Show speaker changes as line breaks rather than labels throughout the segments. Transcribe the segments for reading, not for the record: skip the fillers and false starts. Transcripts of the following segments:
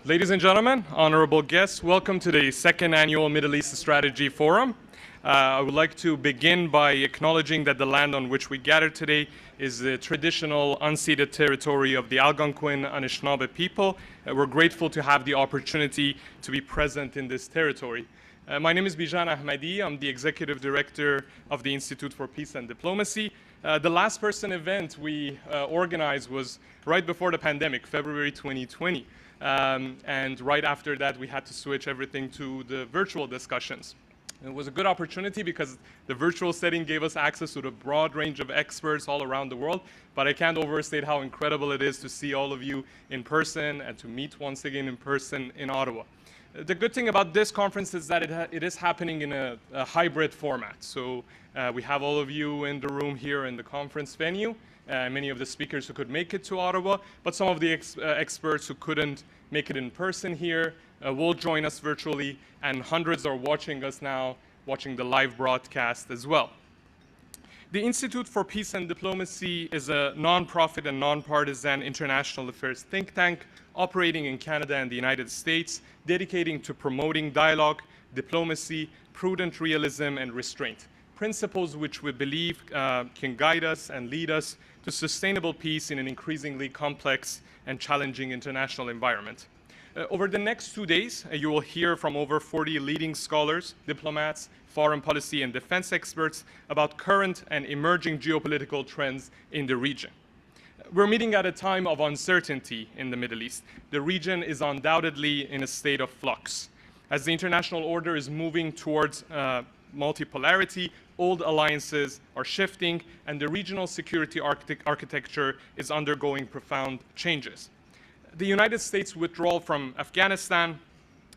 Ladies and gentlemen, honorable guests, welcome to the second annual Middle East Strategy Forum. I would like to begin by acknowledging that the land on which we gather today is the traditional unceded territory of the Algonquin Anishinaabe people. We're grateful to have the opportunity to be present in this territory. My name is Bijan Ahmadi. I'm the Executive Director of the Institute for Peace and Diplomacy. The last person event we organized was right before the pandemic, February 2020. And right after that, we had to switch everything to the virtual discussions. It was a good opportunity because the virtual setting gave us access to the broad range of experts all around the world, but I can't overstate how incredible it is to see all of you in person and to meet once again in person in Ottawa. The good thing about this conference is that it is happening in a hybrid format. So we have all of you in the room here in the conference venue, many of the speakers who could make it to Ottawa, but some of the experts who couldn't make it in person here will join us virtually, and hundreds are watching us now, watching the live broadcast as well. The Institute for Peace and Diplomacy is a nonprofit and nonpartisan international affairs think tank operating in Canada and the United States, dedicating to promoting dialogue, diplomacy, prudent realism, and restraint, principles which we believe can guide us and lead us to sustainable peace in an increasingly complex and challenging international environment. Over the next 2 days, you will hear from over 40 leading scholars, diplomats, foreign policy and defense experts about current and emerging geopolitical trends in the region. We're meeting at a time of uncertainty in the Middle East. The region is undoubtedly in a state of flux. As the international order is moving towards multipolarity, old alliances are shifting, and the regional security architecture is undergoing profound changes. The United States' withdrawal from Afghanistan,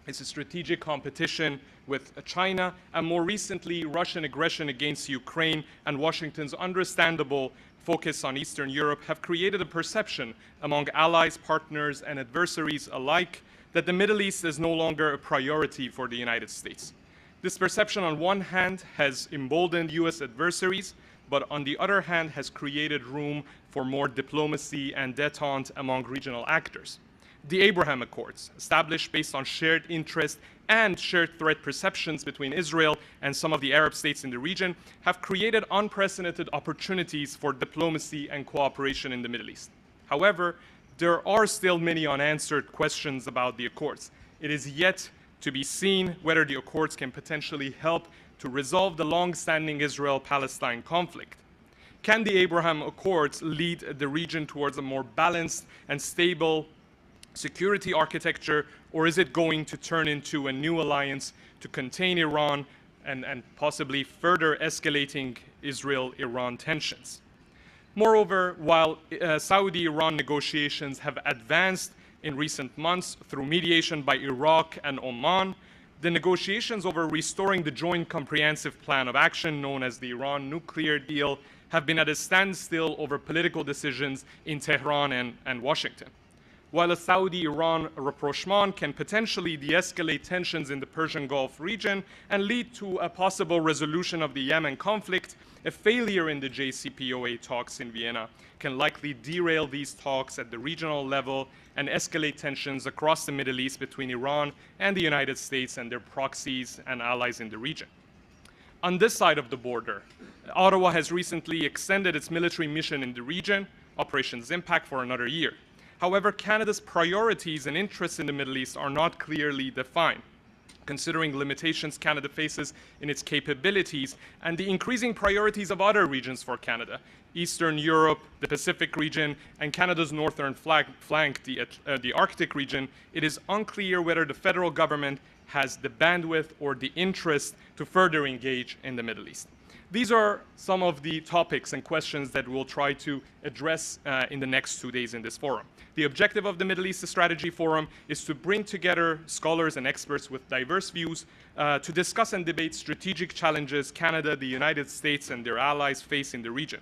its strategic competition with China, and more recently, Russian aggression against Ukraine and Washington's understandable focus on Eastern Europe have created a perception among allies, partners, and adversaries alike that the Middle East is no longer a priority for the United States. This perception, on one hand, has emboldened U.S. adversaries, but on the other hand, has created room for more diplomacy and détente among regional actors. The Abraham Accords, established based on shared interest and shared threat perceptions between Israel and some of the Arab states in the region, have created unprecedented opportunities for diplomacy and cooperation in the Middle East. However, there are still many unanswered questions about the Accords. It is yet to be seen whether the Accords can potentially help to resolve the long-standing Israel-Palestine conflict. Can the Abraham Accords lead the region towards a more balanced and stable security architecture, or is it going to turn into a new alliance to contain Iran and possibly further escalating Israel-Iran tensions? Moreover, while Saudi-Iran negotiations have advanced in recent months through mediation by Iraq and Oman, the negotiations over restoring the Joint Comprehensive Plan of Action, known as the Iran nuclear deal, have been at a standstill over political decisions in Tehran and Washington. While a Saudi-Iran rapprochement can potentially de-escalate tensions in the Persian Gulf region and lead to a possible resolution of the Yemen conflict, a failure in the JCPOA talks in Vienna can likely derail these talks at the regional level and escalate tensions across the Middle East between Iran and the United States and their proxies and allies in the region. On this side of the border, Ottawa has recently extended its military mission in the region, Operations Impact, for another year. However, Canada's priorities and interests in the Middle East are not clearly defined, considering limitations Canada faces in its capabilities and the increasing priorities of other regions for Canada, Eastern Europe, the Pacific region, and Canada's northern flank, the Arctic region. It is unclear whether the federal government has the bandwidth or the interest to further engage in the Middle East. These are some of the topics and questions that we'll try to address in the next 2 days in this forum. The objective of the Middle East Strategy Forum is to bring together scholars and experts with diverse views to discuss and debate strategic challenges Canada, the United States, and their allies face in the region.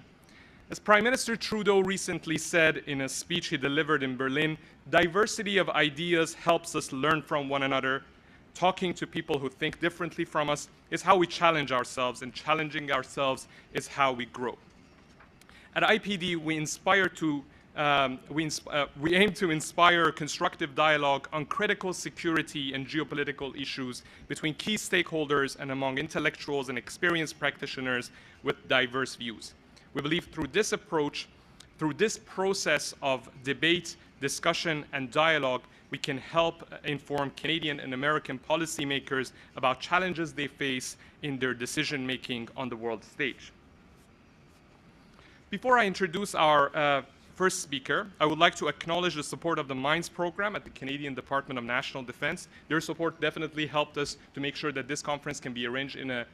As Prime Minister Trudeau recently said in a speech he delivered in Berlin, diversity of ideas helps us learn from one another. Talking to people who think differently from us is how we challenge ourselves, and challenging ourselves is how we grow. At IPD, we aspire to we aim to inspire constructive dialogue on critical security and geopolitical issues between key stakeholders and among intellectuals and experienced practitioners with diverse views. We believe through this approach, through this process of debate, discussion, and dialogue, we can help inform Canadian and American policymakers about challenges they face in their decision-making on the world stage. Before I introduce our first speaker, I would like to acknowledge the support of the MINDS program at the Canadian Department of National Defence. Their support definitely helped us to make sure that this conference can be arranged in a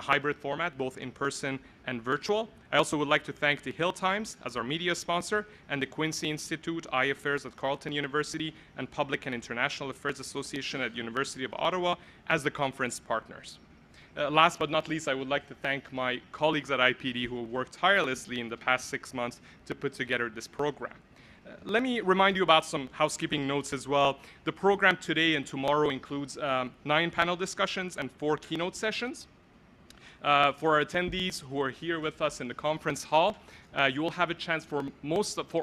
hybrid format, both in person and virtual. I also would like to thank the Hill Times as our media sponsor, and the Quincy Institute, iAffairs at Carleton University, and Public and International Affairs Association at University of Ottawa as the conference partners. Last but not least, I would like to thank my colleagues at IPD who have worked tirelessly in the past 6 months to put together this program. Let me remind you about some housekeeping notes as well. The program today and tomorrow includes 9 panel discussions and 4 keynote sessions. For our attendees who are here with us in the conference hall, you will have a chance for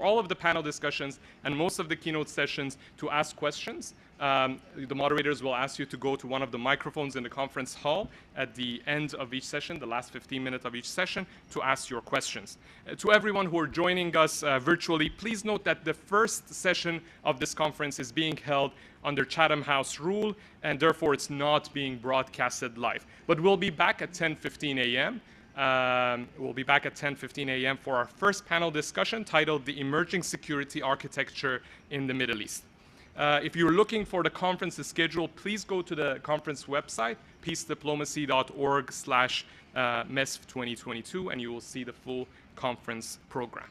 all of the panel discussions and most of the keynote sessions to ask questions. The moderators will ask you to go to one of the microphones in the conference hall at the end of each session, the last 15 minutes of each session, to ask your questions. To everyone who are joining us virtually, please note that the first session of this conference is being held under Chatham House rule, and therefore it's not being broadcasted live. But we'll be back at 10:15 a.m. We'll be back at 10:15 a.m. for our first panel discussion titled The Emerging Security Architecture in the Middle East. If you're looking for the conference's schedule, please go to the conference website, peacediplomacy.org/MESF 2022, and you will see the full conference program.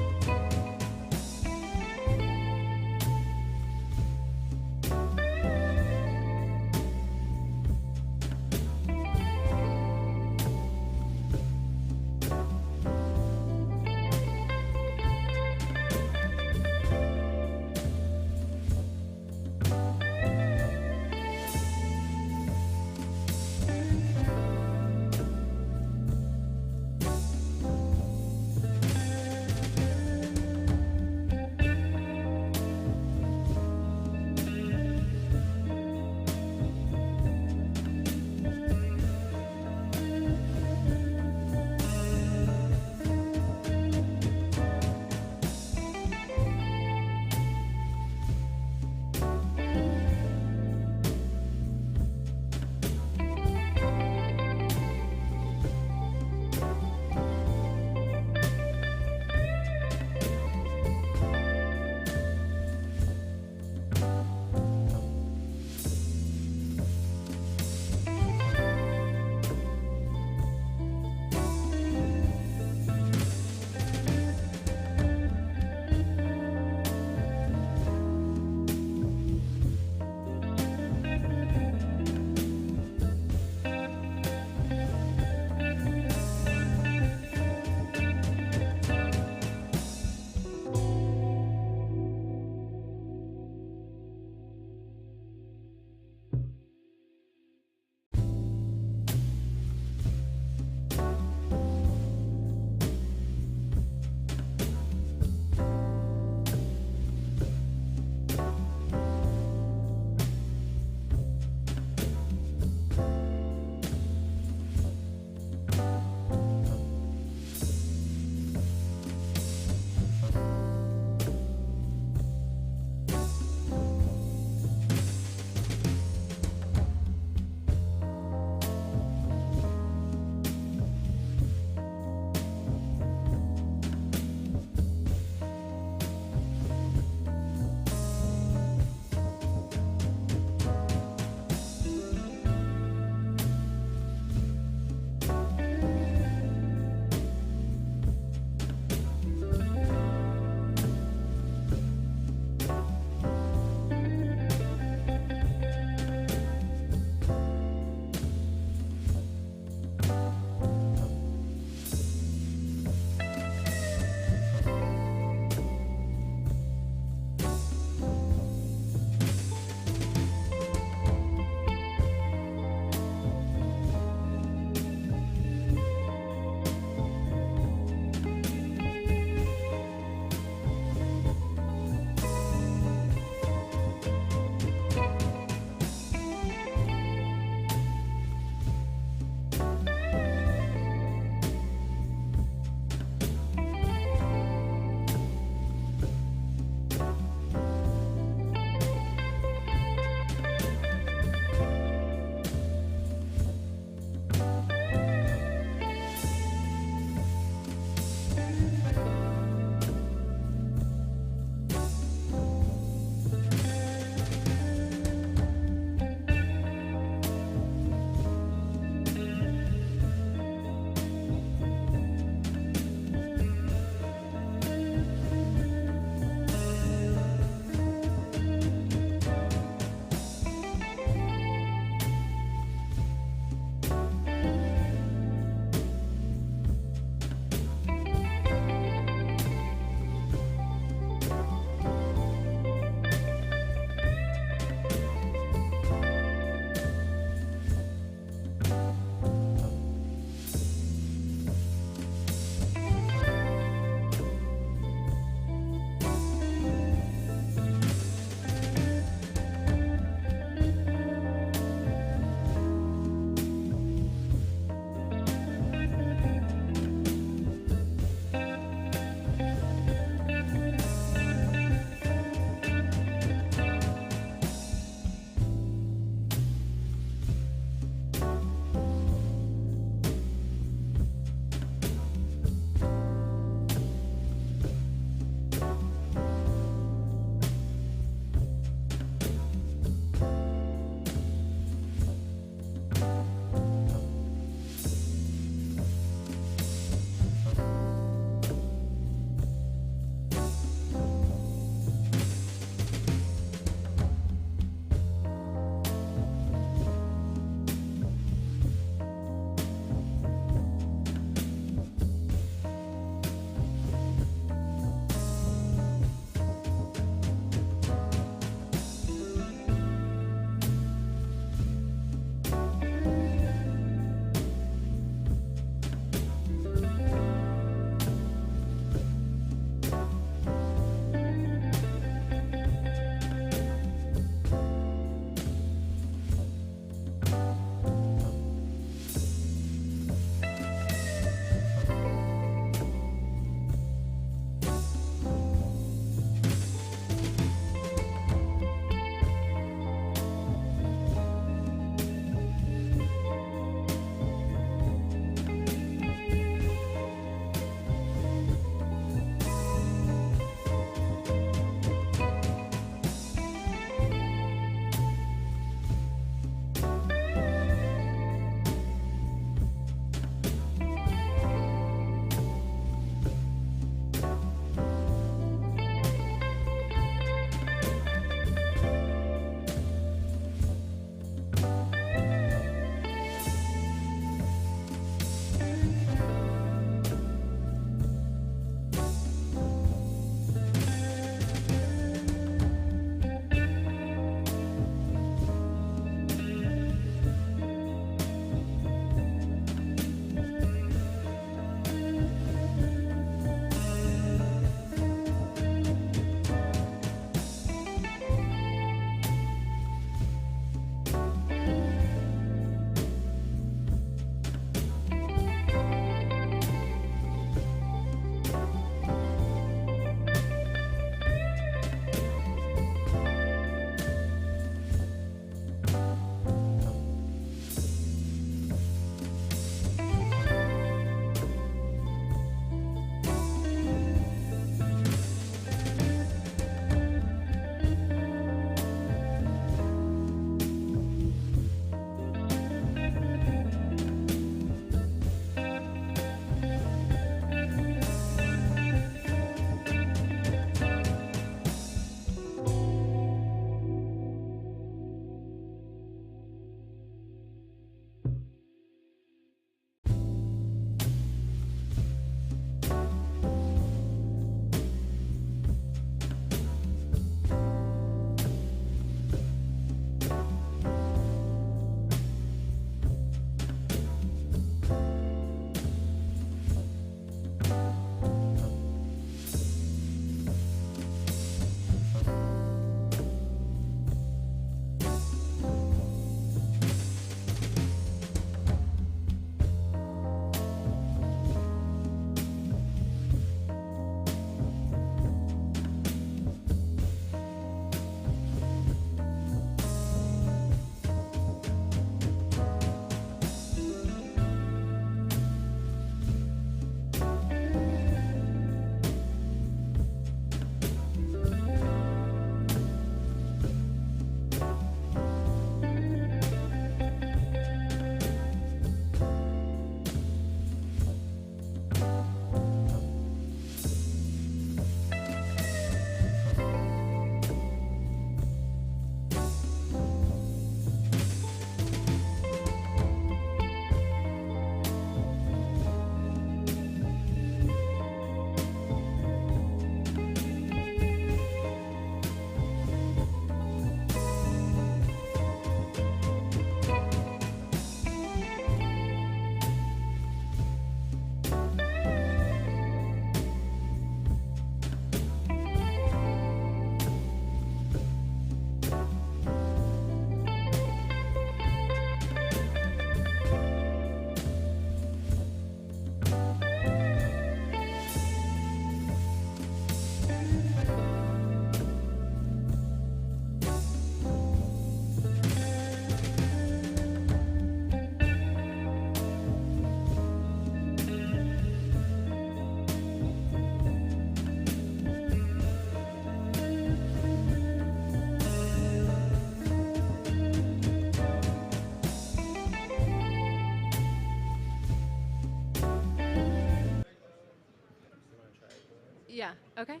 Okay.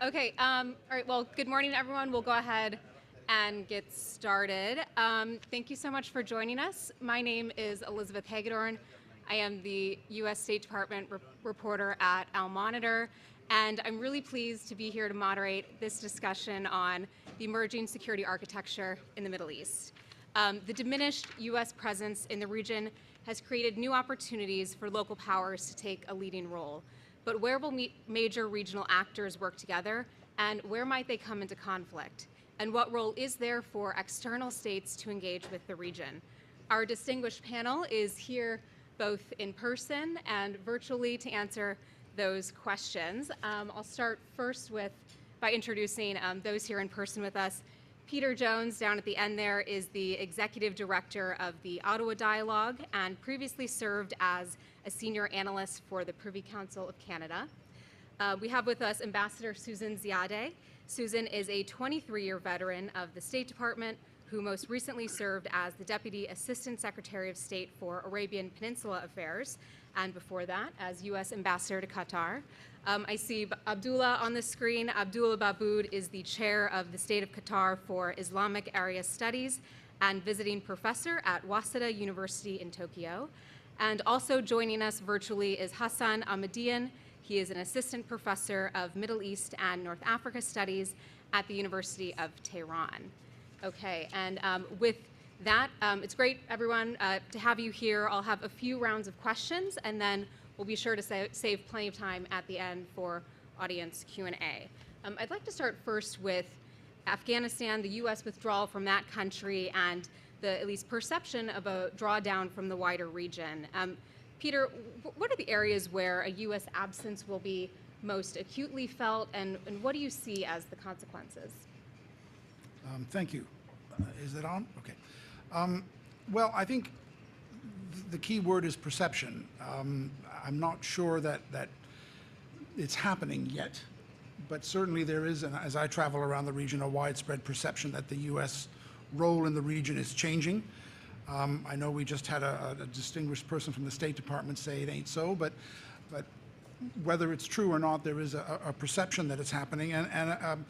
Okay. All right. Well, good morning, everyone. We'll go ahead and get started. Thank you so much for joining us. My name is Elizabeth Hagedorn. I am the U.S. State Department reporter at Al Monitor, and I'm really pleased to be here to moderate this discussion on the emerging security architecture in the Middle East. The diminished U.S. presence in the region has created new opportunities for local powers to take a leading role. But where will major regional actors work together, and where might they come into conflict? And what role is there for external states to engage with the region? Our distinguished panel is here both in person and virtually to answer those questions. I'll start first by introducing those here in person with us. Peter Jones, down at the end there, is the executive director of the Ottawa Dialogue and previously served as a senior analyst for the Privy Council of Canada. We have with us Ambassador Susan Ziadeh. Susan is a 23-year veteran of the State Department who most recently served as the Deputy Assistant Secretary of State for Arabian Peninsula Affairs, and before that, as U.S. Ambassador to Qatar. I see Abdullah on the screen. Abdullah Baboud is the chair of the State of Qatar for Islamic Area Studies and visiting professor at Waseda University in Tokyo. And also joining us virtually is Hassan Ahmadian. He is an assistant professor of Middle East and North Africa Studies at the University of Tehran. Okay, and with that, it's great, everyone, to have you here. I'll have a few rounds of questions, and then we'll be sure to save plenty of time at the end for audience Q&A. I'd like to start first with Afghanistan, the U.S. withdrawal from that country, and the at least perception of a drawdown from the wider region. Peter, what are the areas where a U.S. absence will be most acutely felt, and what do you see as the consequences?
Thank you. Is it on? Okay. Well, I think the key word is perception. I'm not sure that it's happening yet, but certainly there is, and as I travel around the region, a widespread perception that the U.S. role in the region is changing. I know we just had a distinguished person from the State Department say it ain't so, but whether it's true or not, there is a perception that it's happening. And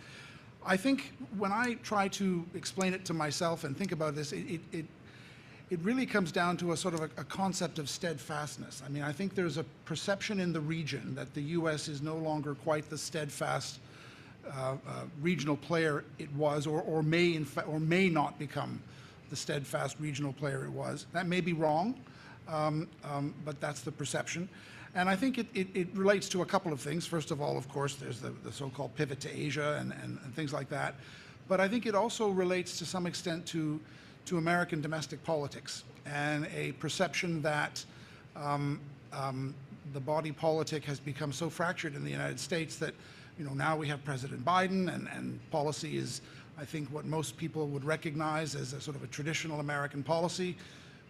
I think when I try to explain it to myself and think about this, it really comes down to a sort of a concept of steadfastness. I mean, I think there's a perception in the region that the U.S. is no longer quite the steadfast regional player it was, or may not become the steadfast regional player it was. That may be wrong, but that's the perception. And I think it relates to a couple of things. First of all, of course, there's the so-called pivot to Asia and things like that. But I think it also relates to some extent to American domestic politics and a perception that the body politic has become so fractured in the United States that, you know, now we have President Biden and policy is, I think, what most people would recognize as a sort of a traditional American policy.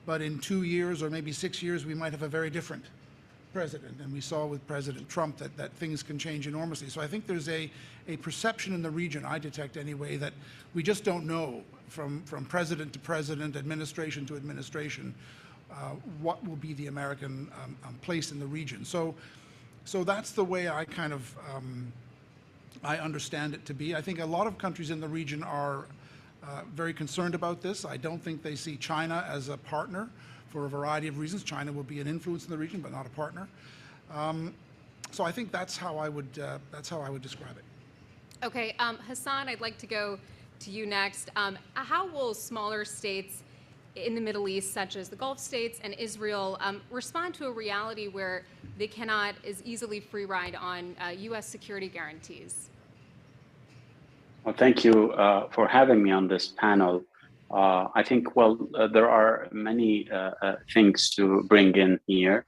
But in 2 years or maybe 6 years, we might have a very different president, and we saw with President Trump that things can change enormously. So I think there's a perception in the region, I detect anyway, that we just don't know from president to president, administration to administration, what will be the American place in the region. So that's the way I kind of I understand it to be. I think a lot of countries in the region are very concerned about this. I don't think they see China as a partner for a variety of reasons. China will be an influence in the region, but not a partner. So I think that's how I would describe it.
Okay, Hassan, I'd like to go to you next. How will smaller states in the Middle East, such as the Gulf states and Israel, respond to a reality where they cannot as easily free ride on U.S. security guarantees?
Well, thank you for having me on this panel. I think, well, there are many things to bring in here.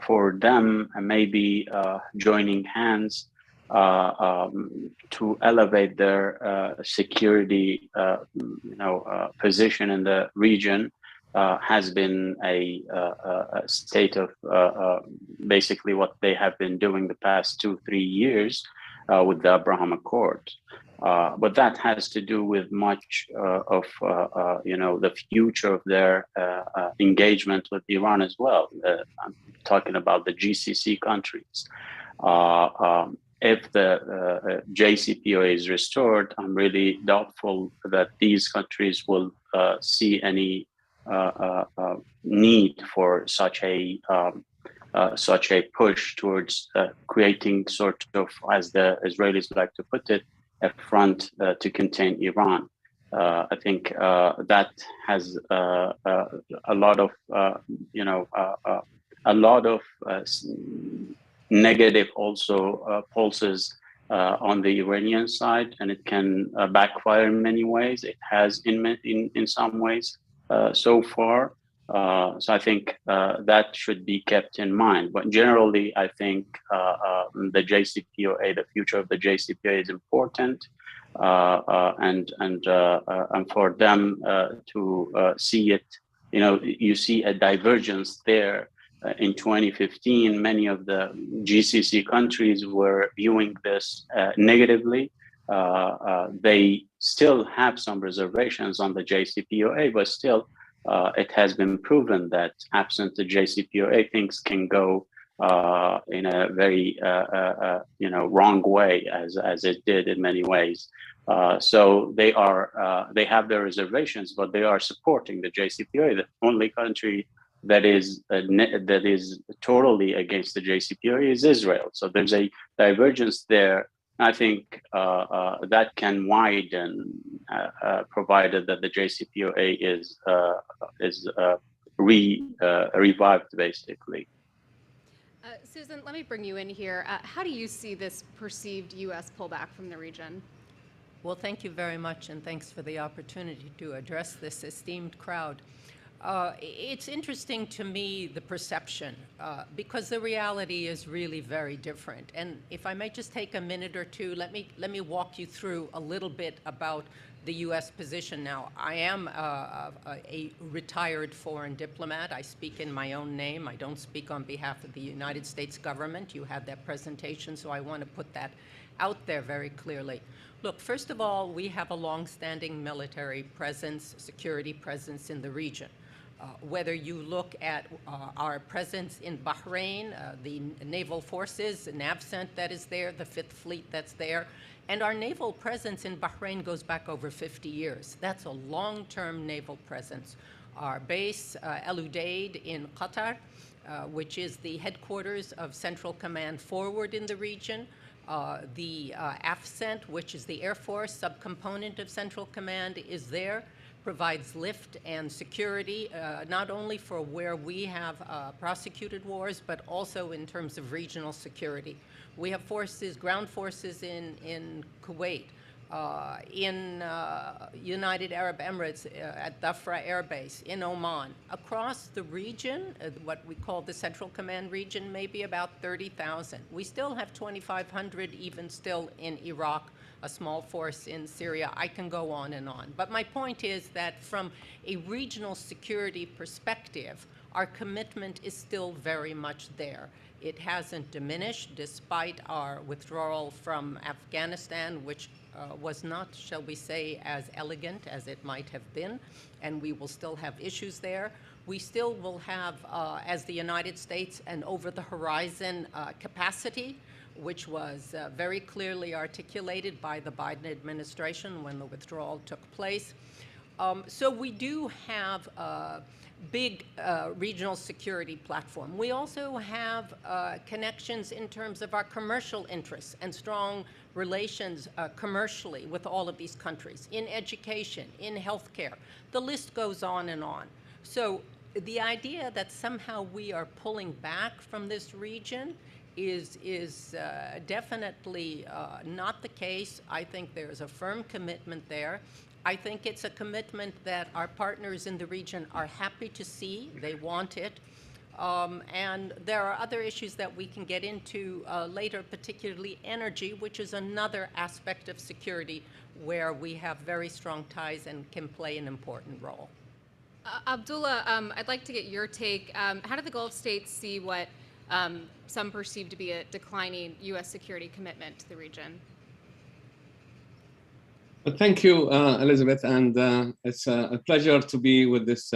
For them, maybe joining hands to elevate their security, position in the region has been a state of basically what they have been doing the past 2-3 years with the Abraham Accords. But that has to do with much of the future of their engagement with Iran as well. I'm talking about the GCC countries. if the JCPOA is restored, I'm really doubtful that these countries will see any need for such a push towards creating sort of, as the Israelis like to put it, a front to contain Iran. I think that has a lot of negative also pulses on the Iranian side, and it can backfire in many ways. It has in some ways so far. So I think that should be kept in mind. But generally, I think the JCPOA, the future of the JCPOA, is important, and for them to see it. You see a divergence there. In 2015, many of the GCC countries were viewing this negatively. They still have some reservations on the JCPOA, but still, it has been proven that absent the JCPOA, things can go in a very wrong way, as it did in many ways. So they have their reservations, but they are supporting the JCPOA. The only country that is totally against the JCPOA is Israel. So there's a divergence there. I think that can widen, provided that the JCPOA is revived, basically.
Susan, let me bring you in here. How do you see this perceived U.S. pullback from the region?
Well, thank you very much, and thanks for the opportunity to address this esteemed crowd. It's interesting to me, the perception, because the reality is really very different. And if I may just take a minute or two, let me walk you through a little bit about the U.S. position now. I am a retired foreign diplomat. I speak in my own name. I don't speak on behalf of the United States government. You had that presentation, so I want to put that out there very clearly. Look, first of all, we have a long-standing military presence, security presence in the region. Whether you look at our presence in Bahrain, the naval forces, NAVCENT that is there, the Fifth Fleet that's there, and our naval presence in Bahrain goes back over 50 years. That's a long-term naval presence. Our base, El Udeid in Qatar, which is the headquarters of Central Command Forward in the region, the AFCENT, which is the Air Force subcomponent of Central Command, is there, provides lift and security, not only for where we have prosecuted wars, but also in terms of regional security. We have forces, ground forces in Kuwait, in United Arab Emirates at Dhafra Air Base, in Oman. Across the region, what we call the Central Command region, maybe about 30,000. We still have 2,500 even still in Iraq, a small force in Syria. I can go on and on. But my point is that from a regional security perspective, our commitment is still very much there. It hasn't diminished despite our withdrawal from Afghanistan, which was not, shall we say, as elegant as it might have been, and we will still have issues there. We still will have, as the United States, an over-the-horizon capacity, which was very clearly articulated by the Biden administration when the withdrawal took place. So we do have a big regional security platform. We also have connections in terms of our commercial interests and strong relations commercially with all of these countries, in education, in healthcare. The list goes on and on. So the idea that somehow we are pulling back from this region is definitely not the case. I think there's a firm commitment there. I think it's a commitment that our partners in the region are happy to see. They want it. And there are other issues that we can get into later, particularly energy, which is another aspect of security where we have very strong ties and can play an important role.
Abdullah, I'd like to get your take. How do the Gulf states see what some perceive to be a declining U.S. security commitment to the region?
Well, thank you, Elizabeth, and it's a pleasure to be with this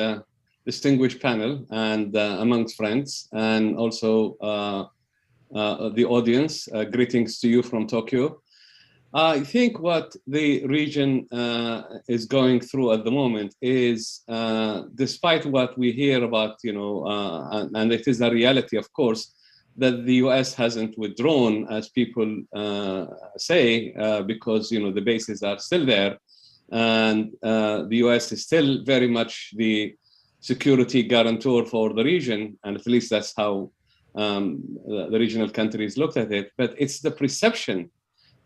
distinguished panel and amongst friends, and also the audience. Greetings to you from Tokyo. I think what the region is going through at the moment is, despite what we hear about, and it is a reality, of course, that the US hasn't withdrawn, as people say, because, the bases are still there. And the US is still very much the security guarantor for the region, and at least that's how the regional countries looked at it. But it's the perception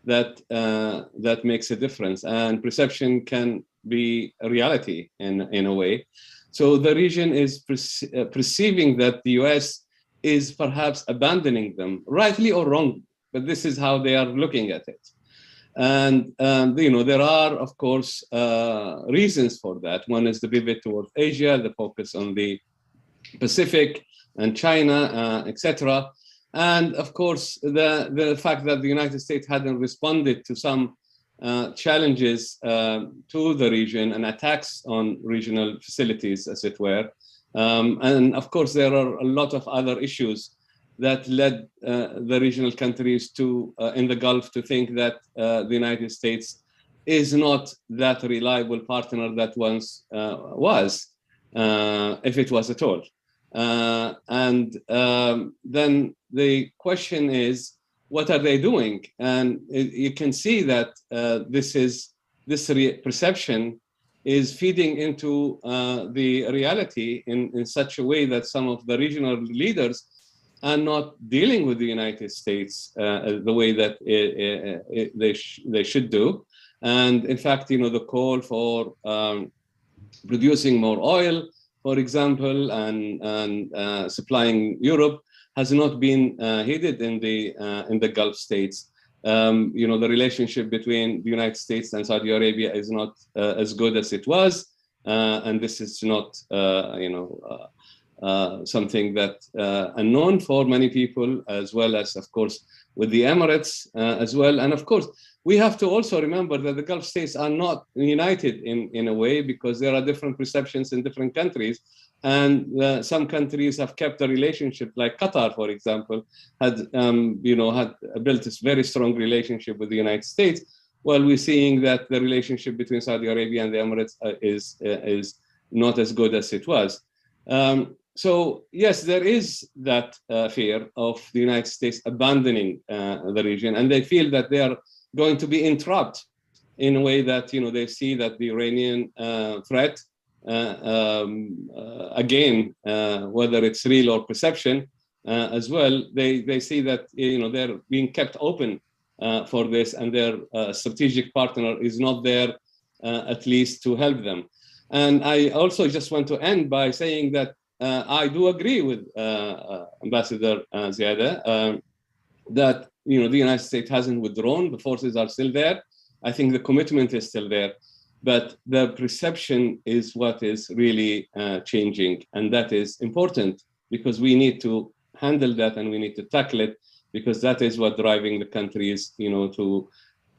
that that makes a difference, and perception can be a reality in a way. So the region is perceiving that the US is perhaps abandoning them, rightly or wrong, but this is how they are looking at it. And there are, of course, reasons for that. One is the pivot towards Asia, the focus on the Pacific and China, etc. And of course, the fact that the United States hadn't responded to some challenges to the region and attacks on regional facilities, as it were. And of course, there are a lot of other issues that led the regional countries to in the Gulf to think that the United States is not that reliable partner that once was, if it was at all. Then the question is, what are they doing? And you can see that this perception is feeding into the reality in such a way that some of the regional leaders are not dealing with the United States the way that they should do. And in fact, the call for producing more oil, for example, and supplying Europe has not been heeded in the Gulf states. The relationship between the United States and Saudi Arabia is not as good as it was, and this is not, something that unknown for many people, as well as, of course, with the Emirates as well. And of course, we have to also remember that the Gulf states are not united in a way, because there are different perceptions in different countries. And some countries have kept a relationship, like Qatar, for example, had built this very strong relationship with the United States, while we're seeing that the relationship between Saudi Arabia and the Emirates is not as good as it was. So yes, there is that fear of the United States abandoning the region, and they feel that they are going to be entrapped in a way that they see that the Iranian threat, again, whether it's real or perception as well, they see that they're being kept open for this, and their strategic partner is not there at least to help them. And I also just want to end by saying that I do agree with Ambassador Zeid that the United States hasn't withdrawn. The forces are still there. I think the commitment is still there, but the perception is what is really changing, and that is important, because we need to handle that and we need to tackle it, because that is what driving the countries to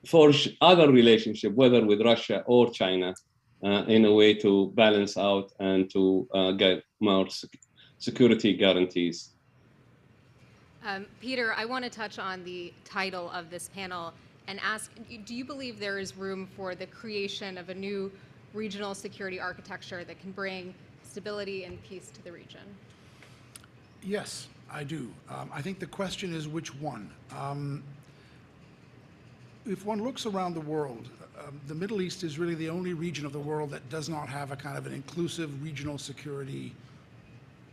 forge other relationship, whether with Russia or China, in a way to balance out and to get more security guarantees.
Peter, I want to touch on the title of this panel and ask, do you believe there is room for the creation of a new regional security architecture that can bring stability and peace to the region?
Yes, I do. I think the question is which one. If one looks around the world, the Middle East is really the only region of the world that does not have a kind of an inclusive regional security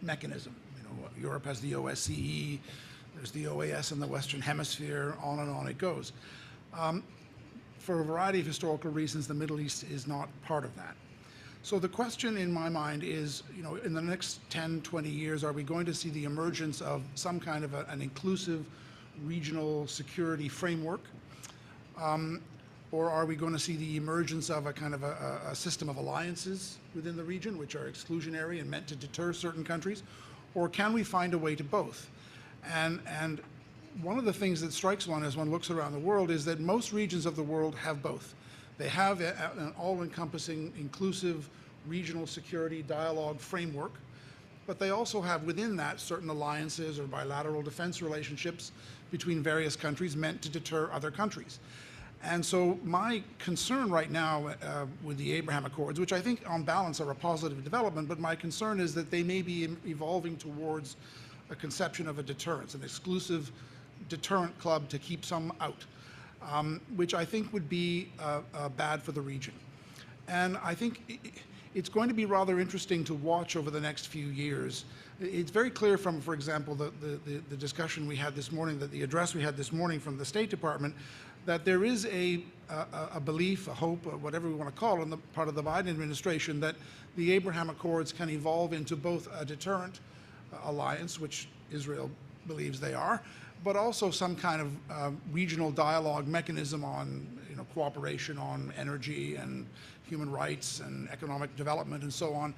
mechanism. Europe has the OSCE, there's the OAS in the Western Hemisphere, on and on it goes. For a variety of historical reasons, the Middle East is not part of that. So the question in my mind is, in the next 10, 20 years, are we going to see the emergence of some kind of an inclusive regional security framework? Or are we going to see the emergence of a kind of a system of alliances within the region, which are exclusionary and meant to deter certain countries? Or can we find a way to both? And one of the things that strikes one as one looks around the world is that most regions of the world have both. They have an all-encompassing, inclusive regional security dialogue framework, but they also have within that certain alliances or bilateral defense relationships between various countries meant to deter other countries. And so my concern right now with the Abraham Accords, which I think on balance are a positive development, but my concern is that they may be evolving towards a conception of a deterrence, an exclusive deterrent club to keep some out, which I think would be bad for the region. And I think it's going to be rather interesting to watch over the next few years. It's very clear from, for example, the discussion we had this morning, that the address we had this morning from the State Department, that there is a belief, a hope, whatever we want to call it, on the part of the Biden administration, that the Abraham Accords can evolve into both a deterrent alliance, which Israel believes they are, but also some kind of regional dialogue mechanism on cooperation on energy and human rights and economic development and so on.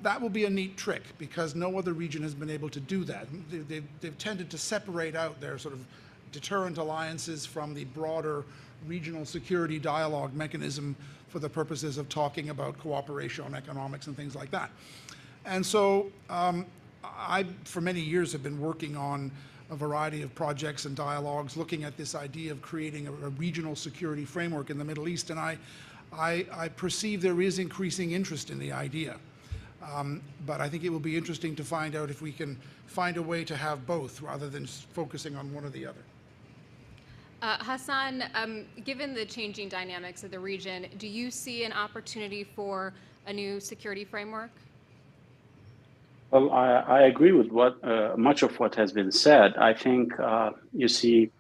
That will be a neat trick because no other region has been able to do that. They've tended to separate out their sort of deterrent alliances from the broader regional security dialogue mechanism for the purposes of talking about cooperation on economics and things like that. And so I, for many years, have been working on a variety of projects and dialogues looking at this idea of creating a regional security framework in the Middle East, and I perceive there is increasing interest in the idea. But I think it will be interesting to find out if we can find a way to have both rather than focusing on one or the other.
Hassan, given the changing dynamics of the region, do you see an opportunity for a new security framework?
Well, I agree with much of what has been said. I think you see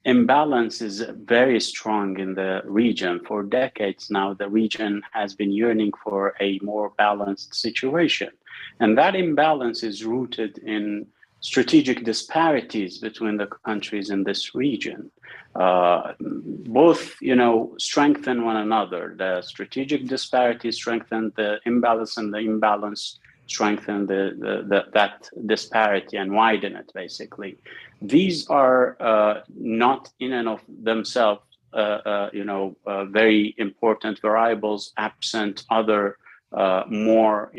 imbalance is very strong in the region. For decades now, the region has been yearning for a more balanced situation. And that imbalance is rooted in strategic disparities between the countries in this region. Both, strengthen one another. The strategic disparities strengthen the imbalance, and the imbalance strengthen that disparity and widen it, basically. These are not in and of themselves, very important variables, absent other more,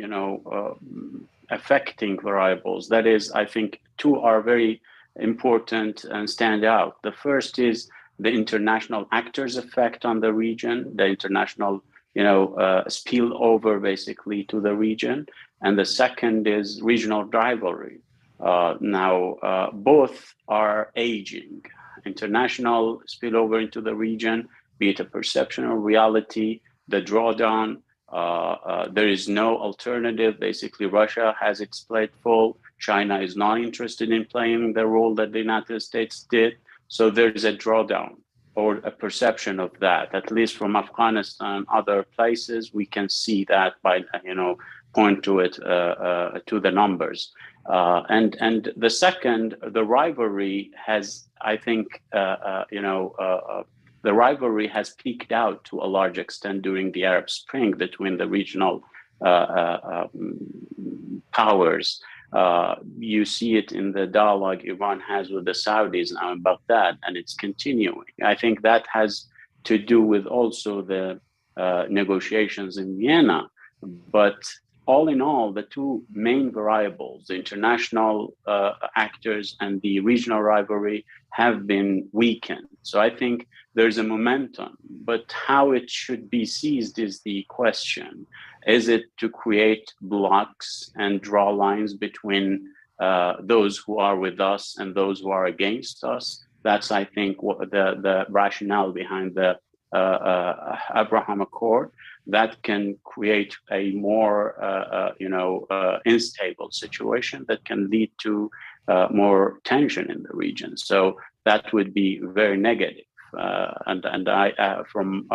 affecting variables. That is, I think, two are very important and stand out. The first is the international actors' effect on the region, the international, spillover basically to the region. And the second is regional rivalry. Now, both are aging. International spillover into the region, be it a perception or reality, the drawdown. There is no alternative. Basically, Russia has its plate full. China is not interested in playing the role that the United States did. So there's a drawdown or a perception of that. At least from Afghanistan, other places, we can see that by, point to it, to the numbers. And the second, the rivalry has, I think, the rivalry has peaked out to a large extent during the Arab Spring between the regional powers. You see it in the dialogue Iran has with the Saudis now in Baghdad, and it's continuing. I think that has to do with also the negotiations in Vienna. But all in all, the two main variables, the international actors and the regional rivalry, have been weakened. So I think there's a momentum, but how it should be seized is the question. Is it to create blocks and draw lines between those who are with us and those who are against us? That's, I think, what the rationale behind the Abraham Accord. That can create a more, unstable situation that can lead to more tension in the region. So that would be very negative. And I, from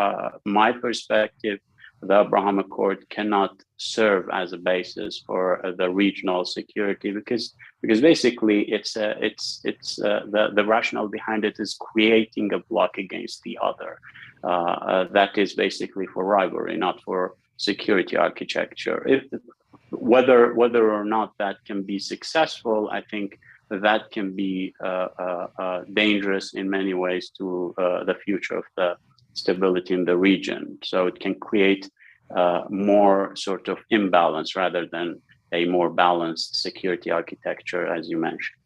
my perspective, the Abraham Accord cannot serve as a basis for the regional security because basically it's the rationale behind it is creating a block against the other. That is basically for rivalry, not for security architecture. Whether or not that can be successful, I think that can be dangerous in many ways to the future of the stability in the region. So it can create more sort of imbalance rather than a more balanced security architecture, as you mentioned.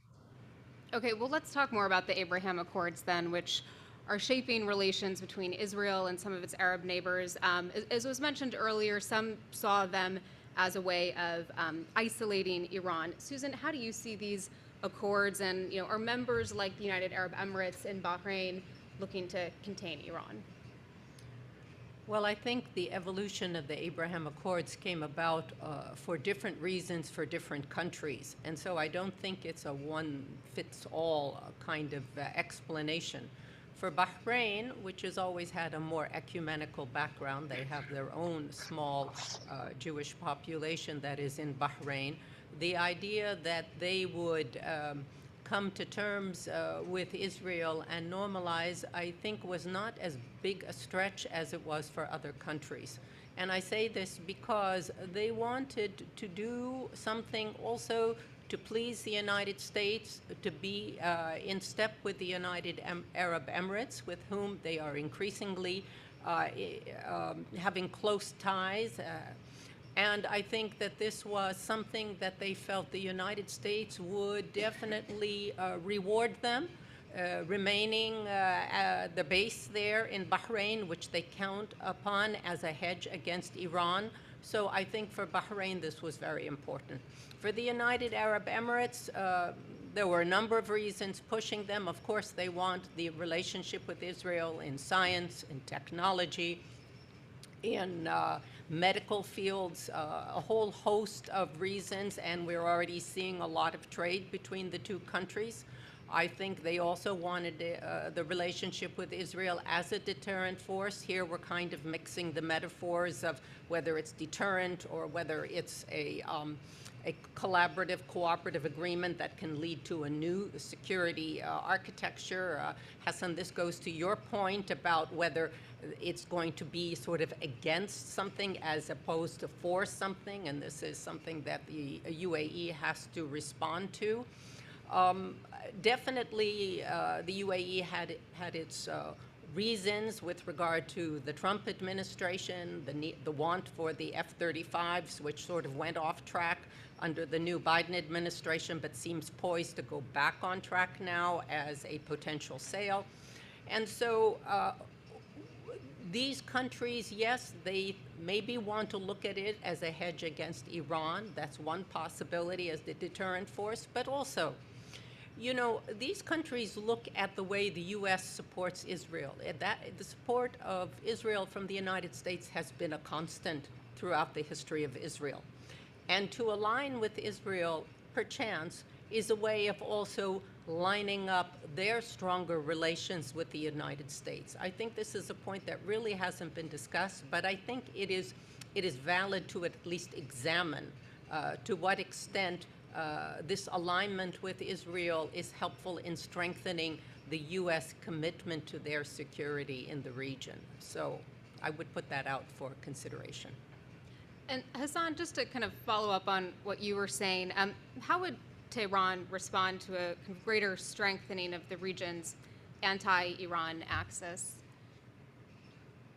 Okay, well, let's talk more about the Abraham Accords then, which are shaping relations between Israel and some of its Arab neighbors. As was mentioned earlier, some saw them as a way of isolating Iran. Susan, how do you see these accords, and are members like the United Arab Emirates and Bahrain looking to contain Iran?
Well, I think the evolution of the Abraham Accords came about for different reasons for different countries. And so I don't think it's a one-fits-all kind of explanation. For Bahrain, which has always had a more ecumenical background, they have their own small Jewish population that is in Bahrain, the idea that they would come to terms with Israel and normalize, I think, was not as big a stretch as it was for other countries. And I say this because they wanted to do something also to please the United States, to be in step with the United Arab Emirates, with whom they are increasingly having close ties. And I think that this was something that they felt the United States would definitely reward them, remaining the base there in Bahrain, which they count upon as a hedge against Iran. So I think for Bahrain, this was very important. For the United Arab Emirates, there were a number of reasons pushing them. Of course, they want the relationship with Israel in science, in technology, in medical fields, a whole host of reasons, and we're already seeing a lot of trade between the two countries. I think they also wanted the relationship with Israel as a deterrent force. Here we're kind of mixing the metaphors of whether it's deterrent or whether it's a collaborative, cooperative agreement that can lead to a new security architecture. Hassan, this goes to your point about whether it's going to be sort of against something as opposed to for something, and this is something that the UAE has to respond to. Definitely, the UAE had its reasons with regard to the Trump administration, the want for the F-35s, which sort of went off track under the new Biden administration, but seems poised to go back on track now as a potential sale. And so these countries, yes, they maybe want to look at it as a hedge against Iran. That's one possibility as the deterrent force, but also, these countries look at the way the U.S. supports Israel. The support of Israel from the United States has been a constant throughout the history of Israel. And to align with Israel, perchance, is a way of also lining up their stronger relations with the United States. I think this is a point that really hasn't been discussed, but I think it is valid to at least examine to what extent this alignment with Israel is helpful in strengthening the U.S. commitment to their security in the region. So I would put that out for consideration.
And Hassan, just to kind of follow up on what you were saying, how would Tehran respond to a greater strengthening of the region's anti-Iran axis?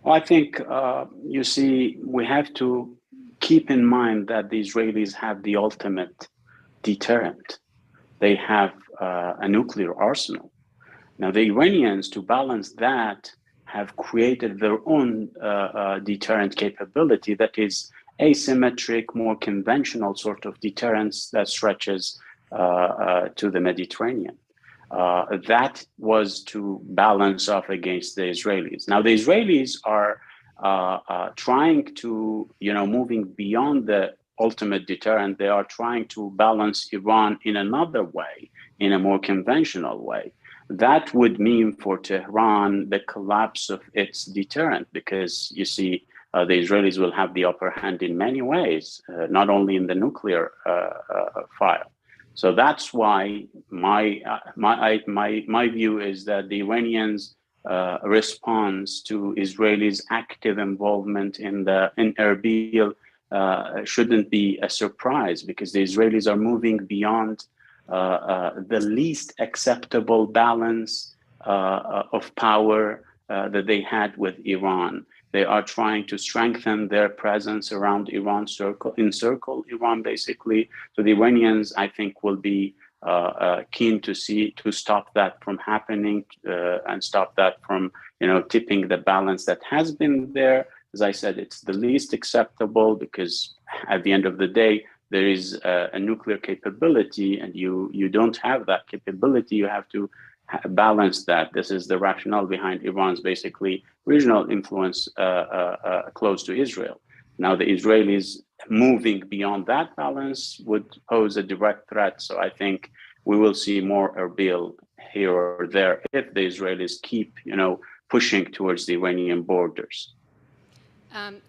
Well, I think, you see, we have to keep in mind that the Israelis have the ultimate deterrent. They have a nuclear arsenal. Now, the Iranians, to balance that, have created their own deterrent capability that is asymmetric, more conventional sort of deterrence that stretches to the Mediterranean. That was to balance off against the Israelis. Now, the Israelis are trying to, moving beyond the ultimate deterrent, they are trying to balance Iran in another way, in a more conventional way. That would mean for Tehran the collapse of its deterrent, because you see, the Israelis will have the upper hand in many ways, not only in the nuclear file. So that's why my view is that the Iranians' response to Israelis' active involvement in Erbil shouldn't be a surprise, because the Israelis are moving beyond the least acceptable balance of power that they had with Iran. They are trying to strengthen their presence around Iran, encircle Iran basically. So the Iranians, I think, will be keen to stop that from happening and stop that from tipping the balance that has been there. As I said, it's the least acceptable because at the end of the day, there is a nuclear capability, and you don't have that capability. You have to balance that. This is the rationale behind Iran's basically regional influence close to Israel. Now, the Israelis moving beyond that balance would pose a direct threat. So I think we will see more Erbil here or there if the Israelis keep, pushing towards the Iranian borders.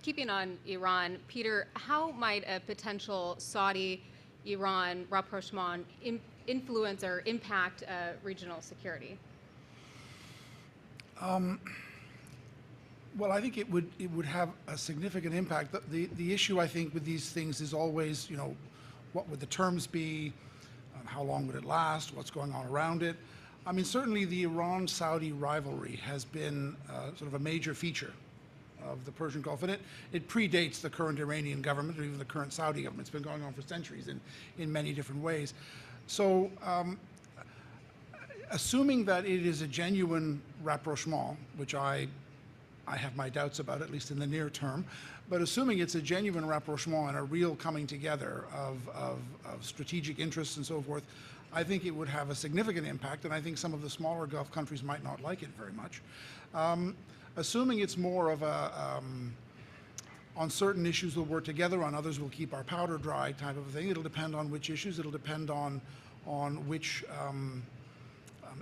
Keeping on Iran, Peter, how might a potential Saudi-Iran rapprochement influence or impact regional security?
Well, I think it would have a significant impact. The issue, I think, with these things is always, what would the terms be? How long would it last? What's going on around it? I mean, certainly the Iran-Saudi rivalry has been sort of a major feature of the Persian Gulf, and it predates the current Iranian government or even the current Saudi government. It's been going on for centuries in many different ways. So assuming that it is a genuine rapprochement, which I have my doubts about, at least in the near term, but assuming it's a genuine rapprochement and a real coming together of strategic interests and so forth, I think it would have a significant impact, and I think some of the smaller Gulf countries might not like it very much. Assuming it's more of a, on certain issues we'll work together, on others we'll keep our powder dry type of a thing. It'll depend on which issues, it'll depend on which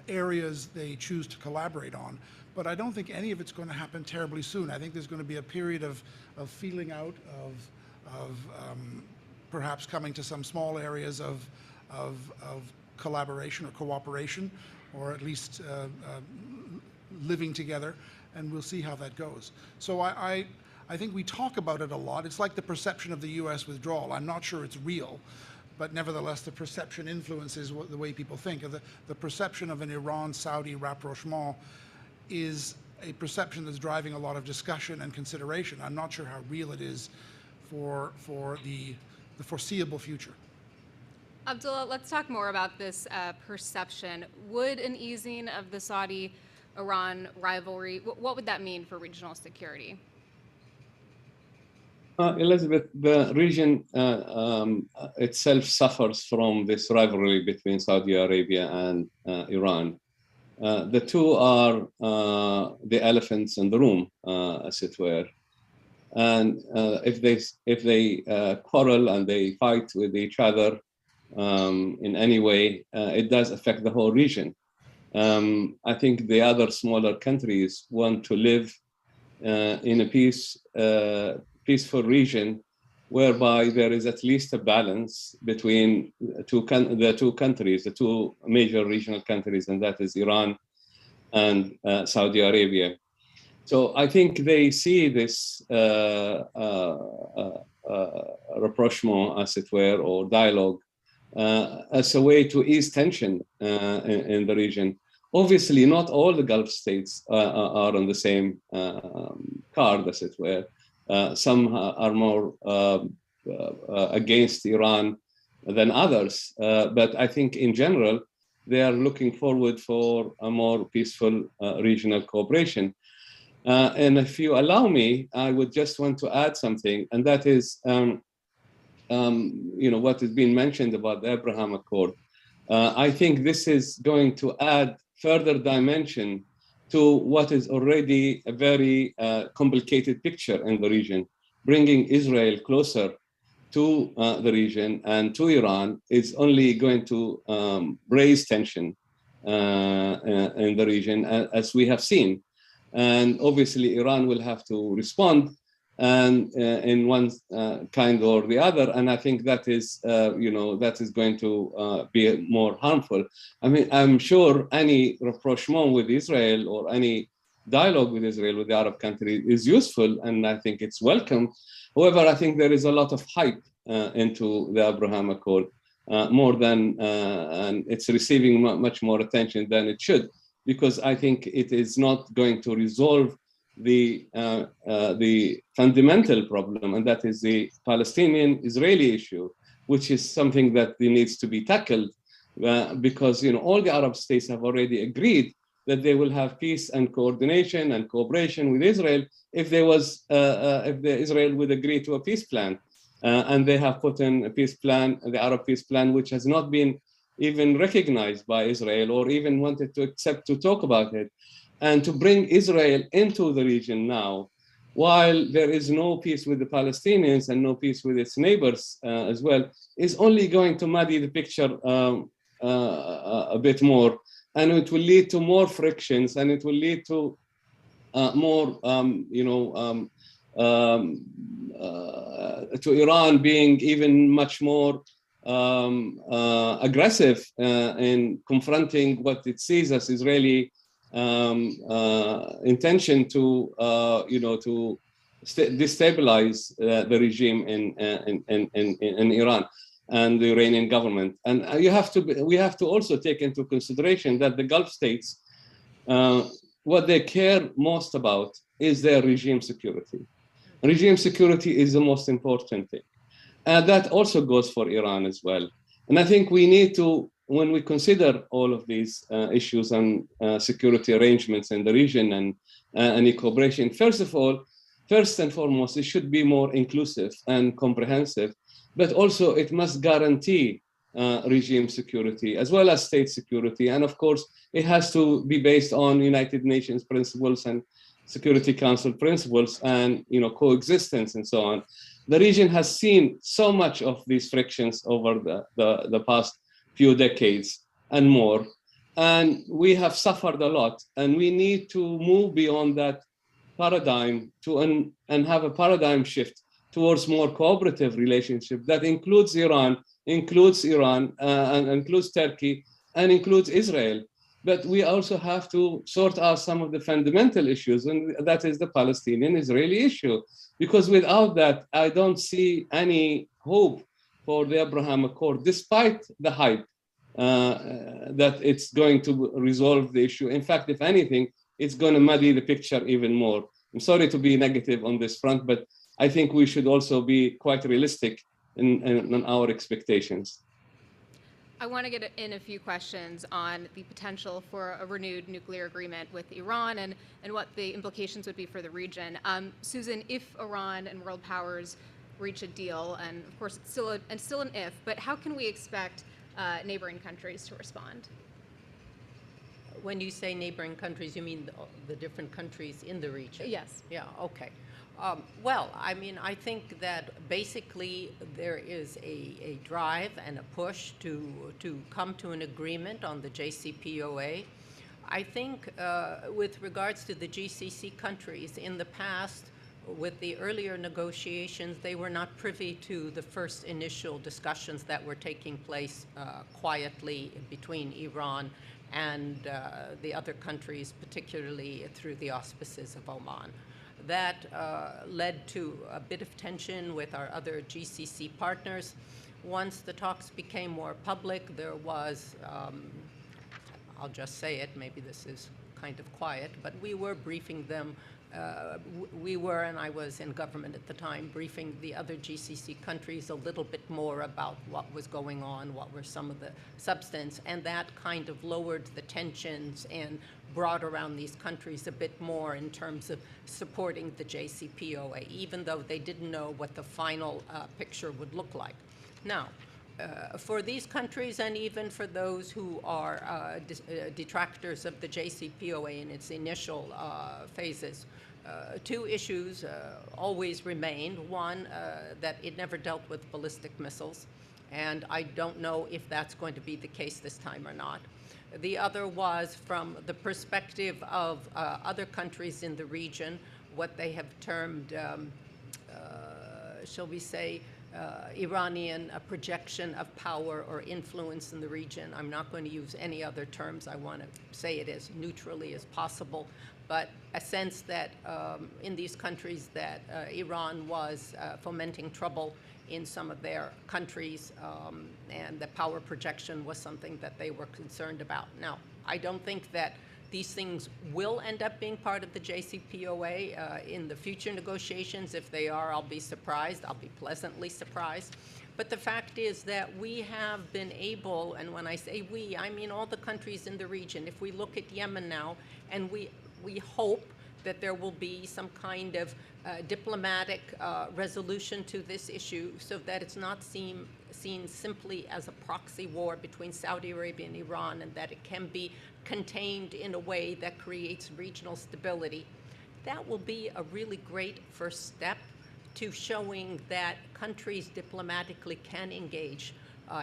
areas they choose to collaborate on. But I don't think any of it's going to happen terribly soon. I think there's going to be a period of feeling out, of perhaps coming to some small areas of collaboration or cooperation, or at least living together, and we'll see how that goes. So I think we talk about it a lot. It's like the perception of the U.S. withdrawal. I'm not sure it's real, but nevertheless, the perception influences the way people think. The perception of an Iran-Saudi rapprochement is a perception that's driving a lot of discussion and consideration. I'm not sure how real it is for the foreseeable future.
Abdullah, let's talk more about this perception. Would an easing of the Saudi-Iran rivalry, what would that mean for regional security?
Elizabeth, the region itself suffers from this rivalry between Saudi Arabia and Iran. The two are the elephants in the room, as it were. And if they quarrel and they fight with each other in any way, it does affect the whole region. I think the other smaller countries want to live in a peaceful region whereby there is at least a balance between the two countries, the two major regional countries, and that is Iran and Saudi Arabia. So I think they see this rapprochement, as it were, or dialogue, as a way to ease tension in the region. Obviously, not all the Gulf states are on the same card, as it were. Some are more against Iran than others, but I think in general, they are looking forward for a more peaceful regional cooperation. And if you allow me, I would just want to add something, and that is, what has been mentioned about the Abraham Accord. I think this is going to add further dimension to what is already a very complicated picture in the region. Bringing Israel closer to the region and to Iran is only going to raise tension in the region, as we have seen. And obviously, Iran will have to respond, and in one kind or the other. And I think that is, that is going to be more harmful. I mean, I'm sure any rapprochement with Israel or any dialogue with Israel, with the Arab country, is useful, and I think it's welcome. However, I think there is a lot of hype into the Abraham Accord, more than, and it's receiving much more attention than it should, because I think it is not going to resolve the fundamental problem, and that is the Palestinian-Israeli issue, which is something that needs to be tackled because all the Arab states have already agreed that they will have peace and coordination and cooperation with Israel if Israel would agree to a peace plan, and they have put in a peace plan, the Arab peace plan, which has not been even recognized by Israel or even wanted to accept to talk about it. And to bring Israel into the region now, while there is no peace with the Palestinians and no peace with its neighbors as well, is only going to muddy the picture a bit more. And it will lead to more frictions, and it will lead to more, to Iran being even much more aggressive in confronting what it sees as Israeli intention to destabilize the regime in Iran and the Iranian government. And we have to also take into consideration that the Gulf states, what they care most about is their regime security. Regime security is the most important thing. And that also goes for Iran as well. And I think we need to, when we consider all of these issues and security arrangements in the region and any cooperation, first and foremost, it should be more inclusive and comprehensive, but also it must guarantee regime security as well as state security. And of course, it has to be based on United Nations principles and Security Council principles and coexistence and so on. The region has seen so much of these frictions over the past few decades and more, and we have suffered a lot, and we need to move beyond that paradigm and have a paradigm shift towards more cooperative relationship that includes Iran, and includes Turkey, and includes Israel. But we also have to sort out some of the fundamental issues, and that is the Palestinian-Israeli issue. Because without that, I don't see any hope for the Abraham Accord, despite the hype that it's going to resolve the issue. In fact, if anything, it's going to muddy the picture even more. I'm sorry to be negative on this front, but I think we should also be quite realistic in our expectations.
I want to get in a few questions on the potential for a renewed nuclear agreement with Iran and what the implications would be for the region. Susan, if Iran and world powers reach a deal, and of course it's still an if, but how can we expect neighboring countries to respond?
When you say neighboring countries, you mean the different countries in the region?
Yes.
Yeah, okay. Well, I mean, I think that basically there is a drive and a push to come to an agreement on the JCPOA. I think with regards to the GCC countries, in the past, with the earlier negotiations, they were not privy to the first initial discussions that were taking place quietly between Iran and the other countries, particularly through the auspices of Oman. That led to a bit of tension with our other GCC partners. Once the talks became more public, there was, I'll just say it, maybe this is kind of quiet, but we were briefing them. And I was in government at the time, briefing the other GCC countries a little bit more about what was going on, what were some of the substance, and that kind of lowered the tensions and brought around these countries a bit more in terms of supporting the JCPOA, even though they didn't know what the final picture would look like. Now, for these countries and even for those who are detractors of the JCPOA in its initial phases, two issues always remained. One, that it never dealt with ballistic missiles, and I don't know if that's going to be the case this time or not. The other was from the perspective of other countries in the region, what they have termed, shall we say, Iranian projection of power or influence in the region. I'm not going to use any other terms. I want to say it as neutrally as possible, but a sense that in these countries that Iran was fomenting trouble in some of their countries, and the power projection was something that they were concerned about. Now, I don't think that these things will end up being part of the JCPOA in the future negotiations. If they are, I'll be surprised. I'll be pleasantly surprised. But the fact is that we have been able, and when I say we, I mean all the countries in the region. If we look at Yemen now, and we hope that there will be some kind of diplomatic resolution to this issue so that it's not seen simply as a proxy war between Saudi Arabia and Iran, and that it can be contained in a way that creates regional stability. That will be a really great first step to showing that countries diplomatically can engage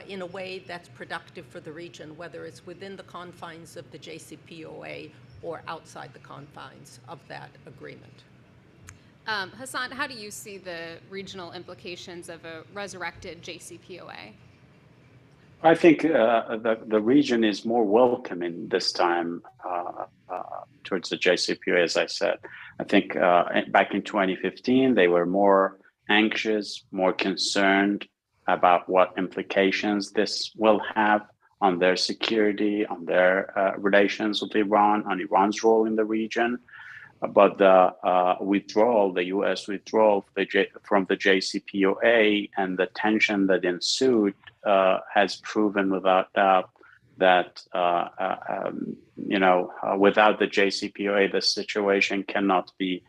in a way that's productive for the region, whether it's within the confines of the JCPOA or outside the confines of that agreement.
Hassan, how do you see the regional implications of a resurrected JCPOA?
I think the region is more welcoming this time towards the JCPOA, as I said. I think back in 2015, they were more anxious, more concerned about what implications this will have on their security, on their relations with Iran, on Iran's role in the region. But the withdrawal, the U.S. withdrawal from the JCPOA and the tension that ensued has proven without doubt that, without the JCPOA, the situation cannot be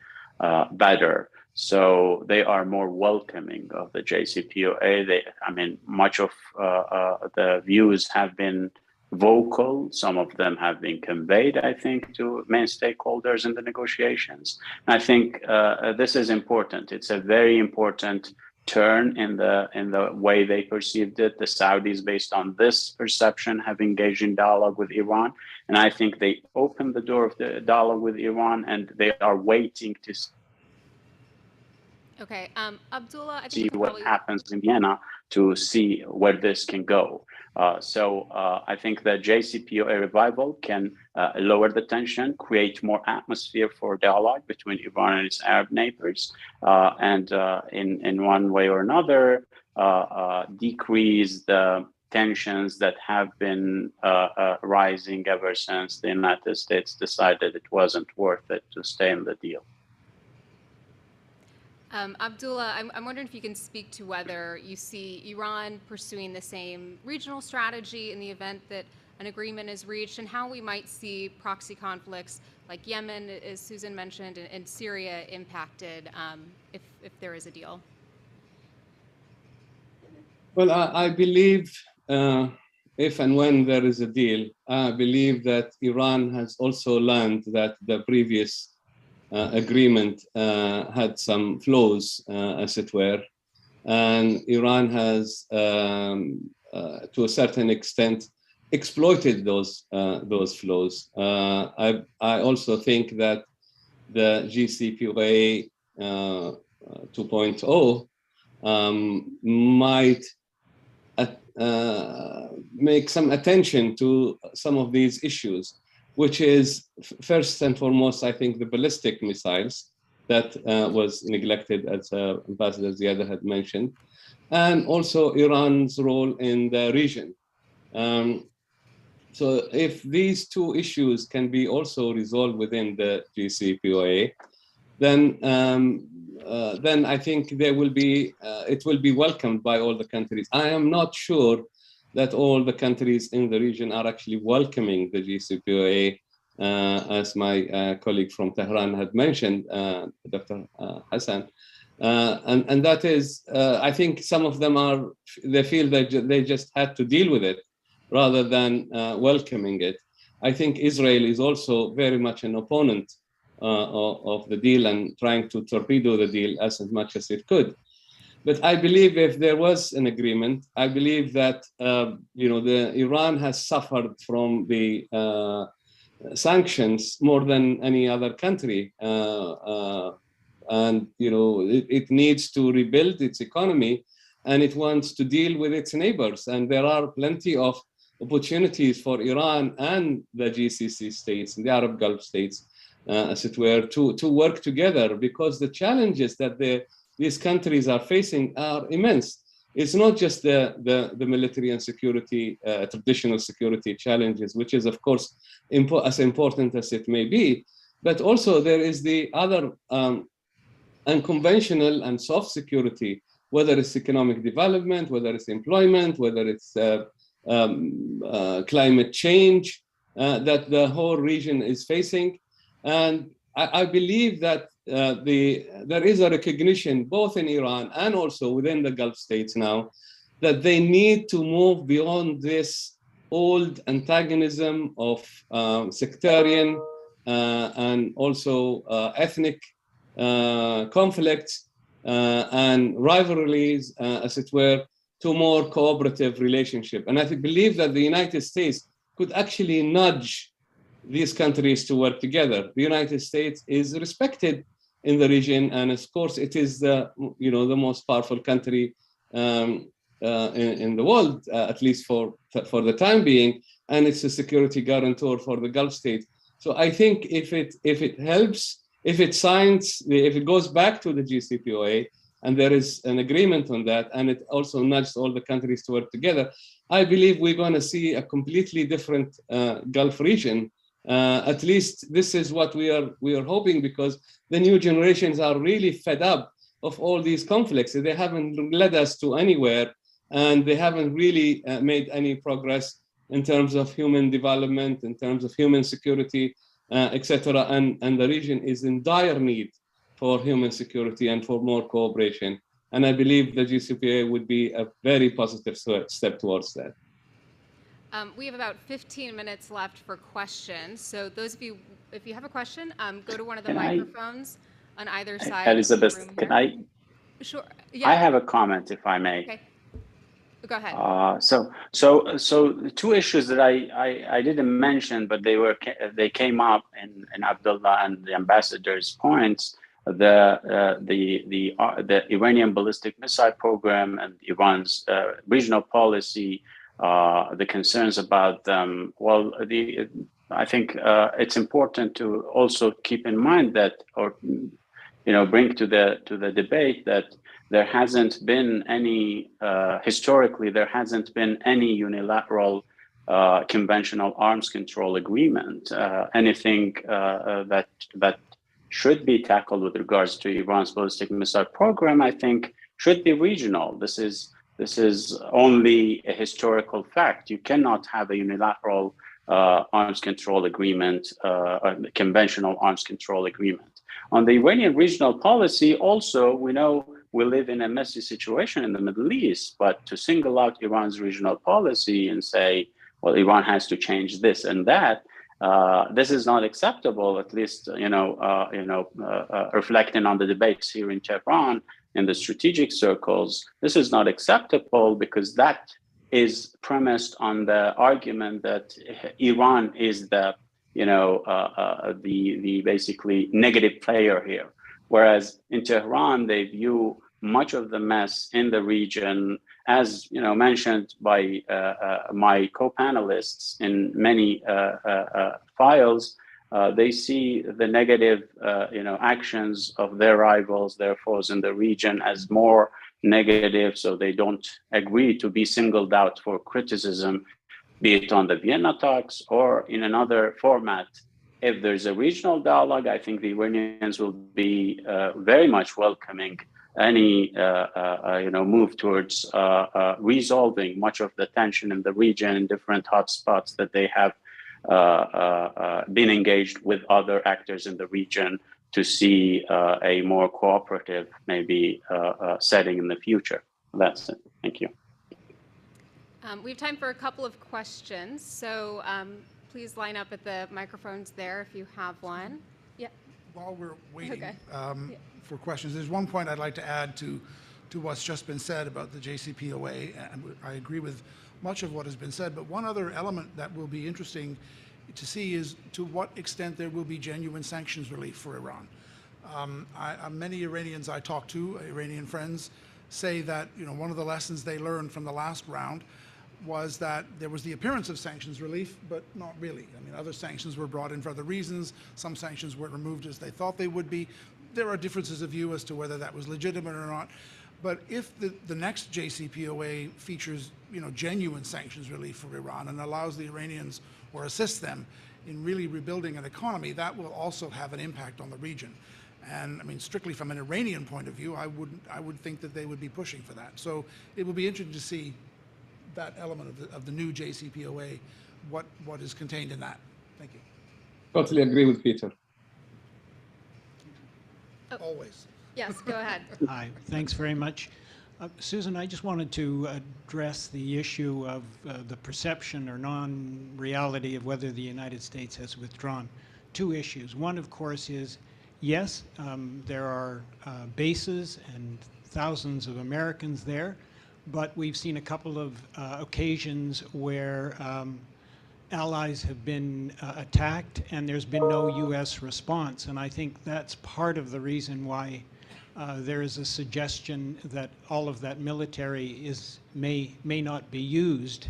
better. So they are more welcoming of the JCPOA. Much of the views have been vocal. Some of them have been conveyed, I think, to main stakeholders in the negotiations. And I think this is important. It's a very important turn in the way they perceived it. The Saudis, based on this perception, have engaged in dialogue with Iran. And I think they opened the door of the dialogue with Iran, and they are waiting to
Okay, Abdullah, I think
see what happens in Vienna to see where this can go. So I think the JCPOA revival can lower the tension, create more atmosphere for dialogue between Iran and its Arab neighbors, and in one way or another, decrease the tensions that have been rising ever since the United States decided it wasn't worth it to stay in the deal.
Abdullah, I'm wondering if you can speak to whether you see Iran pursuing the same regional strategy in the event that an agreement is reached, and how we might see proxy conflicts like Yemen, as Susan mentioned, and Syria impacted if there is a deal.
Well, I believe if and when there is a deal, I believe that Iran has also learned that the previous agreement had some flaws, as it were, and Iran has, to a certain extent, exploited those flaws. I also think that the JCPOA 2.0 might make some attention to some of these issues, which is first and foremost, I think, the ballistic missiles that was neglected, as Ambassador Zeid had mentioned, and also Iran's role in the region. So if these two issues can be also resolved within the JCPOA, then I think there will be, it will be welcomed by all the countries. I am not sure that all the countries in the region are actually welcoming the JCPOA, as my colleague from Tehran had mentioned, Dr. Hassan. And that is, I think some of them are, they feel that they just had to deal with it rather than welcoming it. I think Israel is also very much an opponent of the deal and trying to torpedo the deal as much as it could. But I believe if there was an agreement, I believe that Iran has suffered from the sanctions more than any other country, and it needs to rebuild its economy, and it wants to deal with its neighbors. And there are plenty of opportunities for Iran and the GCC states and the Arab Gulf states, as it were, to work together, because the challenges that these countries are facing are immense. it's not just the military and security, traditional security challenges, which is, of course, as important as it may be, but also there is the other unconventional and soft security, whether it's economic development, whether it's employment, whether it's climate change that the whole region is facing. And I believe that there is a recognition both in Iran and also within the Gulf states now that they need to move beyond this old antagonism of sectarian and also ethnic conflicts and rivalries, as it were, to more cooperative relationship. And I believe that the United States could actually nudge these countries to work together. The United States is respected in the region, and of course, it is the most powerful country in the world, at least for the time being, and it's a security guarantor for the Gulf states. So I think if it helps, if it goes back to the JCPOA, and there is an agreement on that, and it also nudges all the countries to work together, I believe we're going to see a completely different Gulf region. At least this is what we are hoping, because the new generations are really fed up of all these conflicts. They haven't led us to anywhere, and they haven't really made any progress in terms of human development, in terms of human security, etc. And the region is in dire need for human security and for more cooperation. And I believe the GCPOA would be a very positive step towards that.
We have about 15 minutes left for questions. So those of you, if you have a question, go to one of the microphones on either side.
Elizabeth, can I?
Sure. Yeah.
I have a comment, if I may.
Okay. Go ahead.
So two issues that I didn't mention, but they came up in Abdullah and the ambassador's points. The Iranian ballistic missile program and Iran's regional policy, the concerns about them. Well, I think it's important to also keep in mind that, or bring to the debate that there hasn't been any historically there hasn't been any unilateral conventional arms control agreement. Anything that should be tackled with regards to Iran's ballistic missile program, I think, should be regional. This is only a historical fact. You cannot have a unilateral arms control agreement, a conventional arms control agreement. On the Iranian regional policy, also, we know we live in a messy situation in the Middle East, but to single out Iran's regional policy and say, well, Iran has to change this and that, this is not acceptable, at least, reflecting on the debates here in Tehran, in the strategic circles. This is not acceptable because that is premised on the argument that Iran is the basically negative player here. Whereas in Tehran, they view much of the mess in the region, as mentioned by my co-panelists in many files. They see the negative actions of their rivals, their foes in the region, as more negative, so they don't agree to be singled out for criticism, be it on the Vienna talks or in another format. If there's a regional dialogue, I think the Iranians will be very much welcoming any move towards resolving much of the tension in the region in different hotspots that they have been engaged with other actors in the region to see a more cooperative, maybe, setting in the future. That's it. Thank you.
We have time for a couple of questions. So please line up at the microphones there if you have one. Yeah.
While we're waiting for questions, there's one point I'd like to add to what's just been said about the JCPOA, and I agree with much of what has been said, but one other element that will be interesting to see is to what extent there will be genuine sanctions relief for Iran. Many Iranians I talk to, Iranian friends, say that one of the lessons they learned from the last round was that there was the appearance of sanctions relief, but not really. I mean, other sanctions were brought in for other reasons. Some sanctions weren't removed as they thought they would be. There are differences of view as to whether that was legitimate or not. But if the next JCPOA features, genuine sanctions relief for Iran and allows the Iranians or assists them in really rebuilding an economy, that will also have an impact on the region. And I mean, strictly from an Iranian point of view, I would think that they would be pushing for that. So it will be interesting to see that element of the new JCPOA, what is contained in that. Thank you.
Totally agree with Peter.
Always.
Yes, go ahead.
Hi, thanks very much. Susan, I just wanted to address the issue of the perception or non-reality of whether the United States has withdrawn. Two issues. One, of course, is yes, there are bases and thousands of Americans there, but we've seen a couple of occasions where allies have been attacked and there's been no U.S. response. And I think that's part of the reason why there is a suggestion that all of that military may not be used.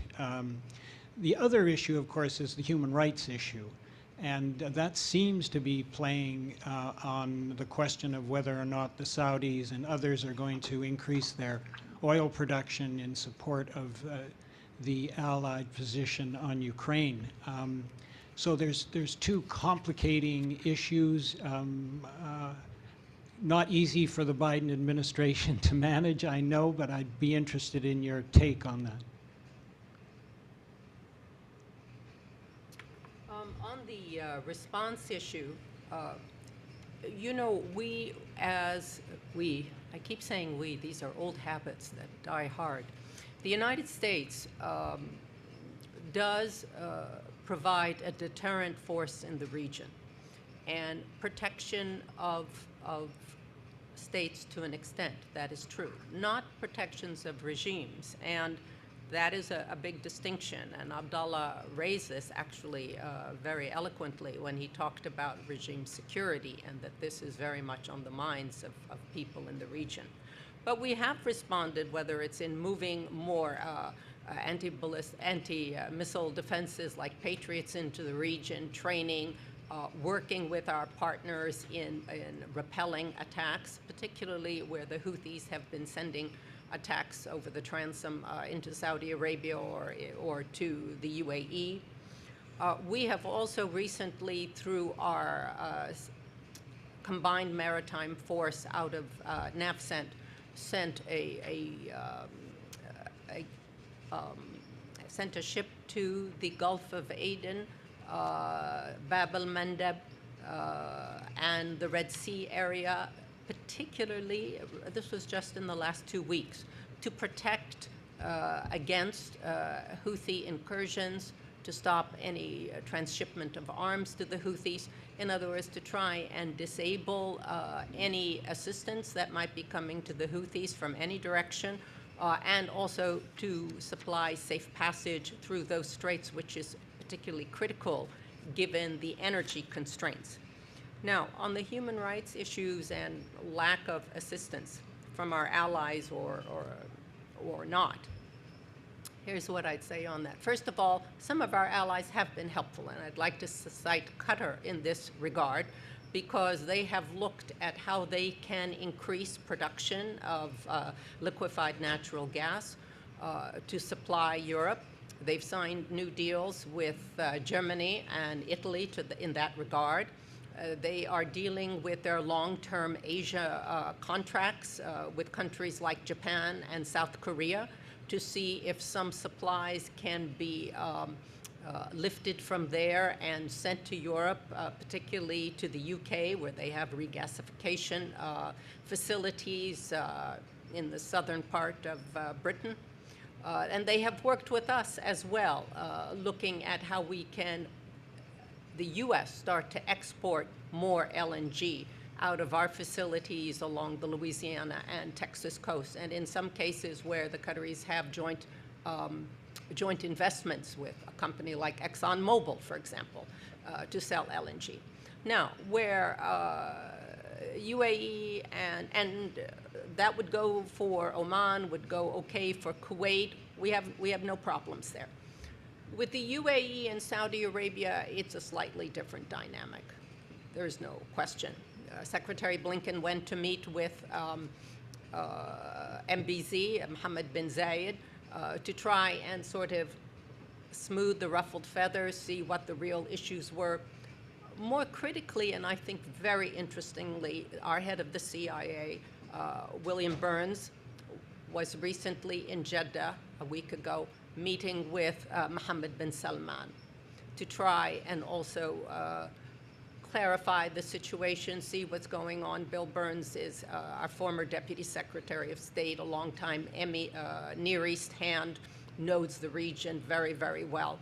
The other issue, of course, is the human rights issue. And that seems to be playing on the question of whether or not the Saudis and others are going to increase their oil production in support of the Allied position on Ukraine. So there's two complicating issues. Not easy for the Biden administration to manage, I know, but I'd be interested in your take on that.
On the response issue, I keep saying we, these are old habits that die hard. The United States does provide a deterrent force in the region and protection of states to an extent. That is true. Not protections of regimes, and that is a big distinction. And Abdallah raised this actually very eloquently when he talked about regime security, and that this is very much on the minds of people in the region. But we have responded, whether it's in moving more anti-missile defenses like Patriots into the region, training, working with our partners in repelling attacks, particularly where the Houthis have been sending attacks over the transom into Saudi Arabia or to the UAE. We have also recently, through our combined maritime force out of NAVCENT, sent sent a ship to the Gulf of Aden, Bab el-Mandeb, and the Red Sea area, particularly, this was just in the last 2 weeks, to protect against Houthi incursions, to stop any transshipment of arms to the Houthis. In other words, to try and disable any assistance that might be coming to the Houthis from any direction, and also to supply safe passage through those straits, which is particularly critical given the energy constraints. Now, on the human rights issues and lack of assistance from our allies or not, here's what I'd say on that. First of all, some of our allies have been helpful, and I'd like to cite Qatar in this regard, because they have looked at how they can increase production of liquefied natural gas to supply Europe. They've signed new deals with Germany and Italy in that regard. They are dealing with their long-term Asia contracts with countries like Japan and South Korea to see if some supplies can be lifted from there and sent to Europe, particularly to the UK, where they have regasification facilities in the southern part of Britain. And they have worked with us as well, looking at how we can, the U.S., start to export more LNG out of our facilities along the Louisiana and Texas coast, and in some cases where the Qataris have joint investments with a company like ExxonMobil, for example, to sell LNG. Now, where UAE and that would go for Oman, would go okay for Kuwait, we have no problems there. With the UAE and Saudi Arabia, it's a slightly different dynamic. There's no question. Secretary Blinken went to meet with MBZ, Mohammed bin Zayed, to try and sort of smooth the ruffled feathers, see what the real issues were. More critically, and I think very interestingly, our head of the CIA, William Burns, was recently in Jeddah a week ago, meeting with Mohammed bin Salman to try and also clarify the situation, see what's going on. Bill Burns is our former Deputy Secretary of State, a longtime Near East hand, knows the region very, very well.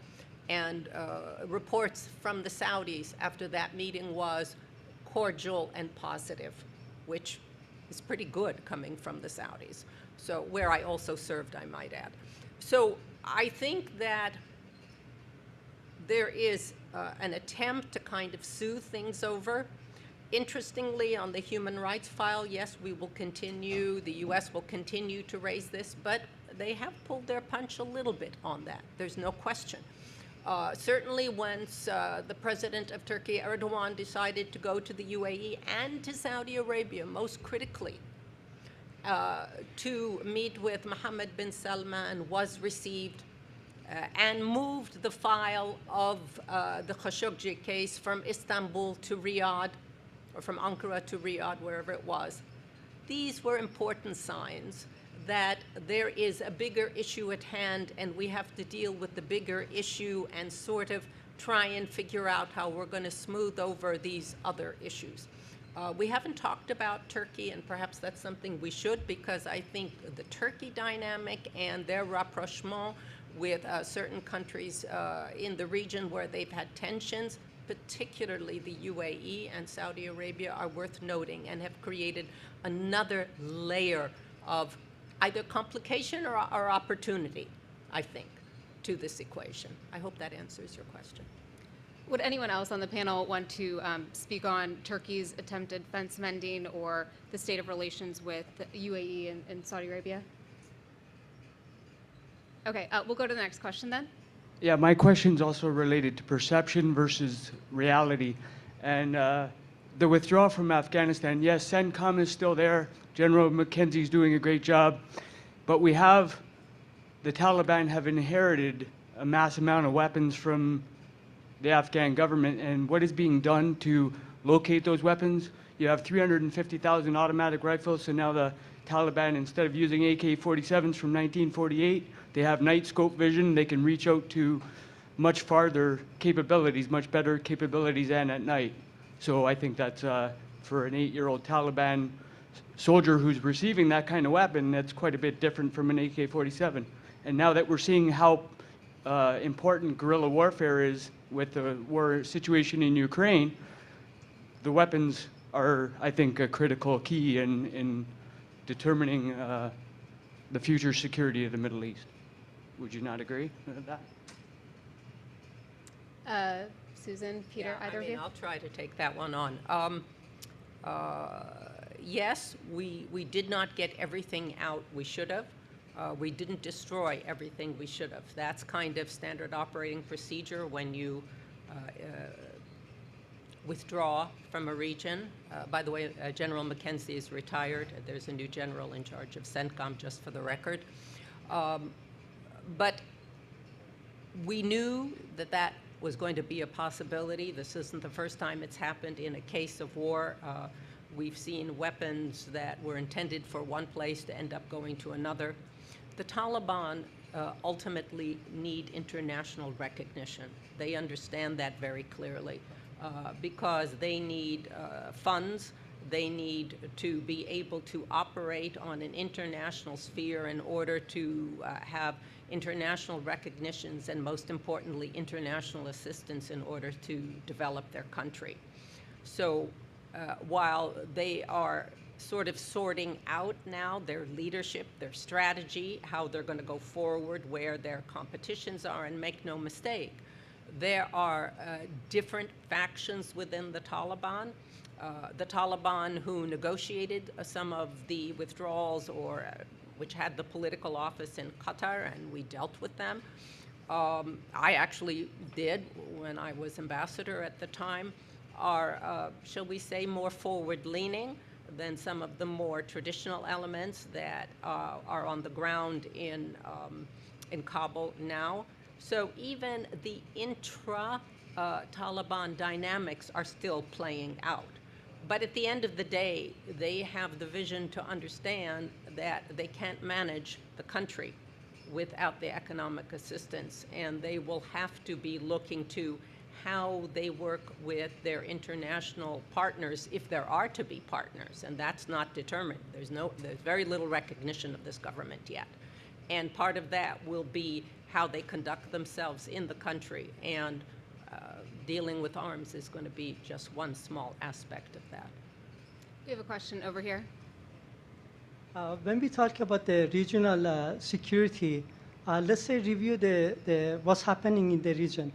And reports from the Saudis after that meeting was cordial and positive, which is pretty good coming from the Saudis. So, where I also served, I might add. So I think that there is an attempt to kind of soothe things over. Interestingly, on the human rights file, yes, we will continue, the US will continue to raise this, but they have pulled their punch a little bit on that. There's no question. Certainly once the president of Turkey, Erdogan, decided to go to the UAE and to Saudi Arabia, most critically, to meet with Mohammed bin Salman, was received and moved the file of the Khashoggi case from Istanbul to Riyadh, or from Ankara to Riyadh, wherever it was. These were important signs that there is a bigger issue at hand, and we have to deal with the bigger issue and sort of try and figure out how we're going to smooth over these other issues. We haven't talked about Turkey, and perhaps that's something we should, because I think the Turkey dynamic and their rapprochement with certain countries in the region where they've had tensions, particularly the UAE and Saudi Arabia, are worth noting and have created another layer of either complication or opportunity, I think, to this equation. I hope that answers your question.
Would anyone else on the panel want to speak on Turkey's attempted fence mending or the state of relations with the UAE and Saudi Arabia? Okay, we'll go to the next question then.
Yeah, my question's also related to perception versus reality. And the withdrawal from Afghanistan, yes, CENTCOM is still there. General McKenzie's doing a great job. But we have, the Taliban have inherited a mass amount of weapons from the Afghan government, and what is being done to locate those weapons? You have 350,000 automatic rifles, so now the Taliban, instead of using AK-47s from 1948, they have night scope vision. They can reach out to much farther capabilities, much better capabilities, and at night. So I think that's, for an 8-year-old Taliban soldier who's receiving that kind of weapon, that's quite a bit different from an AK-47. And now that we're seeing how important guerrilla warfare is with the war situation in Ukraine, the weapons are, I think, a critical key in determining the future security of the Middle East. Would you not agree with that?
Susan, Peter,
Yeah,
either of you?
I'll try to take that one on. Yes, we did not get everything out we should have. We didn't destroy everything we should have. That's kind of standard operating procedure when you withdraw from a region. By the way, General McKenzie is retired. There's a new general in charge of CENTCOM, just for the record. But we knew that that was going to be a possibility. This isn't the first time it's happened in a case of war. We've seen weapons that were intended for one place to end up going to another. The Taliban ultimately need international recognition. They understand that very clearly because they need funds. They need to be able to operate on an international sphere in order to have international recognitions and, most importantly, international assistance in order to develop their country. So while they are sort of sorting out now their leadership, their strategy, how they're going to go forward, where their competitions are, and make no mistake, there are different factions within the Taliban. The Taliban who negotiated some of the withdrawals or which had the political office in Qatar, and we dealt with them. I actually did when I was ambassador at the time, are, shall we say, more forward-leaning. than some of the more traditional elements that are on the ground in Kabul now. So even the intra-Taliban dynamics are still playing out. But at the end of the day, they have the vision to understand that they can't manage the country without the economic assistance, and they will have to be looking to how they work with their international partners, if there are to be partners, and that's not determined. There's very little recognition of this government yet. And part of that will be how they conduct themselves in the country, and dealing with arms is going to be just one small aspect of that.
We have a question over here.
When we talk about the regional security, let's say review what's happening in the region.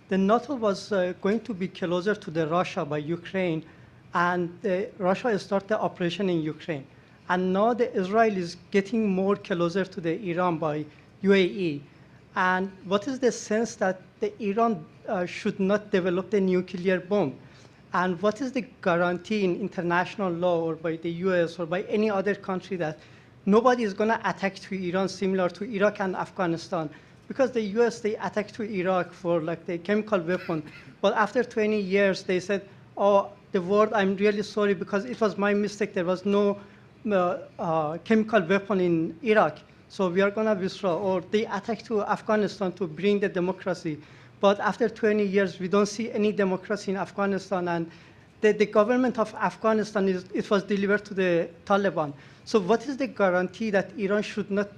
The NATO was going to be closer to the Russia by Ukraine, and Russia started the operation in Ukraine. And now the Israel is getting more closer to the Iran by UAE. And what is the sense that the Iran should not develop the nuclear bomb? And what is the guarantee in international law or by the US or by any other country that nobody is going to attack to Iran similar to Iraq and Afghanistan? Because the US, they attacked to Iraq for like the chemical weapon. But after 20 years, they said, oh, the world, I'm really sorry because it was my mistake. There was no chemical weapon in Iraq. So we are going to withdraw. Or they attacked to Afghanistan to bring the democracy. But after 20 years, we don't see any democracy in Afghanistan. And the government of Afghanistan, it was delivered to the Taliban. So what is the guarantee that Iran should not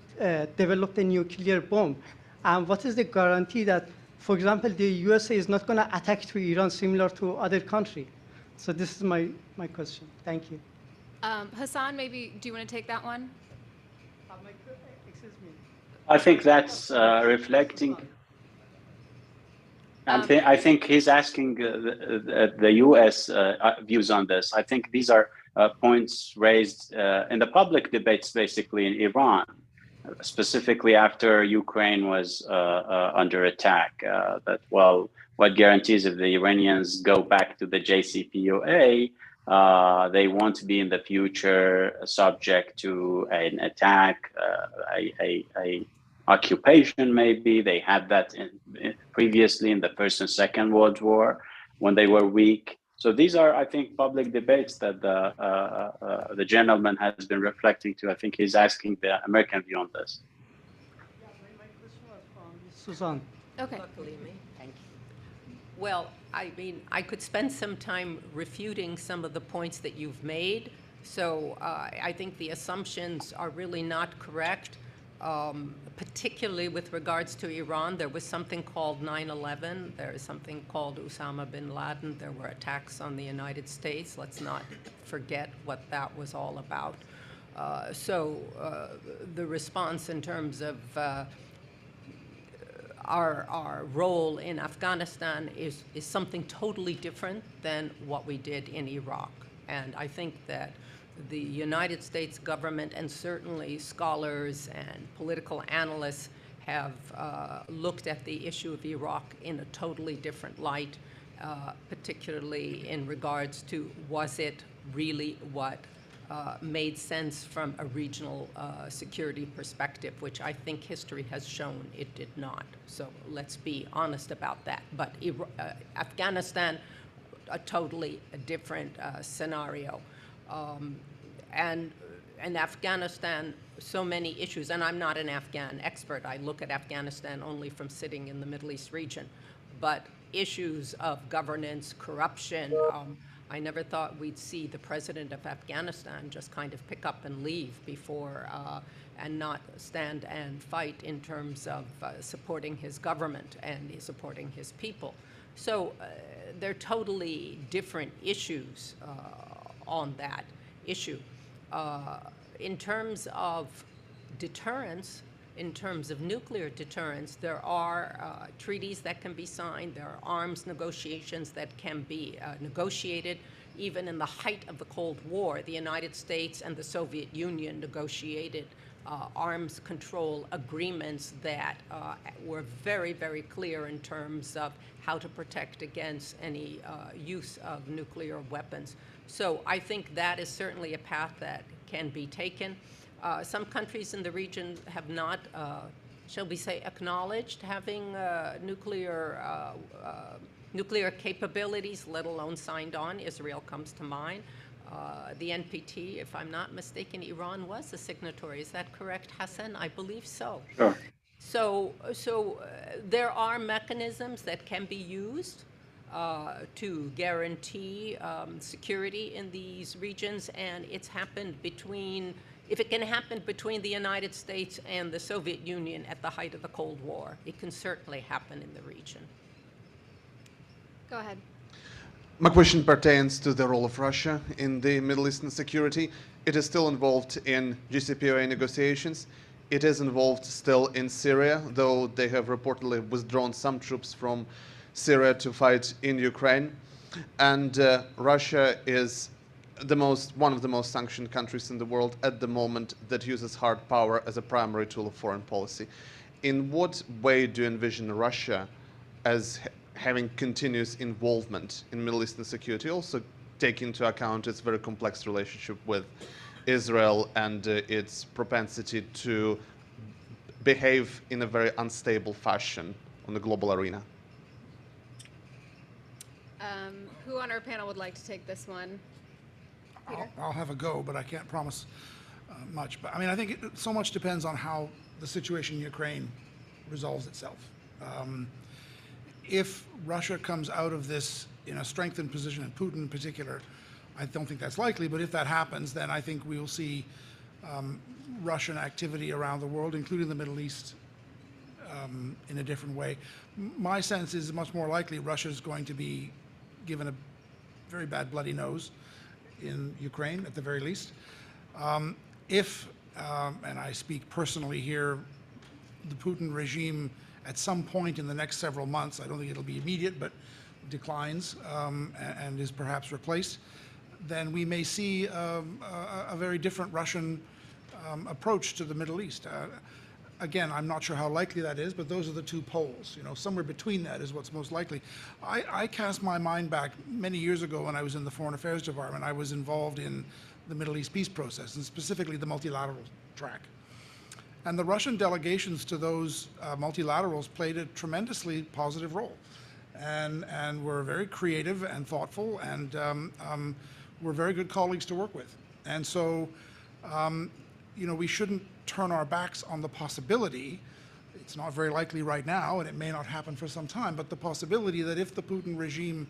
develop the nuclear bomb? And what is the guarantee that, for example, the USA is not going to attack to Iran similar to other countries? So this is my question. Thank you.
Hassan, maybe, do you want to take that one?
Excuse me.
I think that's reflecting. I think he's asking the U.S. Views on this. I think these are points raised in the public debates, basically in Iran, specifically after Ukraine was under attack. That, well, what guarantees if the Iranians go back to the JCPOA, they won't be in the future subject to an attack, a occupation maybe. They had that previously in the First and Second World War when they were weak. So these are, I think, public debates that the gentleman has been reflecting to. I think he's asking the American view on this.
Yeah, my question was from Susan.
Okay.
Luckily me. Thank you. Well, I mean, I could spend some time refuting some of the points that you've made. So I think the assumptions are really not correct. Particularly with regards to Iran, there was something called 9/11. There is something called Osama bin Laden. There were attacks on the United States. Let's not forget what that was all about. So the response in terms of our role in Afghanistan is something totally different than what we did in Iraq. And I think that the United States government and certainly scholars and political analysts have looked at the issue of Iraq in a totally different light, particularly in regards to was it really what made sense from a regional security perspective, which I think history has shown it did not. So let's be honest about that. But Afghanistan, a totally different scenario. And in Afghanistan, so many issues, and I'm not an Afghan expert. I look at Afghanistan only from sitting in the Middle East region. But issues of governance, corruption, I never thought we'd see the president of Afghanistan just kind of pick up and leave before and not stand and fight in terms of supporting his government and supporting his people. So they're totally different issues on that issue. In terms of deterrence, in terms of nuclear deterrence, there are treaties that can be signed, there are arms negotiations that can be negotiated. Even in the height of the Cold War, the United States and the Soviet Union negotiated arms control agreements that were very, very clear in terms of how to protect against any use of nuclear weapons. So I think that is certainly a path that can be taken. Some countries in the region have not, shall we say, acknowledged having nuclear capabilities, let alone signed on. Israel comes to mind. The NPT, if I'm not mistaken, Iran was a signatory. Is that correct, Hassan? I believe so.
Sure.
So there are mechanisms that can be used to guarantee security in these regions, and it's happened if it can happen between the United States and the Soviet Union at the height of the Cold War, it can certainly happen in the region.
Go ahead.
My question pertains to the role of Russia in the Middle Eastern security. It is still involved in JCPOA negotiations. It is involved still in Syria, though they have reportedly withdrawn some troops from Syria to fight in Ukraine. And Russia is one of the most sanctioned countries in the world at the moment that uses hard power as a primary tool of foreign policy. In what way do you envision Russia as having continuous involvement in Middle Eastern security, also take into account its very complex relationship with Israel and its propensity to behave in a very unstable fashion on the global arena?
Who on our panel would like to take this one? Peter?
I'll have a go, but I can't promise much. But I mean, I think so much depends on how the situation in Ukraine resolves itself. If Russia comes out of this in a strengthened position, and Putin in particular, I don't think that's likely, but if that happens, then I think we will see Russian activity around the world, including the Middle East, in a different way. My sense is much more likely Russia is going to be given a very bad bloody nose in Ukraine, at the very least. If, and I speak personally here, the Putin regime at some point in the next several months, I don't think it'll be immediate, but declines and is perhaps replaced, then we may see a very different Russian approach to the Middle East. Again, I'm not sure how likely that is, but those are the two poles. You know, somewhere between that is what's most likely. I cast my mind back many years ago when I was in the Foreign Affairs Department. I was involved in the Middle East peace process, and specifically the multilateral track. And the Russian delegations to those multilaterals played a tremendously positive role, and were very creative and thoughtful, and were very good colleagues to work with. And so, you know, we shouldn't turn our backs on the possibility. It's not very likely right now, and it may not happen for some time, but the possibility that if the Putin regime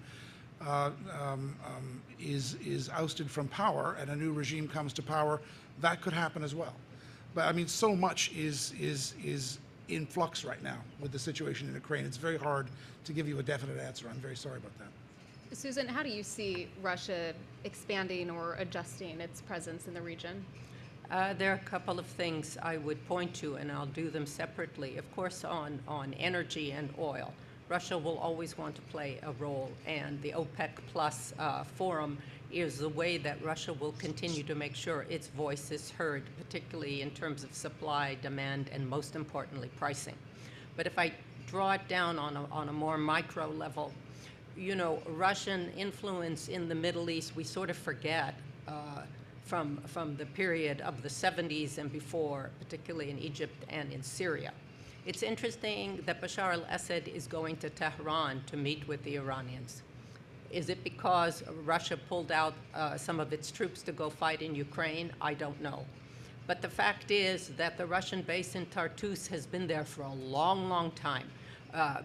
is ousted from power and a new regime comes to power, that could happen as well. But I mean, so much is in flux right now with the situation in Ukraine. It's very hard to give you a definite answer. I'm very sorry about that.
Susan, how do you see Russia expanding or adjusting its presence in the region?
There are a couple of things I would point to, and I'll do them separately. Of course, on energy and oil, Russia will always want to play a role, and the OPEC Plus forum is the way that Russia will continue to make sure its voice is heard, particularly in terms of supply, demand, and most importantly, pricing. But if I draw it down on a more micro level, you know, Russian influence in the Middle East, we sort of forget from the period of the 70s and before, particularly in Egypt and in Syria. It's interesting that Bashar al-Assad is going to Tehran to meet with the Iranians. Is it because Russia pulled out some of its troops to go fight in Ukraine? I don't know. But the fact is that the Russian base in Tartus has been there for a long, long time.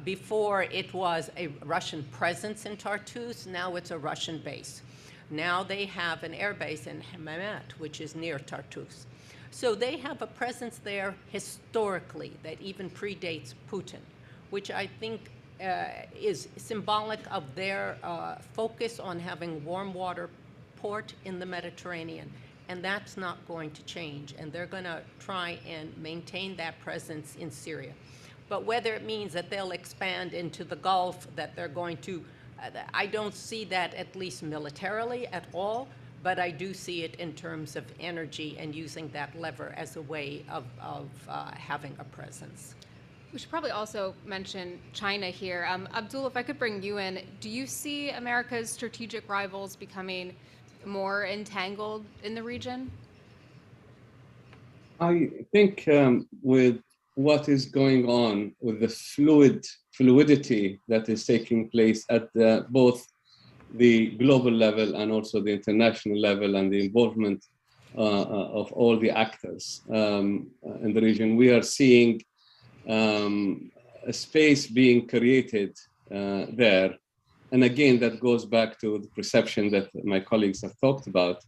Before it was a Russian presence in Tartus, now it's a Russian base. Now they have an air base in Hammamet, which is near Tartus. So they have a presence there historically that even predates Putin, which I think is symbolic of their focus on having warm water port in the Mediterranean. And that's not going to change. And they're going to try and maintain that presence in Syria. But whether it means that they'll expand into the Gulf, that they're going to, I don't see that, at least militarily at all. but I do see it in terms of energy and using that lever as a way of having a presence.
We should probably also mention China here. Abdul, if I could bring you in, do you see America's strategic rivals becoming more entangled in the region?
I think with what is going on with the fluidity that is taking place at both the global level and also the international level, and the involvement of all the actors in the region, we are seeing a space being created there. And again, that goes back to the perception that my colleagues have talked about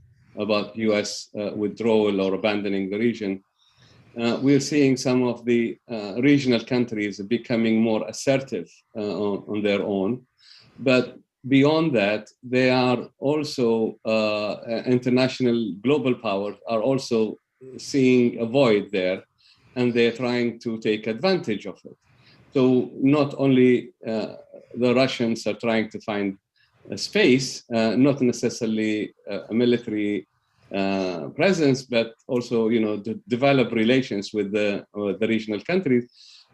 US withdrawal or abandoning the region. We're seeing some of the regional countries becoming more assertive on their own. But beyond that, they are also, international global powers are also seeing a void there, and they're trying to take advantage of it. So not only the Russians are trying to find a space, not necessarily a military presence, but also, to develop relations with the regional countries.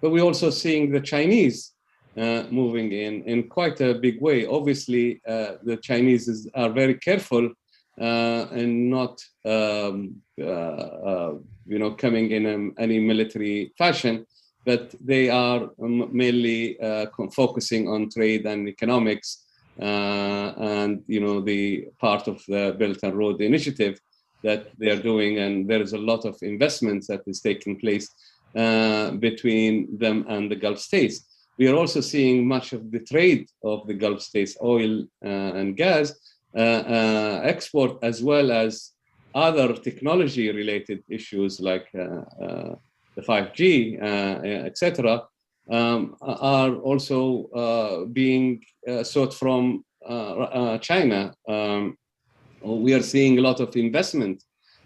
But we're also seeing the Chinese moving in quite a big way. Obviously, the Chinese are very careful and not, coming in any military fashion, but they are mainly focusing on trade and economics, and the part of the Belt and Road Initiative that they are doing, and there is a lot of investments that is taking place between them and the Gulf states. We are also seeing much of the trade of the Gulf states, oil and gas export, as well as other technology-related issues like the 5G, etc., are also being sought from China. We are seeing a lot of investment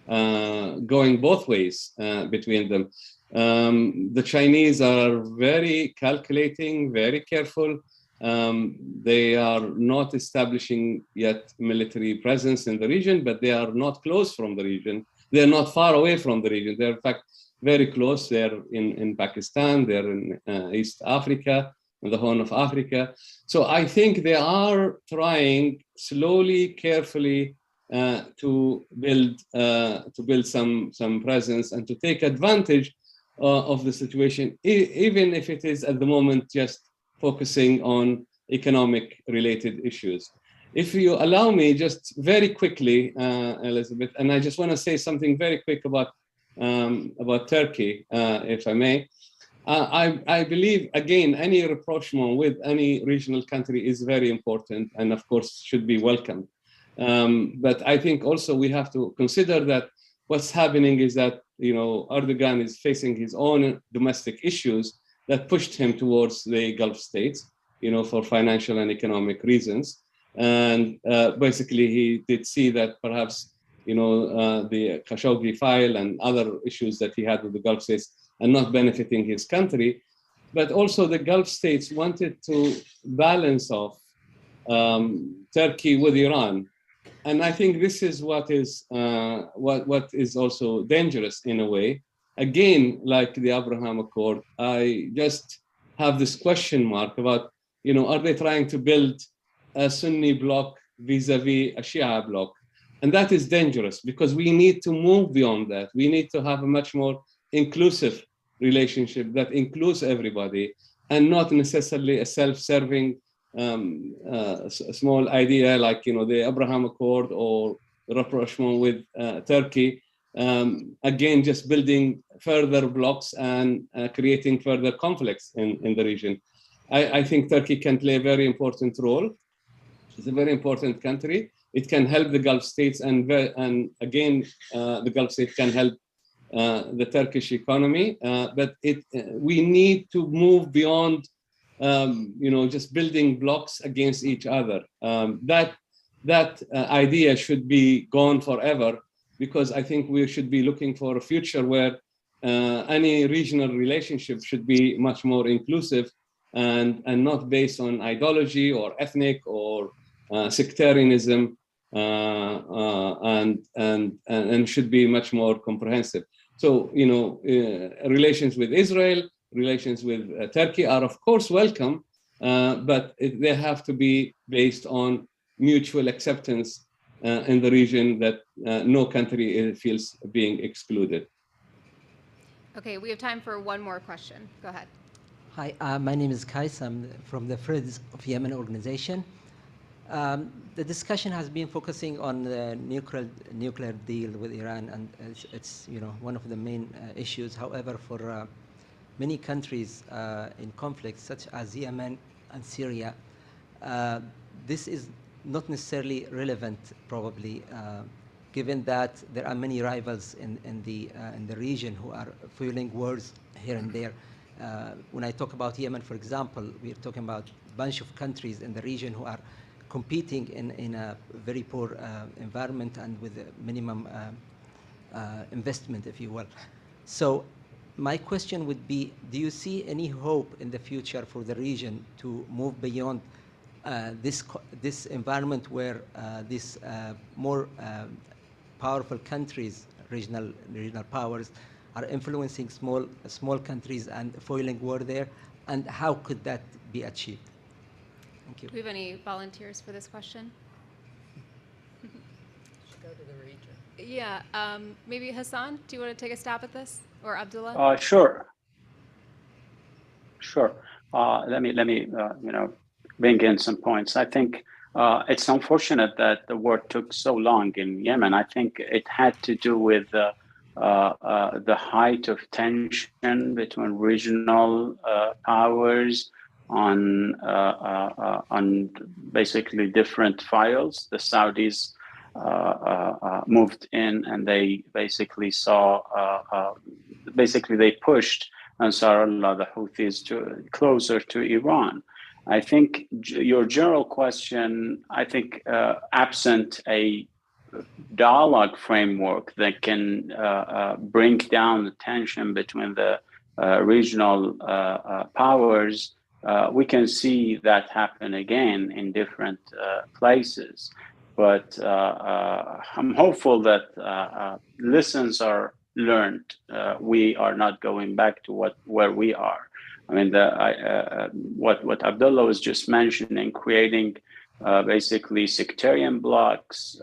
going both ways between them. The Chinese are very calculating, very careful. They are not establishing yet military presence in the region, but they are not close from the region. They're not far away from the region. They're in fact very close. They're in Pakistan, they're in East Africa, in the Horn of Africa. So I think they are trying slowly, carefully to build some presence and to take advantage of the situation, even if it is at the moment just focusing on economic related issues. If you allow me, just very quickly, Elizabeth, and I just want to say something very quick about Turkey, if I may. I believe, again, any rapprochement with any regional country is very important and, of course, should be welcomed. But I think also we have to consider that what's happening is that, Erdogan is facing his own domestic issues that pushed him towards the Gulf states, for financial and economic reasons. And basically, he did see that perhaps, the Khashoggi file and other issues that he had with the Gulf states are not benefiting his country. But also the Gulf states wanted to balance off Turkey with Iran. And I think this is what is also dangerous in a way. Again, like the Abraham Accord, I just have this question mark about, are they trying to build a Sunni bloc vis-a-vis a Shia bloc? And that is dangerous because we need to move beyond that. We need to have a much more inclusive relationship that includes everybody and not necessarily a self-serving small idea like, the Abraham Accord or the rapprochement with Turkey. Again, just building further blocks and creating further conflicts in the region. I think Turkey can play a very important role. It's a very important country. It can help the Gulf states, and again, the Gulf states can help the Turkish economy. But we need to move beyond, just building blocks against each other. That idea should be gone forever, because I think we should be looking for a future where any regional relationship should be much more inclusive and not based on ideology or ethnic or sectarianism. and should be much more comprehensive. So, relations with Israel, relations with Turkey are of course welcome, but they have to be based on mutual acceptance in the region, that no country feels being excluded.
Okay, we have time for one more question. Go ahead.
Hi, my name is Kais. I'm from the Friends of Yemen organization. The discussion has been focusing on the nuclear deal with Iran, and it's one of the main issues. However, for many countries in conflict, such as Yemen and Syria, this is not necessarily relevant, probably, given that there are many rivals in the region who are fueling wars here and there. When I talk about Yemen, for example, we're talking about a bunch of countries in the region who are competing in a very poor environment and with a minimum investment, if you will. So my question would be, do you see any hope in the future for the region to move beyond this environment where these more powerful countries, regional powers, are influencing small countries and foiling war there? And how could that be achieved? Thank you.
Do we have any volunteers for this question?
Go to the region.
Yeah, maybe Hassan, do you want to take a stab at this, or Abdullah?
Sure. Let me bring in some points. I think it's unfortunate that the war took so long in Yemen. I think it had to do with the height of tension between regional powers on basically different files. The Saudis moved in, and they basically they pushed Ansarullah, the Houthis, closer to Iran. I think your general question, absent a dialogue framework that can bring down the tension between the regional powers, we can see that happen again in different places. But I'm hopeful that lessons are learned. We are not going back to where we are. I mean, what Abdullah was just mentioning, creating basically sectarian blocks,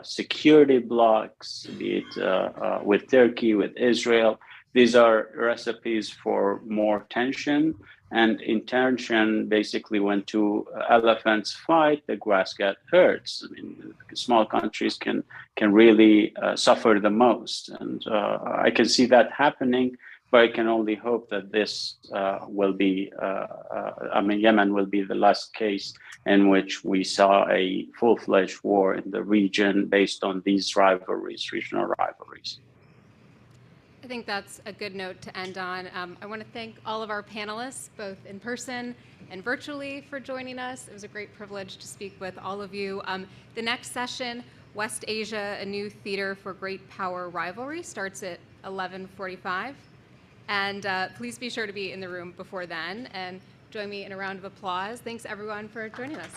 security blocks, be it with Turkey, with Israel. These are recipes for more tension, and in tension, basically when two elephants fight, the grass gets hurts. I mean, small countries can really suffer the most, and I can see that happening. But I can only hope that this will be, Yemen will be the last case in which we saw a full-fledged war in the region based on these rivalries, regional rivalries.
I think that's a good note to end on. I want to thank all of our panelists, both in person and virtually, for joining us. It was a great privilege to speak with all of you. The next session, West Asia, a new theater for great power rivalry, starts at 11:45. And please be sure to be in the room before then and join me in a round of applause. Thanks everyone for joining us.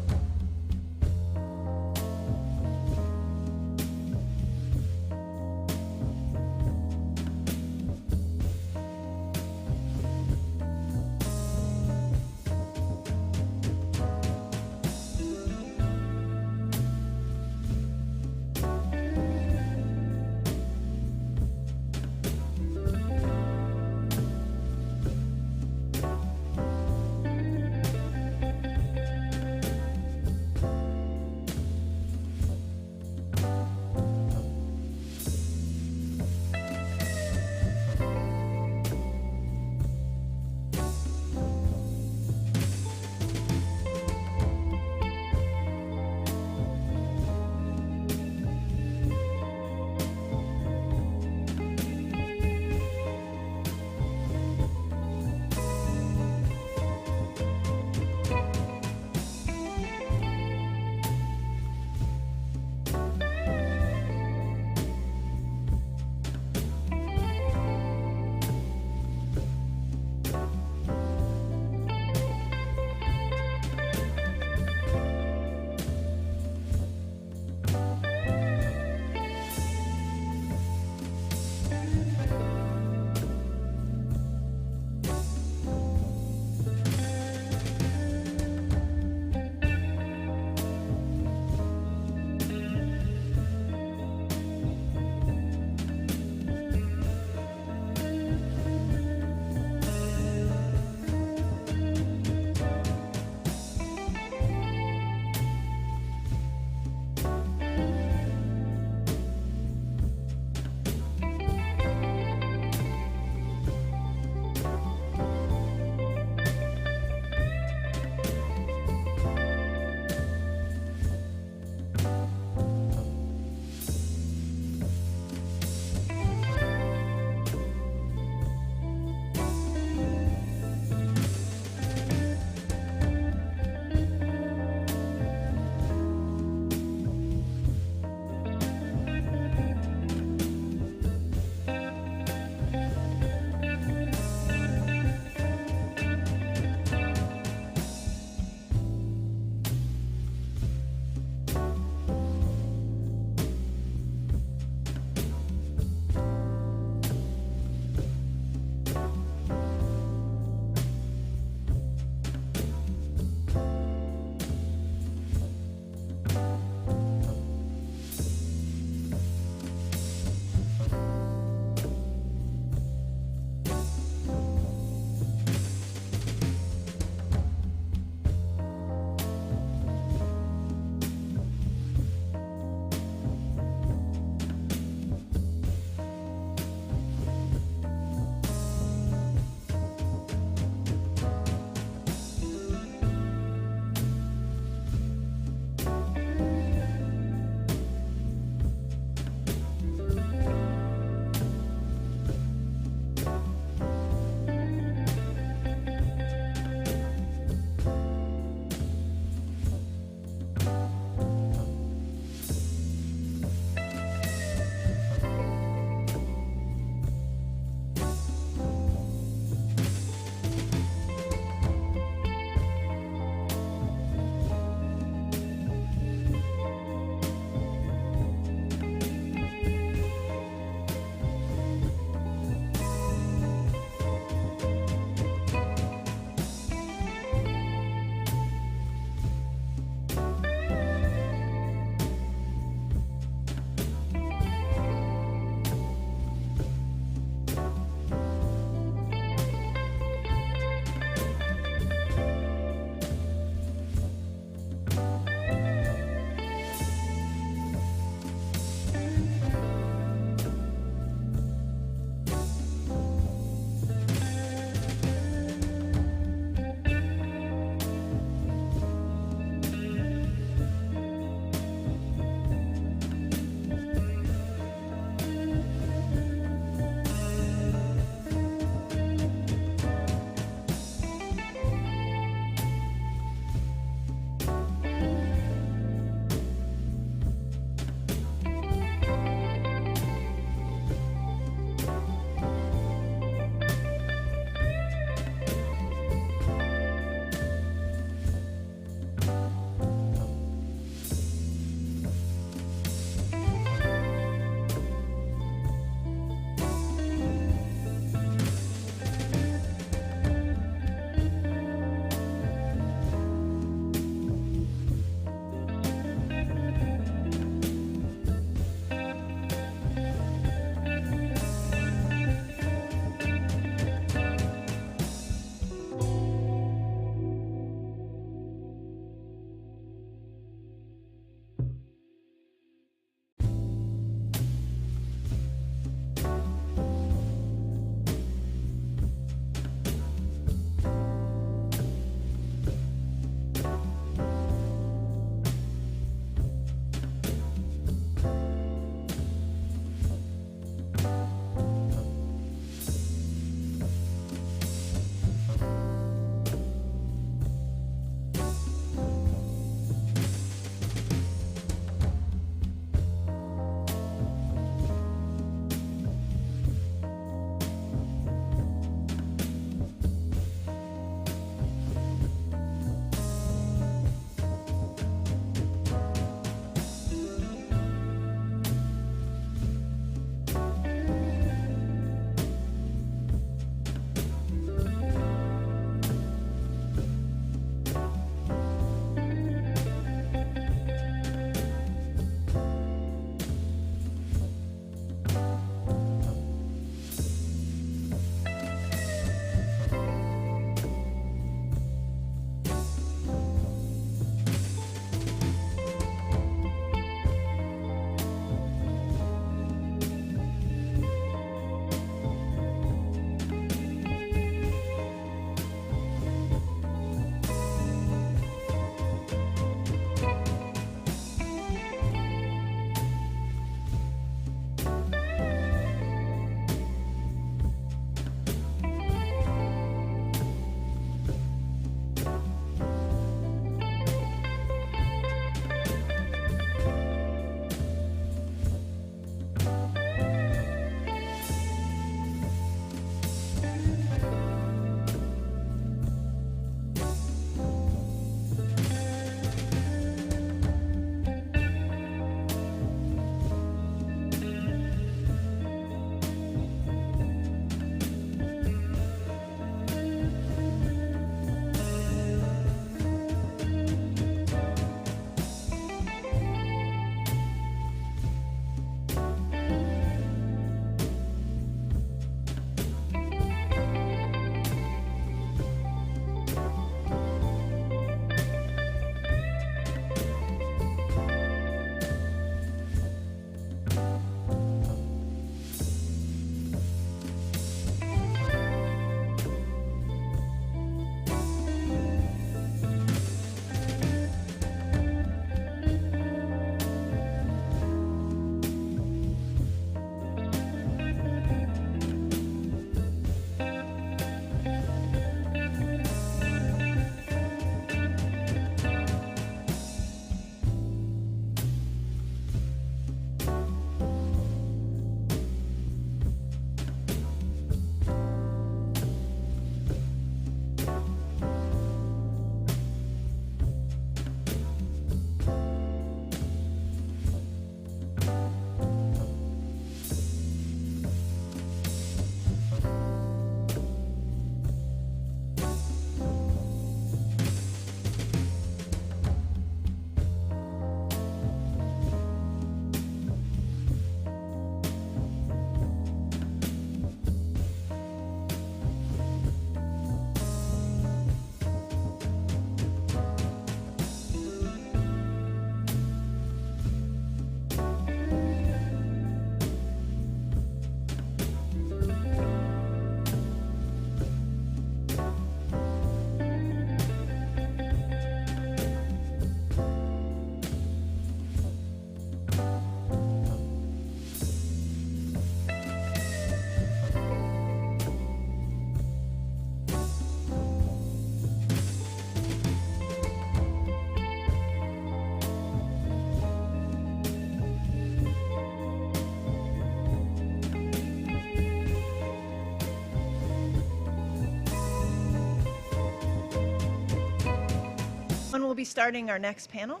be starting our next panel.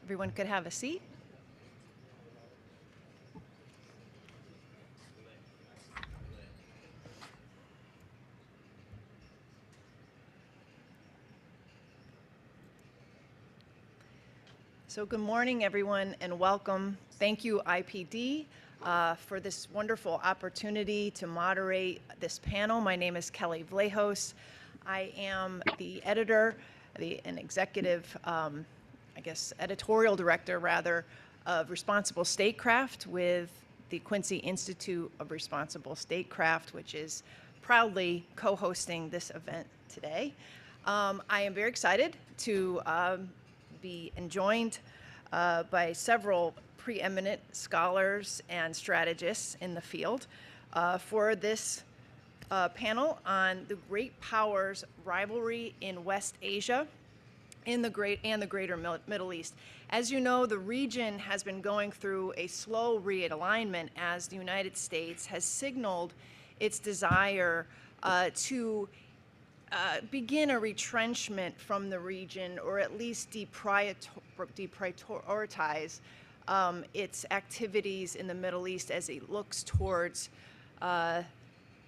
Everyone could have a seat. So good morning, everyone, and welcome. Thank you, IPD, for this wonderful opportunity to moderate this panel. My name is Kelly Vlahos. I am the editor, an executive, editorial director, rather, of Responsible Statecraft with the Quincy Institute of Responsible Statecraft, which is proudly co-hosting this event today. I am very excited to be joined by several preeminent scholars and strategists in the field for this panel on the great powers rivalry in West Asia and the greater Middle East. As you know, the region has been going through a slow realignment as the United States has signaled its desire to begin a retrenchment from the region, or at least deprioritize its activities in the Middle East as it looks towards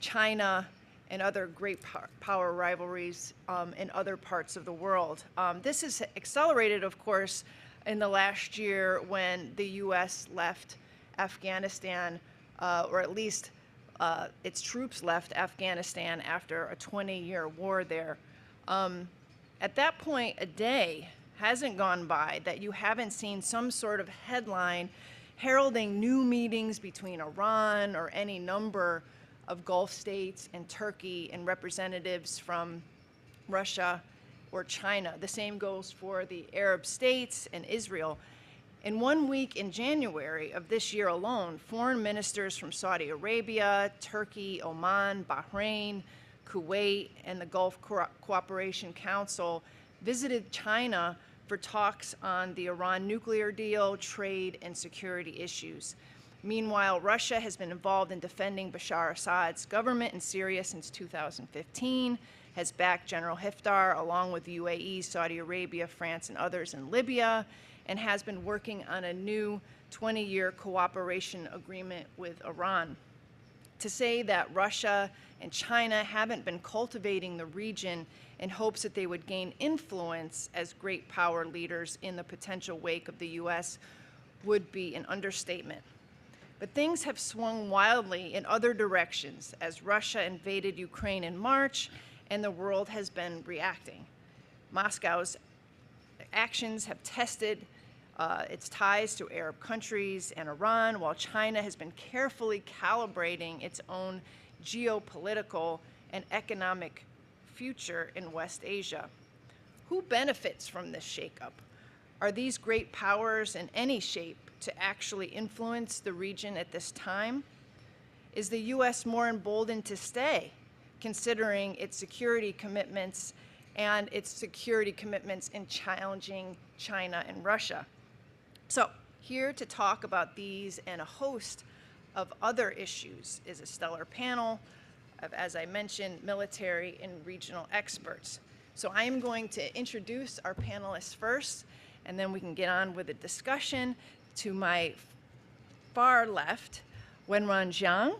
China and other great power rivalries in other parts of the world. This is accelerated, of course, in the last year when the U.S. left Afghanistan, or at least its troops left Afghanistan after a 20-year war there. At that point, a day hasn't gone by that you haven't seen some sort of headline heralding new meetings between Iran or any number of Gulf states and Turkey and representatives from Russia or China. The same goes for the Arab states and Israel. In 1 week in January of this year alone, foreign ministers from Saudi Arabia, Turkey, Oman, Bahrain, Kuwait, and the Gulf Cooperation Council visited China for talks on the Iran nuclear deal, trade, and security issues. Meanwhile, Russia has been involved in defending Bashar Assad's government in Syria since 2015, has backed General Haftar along with the UAE, Saudi Arabia, France, and others in Libya, and has been working on a new 20-year cooperation agreement with Iran. To say that Russia and China haven't been cultivating the region in hopes that they would gain influence as great power leaders in the potential wake of the U.S. would be an understatement. But things have swung wildly in other directions as Russia invaded Ukraine in March, and the world has been reacting. Moscow's actions have tested its ties to Arab countries and Iran, while China has been carefully calibrating its own geopolitical and economic future in West Asia. Who benefits from this shakeup? Are these great powers in any shape to actually influence the region at this time? Is the U.S. more emboldened to stay, considering its security commitments and its security commitments in challenging China and Russia? So, here to talk about these and a host of other issues is a stellar panel of, as I mentioned, military and regional experts. So I am going to introduce our panelists first, and then we can get on with the discussion. To my far left, Wenran Jiang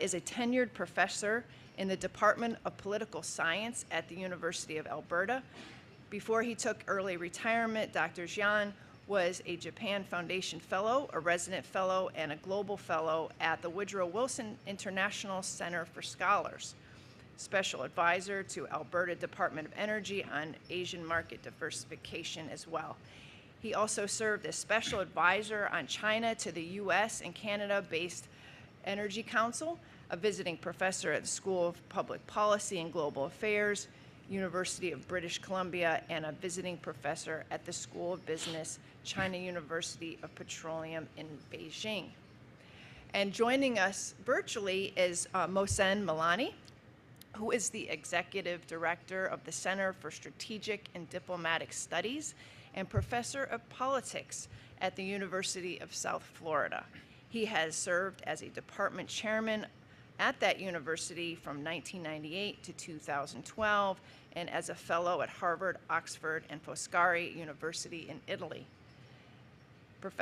is a tenured professor in the Department of Political Science at the University of Alberta. Before he took early retirement, Dr. Jiang was a Japan Foundation Fellow, a Resident Fellow, and a Global Fellow at the Woodrow Wilson International Center for Scholars, Special Advisor to Alberta Department of Energy on Asian market diversification as well. He also served as Special Advisor on China to the U.S. and Canada-based Energy Council, a visiting professor at the School of Public Policy and Global Affairs, University of British Columbia, and a visiting professor at the School of Business, China University of Petroleum in Beijing. And joining us virtually is Mohsen Milani, who is the Executive Director of the Center for Strategic and Diplomatic Studies and Professor of Politics at the University of South Florida. He has served as a department chairman at that university from 1998 to 2012, and as a fellow at Harvard, Oxford, and Foscari University in Italy.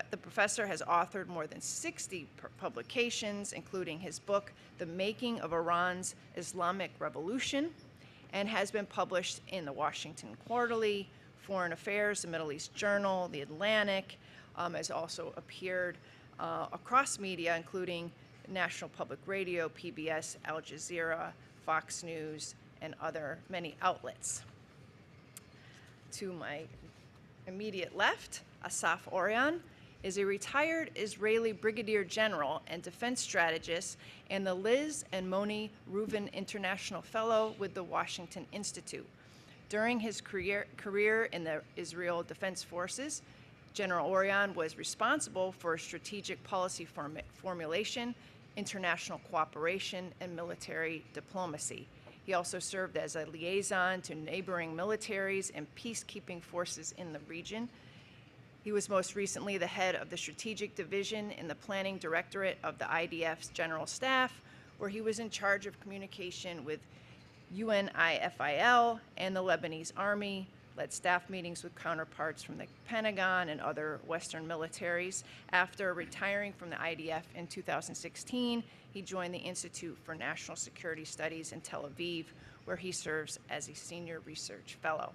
The professor has authored more than 60 publications, including his book, The Making of Iran's Islamic Revolution, and has been published in the Washington Quarterly, Foreign Affairs, the Middle East Journal, The Atlantic, has also appeared across media, including National Public Radio, PBS, Al Jazeera, Fox News, and many outlets. To my immediate left, Asaf Orion is a retired Israeli brigadier general and defense strategist and the Liz and Moni Reuven International Fellow with the Washington Institute. During his career in the Israel Defense Forces, General Orion was responsible for strategic policy formulation, international cooperation, and military diplomacy. He also served as a liaison to neighboring militaries and peacekeeping forces in the region. He was most recently the head of the Strategic Division in the Planning Directorate of the IDF's General Staff, where he was in charge of communication with UNIFIL and the Lebanese Army, led staff meetings with counterparts from the Pentagon and other Western militaries. After retiring from the IDF in 2016, he joined the Institute for National Security Studies in Tel Aviv, where he serves as a senior research fellow.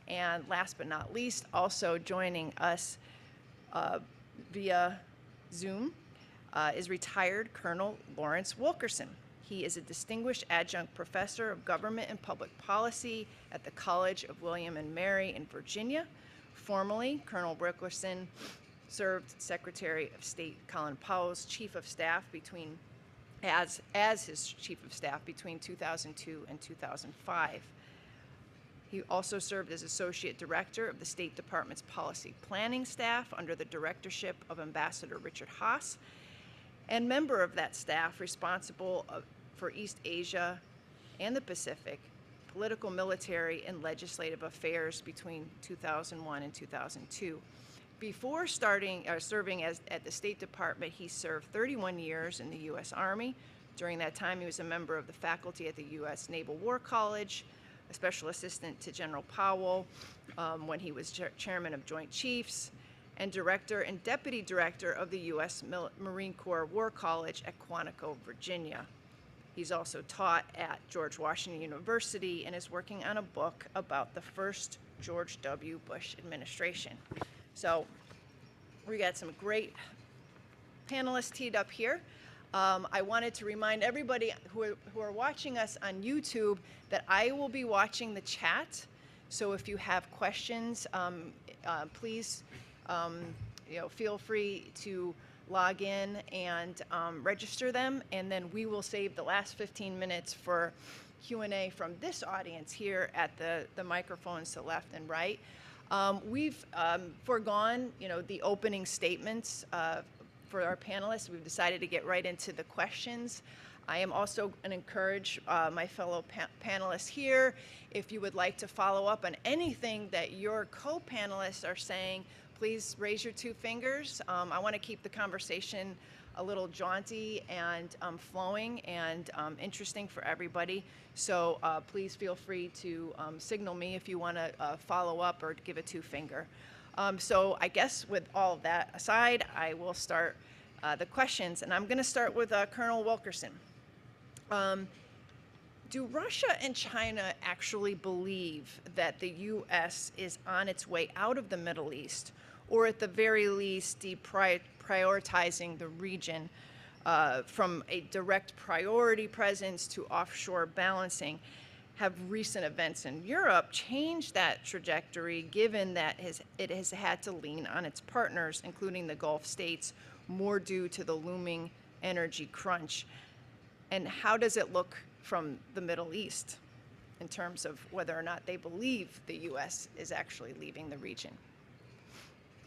And last but not least, also joining us via Zoom is retired Colonel Lawrence Wilkerson. He is a distinguished adjunct professor of government and public policy at the College of William and Mary in Virginia. Formerly, Colonel Wilkerson served Secretary of State Colin Powell's chief of staff as his chief of staff between 2002 and 2005. He also served as Associate Director of the State Department's Policy Planning Staff under the directorship of Ambassador Richard Haass, and member of that staff responsible for East Asia and the Pacific, political, military, and legislative affairs between 2001 and 2002. Before serving at the State Department, he served 31 years in the U.S. Army. During that time, he was a member of the faculty at the U.S. Naval War College, a special assistant to General Powell when he was chairman of Joint Chiefs, and director and deputy director of the U.S. Marine Corps War College at Quantico, Virginia. He's also taught at George Washington University and is working on a book about the first George W. Bush administration. So we got some great panelists teed up here. I wanted to remind everybody who are watching us on YouTube that I will be watching the chat. So if you have questions, please feel free to log in and register them, and then we will save the last 15 minutes for Q&A from this audience here at the microphones to left and right. We've foregone, the opening statements for our panelists. We've decided to get right into the questions. I am also going to encourage my fellow panelists here, if you would like to follow up on anything that your co-panelists are saying, please raise your two fingers. I want to keep the conversation a little jaunty and flowing and interesting for everybody. So please feel free to signal me if you want to follow up or give a two-finger. So I guess with all of that aside, I will start the questions, and I'm going to start with Colonel Wilkerson. Do Russia and China actually believe that the U.S. is on its way out of the Middle East, or at the very least deprioritizing the region from a direct priority presence to offshore balancing? Have recent events in Europe changed that trajectory, given that it has had to lean on its partners, including the Gulf states, more due to the looming energy crunch? And how does it look from the Middle East in terms of whether or not they believe the U.S. is actually leaving the region?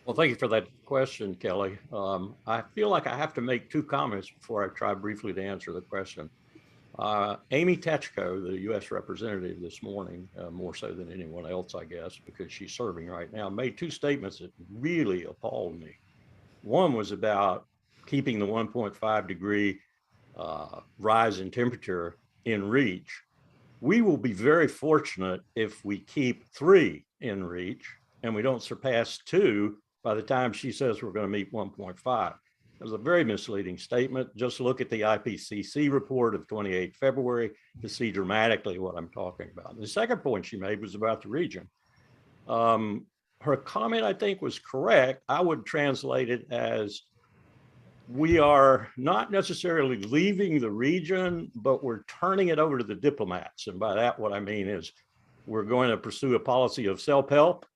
Well, thank you for that question, Kelly. I feel like I have to make two comments before I try briefly to answer the question. Amy Techko, the U.S. representative this morning, more so than anyone else, I guess, because she's serving right now, made two statements that really appalled me. One was about keeping the 1.5 degree rise in temperature in reach. We will be very fortunate if we keep 3 in reach and we don't surpass 2 by the time she says we're going to meet 1.5. It was a very misleading statement. Just look at the IPCC report of 28 February to see dramatically what I'm talking about. And the second point she made was about the region. Her comment, I think, was correct. I would translate it as we are not necessarily leaving the region, but we're turning it over to the diplomats. And by that, what I mean is we're going to pursue a policy of self-help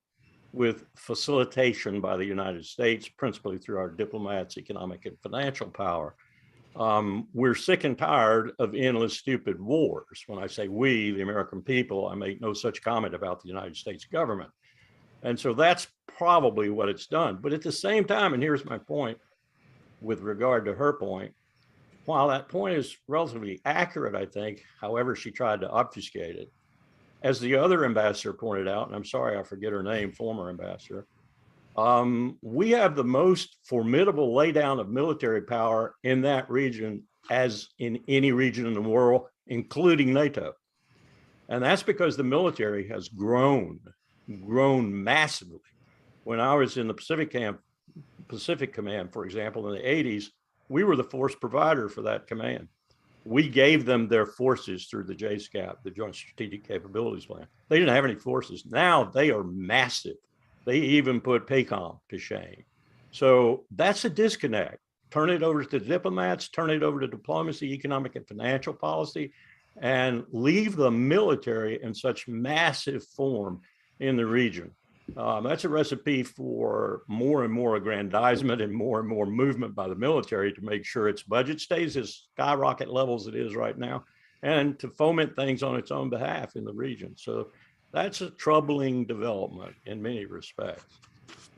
with facilitation by the United States, principally through our diplomats, economic and financial power. We're sick and tired of endless stupid wars. When I say we, the American people, I make no such comment about the United States government. And so that's probably what it's done. But at the same time, and here's my point with regard to her point, while that point is relatively accurate, I think, however she tried to obfuscate it, as the other ambassador pointed out, and I'm sorry, I forget her name, former ambassador, we have the most formidable laydown of military power in that region as in any region in the world, including NATO. And that's because the military has grown massively. When I was in the Pacific Command, for example, in the 80s, we were the force provider for that command. We gave them their forces through the JSCAP, the Joint Strategic Capabilities Plan. They didn't have any forces. Now they are massive. They even put PACOM to shame. So that's a disconnect. Turn it over to the diplomats, turn it over to diplomacy, economic and financial policy, and leave the military in such massive form in the region. That's a recipe for more and more aggrandizement and more movement by the military to make sure its budget stays as skyrocket levels it is right now, and to foment things on its own behalf in the region. So that's a troubling development in many respects.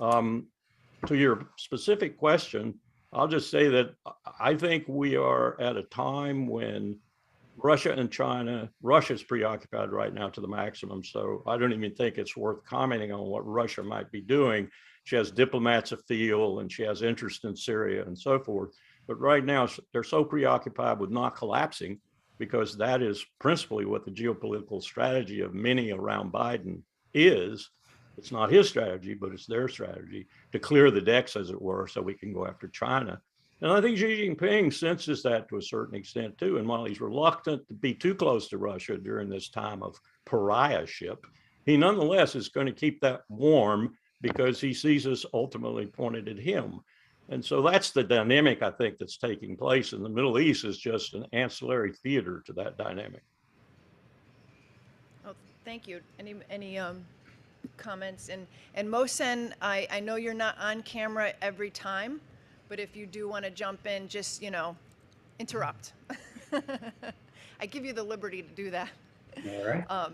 To your specific question, I'll just say that I think we are at a time when Russia and China, Russia's preoccupied right now to the maximum. So I don't even think it's worth commenting on what Russia might be doing. She has diplomats afield and she has interest in Syria and so forth. But right now they're so preoccupied with not collapsing, because that is principally what the geopolitical strategy of many around Biden is. It's not his strategy, but it's their strategy to clear the decks, as it were, so we can go after China. And I think Xi Jinping senses that to a certain extent too. And while he's reluctant to be too close to Russia during this time of pariahship, he nonetheless is going to keep that warm because he sees us ultimately pointed at him. And so that's the dynamic, I think, that's taking place. And the Middle East is just an ancillary theater to that dynamic.
Oh, thank you. Any comments? And Mohsen, I know you're not on camera every time, but if you do want to jump in, just, interrupt. I give you the liberty to do that.
All right.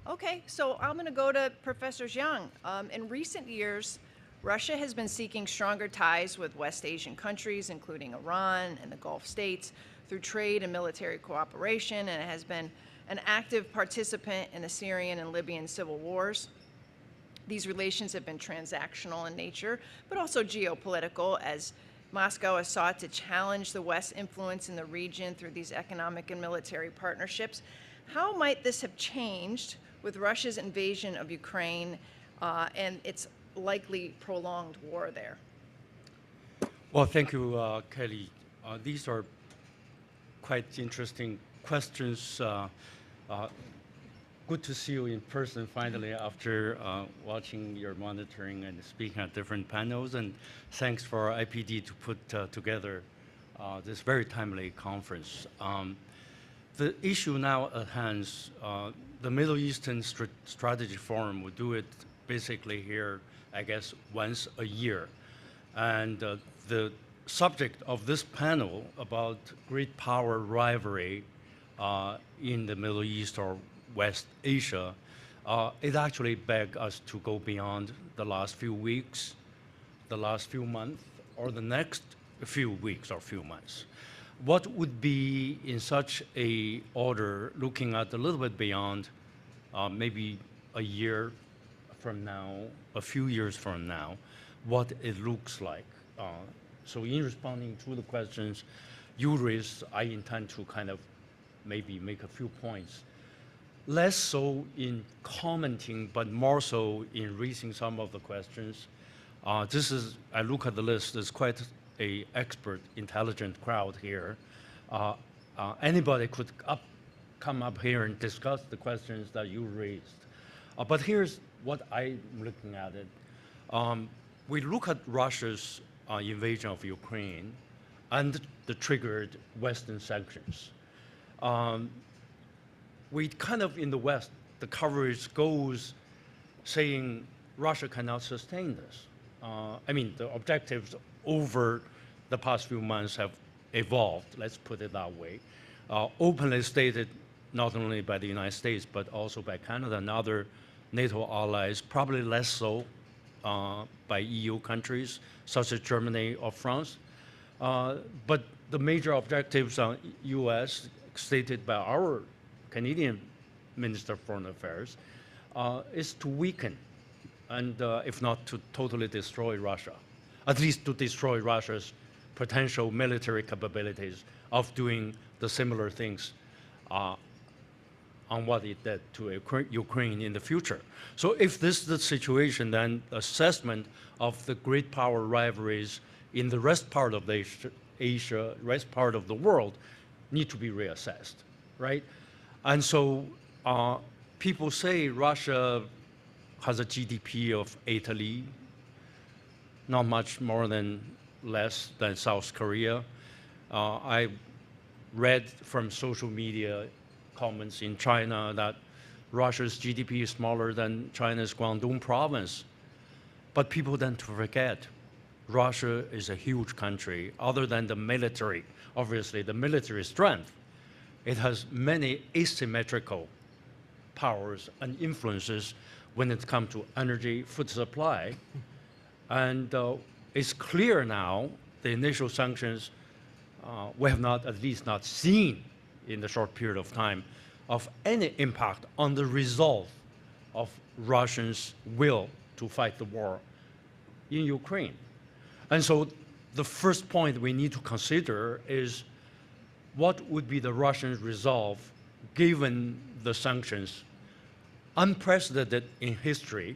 Okay, so I'm going to go to Professor Zhang. In recent years, Russia has been seeking stronger ties with West Asian countries, including Iran and the Gulf states, through trade and military cooperation, and it has been an active participant in the Syrian and Libyan civil wars. These relations have been transactional in nature, but also geopolitical, as Moscow has sought to challenge the West's influence in the region through these economic and military partnerships. How might this have changed with Russia's invasion of Ukraine and its likely prolonged war there?
Well, thank you, Kelly. These are quite interesting questions. Good to see you in person finally after watching your monitoring and speaking at different panels. And thanks for IPD to put together this very timely conference. The issue now at hand, the Middle Eastern Strategy Forum will do it basically here, I guess, once a year. And the subject of this panel about great power rivalry in the Middle East or West Asia, it actually begs us to go beyond the last few weeks, the last few months, or the next few weeks or few months. What would be in such a order, looking at a little bit beyond, maybe a year from now, a few years from now, what it looks like? So in responding to the questions, you raised, I intend to kind of maybe make a few points. Less so in commenting, but more so in raising some of the questions. I look at the list, there's quite a expert, intelligent crowd here. Anybody could come up here and discuss the questions that you raised. But here's what I'm looking at it. We look at Russia's invasion of Ukraine and the triggered Western sanctions. We kind of, in the West, the coverage goes saying Russia cannot sustain this. I mean, the objectives over the past few months have evolved, let's put it that way. Openly stated not only by the United States, but also by Canada and other NATO allies, probably less so by EU countries, such as Germany or France. But the major objectives on US, stated by our Canadian Minister of Foreign Affairs, is to weaken and if not to totally destroy Russia, at least to destroy Russia's potential military capabilities of doing the similar things on what it did to Ukraine in the future. So if this is the situation, then assessment of the great power rivalries in the rest part of Asia, rest part of the world, need to be reassessed, right? And so people say Russia has a GDP of Italy, not much more than less than South Korea. I read from social media comments in China that Russia's GDP is smaller than China's Guangdong province. But people tend to forget Russia is a huge country. Other than the military, obviously the military strength, it has many asymmetrical powers and influences when it comes to energy, food supply. And it's clear now, the initial sanctions, we have not, at least not seen in the short period of time, of any impact on the resolve of Russians' will to fight the war in Ukraine. And so the first point we need to consider is what would be the Russian resolve given the sanctions, unprecedented in history,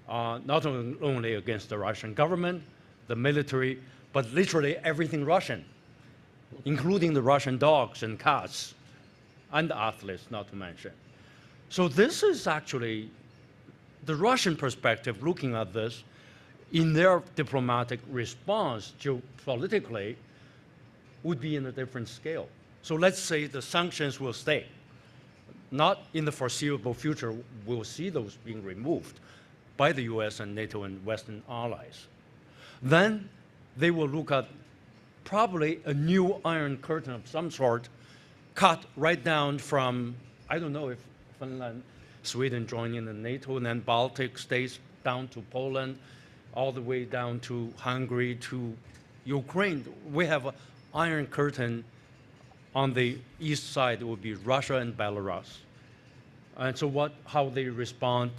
not only against the Russian government, the military, but literally everything Russian, including the Russian dogs and cats, and athletes, not to mention. So this is actually the Russian perspective looking at this in their diplomatic response geopolitically would be in a different scale. So let's say the sanctions will stay. Not in the foreseeable future we'll see those being removed by the US and NATO and Western allies. Then they will look at probably a new Iron Curtain of some sort, cut right down from, I don't know if Finland, Sweden joining the NATO, and then Baltic states down to Poland, all the way down to Hungary, to Ukraine. We have an Iron Curtain on the east side. It would be Russia and Belarus. And so how they respond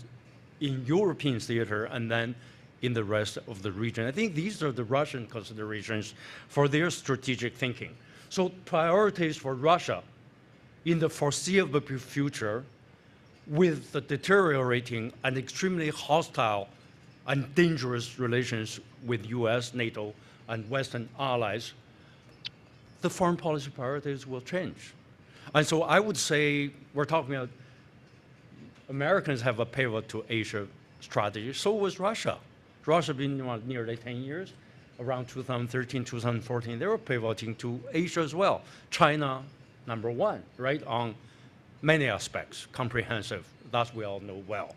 in European theater and then in the rest of the region. I think these are the Russian considerations for their strategic thinking. So priorities for Russia in the foreseeable future with the deteriorating and extremely hostile and dangerous relations with US, NATO, and Western allies, the foreign policy priorities will change. And so I would say we're talking about Americans have a pivot to Asia strategy. So was Russia. Russia been nearly 10 years. Around 2013, 2014, they were pivoting to Asia as well. China, number one, right, on many aspects, comprehensive, that we all know well.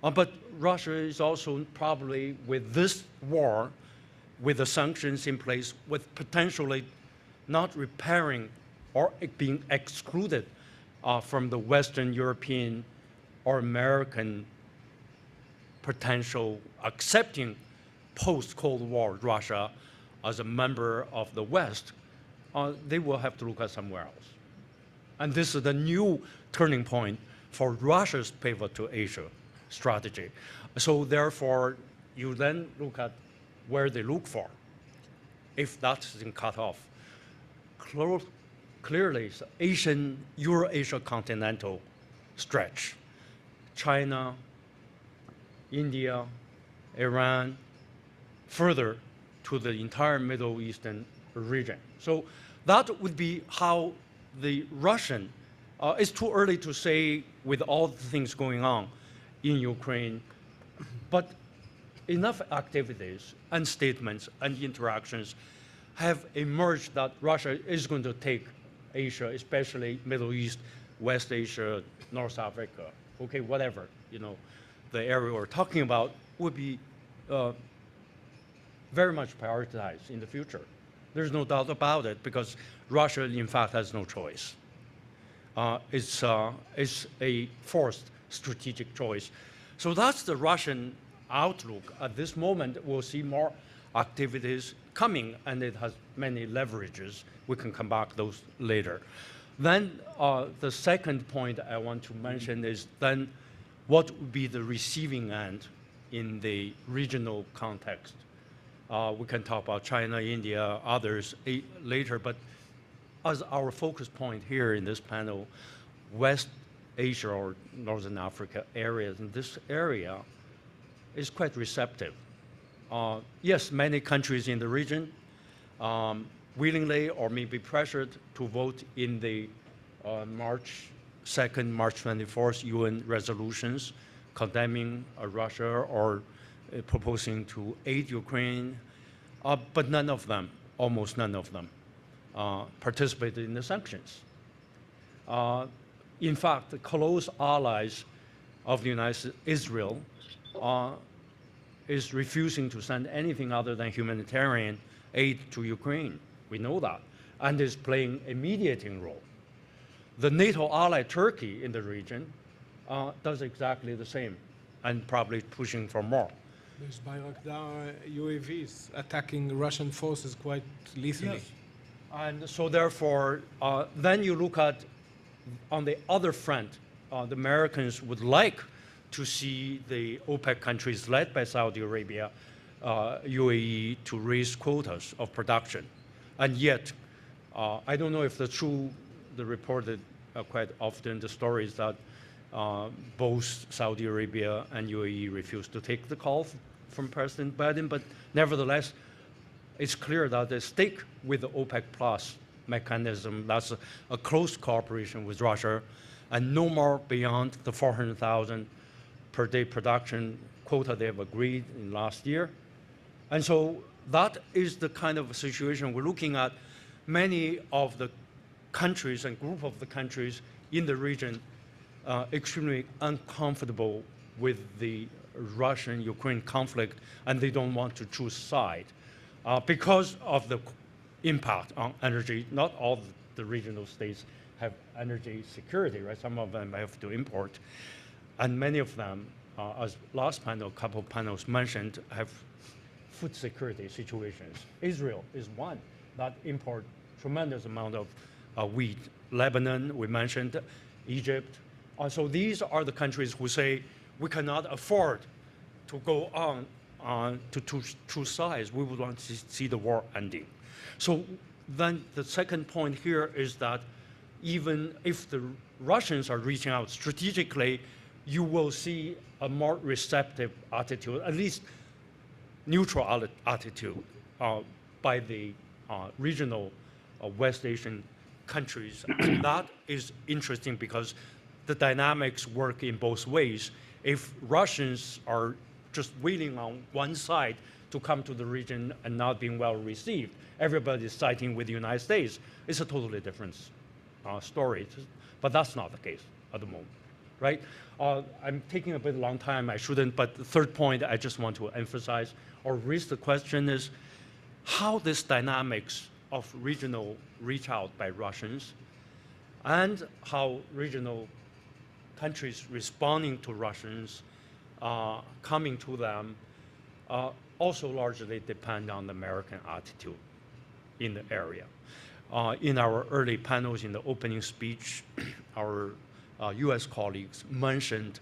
But Russia is also probably, with this war, with the sanctions in place, with potentially not repairing or being excluded from the Western European or American potential accepting post-Cold War Russia as a member of the West, they will have to look at somewhere else. And this is the new turning point for Russia's pivot to Asia strategy. So therefore, you then look at where they look for, if that's been cut off. clearly Asian, Euro-Asia continental stretch. China, India, Iran, further to the entire Middle Eastern region. So that would be how the Russian, it's too early to say with all the things going on in Ukraine, but enough activities and statements and interactions have emerged that Russia is going to take Asia, especially Middle East, West Asia, North Africa, okay, whatever, you know, the area we're talking about would be very much prioritized in the future. There's no doubt about it, because Russia, in fact, has no choice. It's a forced strategic choice. So that's the Russian outlook. At this moment, we'll see more activities coming, and it has many leverages. We can come back to those later. Then the second point I want to mention is then what would be the receiving end in the regional context. We can talk about China, India, others later, but as our focus point here in this panel, West Asia or Northern Africa areas, in this area is quite receptive. Yes, many countries in the region willingly or maybe pressured to vote in the March 2nd, March 24th UN resolutions condemning Russia or proposing to aid Ukraine, but none of them, almost none of them, participated in the sanctions. In fact, the close allies of the United States, Israel, is refusing to send anything other than humanitarian aid to Ukraine. We know that, and is playing a mediating role. The NATO ally Turkey in the region does exactly the same, and probably pushing for more.
There's Bayraktar UAVs attacking Russian forces quite lethally.
Yes. And so therefore, then you look at, on the other front, the Americans would like to see the OPEC countries led by Saudi Arabia, UAE, to raise quotas of production. And yet, I don't know if the reported quite often the stories that both Saudi Arabia and UAE refused to take the call from President Biden, but nevertheless, it's clear that they stick with the OPEC Plus mechanism. That's a close cooperation with Russia, and no more beyond the 400,000 per day production quota they have agreed in last year. And so that is the kind of situation we're looking at. Many of the countries and group of the countries in the region extremely uncomfortable with the Russian-Ukraine conflict, and they don't want to choose side because of the impact on energy. Not all the regional states have energy security, right? Some of them have to import. And many of them, as last panel, couple of panels mentioned, have food security situations. Israel is one that import tremendous amount of wheat. Lebanon, we mentioned, Egypt. So these are the countries who say, we cannot afford to go on to two sides. We would want to see the war ending. So then the second point here is that even if the Russians are reaching out strategically, you will see a more receptive attitude, at least neutral attitude by the regional West Asian countries. And that is interesting because the dynamics work in both ways. If Russians are just waiting on one side to come to the region and not being well received, everybody is siding with the United States, it's a totally different story. But that's not the case at the moment, right? I'm taking a bit long time, I shouldn't, but the third point I just want to emphasize or raise the question is how this dynamics of regional reach out by Russians and how regional countries responding to Russians coming to them also largely depend on the American attitude in the area. In our early panels in the opening speech, our US colleagues mentioned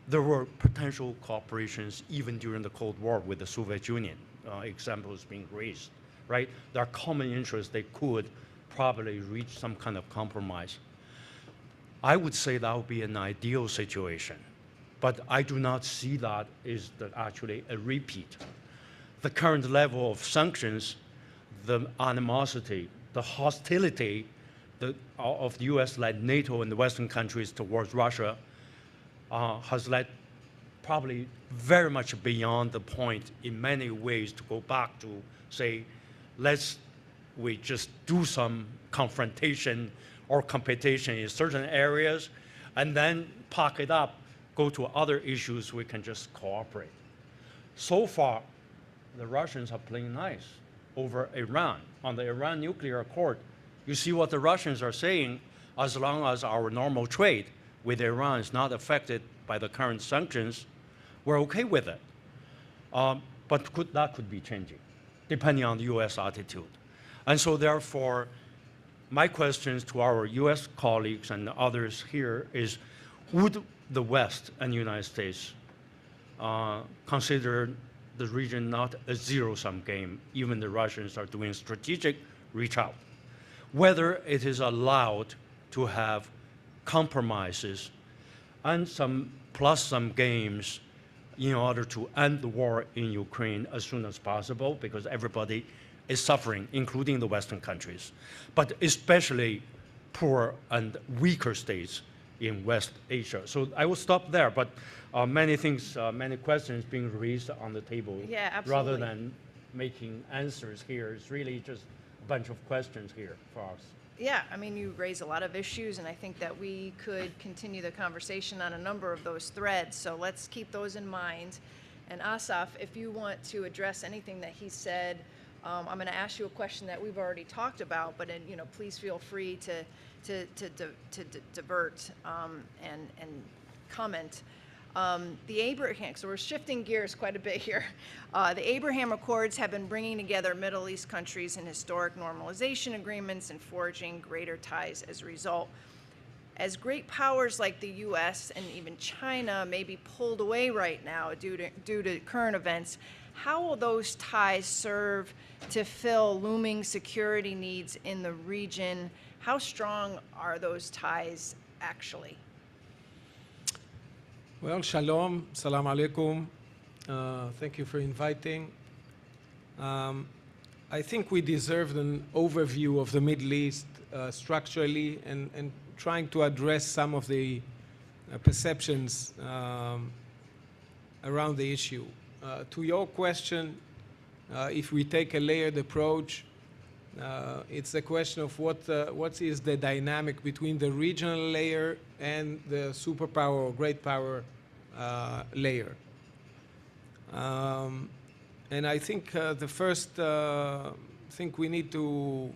there were potential cooperations even during the Cold War with the Soviet Union, examples being raised, right? There are common interests. They could probably reach some kind of compromise. I would say that would be an ideal situation, but I do not see that as actually a repeat. The current level of sanctions, the animosity, the hostility of the US-led NATO and the Western countries towards Russia has led probably very much beyond the point in many ways to go back to say, we just do some confrontation or competition in certain areas and then pack it up, go to other issues we can just cooperate. So far, the Russians are playing nice over Iran. On the Iran nuclear accord, you see what the Russians are saying, as long as our normal trade with Iran is not affected by the current sanctions, we're okay with it. But that could be changing, depending on the US attitude. And so therefore, my questions to our US colleagues and others here is, would the West and the United States consider the region not a zero-sum game? Even the Russians are doing strategic reach out. Whether it is allowed to have compromises and some plus-sum games in order to end the war in Ukraine as soon as possible, because everybody is suffering, including the Western countries, but especially poor and weaker states in West Asia. So I will stop there, but many things, many questions being raised on the table.
Yeah, absolutely.
Rather than making answers here, it's really just a bunch of questions here for us.
Yeah, I mean, you raise a lot of issues, and I think that we could continue the conversation on a number of those threads, so let's keep those in mind. And Asaf, if you want to address anything that he said, I'm going to ask you a question that we've already talked about, but please feel free to divert and comment. The Abraham, so we're shifting gears quite a bit here. The Abraham Accords have been bringing together Middle East countries in historic normalization agreements and forging greater ties as a result. As great powers like the U.S. and even China may be pulled away right now due to current events, how will those ties serve to fill looming security needs in the region? How strong are those ties actually?
Well, shalom, salam alaikum. Thank you for inviting. I think we deserved an overview of the Middle East structurally and trying to address some of the perceptions around the issue. To your question, if we take a layered approach, it's a question of what is the dynamic between the regional layer and the superpower or great power layer. And I think the first thing we need to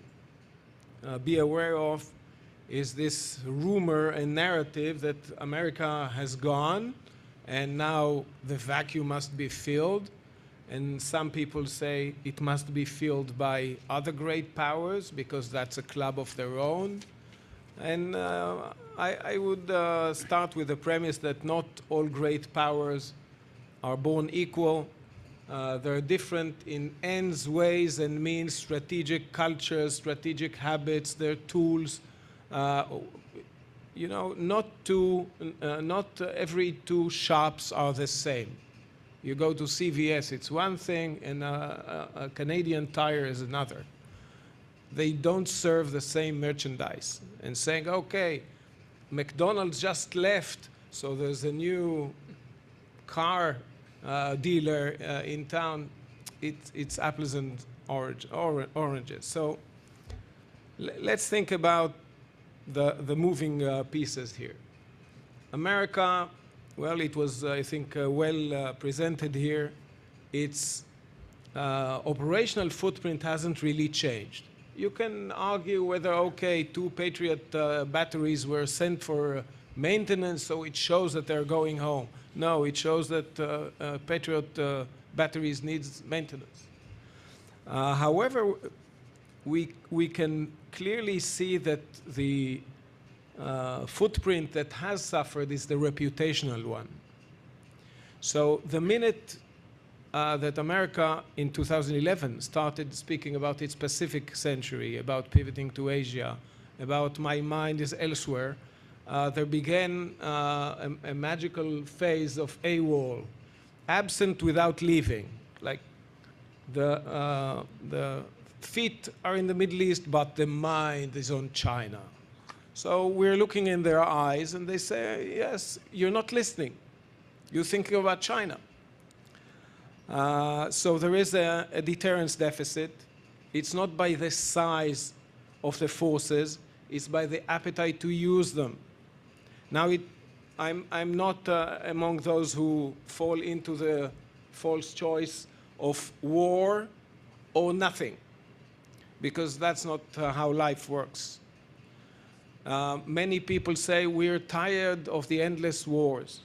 be aware of is this rumor and narrative that America has gone and now the vacuum must be filled. And some people say it must be filled by other great powers because that's a club of their own. And I would start with the premise that not all great powers are born equal. They're different in ends, ways, and means, strategic cultures, strategic habits, their tools. Not every two shops are the same. You go to CVS, it's one thing, and a Canadian Tire is another. They don't serve the same merchandise. And saying, okay, McDonald's just left, so there's a new car dealer in town, it's apples and oranges. So let's think about the moving pieces here. America, well, it was, I think, well presented here. Its operational footprint hasn't really changed. You can argue whether, okay, 2 Patriot batteries were sent for maintenance, so it shows that they're going home. No, it shows that Patriot batteries needs maintenance. However, we can clearly see that the footprint that has suffered is the reputational one. So the minute that America in 2011 started speaking about its Pacific century, about pivoting to Asia, about my mind is elsewhere, there began a magical phase of AWOL, absent without leaving. Like the feet are in the Middle East, but the mind is on China. So we're looking in their eyes, and they say, yes, you're not listening. You're thinking about China. So there is a deterrence deficit. It's not by the size of the forces, it's by the appetite to use them. Now, I'm not among those who fall into the false choice of war or nothing, because that's not how life works. Many people say we're tired of the endless wars,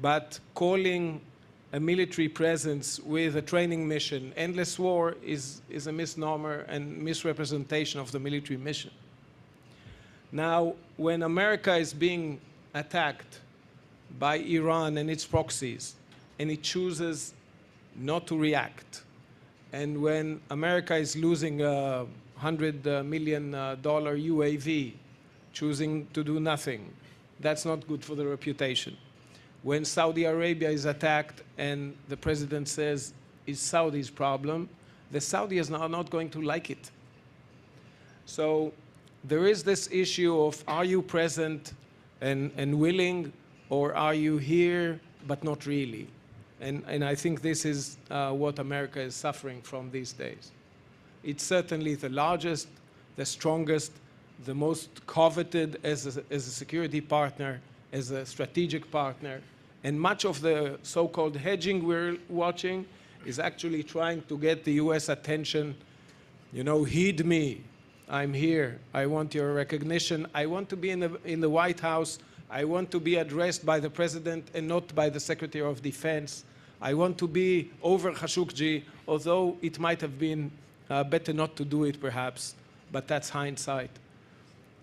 but calling a military presence with a training mission endless war is a misnomer and misrepresentation of the military mission. Now, when America is being attacked by Iran and its proxies, and it chooses not to react, and when America is losing a $100 million UAV, choosing to do nothing, that's not good for the reputation. When Saudi Arabia is attacked and the president says it's Saudi's problem, the Saudis are not going to like it. So there is this issue of, are you present and willing, or are you here but not really? And I think this is what America is suffering from these days. It's certainly the largest, the strongest, the most coveted as a security partner, as a strategic partner. And much of the so-called hedging we're watching is actually trying to get the US attention. You know, heed me. I'm here. I want your recognition. I want to be in the White House. I want to be addressed by the president and not by the Secretary of Defense. I want to be over Khashoggi, although it might have been better not to do it, perhaps, but that's hindsight.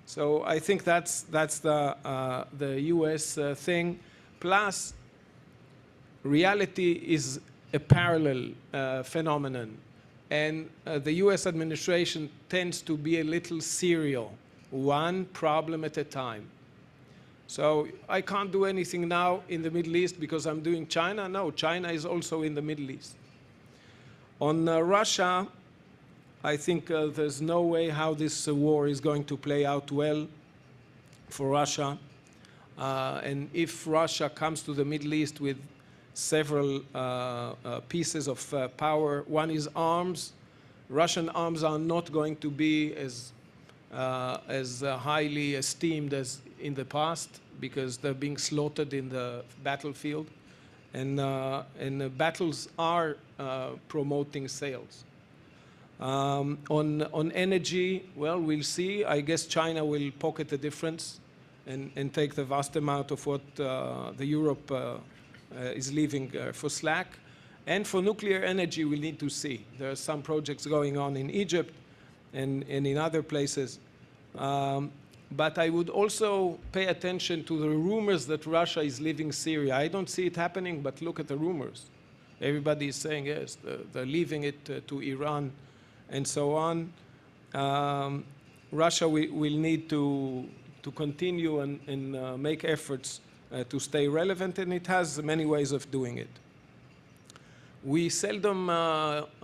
So I think that's the US thing. Plus, reality is a parallel phenomenon. And the US administration tends to be a little serial, one problem at a time. So I can't do anything now in the Middle East because I'm doing China. No, China is also in the Middle East. On Russia, I think there's no way how this war is going to play out well for Russia. And if Russia comes to the Middle East with several pieces of power, one is arms. Russian arms are not going to be as highly esteemed as in the past because they're being slaughtered in the battlefield. And the battles are promoting sales. On energy, well, we'll see. I guess China will pocket the difference and take the vast amount of what the Europe is leaving for slack. And for nuclear energy, we'll need to see. There are some projects going on in Egypt and in other places. But I would also pay attention to the rumors that Russia is leaving Syria. I don't see it happening, but look at the rumors. Everybody is saying, yes, they're leaving it to Iran and so on. Russia will need to continue and make efforts to stay relevant, and it has many ways of doing it. We seldom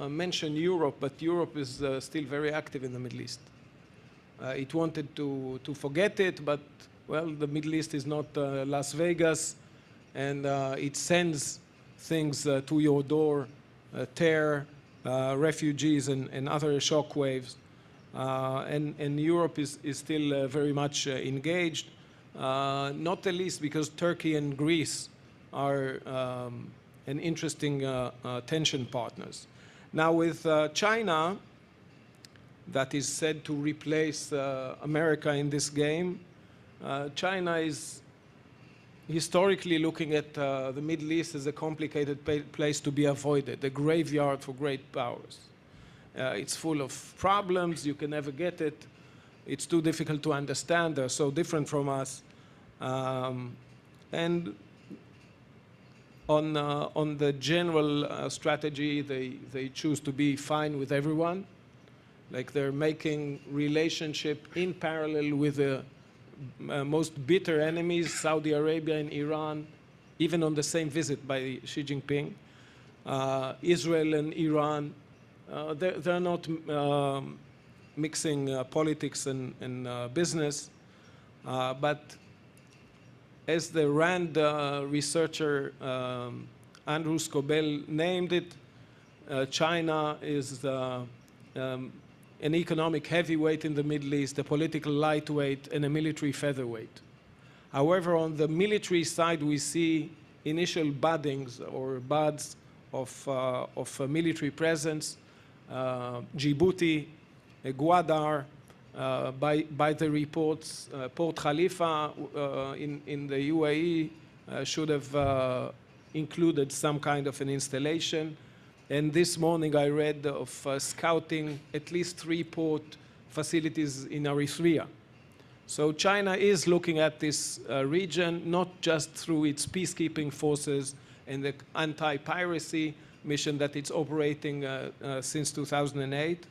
mention Europe, but Europe is still very active in the Middle East. It wanted to forget it, but, well, the Middle East is not Las Vegas, and it sends things to your door, terror, refugees, and other shock waves. And Europe is still very much engaged, not the least because Turkey and Greece are an interesting tension partners. Now with China, that is said to replace America in this game, China is historically looking at the Middle East as a complicated place to be avoided, a graveyard for great powers. It's full of problems, you can never get it, it's too difficult to understand, they're so different from us. And on the general strategy, they choose to be fine with everyone. Like they're making relationship in parallel with the most bitter enemies, Saudi Arabia and Iran, even on the same visit by Xi Jinping. Israel and Iran, they're not mixing politics and business, but as the RAND researcher Andrew Scobell named it, China is an economic heavyweight in the Middle East, a political lightweight, and a military featherweight. However, on the military side, we see initial buddings or buds of a military presence. Djibouti, Gwadar, by the reports, Port Khalifa in the UAE should have included some kind of an installation. And this morning I read of scouting at least 3 port facilities in Eritrea. So China is looking at this region not just through its peacekeeping forces and the anti-piracy mission that it's operating since 2008.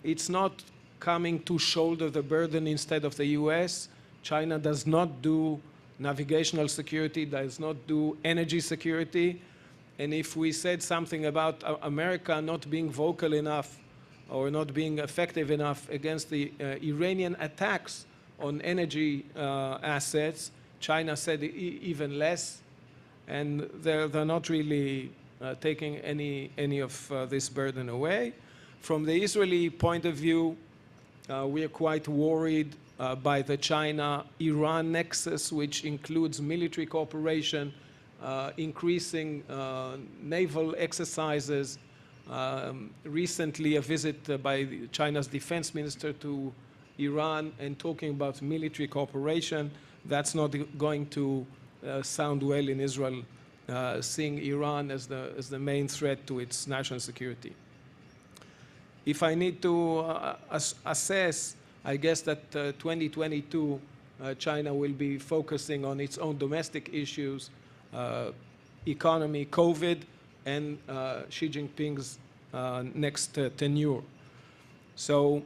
It's not coming to shoulder the burden instead of the US. China does not do navigational security, does not do energy security. And if we said something about America not being vocal enough or not being effective enough against the Iranian attacks on energy assets, China said even less. And they're not really taking any of this burden away. From the Israeli point of view, we are quite worried by the China-Iran nexus, which includes military cooperation, increasing naval exercises. Recently, a visit by China's defense minister to Iran and talking about military cooperation. That's not going to sound well in Israel, seeing Iran as the main threat to its national security. If I need to assess, I guess that 2022, China will be focusing on its own domestic issues, economy, COVID, and Xi Jinping's next tenure. So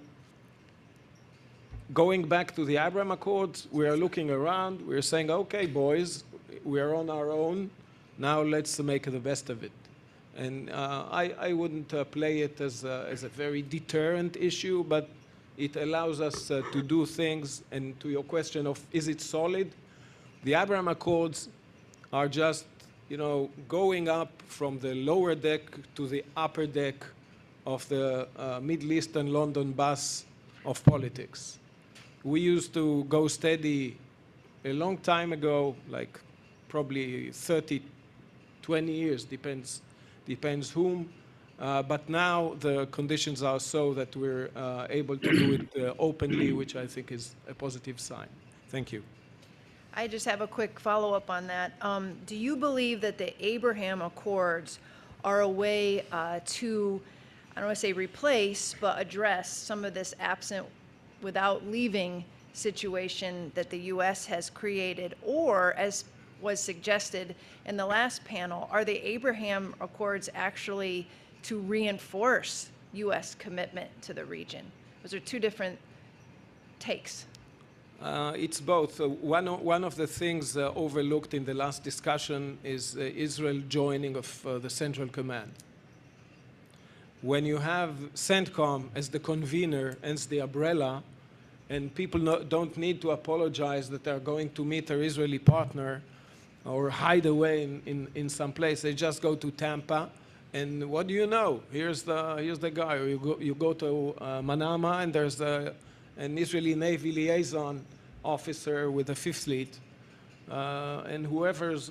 going back to the Abraham Accords, we are looking around, we're saying, okay, boys, we are on our own, now let's make the best of it. And I wouldn't play it as a very deterrent issue, but it allows us to do things. And to your question of, is it solid? The Abraham Accords are just, going up from the lower deck to the upper deck of the Middle Eastern London bus of politics. We used to go steady a long time ago, like probably 30, 20 years, depends whom. But now the conditions are so that we're able to do it openly, which I think is a positive sign. Thank you.
I just have a quick follow-up on that. Do you believe that the Abraham Accords are a way to, I don't want to say replace, but address some of this absent without leaving situation that the U.S. has created? Or, as was suggested in the last panel, are the Abraham Accords actually to reinforce U.S. commitment to the region? Those are two different takes.
It's both. One of the things overlooked in the last discussion is Israel joining of the Central Command. When you have CENTCOM as the convener, as the umbrella, and people don't need to apologize that they're going to meet their Israeli partner or hide away in some place, they just go to Tampa, and what do you know? Here's the guy. Or you go to Manama, and there's an Israeli Navy liaison officer with the Fifth Fleet, and whoever's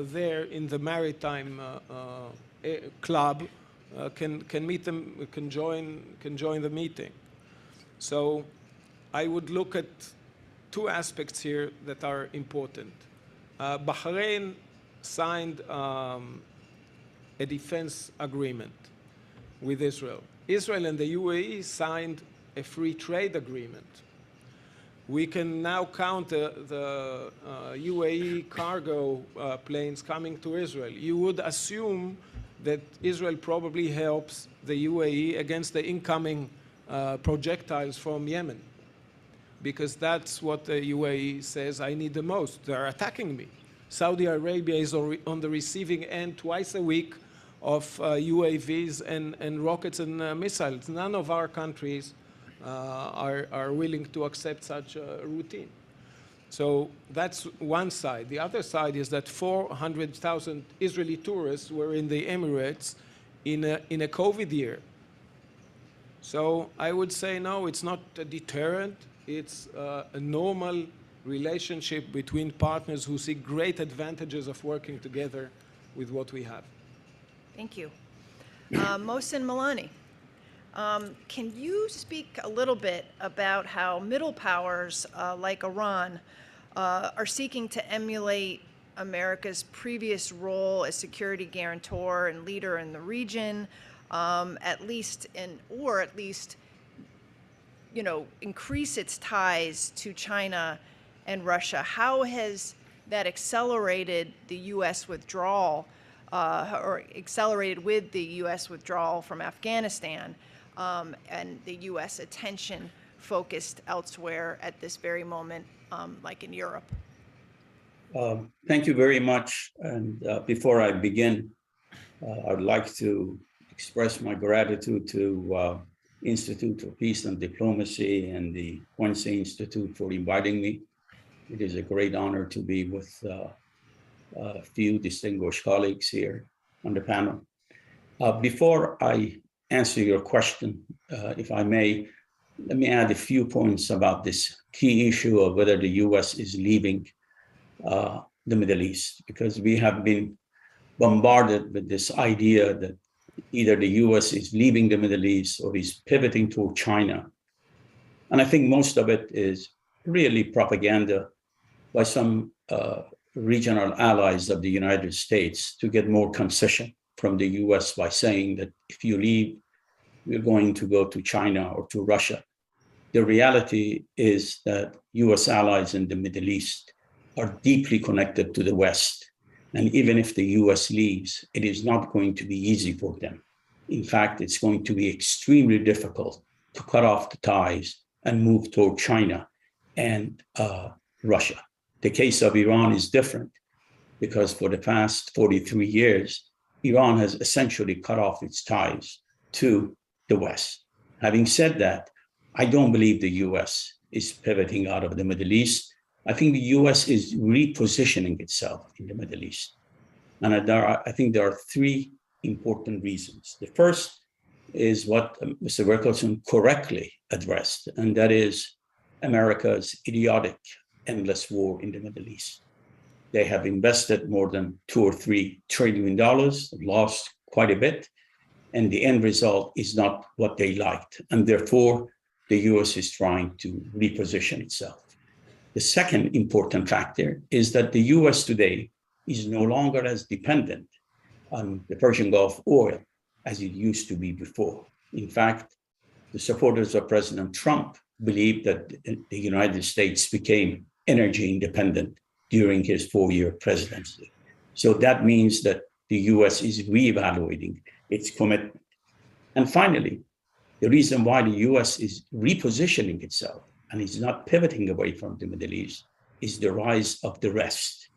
there in the maritime club can meet them, can join the meeting. So I would look at two aspects here that are important. Bahrain signed a defense agreement with Israel. Israel and the UAE signed a free trade agreement. We can now count the UAE cargo planes coming to Israel. You would assume that Israel probably helps the UAE against the incoming projectiles from Yemen, because that's what the UAE says I need the most. They're attacking me. Saudi Arabia is on the receiving end twice a week of UAVs and rockets and missiles. None of our countries are willing to accept such a routine. So that's one side. The other side is that 400,000 Israeli tourists were in the Emirates in a COVID year. So I would say, no, it's not a deterrent. It's a normal relationship between partners who see great advantages of working together with what we have.
Thank you. Mohsen Milani, can you speak a little bit about how middle powers like Iran are seeking to emulate America's previous role as security guarantor and leader in the region, or at least, you know, increase its ties to China and Russia? How has that accelerated the U.S. withdrawal, or accelerated with the U.S. withdrawal from Afghanistan, and the U.S. attention focused elsewhere at this very moment, like in Europe?
Thank you very much. And before I begin, I would like to express my gratitude to Institute for Peace and Diplomacy and the Wednesday Institute for inviting me. It is a great honor to be with a few distinguished colleagues here on the panel. Before I answer your question, if I may, let me add a few points about this key issue of whether the US is leaving the Middle East, because we have been bombarded with this idea that either the US is leaving the Middle East or is pivoting toward China. And I think most of it is really propaganda by some regional allies of the United States to get more concession from the US by saying that if you leave, we're going to go to China or to Russia. The reality is that US allies in the Middle East are deeply connected to the West. And even if the US leaves, it is not going to be easy for them. In fact, it's going to be extremely difficult to cut off the ties and move toward China and Russia. The case of Iran is different because for the past 43 years, Iran has essentially cut off its ties to the West. Having said that, I don't believe the US is pivoting out of the Middle East. I think the US is repositioning itself in the Middle East. And I think there are three important reasons. The first is what Mr. Berkelson correctly addressed, and that is America's idiotic, endless war in the Middle East. They have invested more than $2 or $3 trillion, lost quite a bit, and the end result is not what they liked. And therefore, the US is trying to reposition itself. The second important factor is that the US today is no longer as dependent on the Persian Gulf oil as it used to be before. In fact, the supporters of President Trump believe that the United States became energy independent during his 4-year presidency. So that means that the US is reevaluating its commitment. And finally, the reason why the US is repositioning itself and is not pivoting away from the Middle East is the rise of the rest.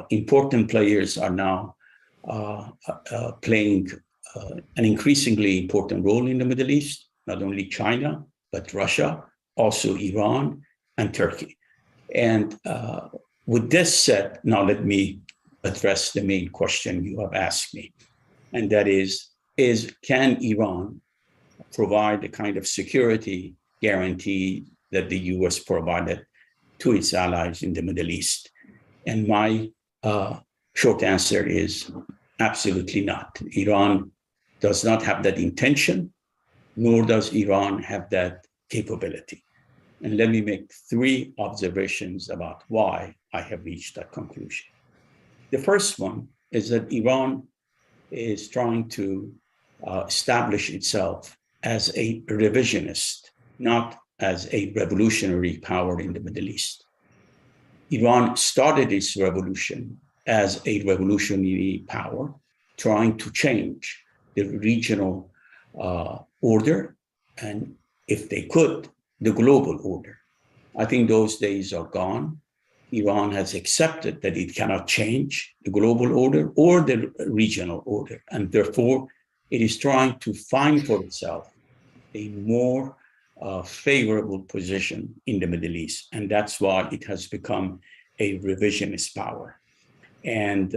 Important players are now playing an increasingly important role in the Middle East, not only China, but Russia, also Iran and Turkey. And with this said, now let me address the main question you have asked me. And that is can Iran provide the kind of security guarantee that the US provided to its allies in the Middle East? And my short answer is absolutely not. Iran does not have that intention, nor does Iran have that capability. And let me make 3 observations about why I have reached that conclusion. The first one is that Iran is trying to establish itself as a revisionist, not as a revolutionary power in the Middle East. Iran started its revolution as a revolutionary power, trying to change the regional order, and if they could, the global order. I think those days are gone. Iran has accepted that it cannot change the global order or the regional order, and therefore it is trying to find for itself a more favorable position in the Middle East. And that's why it has become a revisionist power. And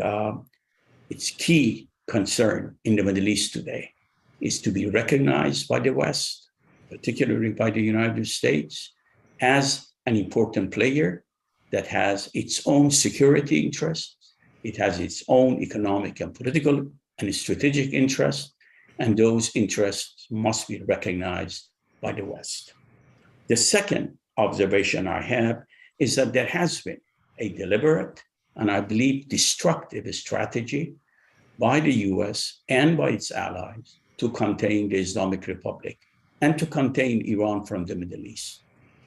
its key concern in the Middle East today is to be recognized by the West, particularly by the United States, as an important player that has its own security interests. It has its own economic and political and strategic interests, and those interests must be recognized by the West. The second observation I have is that there has been a deliberate and I believe destructive strategy by the US and by its allies to contain the Islamic Republic and to contain Iran from the Middle East.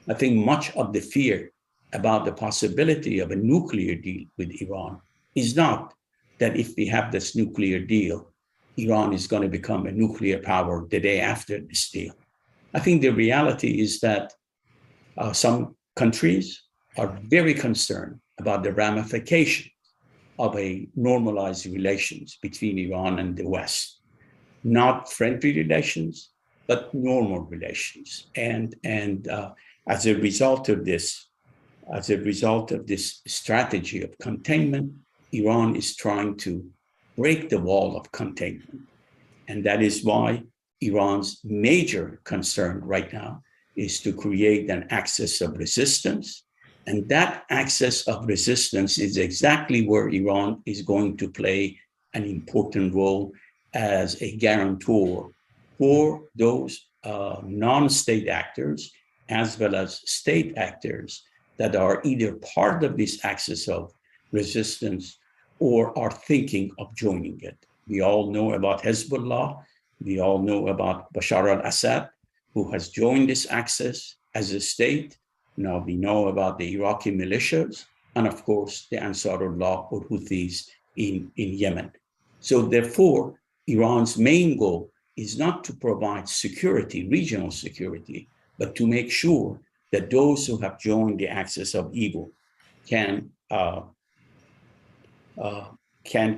I think much of the fear about the possibility of a nuclear deal with Iran is not that if we have this nuclear deal, Iran is going to become a nuclear power the day after this deal. I think the reality is that some countries are very concerned about the ramifications of a normalized relations between Iran and the West. Not friendly relations, but normal relations. And as a result of this strategy of containment, Iran is trying to break the wall of containment. And that is why Iran's major concern right now is to create an axis of resistance. And that axis of resistance is exactly where Iran is going to play an important role as a guarantor for those non-state actors as well as state actors that are either part of this axis of resistance or are thinking of joining it. We all know about Hezbollah. We all know about Bashar al-Assad, who has joined this axis as a state. Now we know about the Iraqi militias, and of course, the Ansarullah or Houthis in Yemen. So therefore, Iran's main goal is not to provide security, regional security, but to make sure that those who have joined the axis of evil can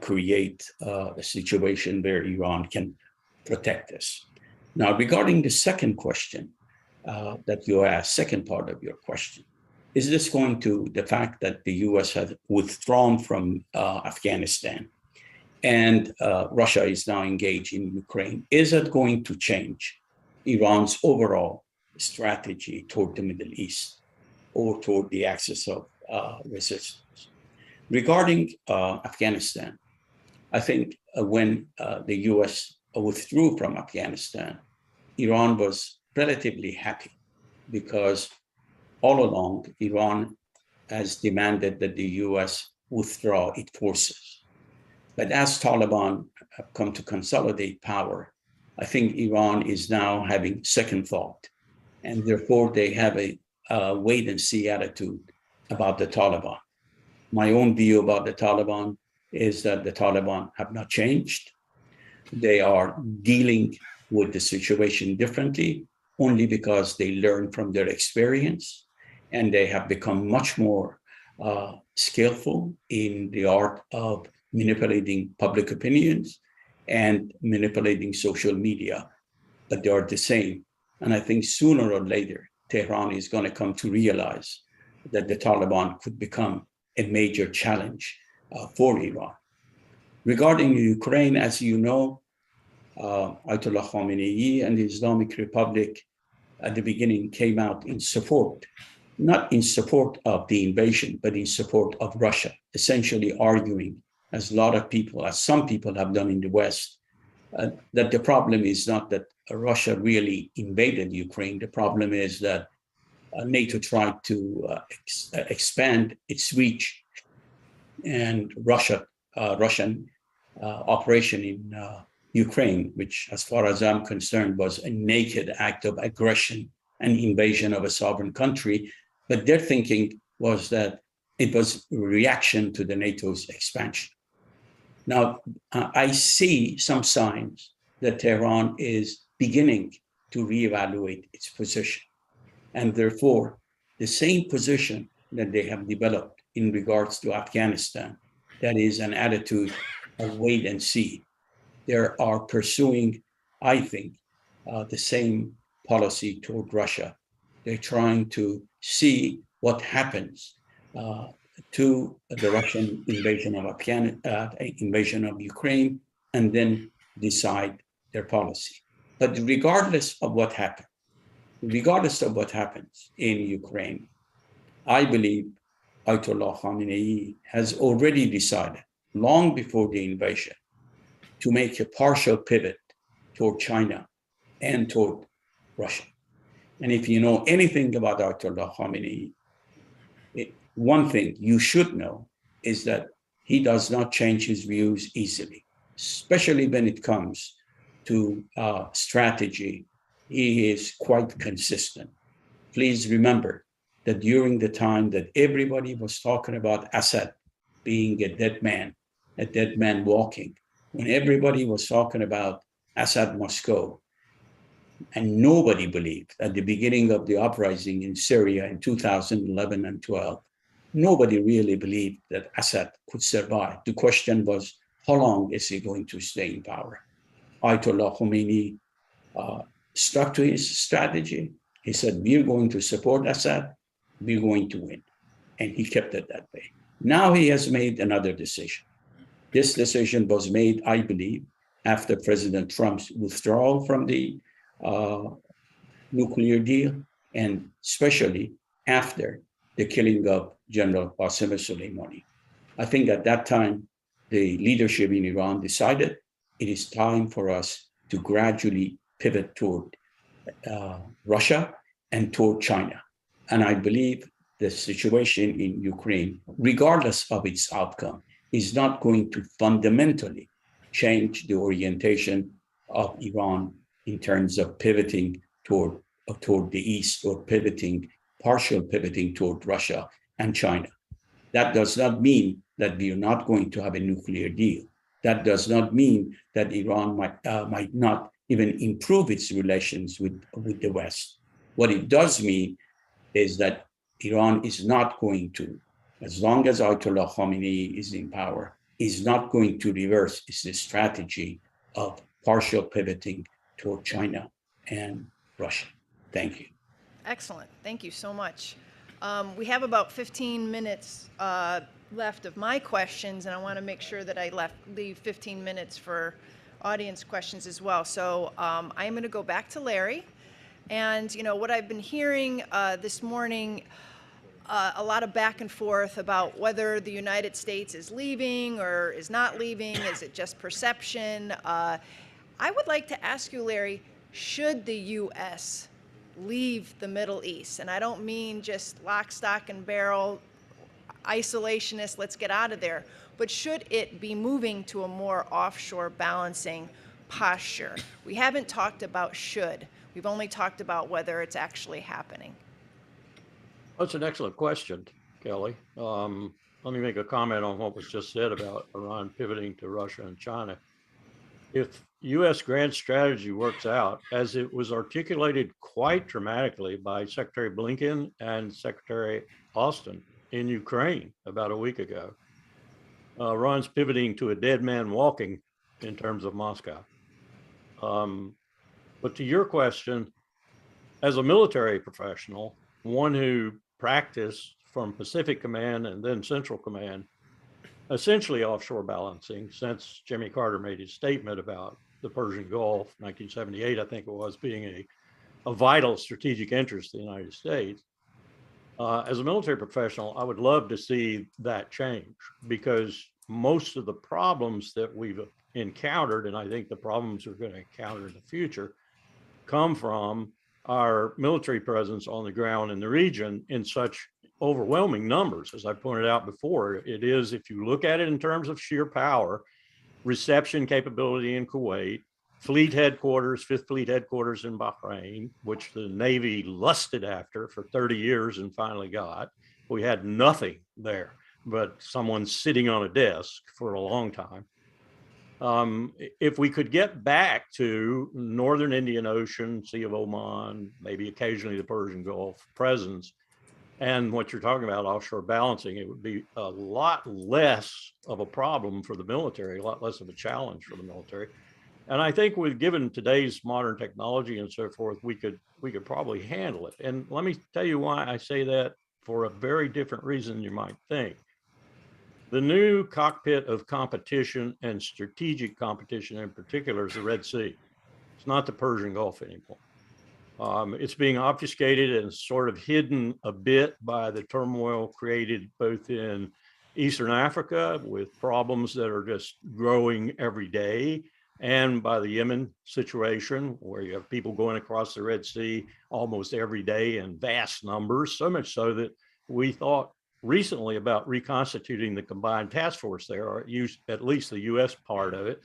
create a situation where Iran can protect us. Now, regarding the second question that you asked, second part of your question, is this going to, the fact that the US has withdrawn from Afghanistan and Russia is now engaged in Ukraine, is it going to change Iran's overall strategy toward the Middle East or toward the axis of resistance? Regarding Afghanistan, I think when the US withdrew from Afghanistan, Iran was relatively happy because all along Iran has demanded that the US withdraw its forces. But as Taliban have come to consolidate power, I think Iran is now having second thought, and therefore they have a wait and see attitude about the Taliban. My own view about the Taliban is that the Taliban have not changed. They are dealing with the situation differently only because they learn from their experience, and they have become much more skillful in the art of manipulating public opinions and manipulating social media, but they are the same. And I think sooner or later, Tehran is going to come to realize that the Taliban could become a major challenge for Iran. Regarding Ukraine, as you know, Ayatollah Khamenei and the Islamic Republic at the beginning came out in support, not in support of the invasion, but in support of Russia, essentially arguing, as a lot of people, as some people have done in the West, that the problem is not that Russia really invaded Ukraine. The problem is that NATO tried to expand its reach, and Russian operation in Ukraine, which, as far as I'm concerned, was a naked act of aggression an invasion of a sovereign country, but their thinking was that it was a reaction to the NATO's expansion. Now, I see some signs that Tehran is beginning to reevaluate its position. And therefore, the same position that they have developed in regards to Afghanistan, that is an attitude of wait and see, they are pursuing, I think, the same policy toward Russia. They're trying to see what happens to the Russian invasion of Ukraine, and then decide their policy. But regardless of what happens in Ukraine, I believe Ayatollah Khamenei has already decided, long before the invasion, to make a partial pivot toward China and toward Russia. And if you know anything about Ayatollah Khamenei, one thing you should know is that he does not change his views easily, especially when it comes to strategy. He is quite consistent. Please remember that during the time that everybody was talking about Assad being a dead man walking, when everybody was talking about Assad must go, and nobody believed at the beginning of the uprising in Syria in 2011 and 12, nobody really believed that Assad could survive. The question was, how long is he going to stay in power? Ayatollah Khomeini stuck to his strategy. He said, we're going to support Assad, we're going to win. And he kept it that way. Now he has made another decision. This decision was made, I believe, after President Trump's withdrawal from the nuclear deal, and especially after the killing of General Qasem Soleimani. I think at that time, the leadership in Iran decided it is time for us to gradually pivot toward Russia and toward China. And I believe the situation in Ukraine, regardless of its outcome, is not going to fundamentally change the orientation of Iran in terms of pivoting toward the east, or partial pivoting toward Russia and China. That does not mean that we are not going to have a nuclear deal. That does not mean that Iran might not even improve its relations with the West. What it does mean is that Iran is not going to, as long as Ayatollah Khamenei is in power, is not going to reverse its strategy of partial pivoting toward China and Russia. Thank you.
Excellent. Thank you so much. We have about 15 minutes left of my questions, and I want to make sure that I leave 15 minutes for audience questions as well. So I'm going to go back to Larry. And, you know, what I've been hearing this morning, a lot of back and forth about whether the United States is leaving or is not leaving. Is it just perception? I would like to ask you, Larry, should the U.S. leave the Middle East? And I don't mean just lock, stock, and barrel, isolationist, let's get out of there. But should it be moving to a more offshore balancing posture? We haven't talked about should. We've only talked about whether it's actually happening.
That's an excellent question, Kelly. Let me make a comment on what was just said about Iran pivoting to Russia and China. If U.S. grand strategy works out, as it was articulated quite dramatically by Secretary Blinken and Secretary Austin in Ukraine about a week ago, Iran's pivoting to a dead man walking in terms of Moscow. But to your question, as a military professional, one who practiced from Pacific Command and then Central Command, essentially offshore balancing since Jimmy Carter made his statement about the Persian Gulf, 1978, I think it was, being a vital strategic interest of the United States. As a military professional, I would love to see that change, because most of the problems that we've encountered, and I think the problems we're going to encounter in the future, come from our military presence on the ground in the region in such overwhelming numbers. As I pointed out before, it is, if you look at it in terms of sheer power, reception capability in Kuwait, fleet headquarters, Fifth Fleet headquarters in Bahrain, which the Navy lusted after for 30 years and finally got. We had nothing there but someone sitting on a desk for a long time. If we could get back to Northern Indian Ocean, Sea of Oman, maybe occasionally the Persian Gulf presence, and what you're talking about, offshore balancing, it would be a lot less of a problem for the military, a lot less of a challenge for the military. And I think with given today's modern technology and so forth, we could probably handle it. And let me tell you why I say that for a very different reason than you might think. The new cockpit of competition and strategic competition in particular is the Red Sea. It's not the Persian Gulf anymore. It's being obfuscated and sort of hidden a bit by the turmoil created both in Eastern Africa with problems that are just growing every day, and by the Yemen situation where you have people going across the Red Sea almost every day in vast numbers, so much so that we thought recently about reconstituting the combined task force there, or at least the US part of it,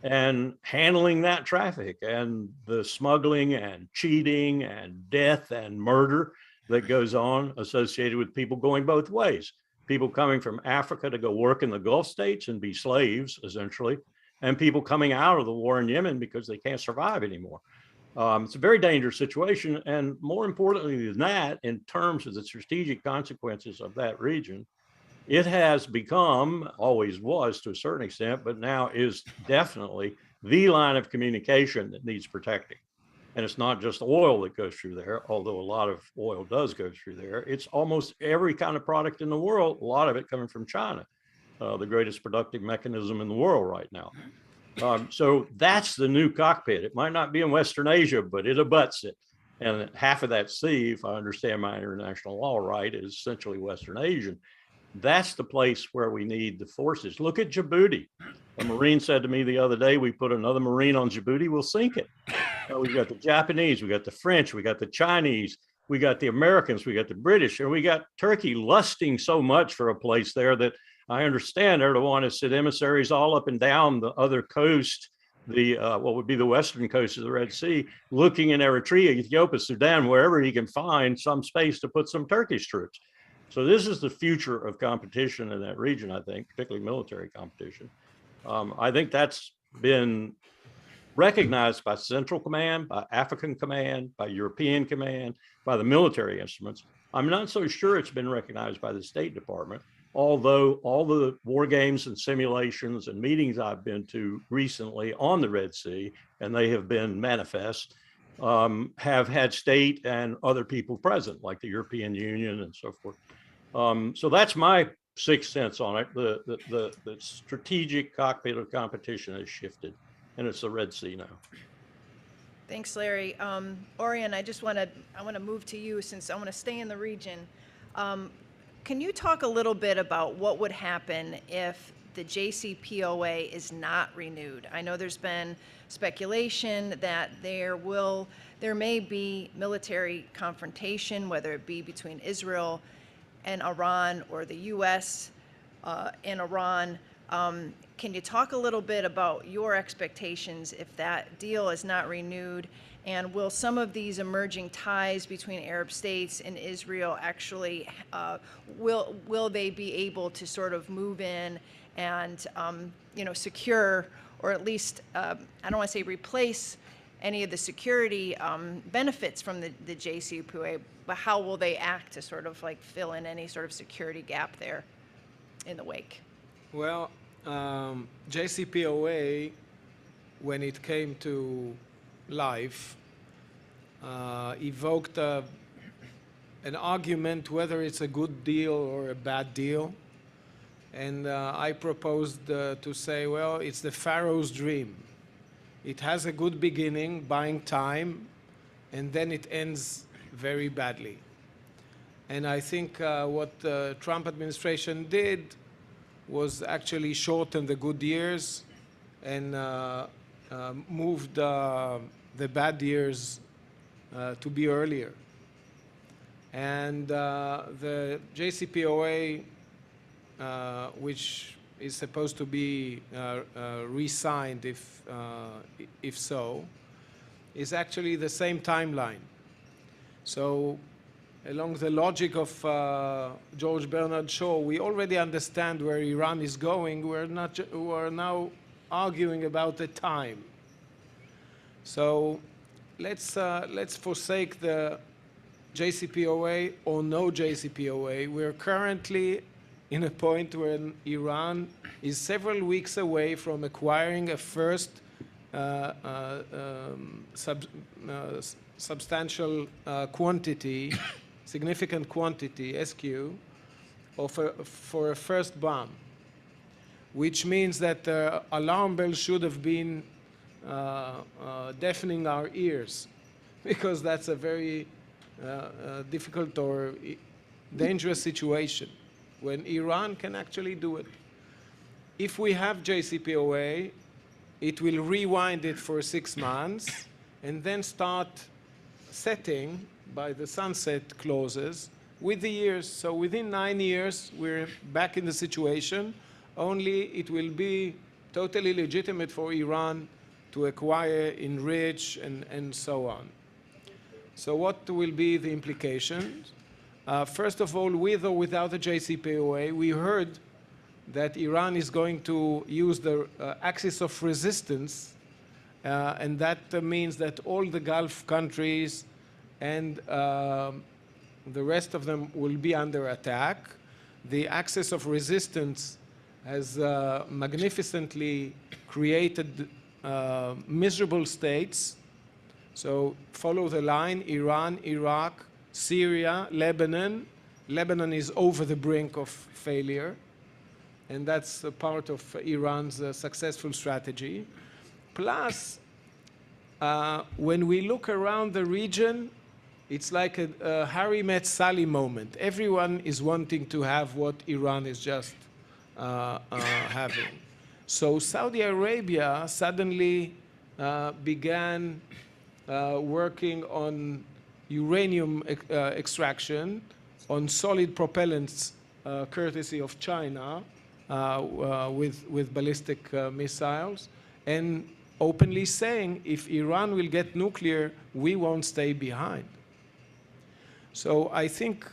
and handling that traffic and the smuggling and cheating and death and murder that goes on associated with people going both ways. People coming from Africa to go work in the Gulf states and be slaves, essentially, and people coming out of the war in Yemen because they can't survive anymore. It's a very dangerous situation. And more importantly than that, in terms of the strategic consequences of that region, it has become, always was to a certain extent, but now is definitely the line of communication that needs protecting. And it's not just oil that goes through there, although a lot of oil does go through there. It's almost every kind of product in the world, a lot of it coming from China, the greatest productive mechanism in the world right now. So that's the new cockpit. It might not be in Western Asia, but it abuts it. And half of that sea, if I understand my international law right, is essentially Western Asian. That's the place where we need the forces. Look at Djibouti. A Marine said to me the other day, we put another Marine on Djibouti, we'll sink it. We got the Japanese, we got the French, we got the Chinese, we got the Americans, we got the British, and we got Turkey lusting so much for a place there that I understand they're to want to send emissaries all up and down the other coast, the what would be the western coast of the Red Sea, looking in Eritrea, Ethiopia, Sudan, wherever he can find some space to put some Turkish troops. So this is the future of competition in that region, I think, particularly military competition. I think that's been recognized by Central Command, by African Command, by European Command, by the military instruments. I'm not so sure it's been recognized by the State Department, although all the war games and simulations and meetings I've been to recently on the Red Sea, and they have been manifest, have had state and other people present, like the European Union and so forth. So that's my 6 cents on it. The strategic cockpit of competition has shifted, and it's the Red Sea now.
Thanks, Larry. Orion, I want to move to you since I want to stay in the region. Can you talk a little bit about what would happen if the JCPOA is not renewed? I know there's been speculation that there may be military confrontation, whether it be between Israel and Iran or the U.S. And Iran. Can you talk a little bit about your expectations if that deal is not renewed? And will some of these emerging ties between Arab states and Israel actually, will they be able to sort of move in and, secure, or at least, I don't want to say replace any of the security benefits from the JCPOA, but how will they act to sort of like fill in any sort of security gap there in the wake?
Well, JCPOA, when it came to life, evoked an argument whether it's a good deal or a bad deal. And I proposed to say, well, it's the Pharaoh's dream. It has a good beginning, buying time, and then it ends very badly. And I think what the Trump administration did was actually shorten the good years and moved the bad years to be earlier. And the JCPOA, which is supposed to be re-signed if so, is actually the same timeline. So along the logic of George Bernard Shaw, we already understand where Iran is going. We're now arguing about the time. So let's forsake the JCPOA or no JCPOA. We're currently in a point when Iran is several weeks away from acquiring a first substantial quantity, significant quantity, SQ, for a first bomb, which means that the alarm bell should have been deafening our ears, because that's a very difficult or dangerous situation when Iran can actually do it. If we have JCPOA, it will rewind it for 6 months and then start setting by the sunset clauses with the years. So within 9 years, we're back in the situation, only it will be totally legitimate for Iran to acquire, enrich, and so on. So what will be the implications? First of all, with or without the JCPOA, we heard that Iran is going to use the axis of resistance, and that means that all the Gulf countries and the rest of them will be under attack. The axis of resistance has magnificently created miserable states. So follow the line: Iran, Iraq, Syria, Lebanon. Lebanon is over the brink of failure, and that's a part of Iran's successful strategy. Plus, when we look around the region, it's like a Harry met Sally moment. Everyone is wanting to have what Iran is just having. So Saudi Arabia suddenly began working on uranium extraction, on solid propellants, courtesy of China, with ballistic missiles, and openly saying, if Iran will get nuclear, we won't stay behind. So I think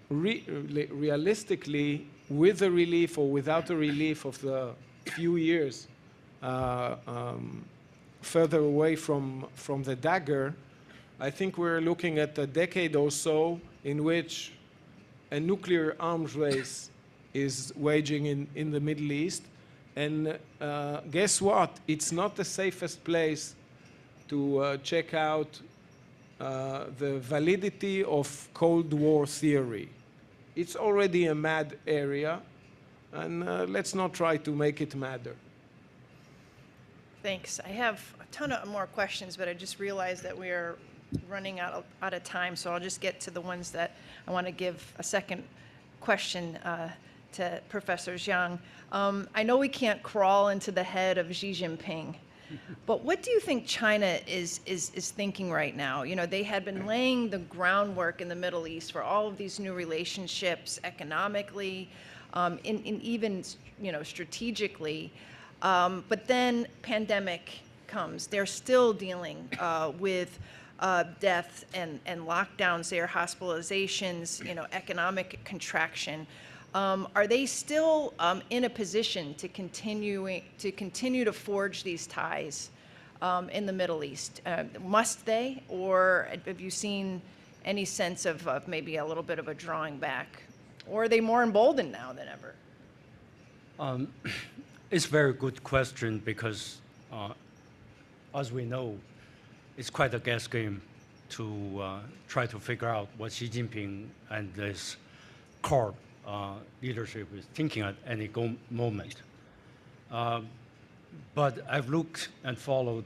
realistically, with the relief or without the relief of the few years further away from the dagger, I think we're looking at a decade or so in which a nuclear arms race is waging in the Middle East. And guess what? It's not the safest place to check out the validity of Cold War theory. It's already a mad area, and let's not try to make it madder.
Thanks. I have a ton of more questions, but I just realized that we are running out of time, so I'll just get to the ones that I want to give a second question to Professor Zhang. I know we can't crawl into the head of Xi Jinping, but what do you think China is thinking right now? You know, they had been laying the groundwork in the Middle East for all of these new relationships economically, in even, you know, strategically. But then pandemic comes. They're still dealing with death and lockdowns there, hospitalizations, you know, economic contraction. Are they still in a position to continue to forge these ties in the Middle East? Must they, or have you seen any sense of maybe a little bit of a drawing back? Or are they more emboldened now than ever?
It's a very good question because, as we know, it's quite a guess game to try to figure out what Xi Jinping and this core leadership is thinking at any moment. But I've looked and followed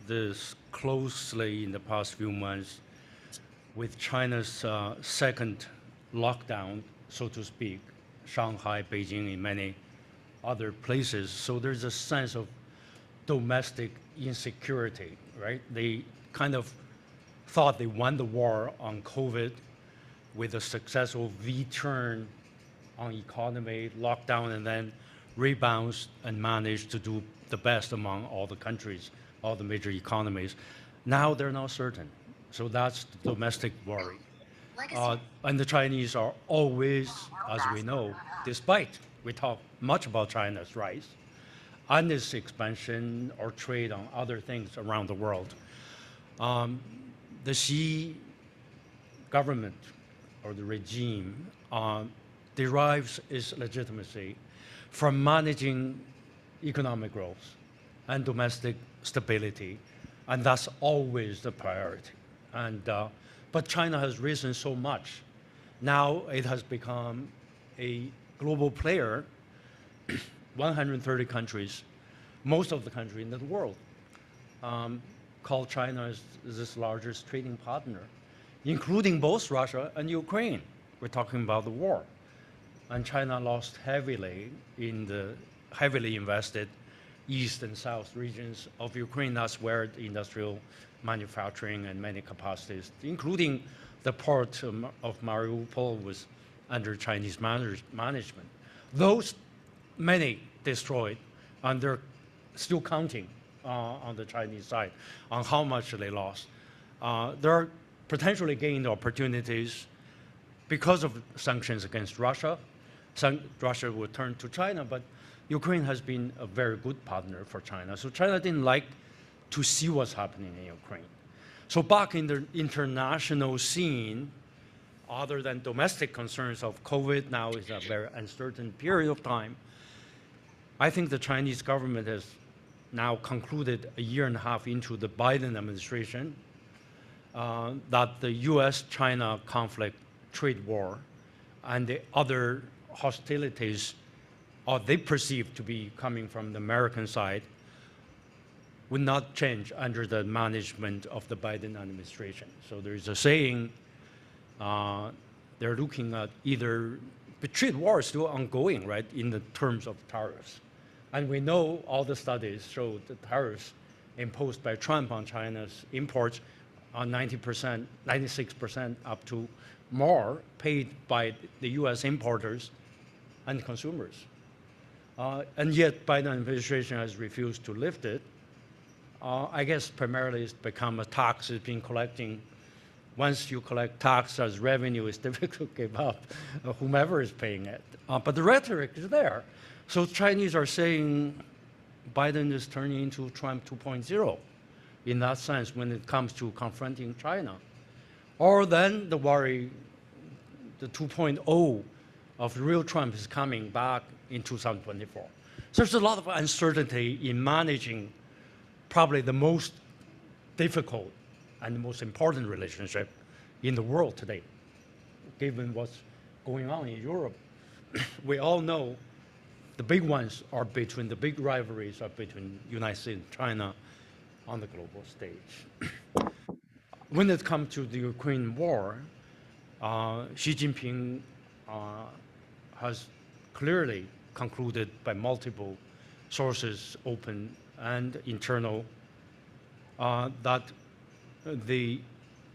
this closely in the past few months with China's second lockdown, so to speak, Shanghai, Beijing, and many other places. So there's a sense of domestic insecurity, right? They kind of thought they won the war on COVID with a successful V-turn on economy, lockdown, and then rebounds and manage to do the best among all the countries, all the major economies. Now they're not certain. So that's the domestic worry. And the Chinese are always, as we know, despite we talk much about China's rise and its expansion or trade on other things around the world, the Xi government or the regime derives its legitimacy from managing economic growth and domestic stability, and that's always the priority. But China has risen so much. Now it has become a global player, 130 countries, most of the countries in the world, call China as its largest trading partner, including both Russia and Ukraine. We're talking about the war. And China lost heavily in the heavily invested east and south regions of Ukraine. That's where the industrial manufacturing and many capacities, including the port of Mariupol, was under Chinese management. Those many destroyed, and they're still counting on the Chinese side on how much they lost. There are potentially gained opportunities because of sanctions against Russia. Russia would turn to China, but Ukraine has been a very good partner for China. So China didn't like to see what's happening in Ukraine. So back in the international scene, other than domestic concerns of COVID, now is a very uncertain period of time. I think the Chinese government has now concluded a year and a half into the Biden administration that the US-China conflict, trade war, and the other hostilities they perceive to be coming from the American side would not change under the management of the Biden administration. So there's a saying, they're looking at either, the trade war is still ongoing, right, in the terms of tariffs. And we know all the studies show the tariffs imposed by Trump on China's imports are 90%, 96% up to more paid by the US importers and consumers. And yet Biden administration has refused to lift it. I guess primarily it's become a tax it's been collecting. Once you collect tax as revenue, it's difficult to give up whomever is paying it. But the rhetoric is there. So Chinese are saying Biden is turning into Trump 2.0 in that sense when it comes to confronting China. Or then the worry, the 2.0 of the real Trump is coming back in 2024. So there's a lot of uncertainty in managing probably the most difficult and the most important relationship in the world today, given what's going on in Europe. We all know the big ones are between, the big rivalries are between United States and China on the global stage. When it comes to the Ukraine war, Xi Jinping has clearly concluded by multiple sources, open and internal, that the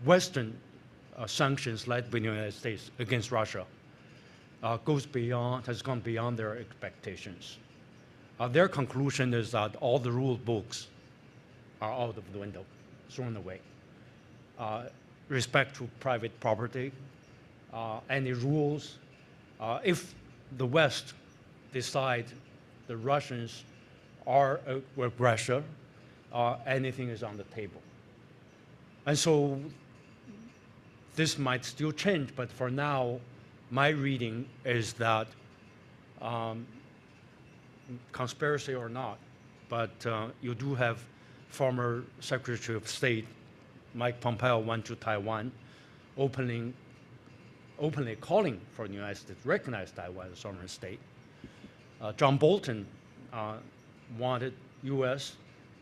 Western sanctions led by the United States against Russia has gone beyond their expectations. Their conclusion is that all the rule books are out of the window, thrown away. Respect to private property, any rules. If the West decide the Russians are aggressor, anything is on the table. And so this might still change, but for now, my reading is that conspiracy or not, but you do have former Secretary of State Mike Pompeo went to Taiwan, openly calling for the United States to recognize Taiwan as a sovereign state. John Bolton wanted U.S.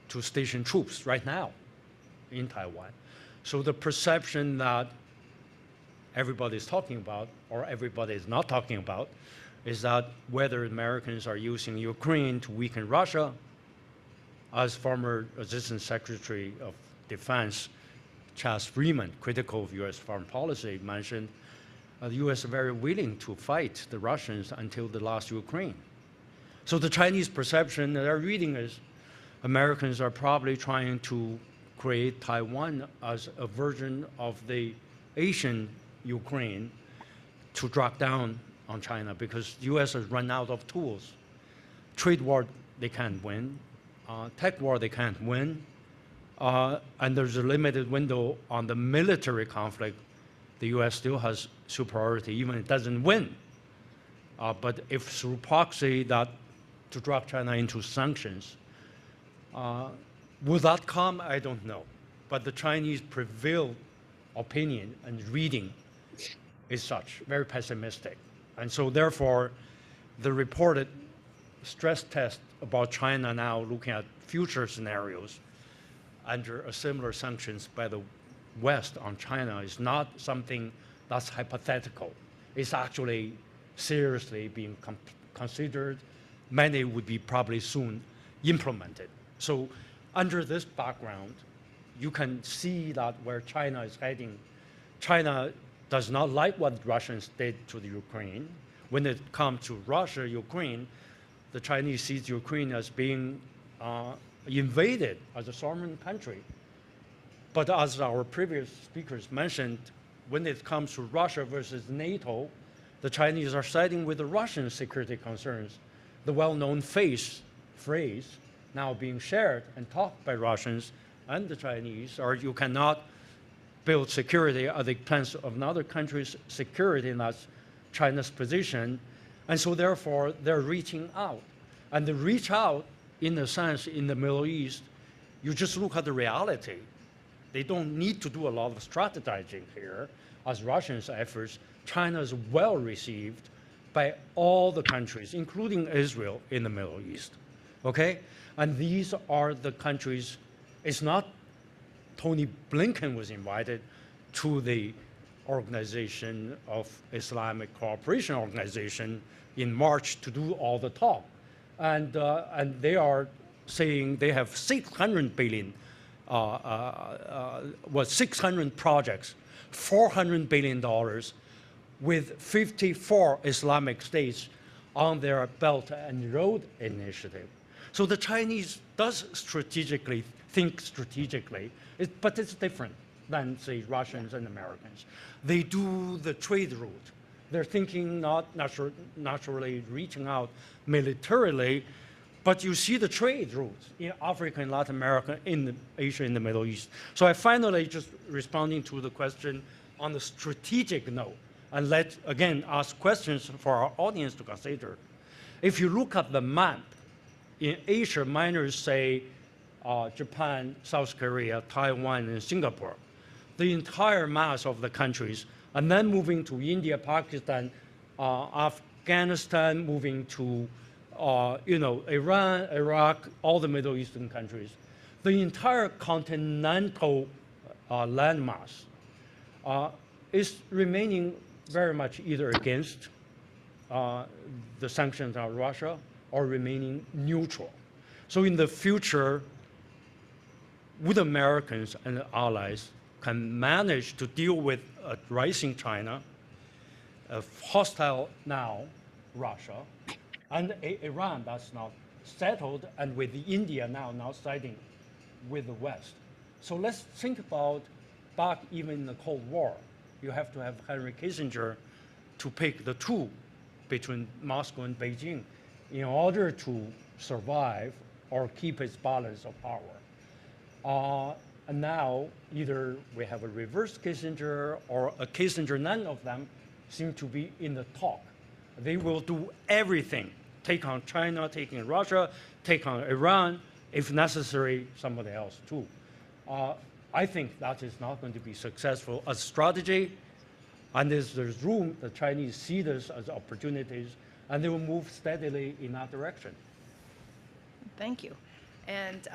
to station troops right now in Taiwan. So the perception that everybody's talking about, or everybody is not talking about, is that whether Americans are using Ukraine to weaken Russia, as former Assistant Secretary of Defense Chas Freeman, critical of U.S. foreign policy, mentioned, the U.S. is very willing to fight the Russians until the last Ukraine. So the Chinese perception that they're reading is Americans are probably trying to create Taiwan as a version of the Asian Ukraine to drop down on China because the US has run out of tools. Trade war, they can't win. Tech war, they can't win. And there's a limited window on the military conflict. The US still has superiority, even if it doesn't win. But if through proxy that to drop China into sanctions, will that come? I don't know. But the Chinese prevailed opinion and reading is such, very pessimistic. And so therefore, the reported stress test about China now looking at future scenarios under a similar sanctions by the West on China is not something that's hypothetical. It's actually seriously being considered. Many would be probably soon implemented. So under this background, you can see that where China is heading. China does not like what Russians did to the Ukraine. When it comes to Russia, Ukraine, the Chinese sees Ukraine as being invaded as a sovereign country. But as our previous speakers mentioned, when it comes to Russia versus NATO, the Chinese are siding with the Russian security concerns. The well-known phrase now being shared and talked by Russians and the Chinese are you cannot build security at the expense of another country's security, and that's China's position. And so therefore, they're reaching out. And the reach out, in a sense, in the Middle East, you just look at the reality. They don't need to do a lot of strategizing here. As Russians' efforts, China is well received by all the countries, including Israel in the Middle East, okay? And these are the countries, it's not Tony Blinken was invited to the Organization of Islamic Cooperation Organization in March to do all the talk. And they are saying they have 600 billion, 600 projects, $400 billion with 54 Islamic states on their Belt and Road Initiative. So the Chinese does strategically think strategically, but it's different than, say, Russians and Americans. They do the trade route. They're thinking not naturally reaching out militarily, but you see the trade routes in Africa and Latin America, in Asia, in the Middle East. So I finally just responding to the question on the strategic note, and again, ask questions for our audience to consider. If you look at the map, in Asia, miners say Japan, South Korea, Taiwan, and Singapore, the entire mass of the countries, and then moving to India, Pakistan, Afghanistan, moving to Iran, Iraq, all the Middle Eastern countries. The entire continental landmass is remaining very much either against the sanctions on Russia or remaining neutral. So in the future, would Americans and allies can manage to deal with a rising China, a hostile now Russia, and Iran that's not settled, and with India now siding with the West. So let's think about back even in the Cold War. You have to have Henry Kissinger to pick the two between Moscow and Beijing in order to survive or keep its balance of power. And now either we have a reverse Kissinger or a Kissinger, none of them seem to be in the talk. They will do everything, take on China, take on Russia, take on Iran, if necessary, somebody else too. I think that is not going to be successful as strategy, and there's room, the Chinese see this as opportunities, and they will move steadily in that direction.
Thank you. And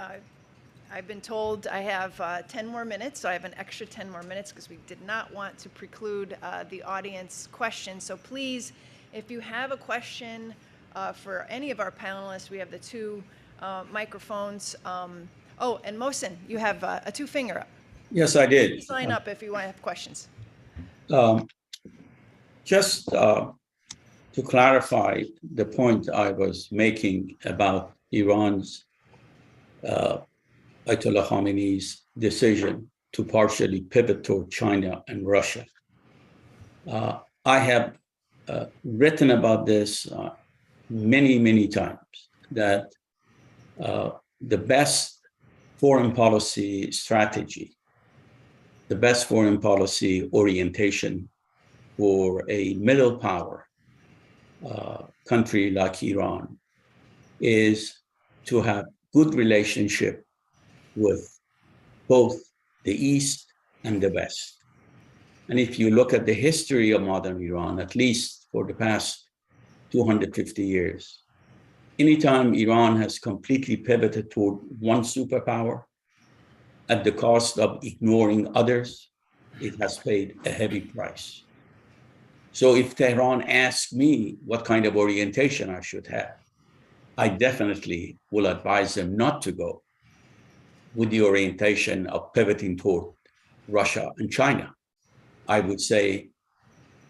I've been told I have 10 more minutes, so I have an extra 10 more minutes because we did not want to preclude the audience questions. So please, if you have a question for any of our panelists, we have the two microphones. Oh, and Mohsen, you have a two-finger up.
Yes, I did.
Please sign up if you want to have questions.
Just to clarify the point I was making about Iran's Ayatollah Khamenei's decision to partially pivot toward China and Russia. I have written about this many, many times, that the best foreign policy strategy, the best foreign policy orientation for a middle power country like Iran is to have good relationship with both the East and the West. And if you look at the history of modern Iran, at least for the past 250 years, anytime Iran has completely pivoted toward one superpower at the cost of ignoring others, it has paid a heavy price. So if Tehran asks me what kind of orientation I should have, I definitely will advise them not to go with the orientation of pivoting toward Russia and China. I would say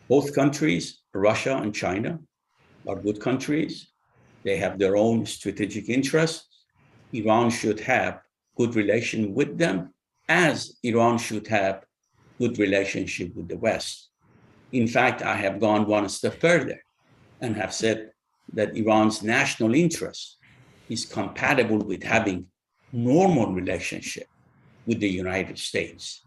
both countries, Russia and China, are good countries. They have their own strategic interests. Iran should have good relation with them, as Iran should have good relationship with the West. In fact, I have gone one step further and have said that Iran's national interest is compatible with having normal relationship with the United States.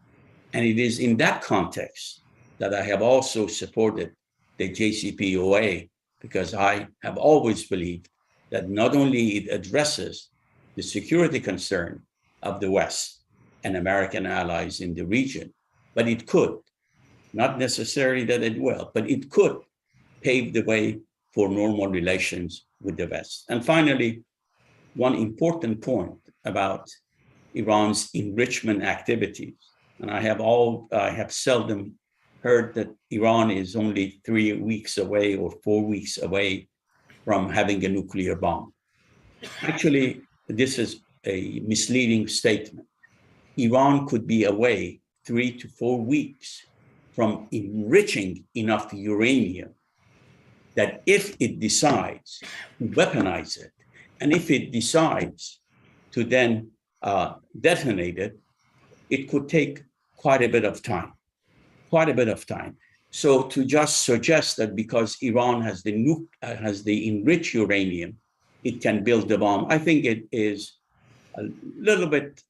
And it is in that context that I have also supported the JCPOA, because I have always believed that not only it addresses the security concern of the West and American allies in the region, but it could, not necessarily that it will, but it could pave the way for normal relations with the West. And finally, one important point about Iran's enrichment activities. And I have seldom heard that Iran is only 3 weeks away or 4 weeks away from having a nuclear bomb. Actually, this is a misleading statement. Iran could be away 3 to 4 weeks from enriching enough uranium that if it decides to weaponize it, and if it decides to then detonate it, it could take quite a bit of time. So to just suggest that because Iran has the enriched uranium, it can build the bomb, I think it is a little bit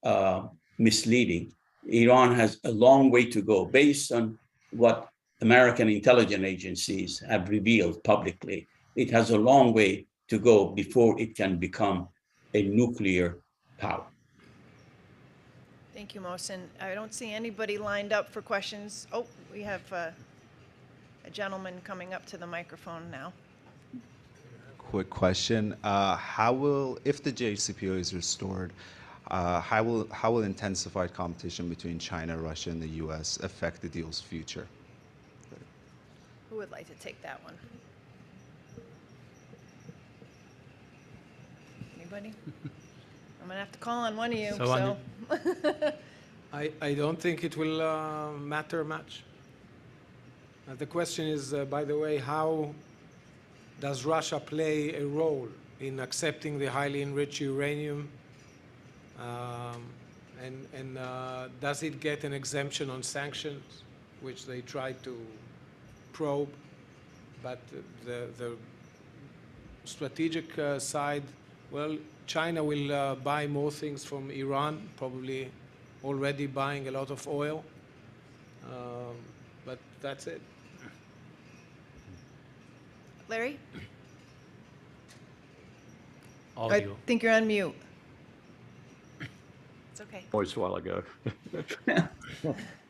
misleading. Iran has a long way to go based on what American intelligence agencies have revealed publicly. It has a long way to go before it can become a nuclear power.
Thank you, Mohsen. I don't see anybody lined up for questions. Oh, we have a gentleman coming up to the microphone now.
Quick question. How will, if the JCPOA is restored, how will intensified competition between China, Russia, and the U.S. affect the deal's future?
Who would like to take that one? Anybody? I'm going to have to call on one of you. So.
I don't think it will matter much. The question is, by the way, how does Russia play a role in accepting the highly enriched uranium? And does it get an exemption on sanctions, which they tried to probe? But the strategic side, well, China will buy more things from Iran, probably already buying a lot of oil. But that's it.
Larry?
Audio.
I think you're on mute. It's okay.
Voice a while ago.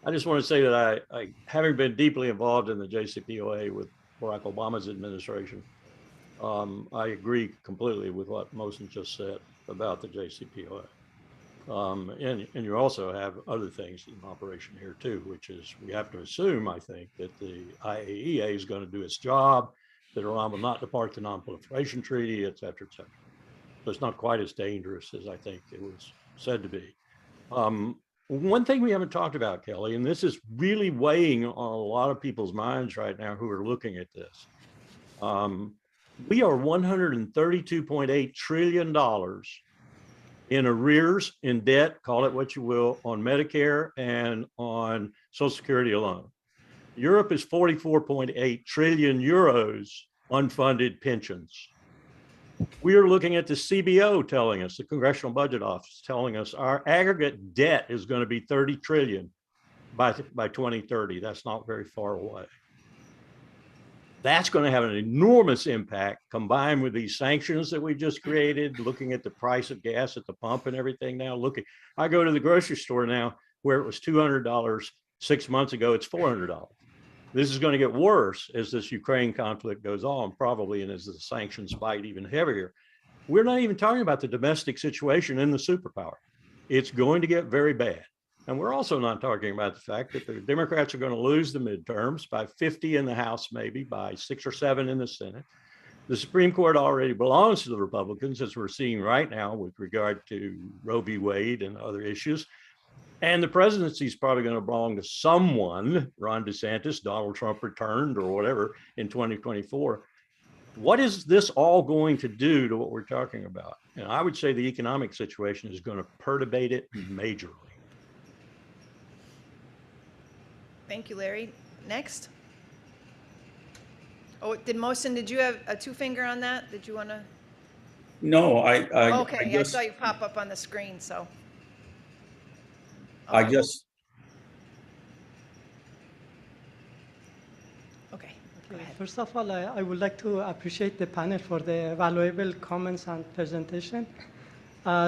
I just want to say that I, having been deeply involved in the JCPOA with Barack Obama's administration, I agree completely with what Mohsen just said about the JCPOA. And you also have other things in operation here too, which is we have to assume, I think, that the IAEA is going to do its job, that Iran will not depart the non-proliferation treaty, et cetera, et cetera. So it's not quite as dangerous as I think it was said to be. One thing we haven't talked about, Kelly, and this is really weighing on a lot of people's minds right now who are looking at this. We are $132.8 trillion in arrears, in debt, call it what you will, on Medicare and on Social Security alone. Europe is 44.8 trillion euros unfunded pensions. We are looking at the CBO telling us, the Congressional Budget Office telling us our aggregate debt is going to be 30 trillion by 2030. That's not very far away. That's going to have an enormous impact combined with these sanctions that we just created, looking at the price of gas at the pump and everything now. I go to the grocery store now where it was $200 6 months ago, it's $400. This is going to get worse as this Ukraine conflict goes on, probably, and as the sanctions bite even heavier. We're not even talking about the domestic situation in the superpower. It's going to get very bad. And we're also not talking about the fact that the Democrats are going to lose the midterms by 50 in the House, maybe by 6 or 7 in the Senate. The Supreme Court already belongs to the Republicans, as we're seeing right now with regard to Roe v. Wade and other issues. And the presidency is probably going to belong to someone, Ron DeSantis, Donald Trump returned or whatever in 2024. What is this all going to do to what we're talking about? And I would say the economic situation is going to perturbate it majorly.
Thank you, Larry. Next. Oh, Mohsen, did you have a 2-finger on that? Did you want to?
No,
Okay, I saw you pop up on the screen, so.
I just.
Okay.
First of all, I would like to appreciate the panel for the valuable comments and presentation.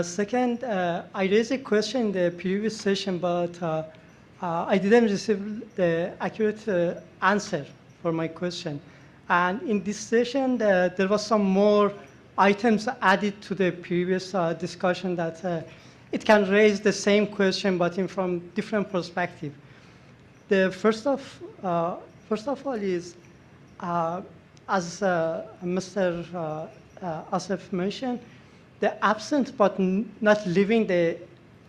Second, I raised a question in the previous session, but I didn't receive the accurate answer for my question. And in this session, there was some more items added to the previous discussion that it can raise the same question, but from different perspective. The first of all is, as Mr. Asif mentioned, the absent but not leaving the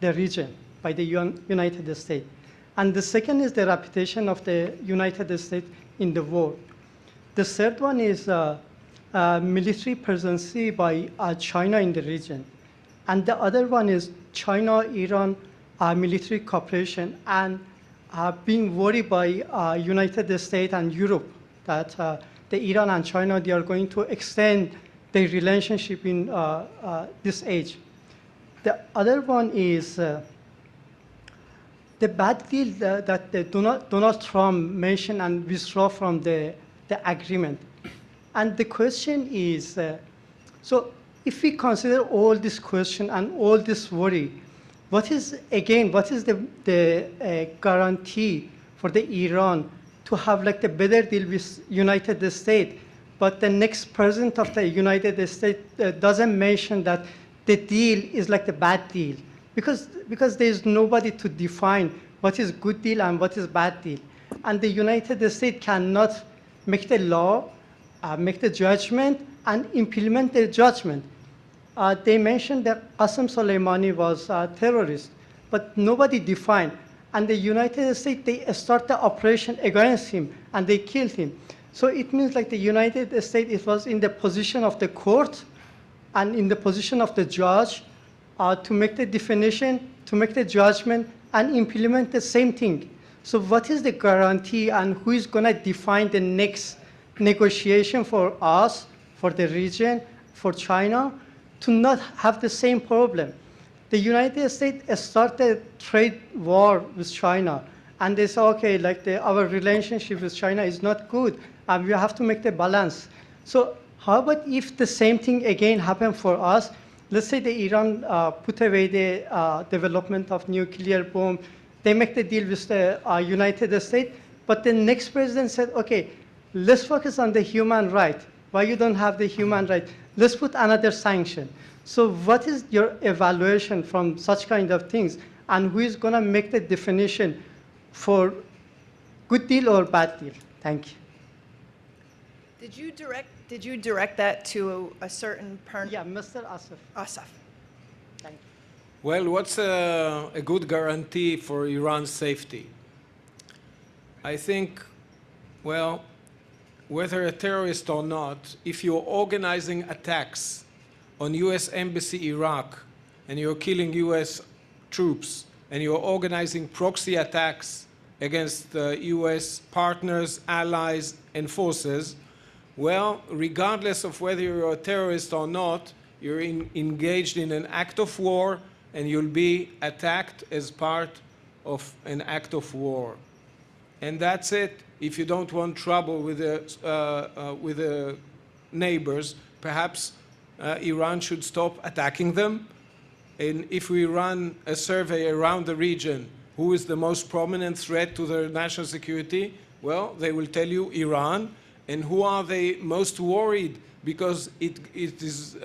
region by the United States. And the second is the reputation of the United States in the world. The third one is military presence by China in the region. And the other one is China-Iran military cooperation and being worried by United States and Europe that the Iran and China, they are going to extend their relationship in this age. The other one is the bad deal that Donald Trump mentioned and withdraw from the agreement. And the question is, so if we consider all this question and all this worry, what is the guarantee for the Iran to have like the better deal with United States, but the next president of the United States doesn't mention that the deal is like the bad deal? Because there's nobody to define what is good deal and what is bad deal. And the United States cannot make the law, make the judgment, and implement the judgment. They mentioned that Qasem Soleimani was a terrorist, but nobody defined. And the United States, they start the operation against him, and they killed him. So it means like the United States, it was in the position of the court and in the position of the judge to make the definition, to make the judgment, and implement the same thing. So what is the guarantee and who is going to define the next negotiation for us, for the region, for China, to not have the same problem? The United States started trade war with China, and they say, okay, like our relationship with China is not good, and we have to make the balance. So how about if the same thing again happened for us? Let's say the Iran put away the development of nuclear bomb. They make the deal with the United States, but the next president said, okay, let's focus on the human right. Why you don't have the human right? Let's put another sanction. So what is your evaluation from such kind of things? And who is going to make the definition for good deal or bad deal? Thank you.
Did you direct that to a certain person?
Yeah, Mr. Asif.
Asif.
Thank you.
Well, what's a good guarantee for Iran's safety? I think, well, whether a terrorist or not, if you're organizing attacks on U.S. Embassy Iraq and you're killing U.S. troops and you're organizing proxy attacks against U.S. partners, allies, and forces, well, regardless of whether you're a terrorist or not, you're engaged in an act of war and you'll be attacked as part of an act of war. And that's it. If you don't want trouble with the neighbors, perhaps Iran should stop attacking them. And if we run a survey around the region, who is the most prominent threat to their national security? Well, they will tell you Iran. And who are they most worried because it is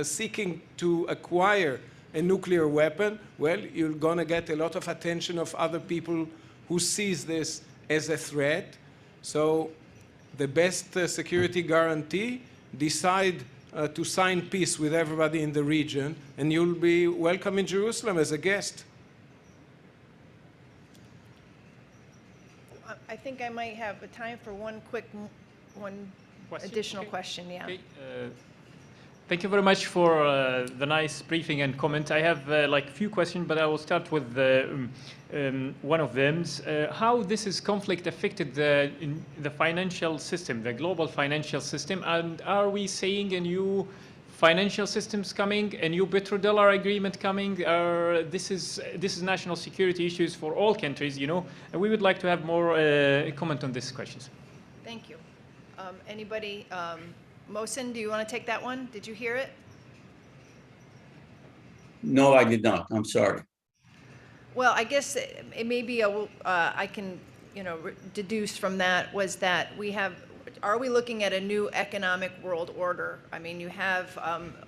seeking to acquire a nuclear weapon? Well, you're going to get a lot of attention of other people who sees this as a threat. So the best security guarantee, decide to sign peace with everybody in the region, and you'll be welcome in Jerusalem as a guest.
I think I might have a time for one additional question. Yeah. Okay.
Thank you very much for the nice briefing and comment. I have like a few questions, but I will start with one of them. How this is conflict affected the financial system, the global financial system, and are we seeing a new financial systems coming, a new petrodollar agreement coming? This is national security issues for all countries, you know, and we would like to have more comment on these questions.
Thank you. Anybody? Mohsen, do you want to take that one? Did you hear it?
No, I did not. I'm sorry.
Well, I guess it may be I can, deduce from that was that are we looking at a new economic world order? I mean, you have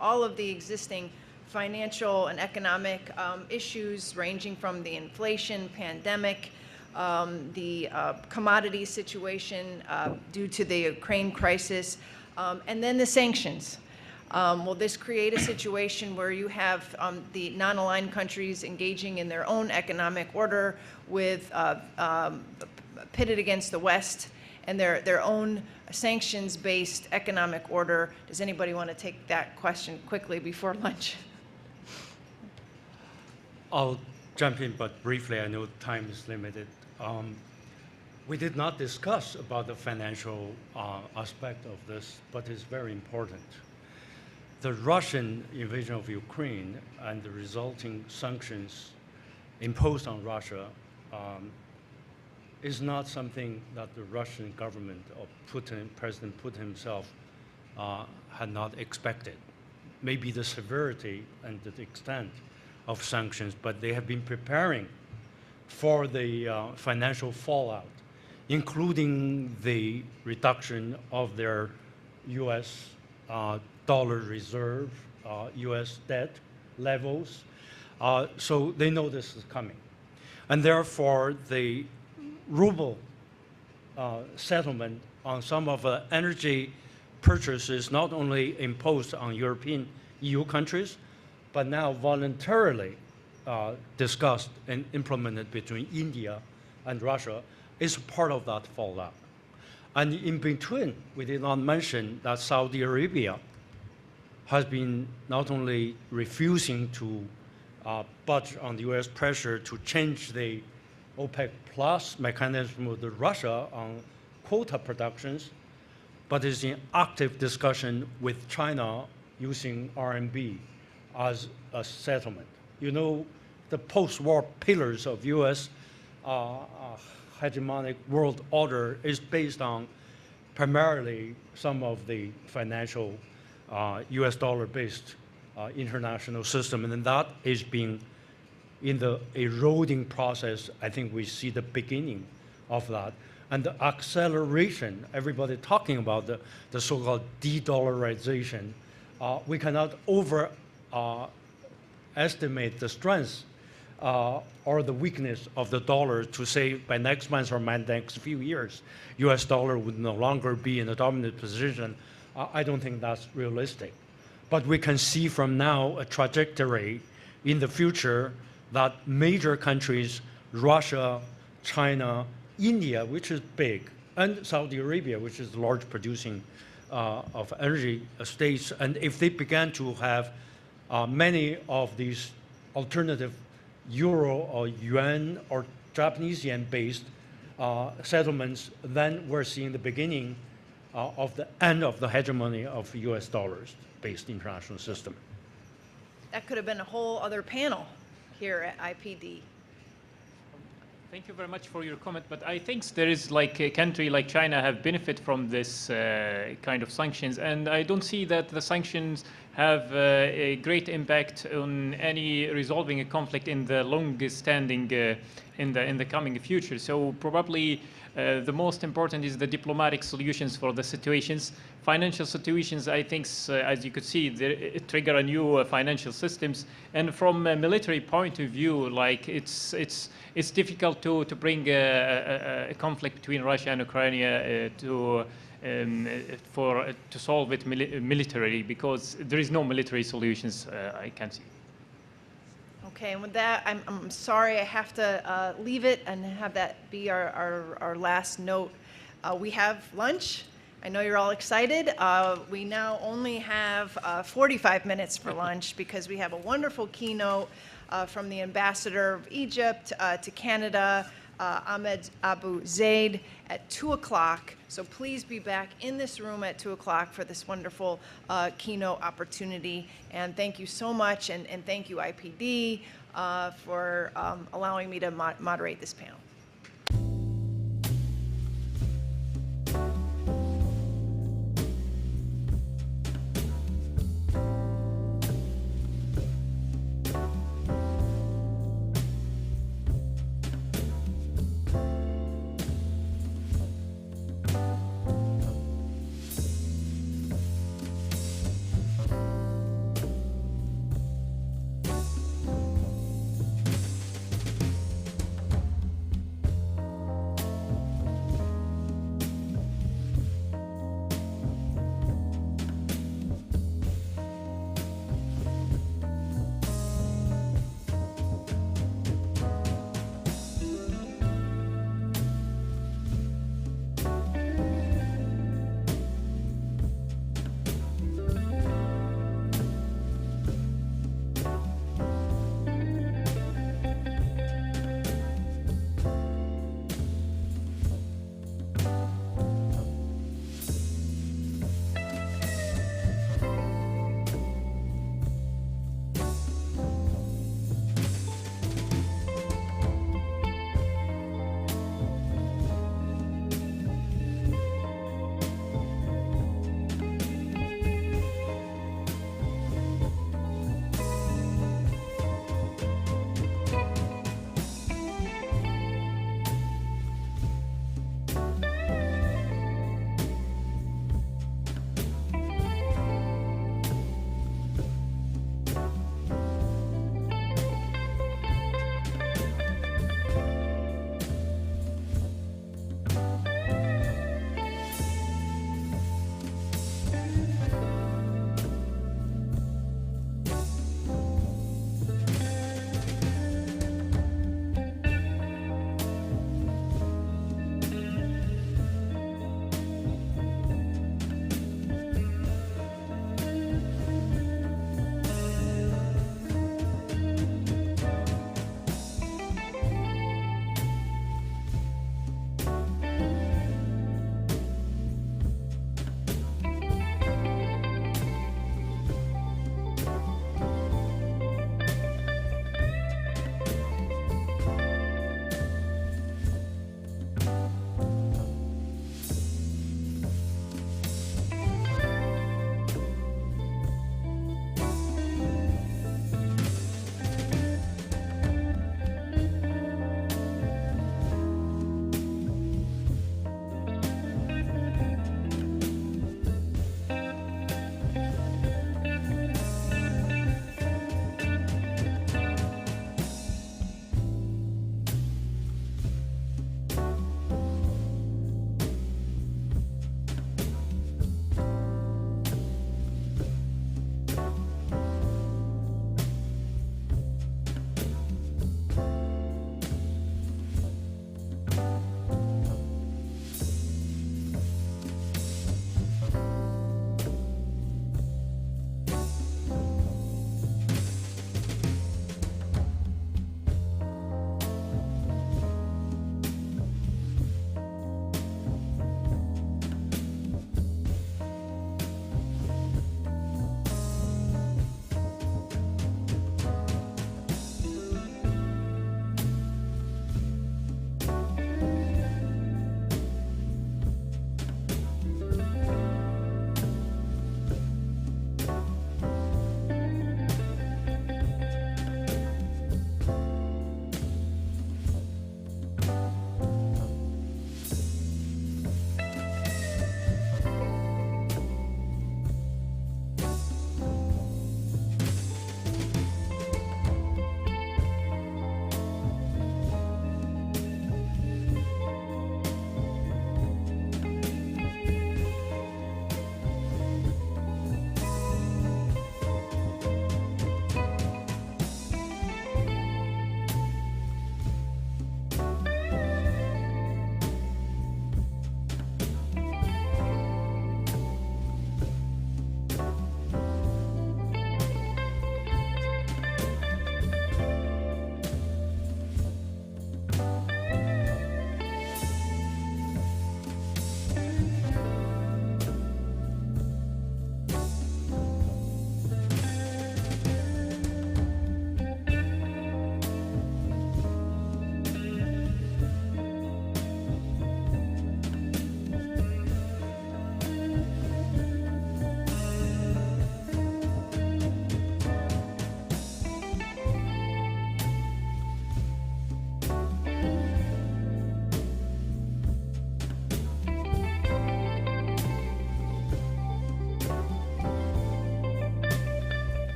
all of the existing financial and economic issues ranging from the inflation, pandemic, the commodity situation due to the Ukraine crisis, and then the sanctions. Will this create a situation where you have the non-aligned countries engaging in their own economic order with pitted against the West and their own sanctions-based economic order? Does anybody want to take that question quickly before lunch?
I'll jump in, but briefly. I know time is limited. We did not discuss about the financial aspect of this, but it's very important. The Russian invasion of Ukraine and the resulting sanctions imposed on Russia is not something that the Russian government or President Putin himself had not expected. Maybe the severity and the extent of sanctions, but they have been preparing for the financial fallout, including the reduction of their U.S. Dollar reserve, U.S. debt levels. So they know this is coming. And therefore, the ruble settlement on some of the energy purchases not only imposed on European EU countries, but now voluntarily discussed and implemented between India and Russia is part of that fallout. And in between, we did not mention that Saudi Arabia has been not only refusing to budge on the U.S. pressure to change the OPEC Plus mechanism with Russia on quota productions, but is in active discussion with China using RMB as a settlement. You know, the post-war pillars of U.S. hegemonic world order is based on primarily some of the financial U.S. dollar-based international system, and then that is being in the eroding process. I think we see the beginning of that. And the acceleration, everybody talking about the so-called de-dollarization, we cannot overestimate the strength or the weakness of the dollar to say by next month or next few years, US dollar would no longer be in a dominant position. I don't think that's realistic. But we can see from now a trajectory in the future that major countries, Russia, China, India, which is big, and Saudi Arabia, which is the large producing of energy states. And if they began to have many of these alternative euro or yuan or Japanese yen-based settlements, then we're seeing the beginning of the end of the hegemony of US dollars-based international system.
That could have been a whole other panel here at IPD.
Thank you very much for your comment, but I think there is like a country like China have benefit from this kind of sanctions, and I don't see that the sanctions have a great impact on any resolving a conflict in the long-standing in the coming future. So probably the most important is the diplomatic solutions for the situations. Financial situations, I think, as you could see, it trigger a new financial systems. And from a military point of view, like it's difficult to bring a conflict between Russia and Ukraine to solve it militarily, because there is no military solutions I can see.
Okay, and with that, I'm sorry I have to leave it and have that be our last note. We have lunch. I know you're all excited. We now only have 45 minutes for lunch because we have a wonderful keynote from the ambassador of Egypt to Canada, Ahmed Abu Zeid, at 2 o'clock. So please be back in this room at 2 o'clock for this wonderful keynote opportunity. And thank you so much, and thank you, IPD, for allowing me to moderate this panel.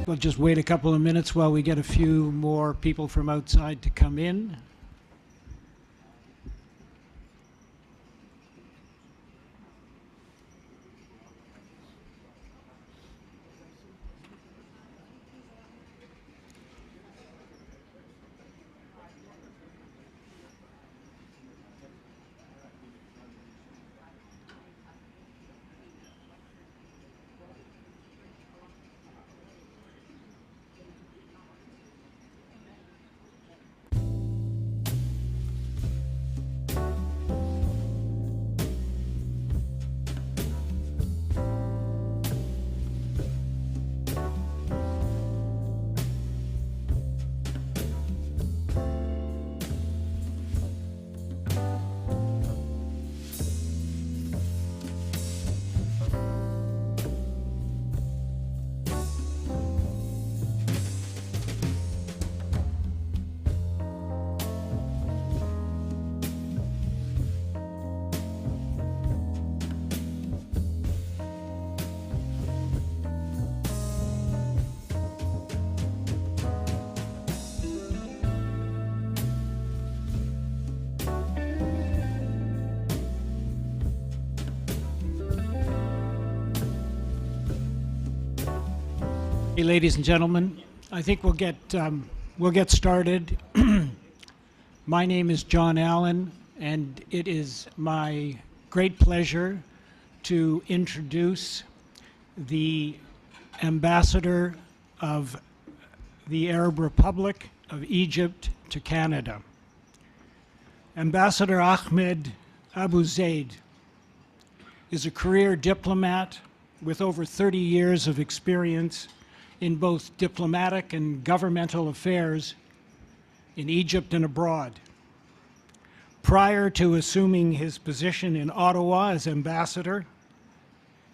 We'll just wait a couple of minutes while we get a few more people from outside to come in. Hey, ladies and gentlemen, I think we'll get started. My name is John Allen, and it is my great pleasure to introduce the Ambassador of the Arab Republic of Egypt to Canada, Ambassador Ahmed Abu Zeid is a career diplomat with over 30 years of experience in both diplomatic and governmental affairs in Egypt and abroad. Prior to assuming his position in Ottawa as ambassador,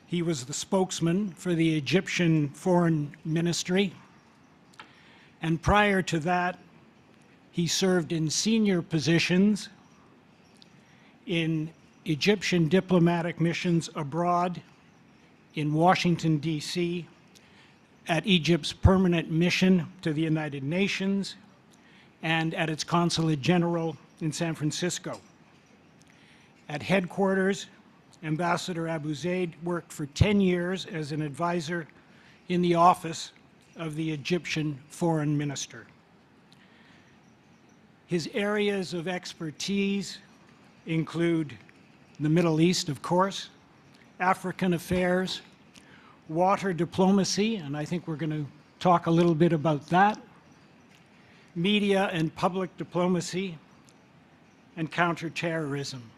he was the spokesman for the Egyptian Foreign Ministry. And prior to that, he served in senior positions in Egyptian diplomatic missions abroad, in Washington, D.C., at Egypt's permanent mission to the United Nations, and at its Consulate General in San Francisco. At headquarters, Ambassador Abu Zeid worked for 10 years as an advisor in the office of the Egyptian Foreign Minister. His areas of expertise include the Middle East, of course, African affairs, water diplomacy, and I think we're going to talk a little bit about that, media and public diplomacy, and counterterrorism.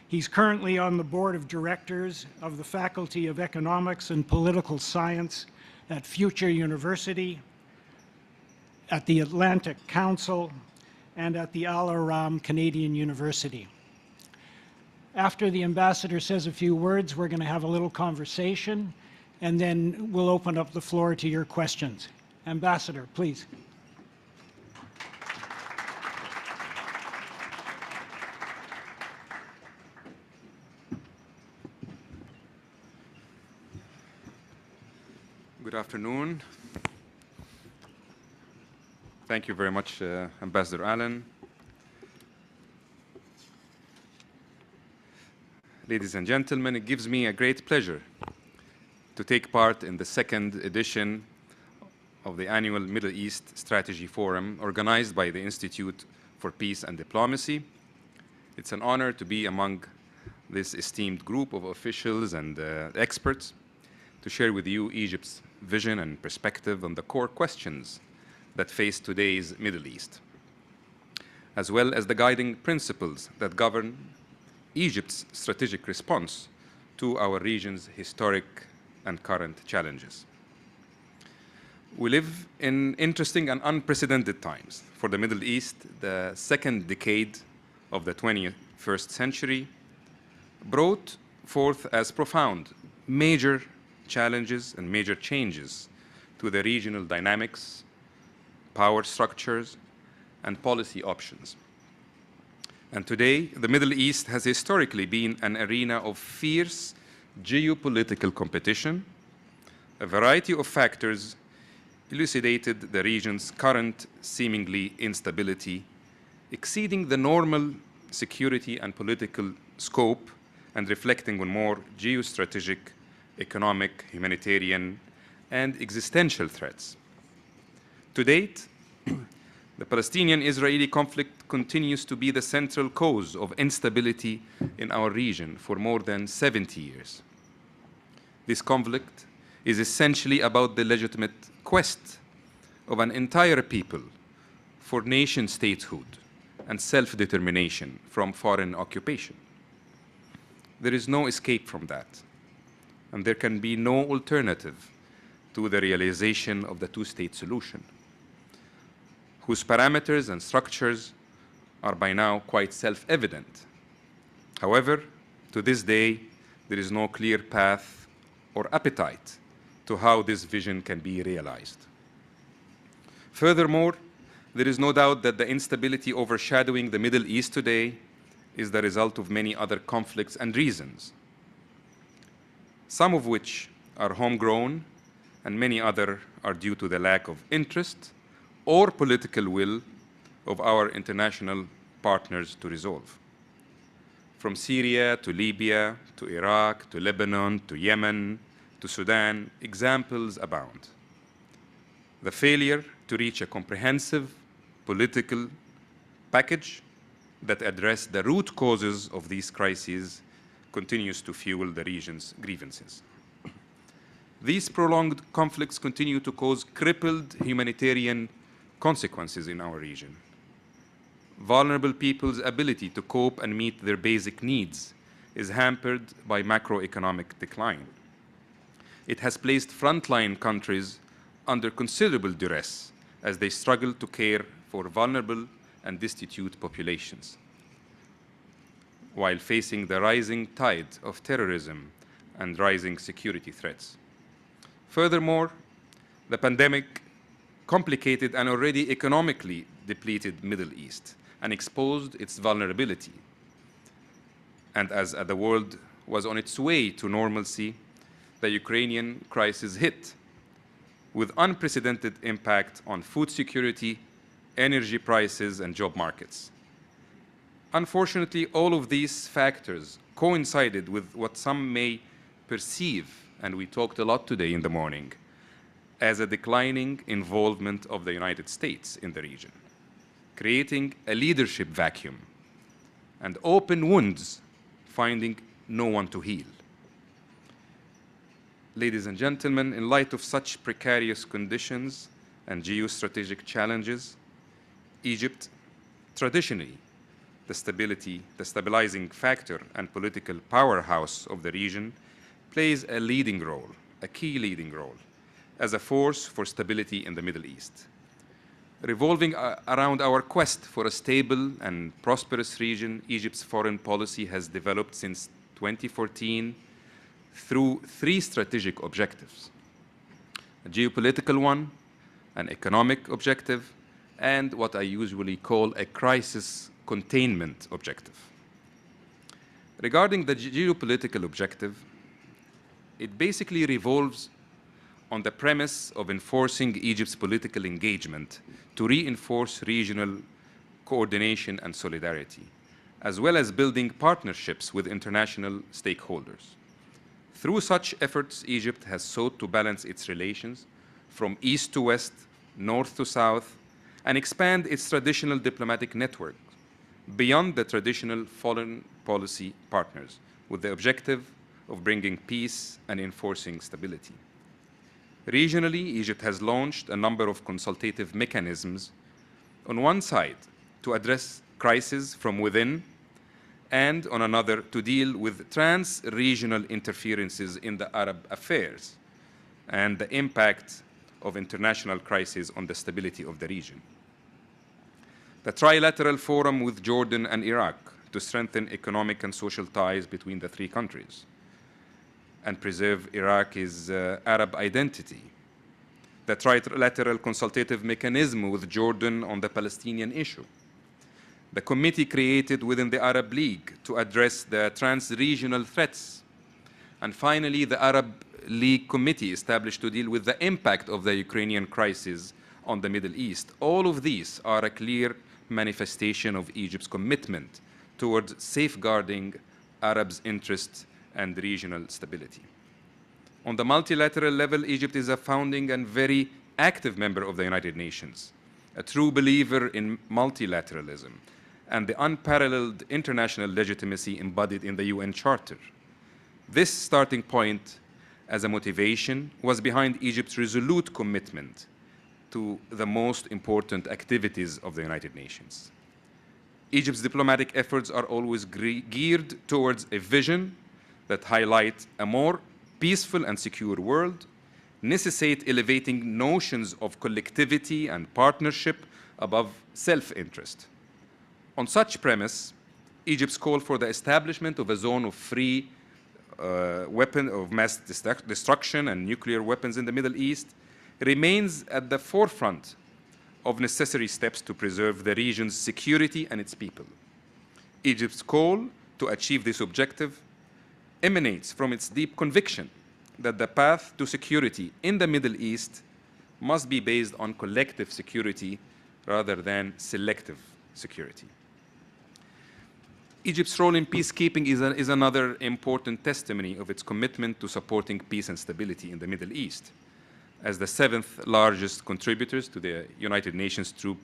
He's currently on the board of directors of the Faculty of Economics and Political Science at Future University, at the Atlantic Council, and at the Al-Aram Canadian University. After the ambassador says a few words, we're going to have a little conversation, and then we'll open up the floor to your questions. Ambassador, please.
Good afternoon. Thank you very much, Ambassador Allen. Ladies and gentlemen, it gives me a great pleasure to take part in the second edition of the annual Middle East Strategy Forum organized by the Institute for Peace and Diplomacy. It's an honor to be among this esteemed group of officials and experts to share with you Egypt's vision and perspective on the core questions that face today's Middle East, as well as the guiding principles that govern Egypt's strategic response to our region's historic and current challenges. We live in interesting and unprecedented times. For the Middle East, the second decade of the 21st century brought forth as profound major challenges and major changes to the regional dynamics, power structures, and policy options. And today, the Middle East has historically been an arena of fierce geopolitical competition, a variety of factors elucidated the region's current seemingly instability, exceeding the normal security and political scope and reflecting on more geostrategic, economic, humanitarian, and existential threats. To date, the Palestinian-Israeli conflict continues to be the central cause of instability in our region for more than 70 years. This conflict is essentially about the legitimate quest of an entire people for nation statehood and self-determination from foreign occupation. There is no escape from that, and there can be no alternative to the realization of the two-state solution, whose parameters and structures are by now quite self-evident. However, to this day, there is no clear path or appetite to how this vision can be realized. Furthermore, there is no doubt that the instability overshadowing the Middle East today is the result of many other conflicts and reasons, some of which are homegrown and many others are due to the lack of interest or political will of our international partners to resolve. From Syria to Libya to Iraq to Lebanon to Yemen to Sudan, examples abound. The failure to reach a comprehensive political package that address the root causes of these crises continues to fuel the region's grievances. These prolonged conflicts continue to cause crippled humanitarian consequences in our region. Vulnerable people's ability to cope and meet their basic needs is hampered by macroeconomic decline. It has placed frontline countries under considerable duress as they struggle to care for vulnerable and destitute populations, while facing the rising tide of terrorism and rising security threats. Furthermore, the pandemic complicated an already economically depleted Middle East and exposed its vulnerability. And as the world was on its way to normalcy, the Ukrainian crisis hit with unprecedented impact on food security, energy prices, and job markets. Unfortunately, all of these factors coincided with what some may perceive, and we talked a lot today in the morning, as a declining involvement of the United States in the region, creating a leadership vacuum and open wounds finding no one to heal. Ladies and gentlemen, in light of such precarious conditions and geostrategic challenges, Egypt, traditionally the stabilizing factor and political powerhouse of the region, plays a leading role, a key leading role, as a force for stability in the Middle East. Revolving around our quest for a stable and prosperous region, Egypt's foreign policy has developed since 2014 through three strategic objectives: a geopolitical one, an economic objective, and what I usually call a crisis containment objective. Regarding the geopolitical objective, it basically revolves on the premise of enforcing Egypt's political engagement to reinforce regional coordination and solidarity, as well as building partnerships with international stakeholders. Through such efforts, Egypt has sought to balance its relations from east to west, north to south, and expand its traditional diplomatic network beyond the traditional foreign policy partners, with the objective of bringing peace and enforcing stability. Regionally, Egypt has launched a number of consultative mechanisms, on one side to address crises from within, and on another to deal with trans-regional interferences in the Arab affairs and the impact of international crises on the stability of the region. The trilateral forum with Jordan and Iraq to strengthen economic and social ties between the three countries and preserve Iraq's Arab identity. The trilateral consultative mechanism with Jordan on the Palestinian issue. The committee created within the Arab League to address the trans-regional threats. And finally, the Arab League committee established to deal with the impact of the Ukrainian crisis on the Middle East. All of these are a clear manifestation of Egypt's commitment towards safeguarding Arabs' interests and regional stability. On the multilateral level, Egypt is a founding and very active member of the United Nations, a true believer in multilateralism and the unparalleled international legitimacy embodied in the UN Charter. This starting point as a motivation was behind Egypt's resolute commitment to the most important activities of the United Nations. Egypt's diplomatic efforts are always geared towards a vision that highlights a more peaceful and secure world, necessitate elevating notions of collectivity and partnership above self-interest. On such premise, Egypt's call for the establishment of a zone of free weapon of mass destruction and nuclear weapons in the Middle East remains at the forefront of necessary steps to preserve the region's security and its people. Egypt's call to achieve this objective emanates from its deep conviction that the path to security in the Middle East must be based on collective security rather than selective security. Egypt's role in peacekeeping is another important testimony of its commitment to supporting peace and stability in the Middle East. As the 7th largest contributors to the United Nations troop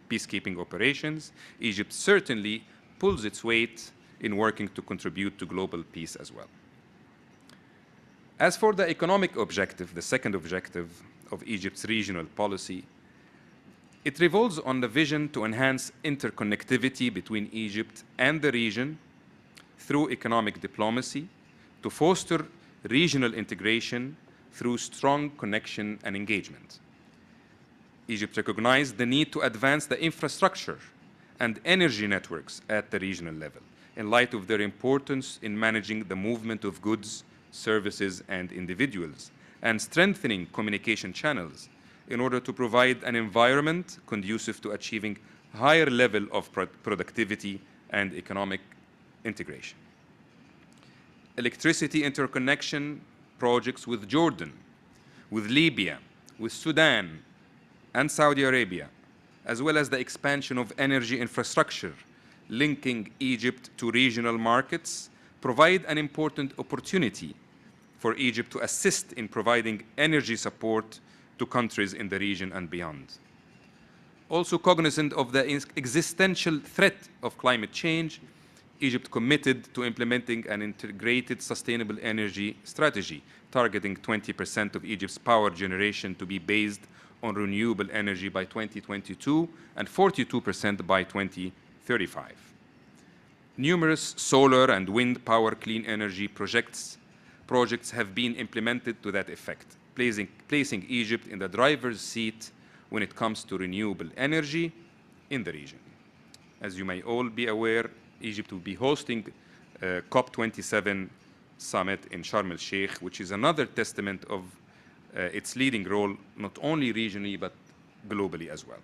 peacekeeping operations, Egypt certainly pulls its weight in working to contribute to global peace as well. As for the economic objective, the second objective of Egypt's regional policy, it revolves on the vision to enhance interconnectivity between Egypt and the region through economic diplomacy, to foster regional integration through strong connection and engagement. Egypt recognized the need to advance the infrastructure and energy networks at the regional level in light of their importance in managing the movement of goods, services, and individuals, and strengthening communication channels in order to provide an environment conducive to achieving higher level of productivity and economic integration. Electricity interconnection projects with Jordan, with Libya, with Sudan, and Saudi Arabia, as well as the expansion of energy infrastructure linking Egypt to regional markets, provide an important opportunity for Egypt to assist in providing energy support to countries in the region and beyond. Also cognizant of the existential threat of climate change, Egypt committed to implementing an integrated sustainable energy strategy, targeting 20% of Egypt's power generation to be based on renewable energy by 2022 and 42% by 2035. Numerous solar and wind power clean energy projects have been implemented to that effect, placing Egypt in the driver's seat when it comes to renewable energy in the region. As you may all be aware, Egypt will be hosting COP27 summit in Sharm el-Sheikh, which is another testament of its leading role, not only regionally, but globally as well.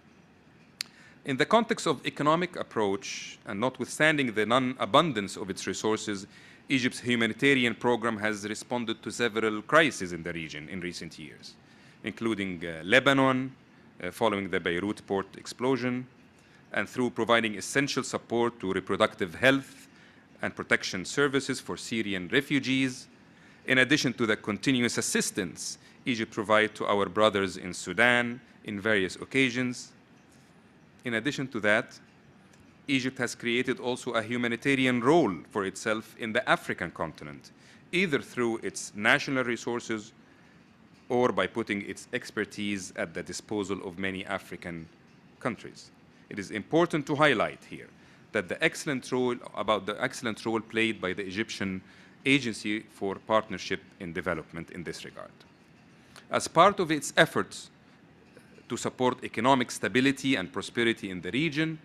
In the context of economic approach, and notwithstanding the non-abundance of its resources, Egypt's humanitarian program has responded to several crises in the region in recent years, including Lebanon, following the Beirut port explosion, and through providing essential support to reproductive health and protection services for Syrian refugees, in addition to the continuous assistance Egypt provides to our brothers in Sudan in various occasions. In addition to that, Egypt has created also a humanitarian role for itself in the African continent, either through its national resources or by putting its expertise at the disposal of many African countries. It is important to highlight here that the excellent role played by the Egyptian Agency for Partnership in Development in this regard. As part of its efforts to support economic stability and prosperity in the region,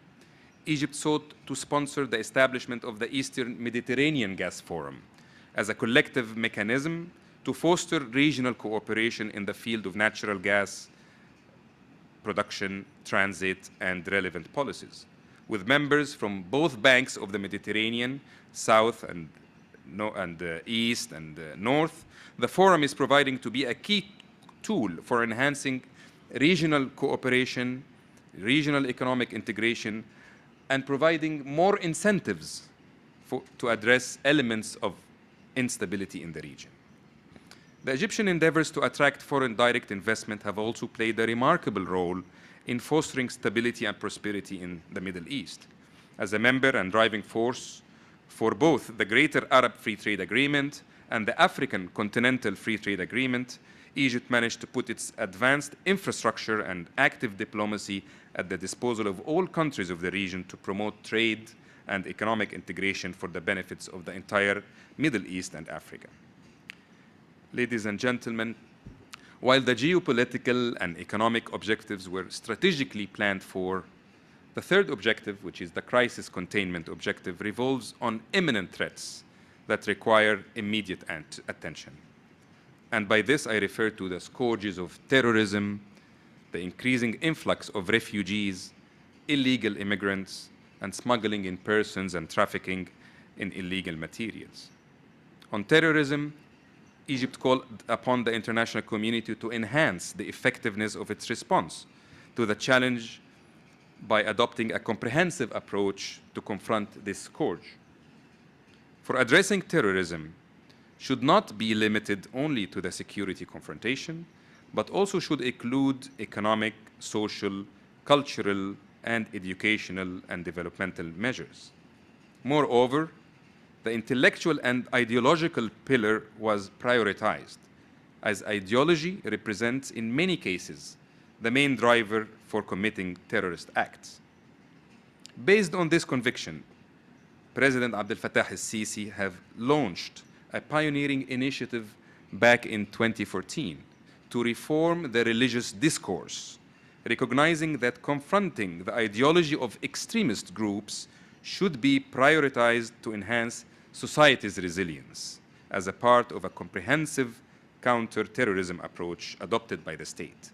Egypt sought to sponsor the establishment of the Eastern Mediterranean Gas Forum as a collective mechanism to foster regional cooperation in the field of natural gas production, transit, and relevant policies, with members from both banks of the Mediterranean, south and East and North, the forum is proving to be a key tool for enhancing regional cooperation, regional economic integration, and providing more incentives to address elements of instability in the region. The Egyptian endeavors to attract foreign direct investment have also played a remarkable role in fostering stability and prosperity in the Middle East. As a member and driving force for both the Greater Arab Free Trade Agreement and the African Continental Free Trade Agreement, Egypt managed to put its advanced infrastructure and active diplomacy at the disposal of all countries of the region to promote trade and economic integration for the benefits of the entire Middle East and Africa. Ladies and gentlemen, while the geopolitical and economic objectives were strategically planned for, the third objective, which is the crisis containment objective, revolves on imminent threats that require immediate attention. And by this, I refer to the scourges of terrorism, the increasing influx of refugees, illegal immigrants, and smuggling in persons and trafficking in illegal materials. On terrorism, Egypt called upon the international community to enhance the effectiveness of its response to the challenge by adopting a comprehensive approach to confront this scourge. For addressing terrorism should not be limited only to the security confrontation, but also should include economic, social, cultural, and educational and developmental measures. Moreover, the intellectual and ideological pillar was prioritized, as ideology represents in many cases the main driver for committing terrorist acts. Based on this conviction, President Abdel Fattah al-Sisi have launched a pioneering initiative back in 2014 to reform the religious discourse, recognizing that confronting the ideology of extremist groups should be prioritized to enhance society's resilience as a part of a comprehensive counter-terrorism approach adopted by the state.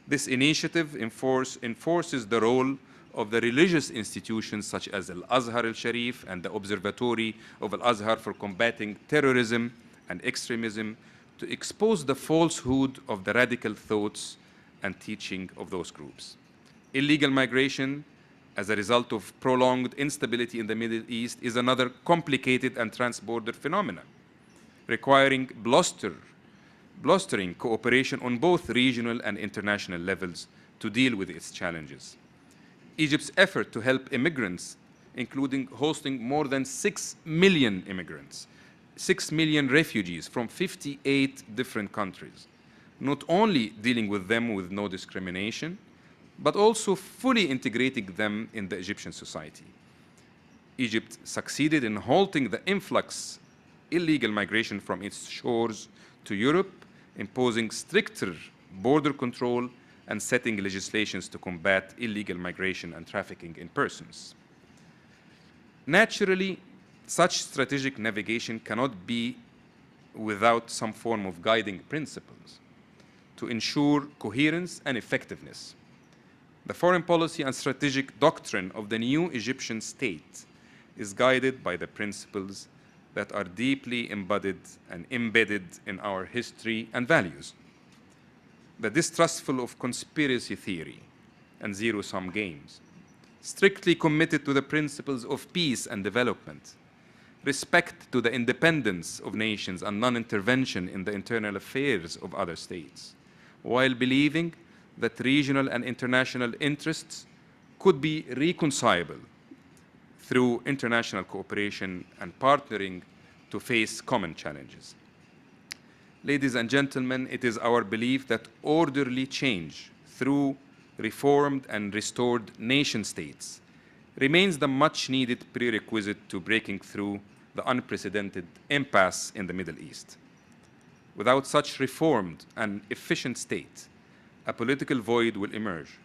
This initiative enforces the role of the religious institutions such as Al-Azhar al-Sharif and the Observatory of Al-Azhar for combating terrorism and extremism to expose the falsehood of the radical thoughts and teaching of those groups. Illegal migration as a result of prolonged instability in the Middle East is another complicated and trans-border phenomenon, requiring blustering cooperation on both regional and international levels to deal with its challenges. Egypt's effort to help immigrants, including hosting more than 6 million immigrants, 6 million refugees from 58 different countries, not only dealing with them with no discrimination, but also fully integrating them in the Egyptian society. Egypt succeeded in halting the illegal migration from its shores to Europe, imposing stricter border control and setting legislations to combat illegal migration and trafficking in persons. Naturally, such strategic navigation cannot be without some form of guiding principles to ensure coherence and effectiveness. The foreign policy and strategic doctrine of the new Egyptian state is guided by the principles that are deeply embodied and embedded in our history and values. The distrustful of conspiracy theory and zero-sum games, strictly committed to the principles of peace and development, respect to the independence of nations and non-intervention in the internal affairs of other states, while believing that regional and international interests could be reconcilable through international cooperation and partnering to face common challenges. Ladies and gentlemen, it is our belief that orderly change through reformed and restored nation states remains the much needed prerequisite to breaking through the unprecedented impasse in the Middle East. Without such reformed and efficient state, a political void will emerge,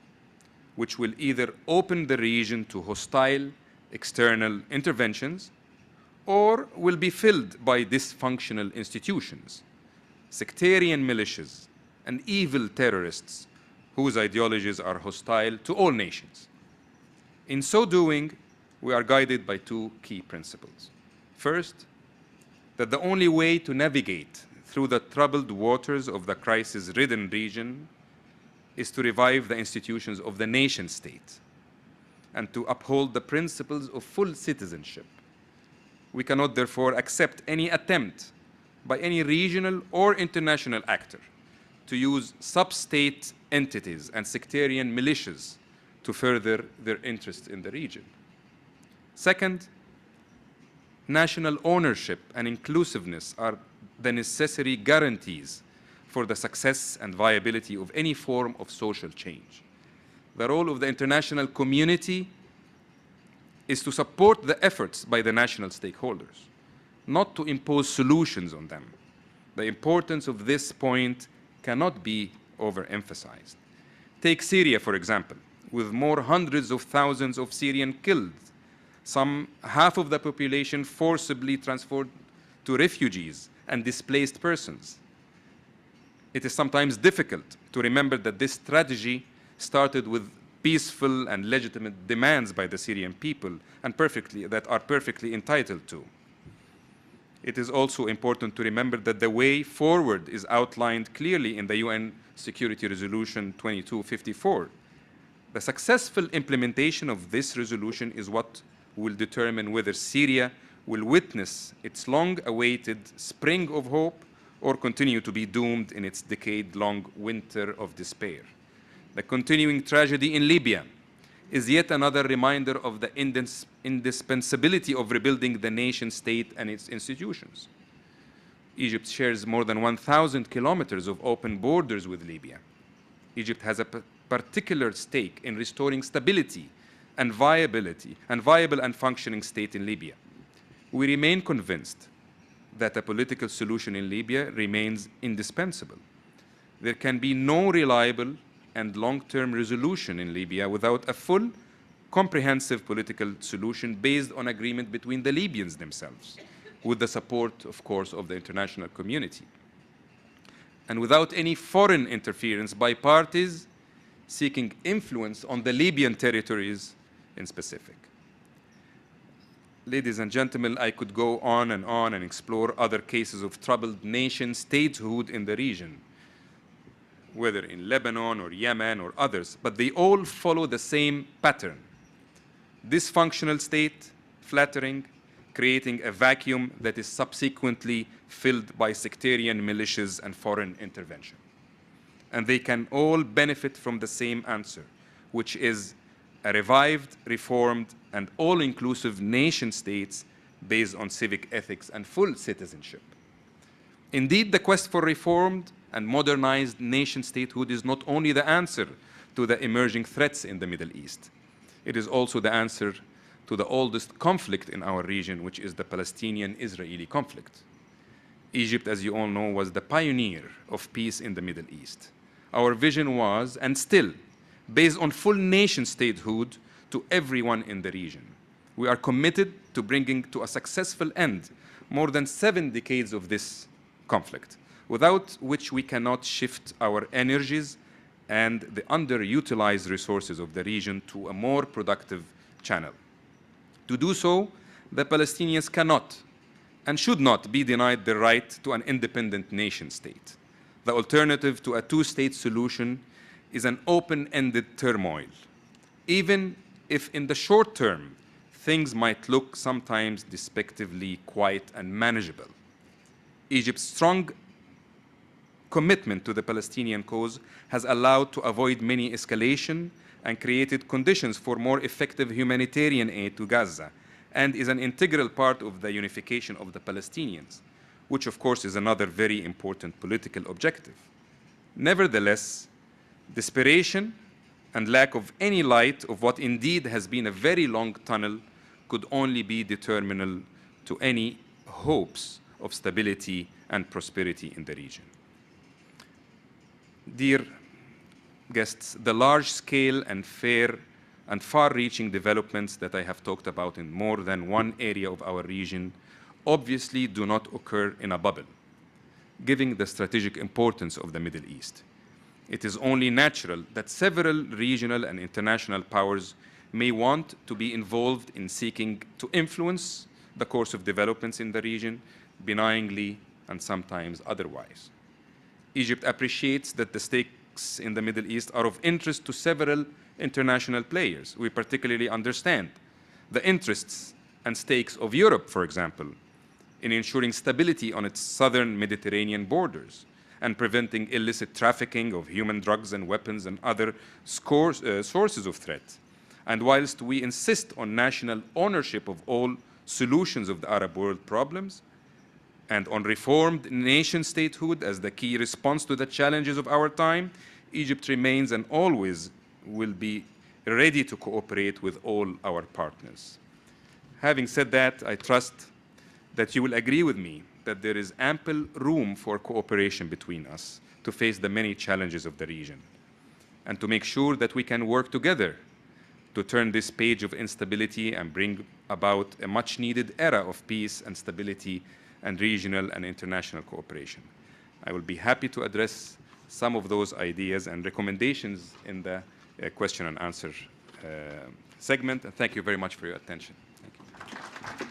which will either open the region to hostile external interventions or will be filled by dysfunctional institutions, sectarian militias, and evil terrorists whose ideologies are hostile to all nations. In so doing, we are guided by two key principles. First, that the only way to navigate through the troubled waters of the crisis-ridden region is to revive the institutions of the nation state and to uphold the principles of full citizenship. We cannot therefore accept any attempt by any regional or international actor to use sub-state entities and sectarian militias to further their interests in the region. Second, national ownership and inclusiveness are the necessary guarantees for the success and viability of any form of social change. The role of the international community is to support the efforts by the national stakeholders, not to impose solutions on them. The importance of this point cannot be overemphasized. Take Syria, for example, with more hundreds of thousands of Syrians killed, some half of the population forcibly transferred to refugees and displaced persons. It is sometimes difficult to remember that this strategy started with peaceful and legitimate demands by the Syrian people and that are perfectly entitled to. It is also important to remember that the way forward is outlined clearly in the UN Security Resolution 2254. The successful implementation of this resolution is what will determine whether Syria will witness its long-awaited spring of hope or continue to be doomed in its decade-long winter of despair. The continuing tragedy in Libya is yet another reminder of the indispensability of rebuilding the nation state and its institutions. Egypt shares more than 1,000 kilometers of open borders with Libya. Egypt has a particular stake in restoring stability and viability and viable and functioning state in Libya. We remain convinced that a political solution in Libya remains indispensable. There can be no reliable and long-term resolution in Libya without a full, comprehensive political solution based on agreement between the Libyans themselves, with the support, of course, of the international community, and without any foreign interference by parties seeking influence on the Libyan territories in specific. Ladies and gentlemen, I could go on and explore other cases of troubled nation statehood in the region, whether in Lebanon or Yemen or others, but they all follow the same pattern. Dysfunctional state, flattering, creating a vacuum that is subsequently filled by sectarian militias and foreign intervention. And they can all benefit from the same answer, which is a revived, reformed, and all-inclusive nation states based on civic ethics and full citizenship. Indeed, the quest for reformed and modernized nation statehood is not only the answer to the emerging threats in the Middle East, it is also the answer to the oldest conflict in our region, which is the Palestinian-Israeli conflict. Egypt, as you all know, was the pioneer of peace in the Middle East. Our vision was, and still, based on full nation statehood to everyone in the region. We are committed to bringing to a successful end more than 7 decades of this conflict, without which we cannot shift our energies and the underutilized resources of the region to a more productive channel. To do so, the Palestinians cannot and should not be denied the right to an independent nation state. The alternative to a two-state solution is an open-ended turmoil, even if in the short term, things might look sometimes despectively quiet and manageable. Egypt's strong commitment to the Palestinian cause has allowed to avoid many escalation and created conditions for more effective humanitarian aid to Gaza, and is an integral part of the unification of the Palestinians, which of course is another very important political objective. Nevertheless, desperation and lack of any light of what indeed has been a very long tunnel could only be determinal to any hopes of stability and prosperity in the region. Dear guests, the large-scale and fair and far-reaching developments that I have talked about in more than one area of our region obviously do not occur in a bubble, given the strategic importance of the Middle East. It is only natural that several regional and international powers may want to be involved in seeking to influence the course of developments in the region benignly and sometimes otherwise. Egypt appreciates that the stakes in the Middle East are of interest to several international players. We particularly understand the interests and stakes of Europe, for example, in ensuring stability on its southern Mediterranean borders and preventing illicit trafficking of human drugs and weapons and other sources of threat. And whilst we insist on national ownership of all solutions of the Arab world problems, and on reformed nation statehood as the key response to the challenges of our time, Egypt remains and always will be ready to cooperate with all our partners. Having said that, I trust that you will agree with me that there is ample room for cooperation between us to face the many challenges of the region and to make sure that we can work together to turn this page of instability and bring about a much needed era of peace and stability and regional and international cooperation. I will be happy to address some of those ideas and recommendations in the question and answer segment. And thank you very much for your attention. Thank you.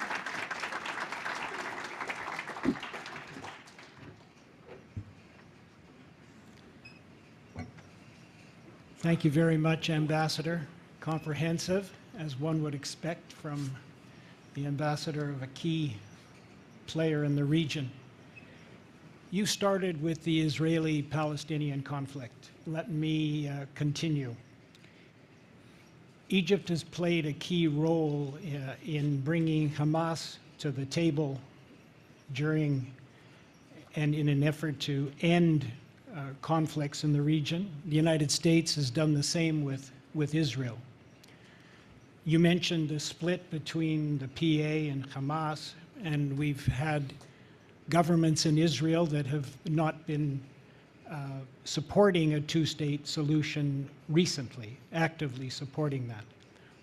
Thank you very much, Ambassador. Comprehensive, as one would expect from the ambassador of a key player in the region. You started with the Israeli-Palestinian conflict. Let me continue. Egypt has played a key role in bringing Hamas to the table during and in an effort to end conflicts in the region. The United States has done the same with Israel. You mentioned the split between the PA and Hamas, and we've had governments in Israel that have not been supporting a two-state solution recently, actively supporting that.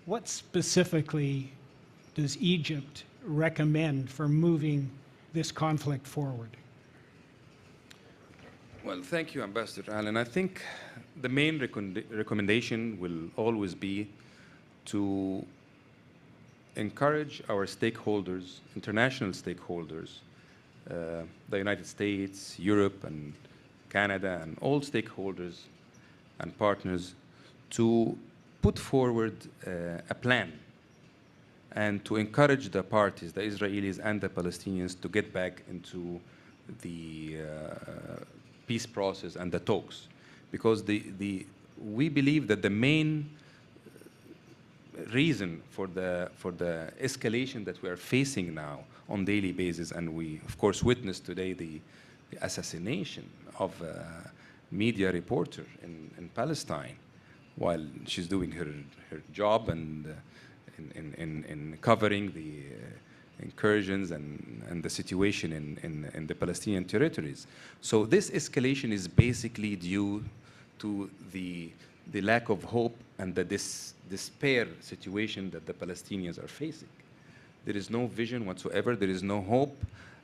What specifically does Egypt recommend for moving this conflict forward?
Well, thank you, Ambassador Allen. I think the main recommendation will always be to encourage our stakeholders, international stakeholders, the United States, Europe, and Canada, and all stakeholders and partners to put forward a plan and to encourage the parties, the Israelis and the Palestinians, to get back into the peace process and the talks. Because we believe that the main reason for the escalation that we are facing now on daily basis, and we of course witnessed today the assassination of a media reporter in Palestine while she's doing her job and in covering the incursions and the situation in the Palestinian territories. So this escalation is basically due to the lack of hope and the despair situation that the Palestinians are facing. There is no vision whatsoever, there is no hope,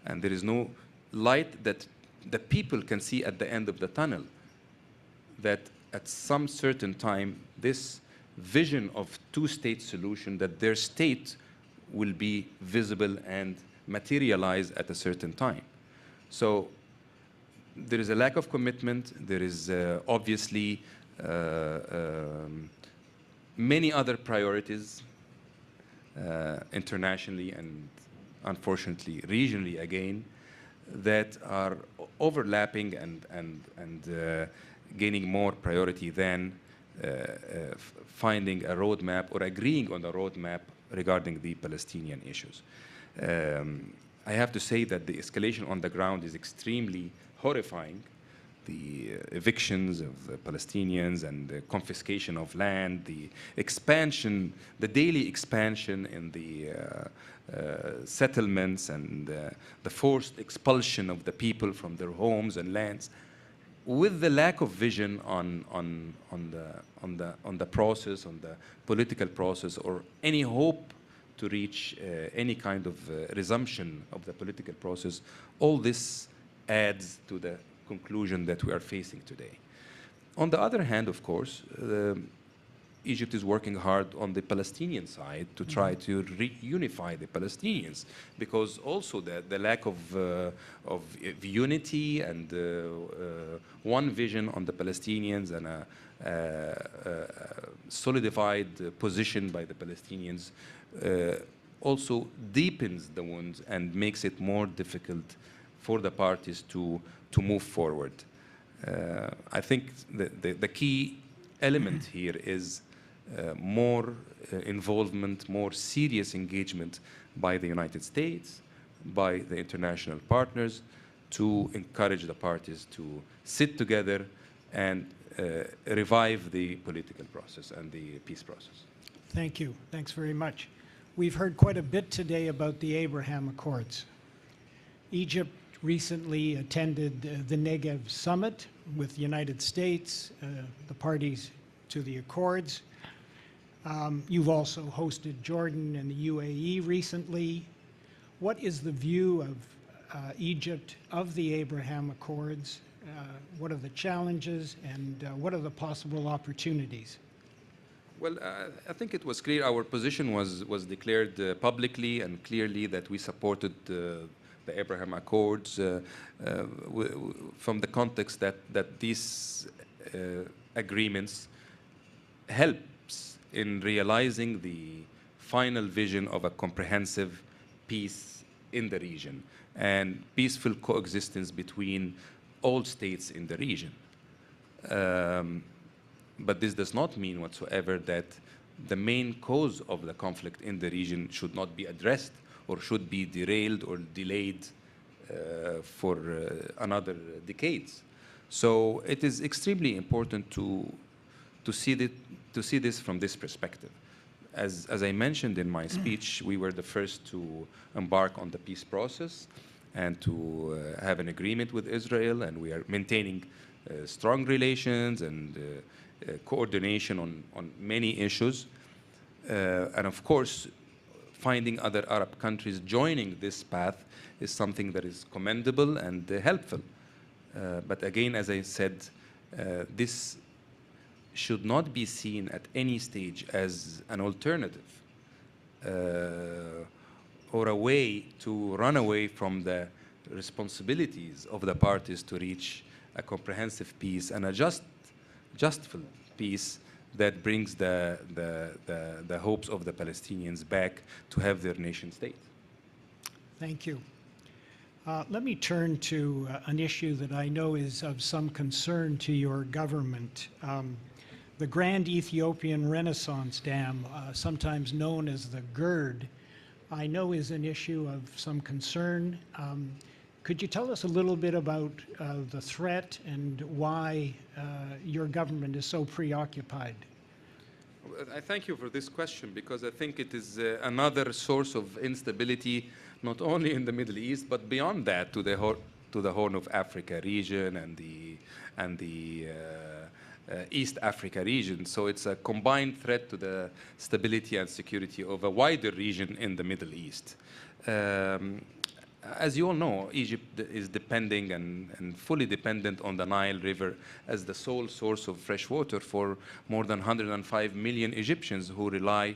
and there is no light that the people can see at the end of the tunnel, that at some certain time, this vision of two-state solution, that their state will be visible and materialize at a certain time. So there is a lack of commitment. There is obviously many other priorities internationally and unfortunately regionally again that are overlapping and gaining more priority than finding a roadmap or agreeing on a roadmap regarding the Palestinian issues. I have to say that the escalation on the ground is extremely horrifying. The evictions of the Palestinians and the confiscation of land, the expansion, the daily expansion in the settlements and the forced expulsion of the people from their homes and lands, with the lack of vision on the process, on the political process, or any hope to reach any kind of resumption of the political process, all this adds to the conclusion that we are facing today. On the other hand, of course, Egypt is working hard on the Palestinian side to try to reunify the Palestinians, because also the lack of unity and one vision on the Palestinians and a solidified position by the Palestinians also deepens the wounds and makes it more difficult for the parties to move forward. I think the key element here is more involvement, more serious engagement by the United States, by the international partners, to encourage the parties to sit together and revive the political process and the peace process.
Thank you. Thanks very much. We've heard quite a bit today about the Abraham Accords. Egypt recently attended the Negev Summit with the United States, the parties to the Accords. You've also hosted Jordan and the UAE recently. What is the view of Egypt of the Abraham Accords? What are the challenges and what are the possible opportunities?
Well, I think it was clear. Our position was declared publicly and clearly that we supported the Abraham Accords from the context that these agreements helps in realizing the final vision of a comprehensive peace in the region and peaceful coexistence between all states in the region. But this does not mean whatsoever that the main cause of the conflict in the region should not be addressed or should be derailed or delayed for another decades. So it is extremely important to see this from this perspective. As I mentioned in my speech, we were the first to embark on the peace process and to have an agreement with Israel, and we are maintaining strong relations and coordination on many issues. And of course, finding other Arab countries joining this path is something that is commendable and helpful. But again, as I said, this should not be seen at any stage as an alternative or a way to run away from the responsibilities of the parties to reach a comprehensive peace and a justful peace that brings the hopes of the Palestinians back to have their nation state.
Thank you. Let me turn to an issue that I know is of some concern to your government. The Grand Ethiopian Renaissance Dam, sometimes known as the GERD, I know is an issue of some concern. Could you tell us a little bit about the threat and why your government is so preoccupied?
I thank you for this question because I think it is another source of instability, not only in the Middle East, but beyond that to the Horn of Africa region and the East Africa region. So it's a combined threat to the stability and security of a wider region in the Middle East. As you all know, Egypt is depending and fully dependent on the Nile River as the sole source of fresh water for more than 105 million Egyptians who rely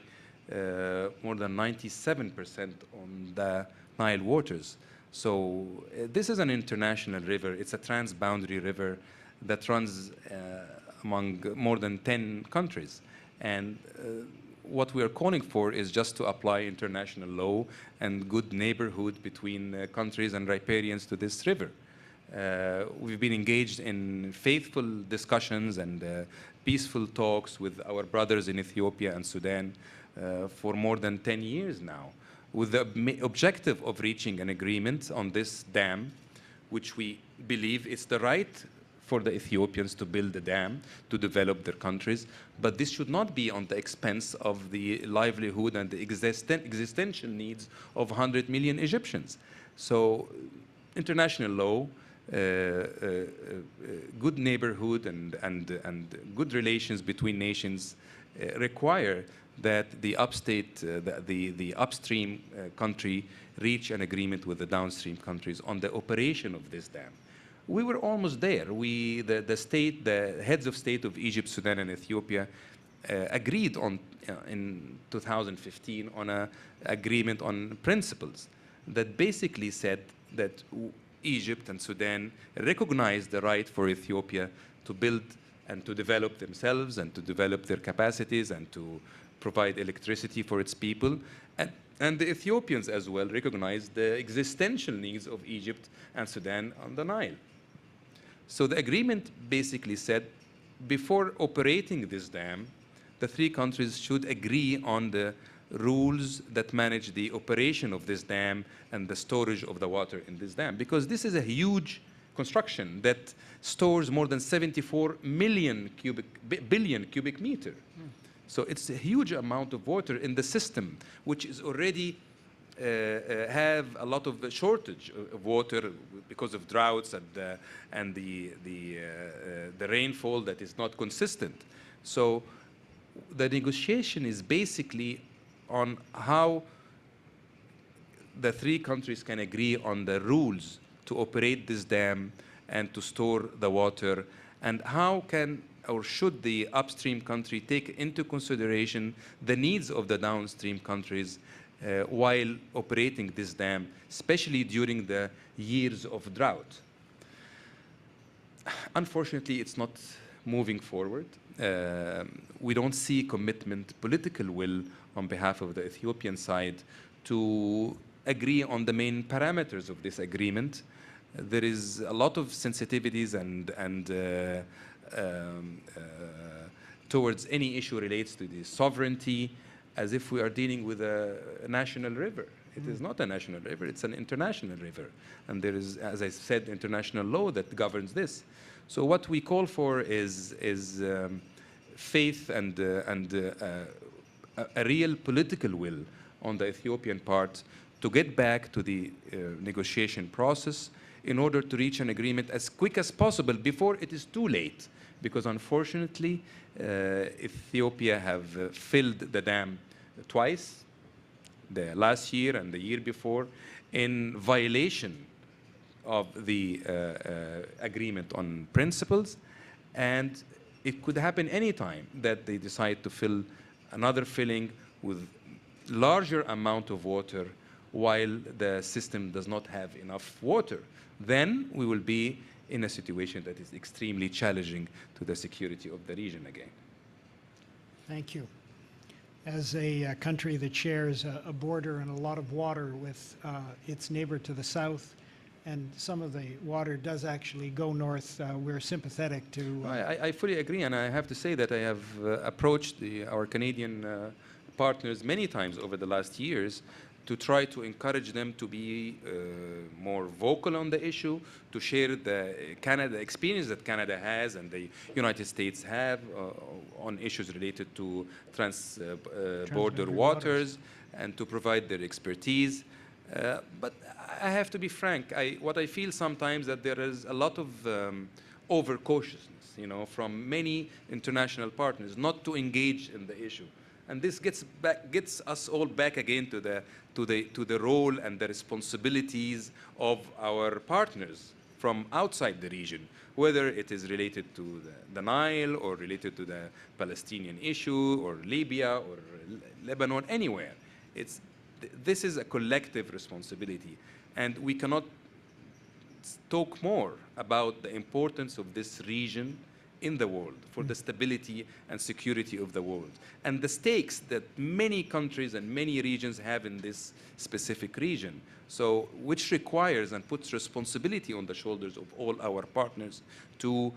more than 97% on the Nile waters. So this is an international river. It's a transboundary river that runs among more than 10 countries. And what we are calling for is just to apply international law and good neighborhood between countries and riparians to this river. We've been engaged in faithful discussions and peaceful talks with our brothers in Ethiopia and Sudan for more than 10 years now, with the objective of reaching an agreement on this dam, which we believe is the right for the Ethiopians to build a dam, to develop their countries, but this should not be on the expense of the livelihood and the existential needs of 100 million Egyptians. So international law, good neighborhood and good relations between nations require that the upstream country reach an agreement with the downstream countries on the operation of this dam. We were almost there. The heads of state of Egypt, Sudan, and Ethiopia agreed on in 2015 on an agreement on principles that basically said that Egypt and Sudan recognize the right for Ethiopia to build and to develop themselves and to develop their capacities and to provide electricity for its people. And the Ethiopians as well recognize the existential needs of Egypt and Sudan on the Nile. So the agreement basically said before operating this dam, the three countries should agree on the rules that manage the operation of this dam and the storage of the water in this dam. Because this is a huge construction that stores more than 74 billion cubic meter. So it's a huge amount of water in the system, which is already have a lot of shortage of water because of droughts and the rainfall that is not consistent. So the negotiation is basically on how the three countries can agree on the rules to operate this dam and to store the water, and how can or should the upstream country take into consideration the needs of the downstream countries while operating this dam, especially during the years of drought. Unfortunately, it's not moving forward. We don't see commitment, political will on behalf of the Ethiopian side to agree on the main parameters of this agreement. There is a lot of sensitivities and towards any issue relates to the sovereignty, as if we are dealing with a national river. It is not a national river, it's an international river. And there is, as I said, international law that governs this. So what we call for is faith and a real political will on the Ethiopian part to get back to the negotiation process in order to reach an agreement as quick as possible before it is too late. Because unfortunately, Ethiopia have filled the dam twice, the last year and the year before, in violation of the agreement on principles. And it could happen anytime that they decide to fill another filling with larger amount of water while the system does not have enough water. Then we will be in a situation that is extremely challenging to the security of the region again.
Thank you. As a country that shares a border and a lot of water with its neighbor to the south, and some of the water does actually go north, we're sympathetic to...
I fully agree, and I have to say that I have approached our Canadian partners many times over the last years to try to encourage them to be more vocal on the issue, to share the experience that Canada has and the United States have on issues related to border waters, and to provide their expertise. But I have to be frank, what I feel sometimes that there is a lot of overcautiousness, from many international partners not to engage in the issue. And this gets us all back again to the role and the responsibilities of our partners from outside the region, whether it is related to the Nile or related to the Palestinian issue or Libya or Lebanon, anywhere. This is a collective responsibility, and we cannot talk more about the importance of this region in the world, for the stability and security of the world, and the stakes that many countries and many regions have in this specific region. So, which requires and puts responsibility on the shoulders of all our partners to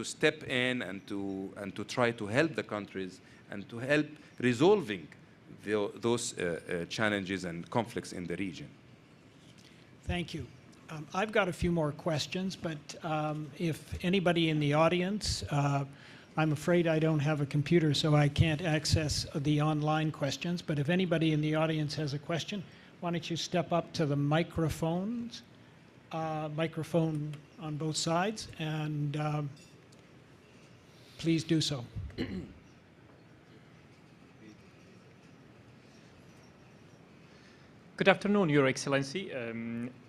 step in and to try to help the countries and to help resolving those challenges and conflicts in the region.
Thank you. I've got a few more questions, but if anybody in the audience, I'm afraid I don't have a computer, so I can't access the online questions, but if anybody in the audience has a question, why don't you step up to the microphones, microphone on both sides, and please do so.
Good afternoon, Your Excellency.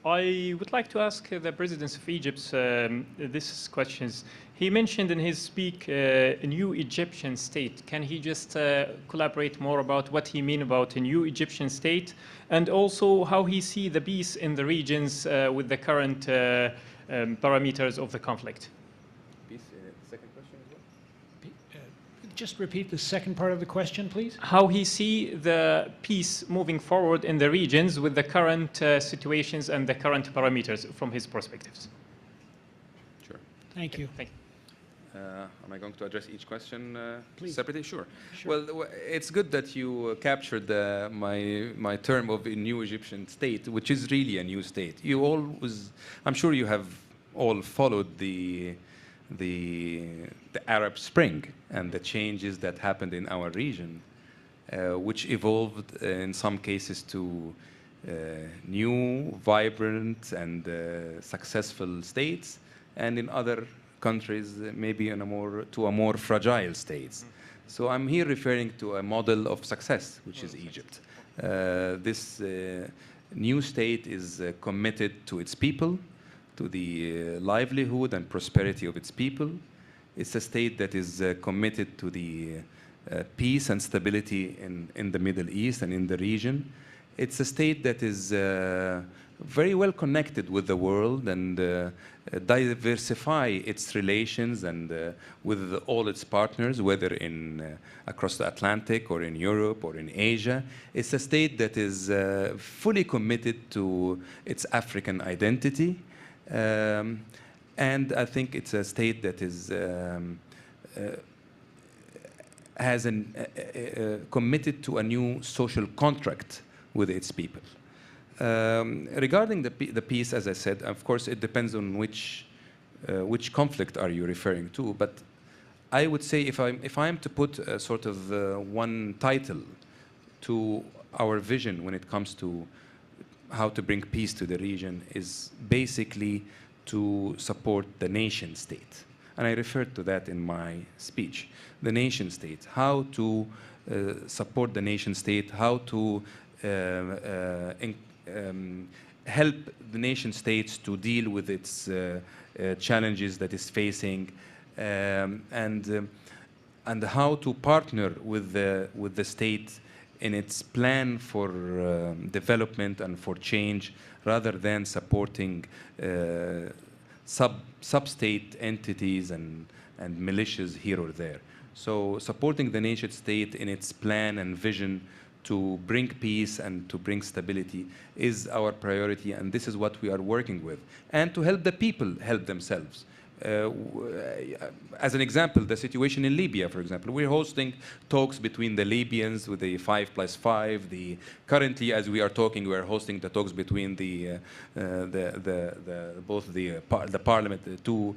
I would like to ask the President of Egypt this questions. He mentioned in his speak a new Egyptian state. Can he just collaborate more about what he mean about a new Egyptian state, and also how he see the peace in the regions with the current parameters of the conflict?
Peace, second question as well?
Just repeat the second part of the question, please.
How he see the peace moving forward in the regions with the current situations and the current parameters from his perspectives.
Sure.
Thank you.
Thank you.
Am I going to address each question
Please.
separately? Sure.
Sure.
Well, it's good that you captured my term of a new Egyptian state, which is really a new state. You always, I'm sure you have all followed the Arab Spring and the changes that happened in our region, which evolved in some cases to new, vibrant, and successful states, and in other countries maybe in a more fragile states. So I'm here referring to a model of success, which is Egypt. This new state is committed to its people, to the livelihood and prosperity of its people. It's a state that is committed to the peace and stability in the Middle East and in the region. It's a state that is very well connected with the world and diversify its relations and with all its partners, whether in across the Atlantic or in Europe or in Asia. It's a state that is fully committed to its African identity. And I think it's a state that is committed to a new social contract with its people. Regarding the peace, as I said, of course, it depends on which conflict are you referring to. But I would say if I am to put a sort of one title to our vision when it comes to how to bring peace to the region, is basically to support the nation state. And I referred to that in my speech. The nation state, how to support the nation state, how to help the nation states to deal with its challenges that is facing, and how to partner with the state in its plan for development and for change, rather than supporting sub-state entities and militias here or there. So supporting the nation state in its plan and vision to bring peace and to bring stability is our priority, and this is what we are working with. And to help the people help themselves. As an example, the situation in Libya, for example, we're hosting talks between the Libyans with the 5+5. Currently, as we are talking, we are hosting the talks between both the parliament, the two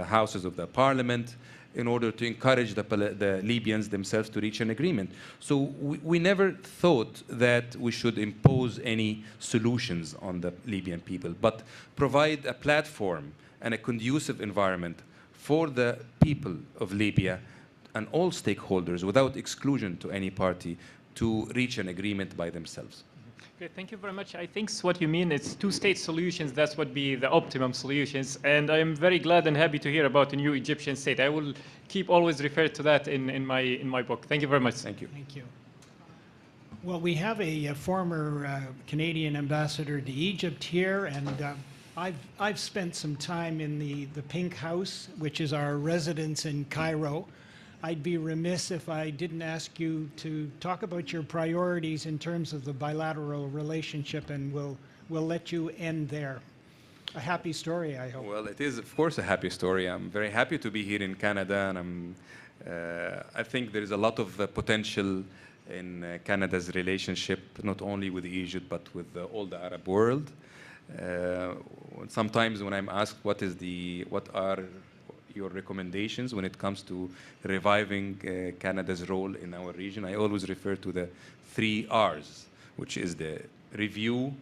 houses of the parliament, in order to encourage the Libyans themselves to reach an agreement. So we never thought that we should impose any solutions on the Libyan people, but provide a platform and a conducive environment for the people of Libya and all stakeholders, without exclusion to any party, to reach an agreement by themselves.
Okay, thank you very much. I think what you mean is two-state solutions. That's what be the optimum solutions. And I am very glad and happy to hear about the new Egyptian state. I will keep always refer to that in my book. Thank you very much.
Thank you.
Thank you. Well, we have a former Canadian ambassador to Egypt here, and I've spent some time in the Pink House, which is our residence in Cairo. I'd be remiss if I didn't ask you to talk about your priorities in terms of the bilateral relationship, and we'll let you end there. A happy story, I hope.
Well, it is, of course, a happy story. I'm very happy to be here in Canada, and I think there is a lot of potential in Canada's relationship, not only with Egypt, but with all the Arab world. Sometimes when I'm asked what are your recommendations when it comes to reviving Canada's role in our region, I always refer to the 3 R's, which is the review,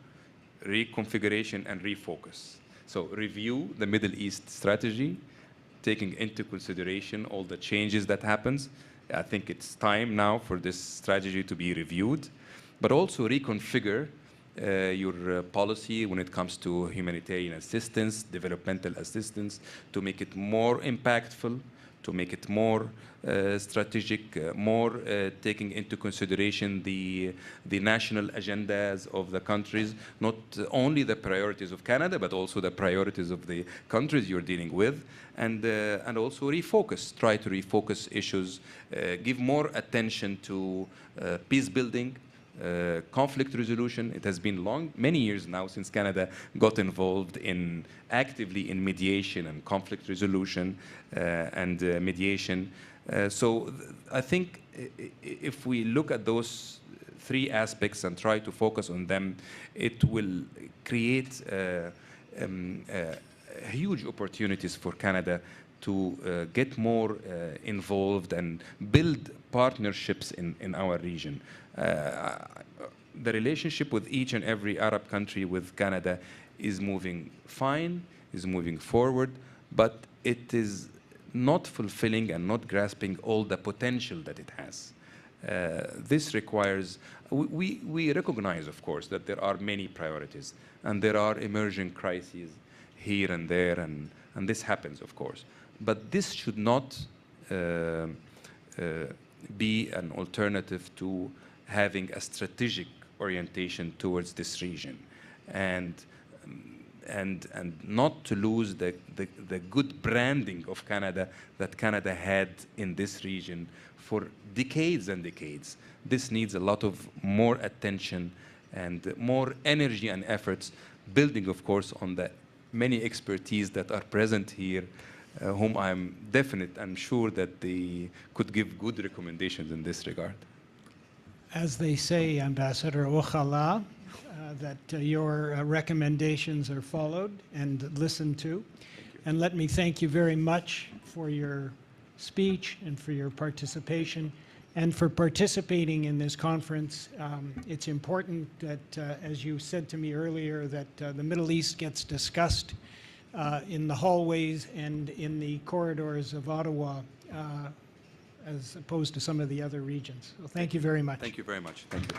reconfiguration, and refocus. So review the Middle East strategy, taking into consideration all the changes that happens. I think it's time now for this strategy to be reviewed. but also reconfigure your policy when it comes to humanitarian assistance, developmental assistance, to make it more impactful, to make it more strategic, more taking into consideration the national agendas of the countries, not only the priorities of Canada, but also the priorities of the countries you're dealing with, and also refocus, try to refocus issues, give more attention to peace building, conflict resolution. It has been many years now since Canada got involved actively in mediation and conflict resolution and mediation. So I think if we look at those three aspects and try to focus on them, it will create huge opportunities for Canada to get more involved and build partnerships in our region. The relationship with each and every Arab country with Canada is moving fine, is moving forward, but it is not fulfilling and not grasping all the potential that it has. This requires, we recognize, of course, that there are many priorities and there are emerging crises here and there, and this happens, of course. But this should not be an alternative to having a strategic orientation towards this region, and not to lose the good branding of Canada that Canada had in this region for decades and decades. This needs a lot of more attention and more energy and efforts, building, of course, on the many expertise that are present here, whom I'm sure that they could give good recommendations in this regard.
As they say, Ambassador, Ojalá, that your recommendations are followed and listened to. And let me thank you very much for your speech and for your participation and for participating in this conference. It's important that, as you said to me earlier, that the Middle East gets discussed in the hallways and in the corridors of Ottawa, as opposed to some of the other regions. So thank you very much.
Thank you very much. Thank you.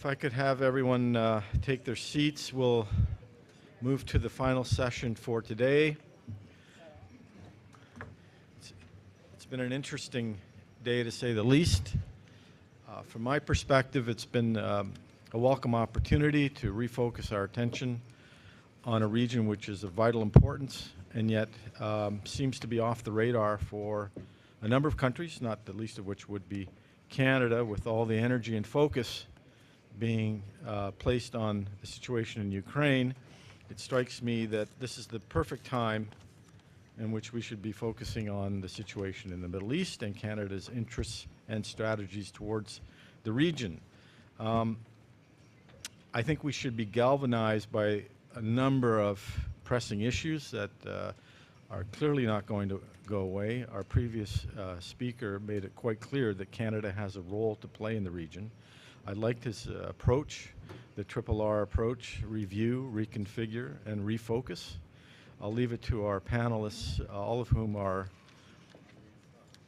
If I could have everyone take their seats, we'll move to the final session for today. It's been an interesting day, to say the least. From my perspective, it's been a welcome opportunity to refocus our attention on a region which is of vital importance and yet seems to be off the radar for a number of countries, not the least of which would be Canada, with all the energy and focus being placed on the situation in Ukraine. It strikes me that this is the perfect time in which we should be focusing on the situation in the Middle East and Canada's interests and strategies towards the region. I think we should be galvanized by a number of pressing issues that are clearly not going to go away. Our previous speaker made it quite clear that Canada has a role to play in the region. I liked his approach, the RRR approach: review, reconfigure, and refocus. I'll leave it to our panelists, all of whom are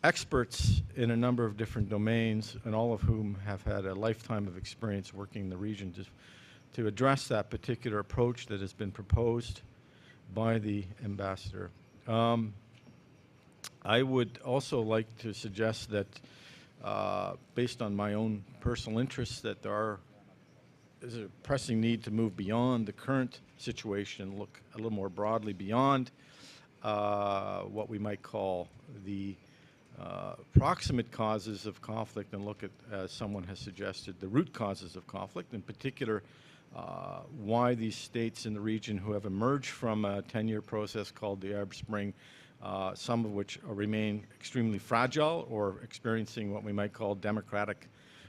experts in a number of different domains and all of whom have had a lifetime of experience working in the region, to address that particular approach that has been proposed by the ambassador. I would also like to suggest that, based on my own personal interests, that there is a pressing need to move beyond the current situation and look a little more broadly beyond what we might call the proximate causes of conflict and look at, as someone has suggested, the root causes of conflict, in particular why these states in the region who have emerged from a 10-year process called the Arab Spring, some of which remain extremely fragile or experiencing what we might call democratic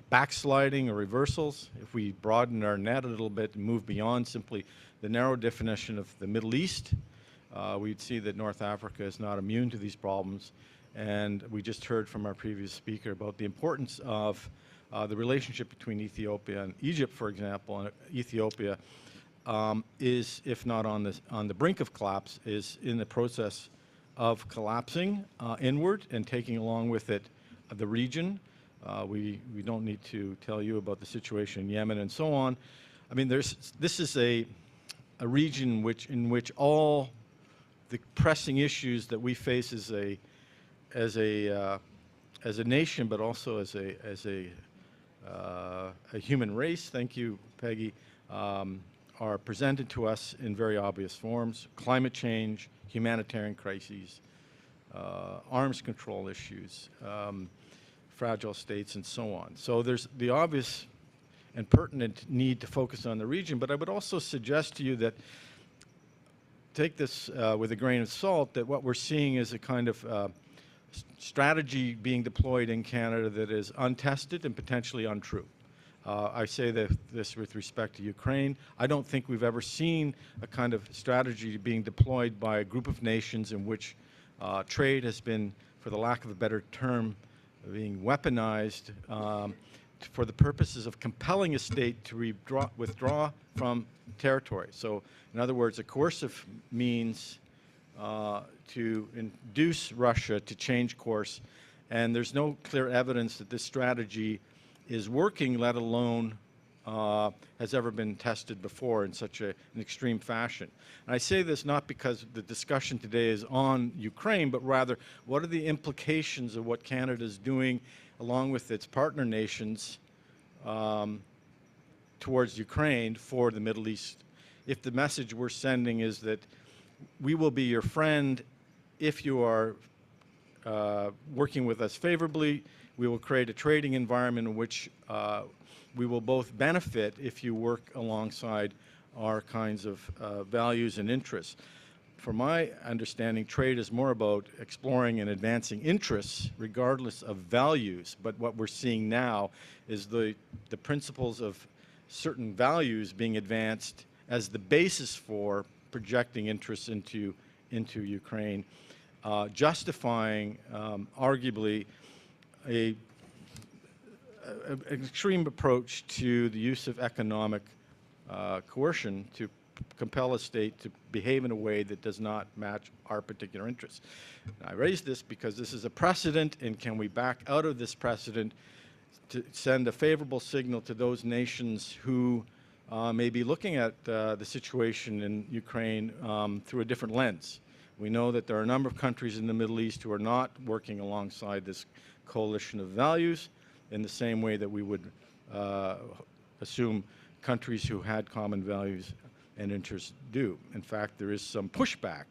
backsliding or reversals. If we broaden our net a little bit and move beyond simply the narrow definition of the Middle East, we'd see that North Africa is not immune to these problems. And we just heard from our previous speaker about the importance of the relationship between Ethiopia and Egypt, for example. And Ethiopia is, if not on the brink of collapse, is in the process of collapsing inward and taking along with it the region. We don't need to tell you about the situation in Yemen and so on. I mean, this is a region in which all the pressing issues that we face as a nation, but also as a human race, thank you, Peggy, are presented to us in very obvious forms: climate change, humanitarian crises, arms control issues, fragile states, and so on. So there's the obvious and pertinent need to focus on the region, but I would also suggest to you that, take this with a grain of salt, that what we're seeing is a kind of strategy being deployed in Canada that is untested and potentially untrue. I say this with respect to Ukraine. I don't think we've ever seen a kind of strategy being deployed by a group of nations in which trade has been, for the lack of a better term, being weaponized for the purposes of compelling a state to withdraw from territory. So, in other words, a coercive means to induce Russia to change course, and there's no clear evidence that this strategy is working, let alone has ever been tested before in such an extreme fashion. And I say this not because the discussion today is on Ukraine, but rather what are the implications of what Canada is doing along with its partner nations towards Ukraine for the Middle East. If the message we're sending is that we will be your friend if you are working with us favorably, we will create a trading environment in which we will both benefit if you work alongside our kinds of values and interests. From my understanding, trade is more about exploring and advancing interests regardless of values, but what we're seeing now is the principles of certain values being advanced as the basis for projecting interests into Ukraine, justifying arguably an extreme approach to the use of economic coercion to compel a state to behave in a way that does not match our particular interests. I raise this because this is a precedent, and can we back out of this precedent to send a favorable signal to those nations who may be looking at the situation in Ukraine through a different lens. We know that there are a number of countries in the Middle East who are not working alongside this coalition of values in the same way that we would assume countries who had common values and interests do. In fact, there is some pushback.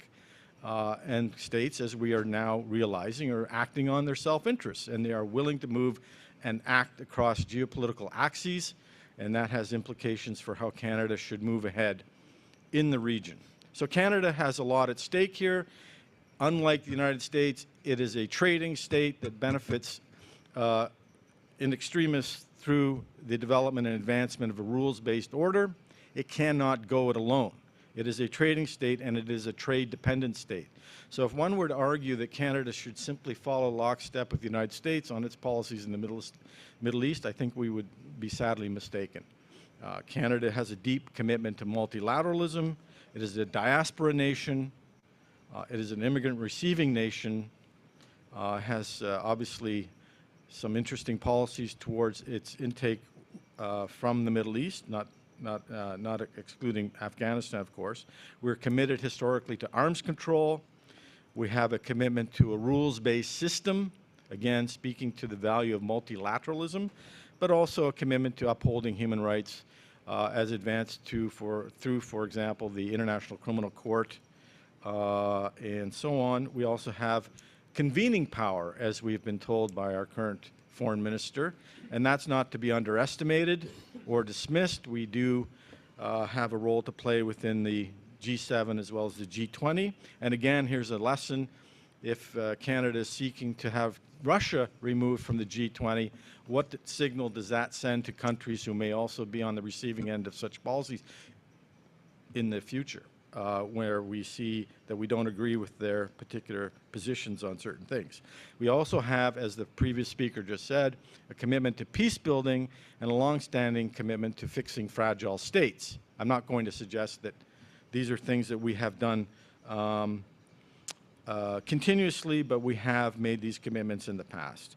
And states, as we are now realizing, are acting on their self-interests, and they are willing to move and act across geopolitical axes, and that has implications for how Canada should move ahead in the region. So Canada has a lot at stake here. Unlike the United States, it is a trading state that benefits in extremis through the development and advancement of a rules-based order. It cannot go it alone. It is a trading state, and it is a trade-dependent state. So if one were to argue that Canada should simply follow lockstep with the United States on its policies in the Middle East, I think we would be sadly mistaken. Canada has a deep commitment to multilateralism. It is a diaspora nation. It is an immigrant receiving nation. Has obviously some interesting policies towards its intake from the Middle East, not excluding Afghanistan, of course. We're committed historically to arms control. We have a commitment to a rules-based system, again, speaking to the value of multilateralism, but also a commitment to upholding human rights as advanced through, for example, the International Criminal Court and so on. We also have convening power, as we've been told by our current foreign minister, and that's not to be underestimated or dismissed. We do have a role to play within the G7 as well as the G20. And again, here's a lesson. If Canada is seeking to have Russia removed from the G20, what signal does that send to countries who may also be on the receiving end of such policies in the future, where we see that we don't agree with their particular positions on certain things? We also have, as the previous speaker just said, a commitment to peace building and a longstanding commitment to fixing fragile states. I'm not going to suggest that these are things that we have done continuously, but we have made these commitments in the past.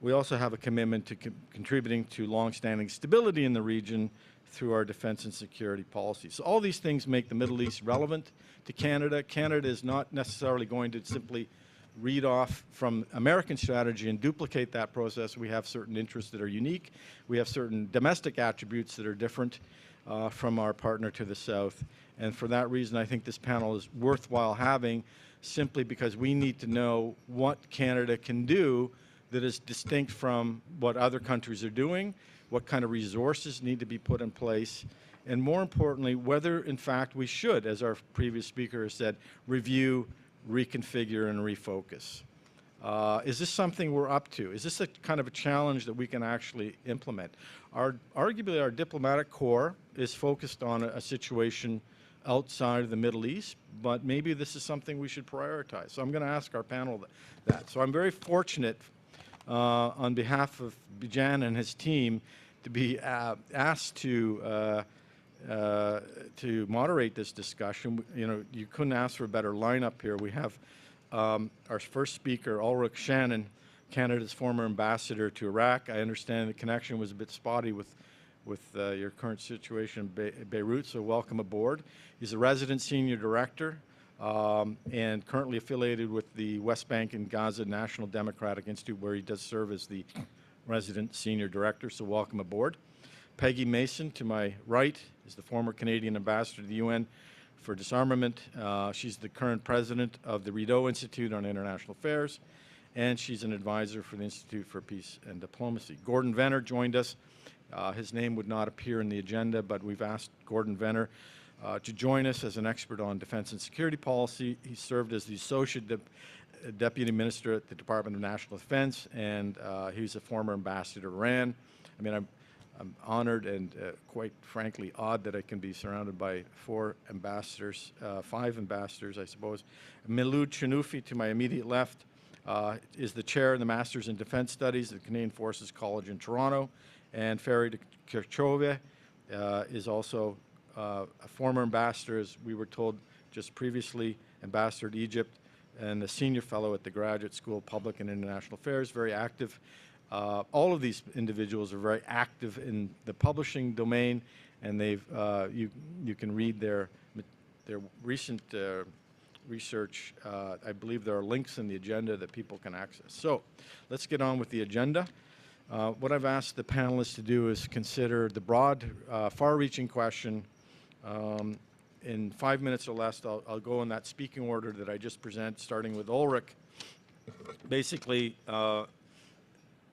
We also have a commitment to contributing to longstanding stability in the region through our defense and security policies. So all these things make the Middle East relevant to Canada. Canada is not necessarily going to simply read off from American strategy and duplicate that process. We have certain interests that are unique. We have certain domestic attributes that are different from our partner to the south. And for that reason, I think this panel is worthwhile having, simply because we need to know what Canada can do that is distinct from what other countries are doing, what kind of resources need to be put in place, and more importantly, whether in fact we should, as our previous speaker has said, review, reconfigure, and refocus. Is this something we're up to? Is this a kind of a challenge that we can actually implement? Arguably, our diplomatic corps is focused on a situation outside of the Middle East, but maybe this is something we should prioritize. So I'm going to ask our panel that. So I'm very fortunate on behalf of Bijan and his team to be asked to moderate this discussion. You know, you couldn't ask for a better lineup here. We have our first speaker, Ulrich Shannon, Canada's former ambassador to Iraq. I understand the connection was a bit spotty with your current situation in Beirut, so welcome aboard. He's a resident senior director and currently affiliated with the West Bank and Gaza National Democratic Institute, where he does serve as the resident senior director, so welcome aboard. Peggy Mason, to my right, is the former Canadian ambassador to the UN for Disarmament. She's the current president of the Rideau Institute on International Affairs, and she's an advisor for the Institute for Peace and Diplomacy. Gordon Venner joined us. His name would not appear in the agenda, but we've asked Gordon Venner to join us as an expert on defense and security policy. He served as the Associate Deputy Minister at the Department of National Defense, and he's a former ambassador to Iran. I mean, I'm honored and quite frankly odd that I can be surrounded by five ambassadors, I suppose. Milud Chanufi, to my immediate left, is the chair of the Masters in Defense Studies at the Canadian Forces College in Toronto. And Ferry Kirchove is also a former ambassador, as we were told just previously, ambassador to Egypt, and a senior fellow at the Graduate School of Public and International Affairs, very active All of these individuals are very active in the publishing domain, and they've you can read their recent research. I believe there are links in the agenda that people can access. So let's get on with the agenda. What I've asked the panelists to do is consider the broad, far-reaching question. In 5 minutes or less, I'll go in that speaking order that I just presented, starting with Ulrich. Basically,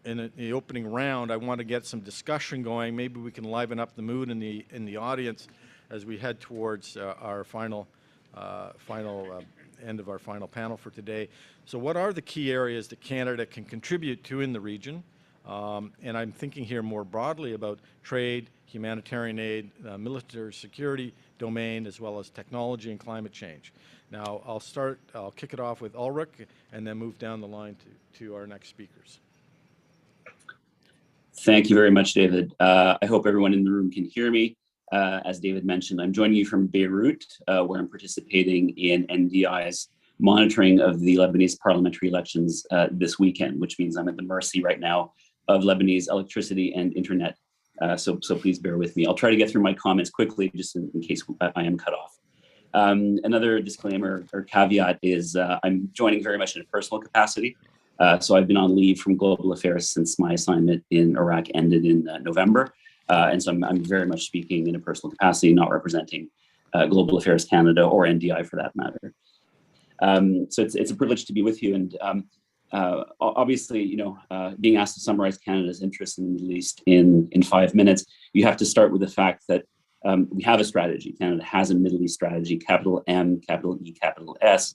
in the opening round, I want to get some discussion going. Maybe we can liven up the mood in the audience as we head towards our final end of our final panel for today. So what are the key areas that Canada can contribute to in the region? And I'm thinking here more broadly about trade, humanitarian aid, military security domain, as well as technology and climate change. Now, I'll kick it off with Ulrich and then move down the line to our next speakers.
Thank you very much, David. I hope everyone in the room can hear me. As David mentioned, I'm joining you from Beirut, where I'm participating in NDI's monitoring of the Lebanese parliamentary elections this weekend, which means I'm at the mercy right now of Lebanese electricity and internet. So please bear with me. I'll try to get through my comments quickly, just in case I am cut off. Another disclaimer or caveat is I'm joining very much in a personal capacity. So I've been on leave from global affairs since my assignment in Iraq ended in November. And so I'm very much speaking in a personal capacity, not representing Global Affairs Canada or NDI for that matter. So it's a privilege to be with you. And obviously, you know, being asked to summarize Canada's interest in the Middle East in 5 minutes, you have to start with the fact that we have a strategy. Canada has a Middle East strategy, capital M, capital E, capital S,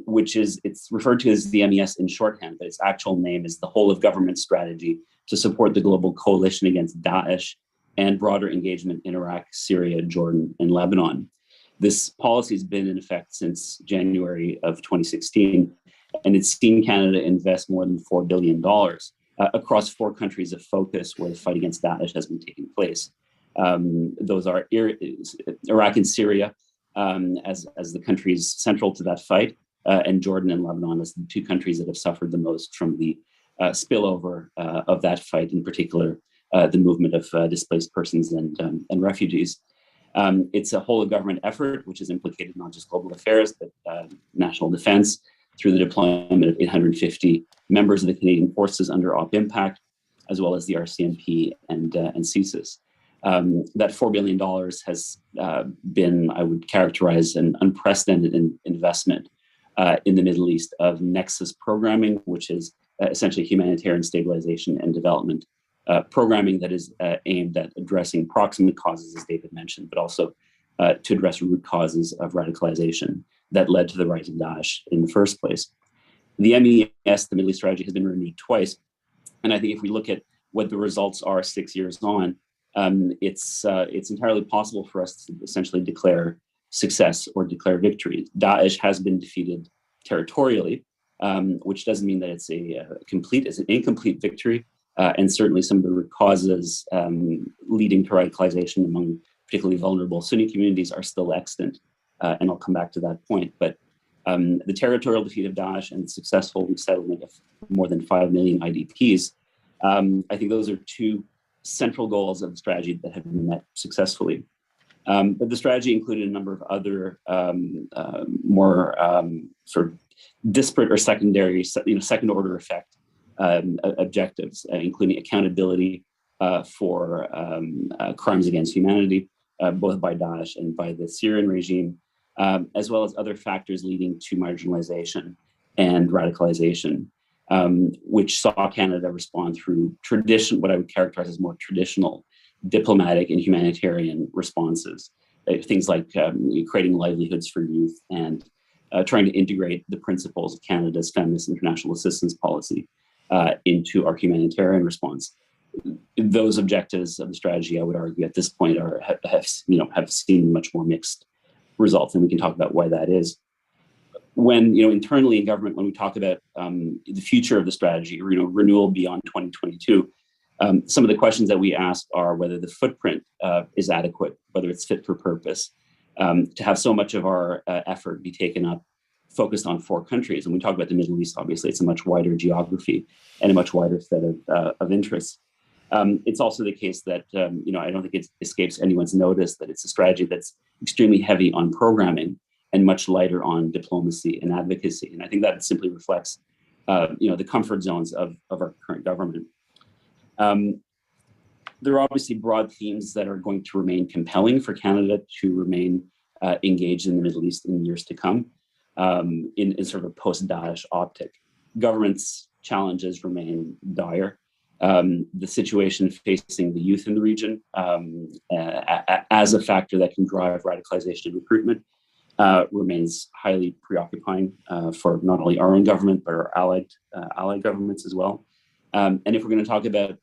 which is, it's referred to as the MES in shorthand, but its actual name is the whole of government strategy to support the global coalition against Daesh and broader engagement in Iraq, Syria, Jordan, and Lebanon. This policy has been in effect since January of 2016, and it's seen Canada invest more than $4 billion across 4 countries of focus where the fight against Daesh has been taking place. Those are Iraq and Syria as the countries central to that fight, and Jordan and Lebanon as the 2 countries that have suffered the most from the spillover of that fight, in particular, the movement of displaced persons and refugees. It's a whole of government effort, which has implicated not just global affairs, but national defense through the deployment of 850 members of the Canadian forces under Op Impact, as well as the RCMP and CSIS. That $4 billion has been, I would characterize, an unprecedented investment in the Middle East of Nexus programming, which is essentially humanitarian stabilization and development programming that is aimed at addressing proximate causes, as David mentioned, but also to address root causes of radicalization that led to the rise of Daesh in the first place. The MES, the Middle East strategy, has been renewed twice. And I think if we look at what the results are 6 years on, it's entirely possible for us to essentially declare success or declare victory. Daesh has been defeated territorially, which doesn't mean that it's an incomplete victory. And certainly some of the root causes leading to radicalization among particularly vulnerable Sunni communities are still extant. And I'll come back to that point. But the territorial defeat of Daesh and the successful resettlement of more than 5 million IDPs, I think those are 2 central goals of the strategy that have been met successfully. But the strategy included a number of other more sort of disparate or secondary, second order effect objectives, including accountability for crimes against humanity, both by Daesh and by the Syrian regime, as well as other factors leading to marginalization and radicalization, which saw Canada respond through what I would characterize as more traditional diplomatic and humanitarian responses, things like creating livelihoods for youth and trying to integrate the principles of Canada's feminist international assistance policy into our humanitarian response. Those objectives of the strategy, I would argue, at this point have seen much more mixed results, and we can talk about why that is. When internally in government, when we talk about the future of the strategy, or renewal beyond 2022, some of the questions that we ask are whether the footprint is adequate, whether it's fit for purpose, to have so much of our effort be taken up, focused on 4 countries. And we talk about the Middle East, obviously, it's a much wider geography. and a much wider set of interests. It's also the case that, I don't think it escapes anyone's notice that it's a strategy that's extremely heavy on programming and much lighter on diplomacy and advocacy. And I think that simply reflects, the comfort zones of our current government. There are obviously broad themes that are going to remain compelling for Canada to remain engaged in the Middle East in years to come, in sort of a post-Daesh optic. Government's challenges remain dire. The situation facing the youth in the region as a factor that can drive radicalization and recruitment remains highly preoccupying for not only our own government, but our allied governments as well. And if we're going to talk about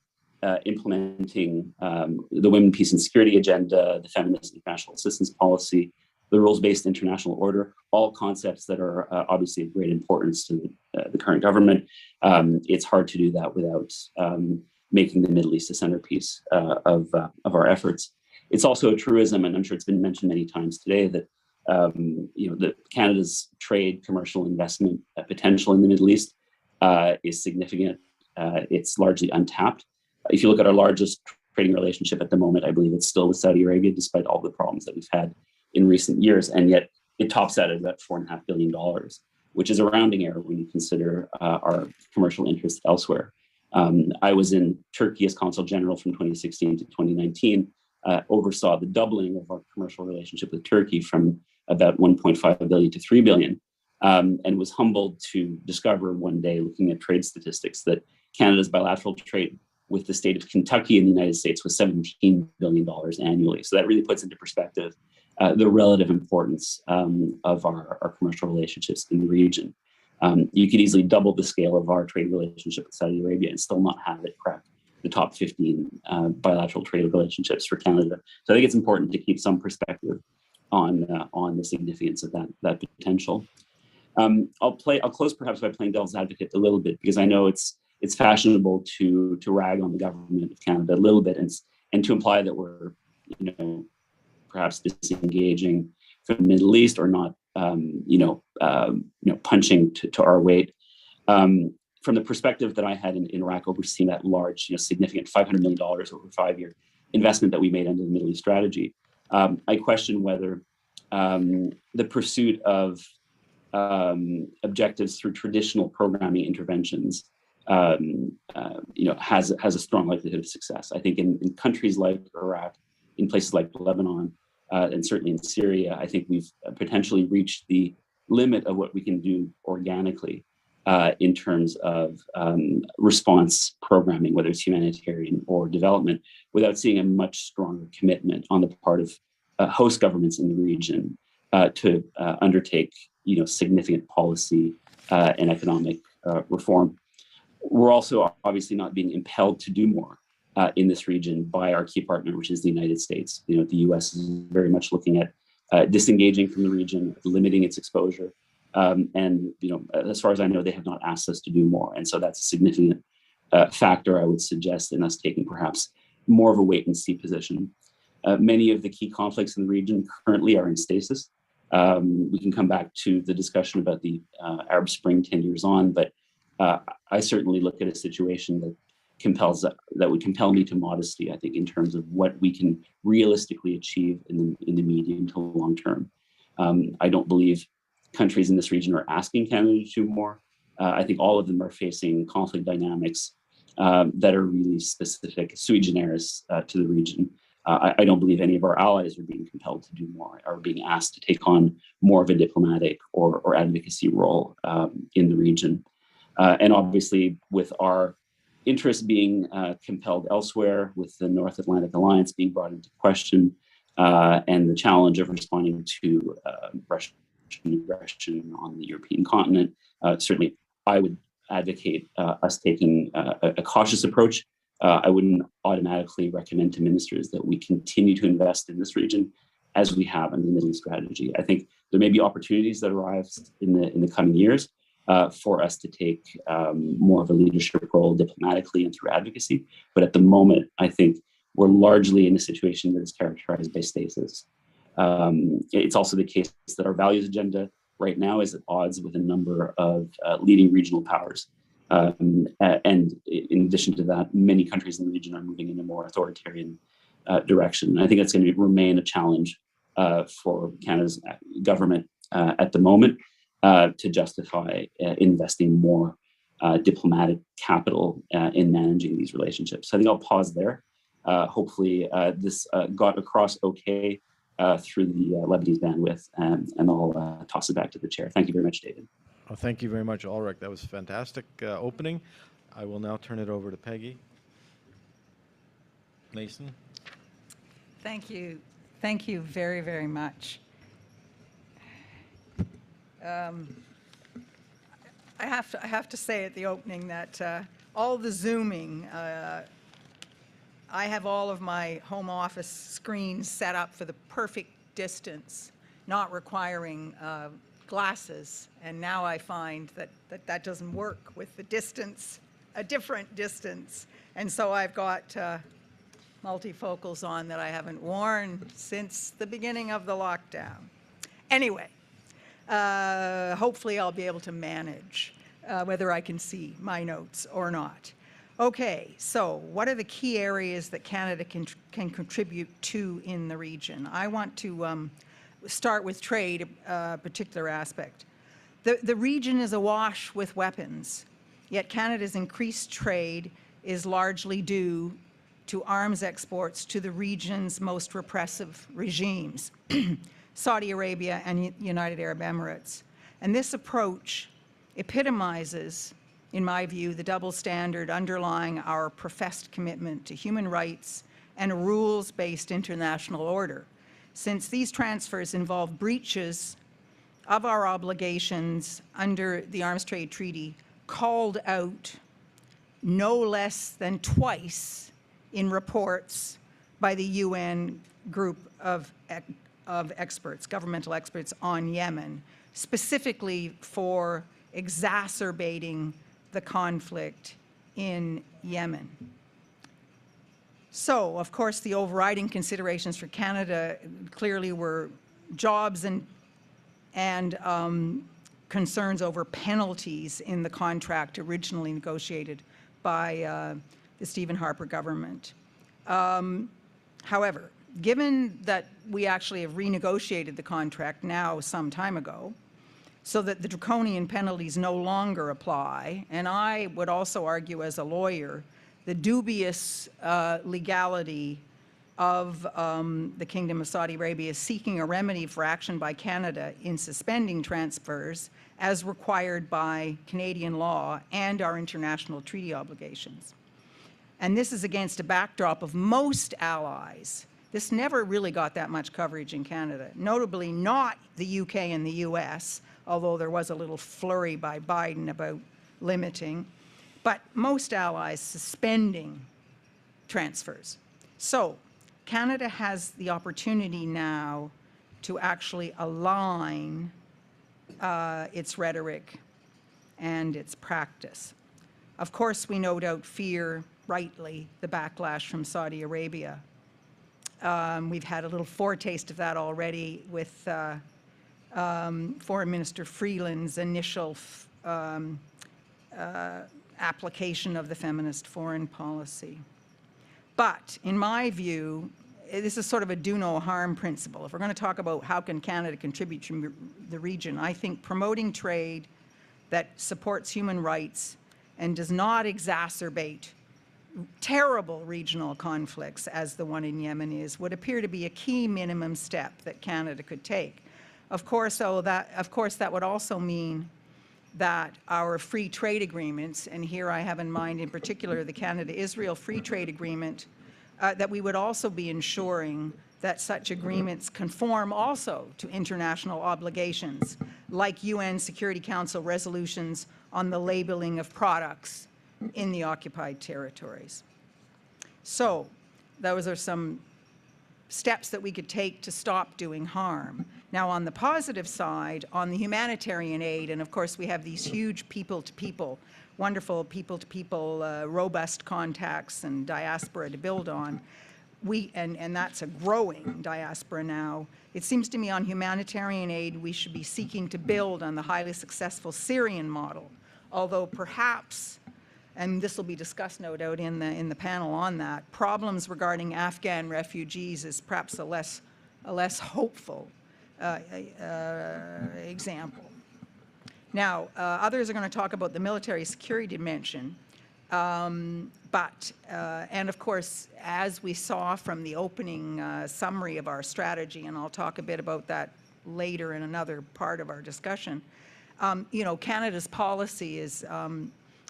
implementing the Women, Peace and Security agenda, the feminist international assistance policy, the rules-based international order, all concepts that are obviously of great importance to the current government. It's hard to do that without making the Middle East a centerpiece of our efforts. It's also a truism, and I'm sure it's been mentioned many times today, that that Canada's trade, commercial investment potential in the Middle East is significant. It's largely untapped. If you look at our largest trading relationship at the moment, I believe it's still with Saudi Arabia, despite all the problems that we've had in recent years, and yet it tops out at about $4.5 billion, which is a rounding error when you consider our commercial interests elsewhere. I was in Turkey as Consul General from 2016 to 2019, oversaw the doubling of our commercial relationship with Turkey from about 1.5 billion to 3 billion, and was humbled to discover one day, looking at trade statistics, that Canada's bilateral trade with the state of Kentucky in the United States was $17 billion annually. So that really puts into perspective the relative importance of our commercial relationships in the region. You could easily double the scale of our trade relationship with Saudi Arabia and still not have it crack the top 15 bilateral trade relationships for Canada. So I think it's important to keep some perspective on the significance of that potential. I'll close perhaps by playing devil's advocate a little bit, because I know it's fashionable to rag on the government of Canada a little bit and to imply that we're perhaps disengaging from the Middle East or not punching to our weight. From the perspective that I had in Iraq, overseeing that large, significant $500 million over a 5-year investment that we made under the Middle East strategy, I question whether the pursuit of objectives through traditional programming interventions has a strong likelihood of success. I think in countries like Iraq, in places like Lebanon, and certainly in Syria, I think we've potentially reached the limit of what we can do organically in terms of response programming, whether it's humanitarian or development, without seeing a much stronger commitment on the part of host governments in the region to undertake significant policy and economic reform. We're also obviously not being impelled to do more in this region by our key partner, which is the United States. The U.S. is very much looking at disengaging from the region, limiting its exposure. And as far as I know, they have not asked us to do more. And so that's a significant factor, I would suggest, in us taking perhaps more of a wait and see position. Many of the key conflicts in the region currently are in stasis. We can come back to the discussion about the Arab Spring 10 years on, but I certainly look at a situation that would compel me to modesty, I think, in terms of what we can realistically achieve in the medium to long term. I don't believe countries in this region are asking Canada to do more. I think all of them are facing conflict dynamics that are really specific, sui generis to the region. I don't believe any of our allies are being compelled to do more, or being asked to take on more of a diplomatic or advocacy role in the region. And obviously, with our interest being compelled elsewhere, with the North Atlantic Alliance being brought into question, and the challenge of responding to Russian aggression on the European continent, certainly I would advocate us taking a cautious approach. I wouldn't automatically recommend to ministers that we continue to invest in this region as we have in the Middle East strategy. I think there may be opportunities that arise in the coming years for us to take more of a leadership role diplomatically and through advocacy. But at the moment, I think we're largely in a situation that is characterized by stasis. It's also the case that our values agenda right now is at odds with a number of leading regional powers. And in addition to that, many countries in the region are moving in a more authoritarian direction. I think it's going to remain a challenge for Canada's government at the moment to justify investing more diplomatic capital in managing these relationships. So I think I'll pause there. Hopefully this got across okay through the Lebanese bandwidth, and I'll toss it back to the chair. Thank you very much, David.
Well, thank you very much, Ulrich. That was a fantastic opening. I will now turn it over to Peggy. Mason.
Thank you. Thank you very, very much. I have to say at the opening that all the Zooming, I have all of my home office screens set up for the perfect distance, not requiring glasses, and now I find that doesn't work with the distance, a different distance, and so I've got multifocals on that I haven't worn since the beginning of the lockdown. Anyway, hopefully I'll be able to manage whether I can see my notes or not. Okay, so what are the key areas that Canada can contribute to in the region? I want to start with trade, a particular aspect. The region is awash with weapons, yet Canada's increased trade is largely due to arms exports to the region's most repressive regimes, Saudi Arabia and United Arab Emirates. And this approach epitomizes, in my view, the double standard underlying our professed commitment to human rights and a rules-based international order, since these transfers involve breaches of our obligations under the Arms Trade Treaty called out no less than twice in reports by the UN group of experts, governmental experts on Yemen, specifically for exacerbating the conflict in Yemen. So, of course, the overriding considerations for Canada clearly were jobs and concerns over penalties in the contract originally negotiated by the Stephen Harper government. However, given that we actually have renegotiated the contract now some time ago, so that the draconian penalties no longer apply, and I would also argue as a lawyer, the dubious legality of the Kingdom of Saudi Arabia seeking a remedy for action by Canada in suspending transfers as required by Canadian law and our international treaty obligations. And this is against a backdrop of most allies. This never really got that much coverage in Canada, notably not the UK and the US, although there was a little flurry by Biden about limiting, but most allies suspending transfers. So Canada has the opportunity now to actually align its rhetoric and its practice. Of course, we no doubt fear, rightly, the backlash from Saudi Arabia. We've had a little foretaste of that already with Foreign Minister Freeland's initial application of the feminist foreign policy. But in my view, this is sort of a do no harm principle. If we're going to talk about how can Canada contribute to the region, I think promoting trade that supports human rights and does not exacerbate terrible regional conflicts as the one in Yemen is would appear to be a key minimum step that Canada could take. Of course, that would also mean that our free trade agreements, and here I have in mind in particular the Canada-Israel Free Trade Agreement, that we would also be ensuring that such agreements conform also to international obligations, like UN Security Council resolutions on the labeling of products in the occupied territories. So those are some steps that we could take to stop doing harm. Now, on the positive side, on the humanitarian aid, and of course we have these huge people-to-people, wonderful people-to-people, robust contacts and diaspora to build on, and that's a growing diaspora now. It seems to me on humanitarian aid we should be seeking to build on the highly successful Syrian model, although perhaps, and this will be discussed no doubt in the panel on that, problems regarding Afghan refugees is perhaps a less hopeful example. Now, others are going to talk about the military security dimension, and of course, as we saw from the opening summary of our strategy, and I'll talk a bit about that later in another part of our discussion, you know, Canada's policy is,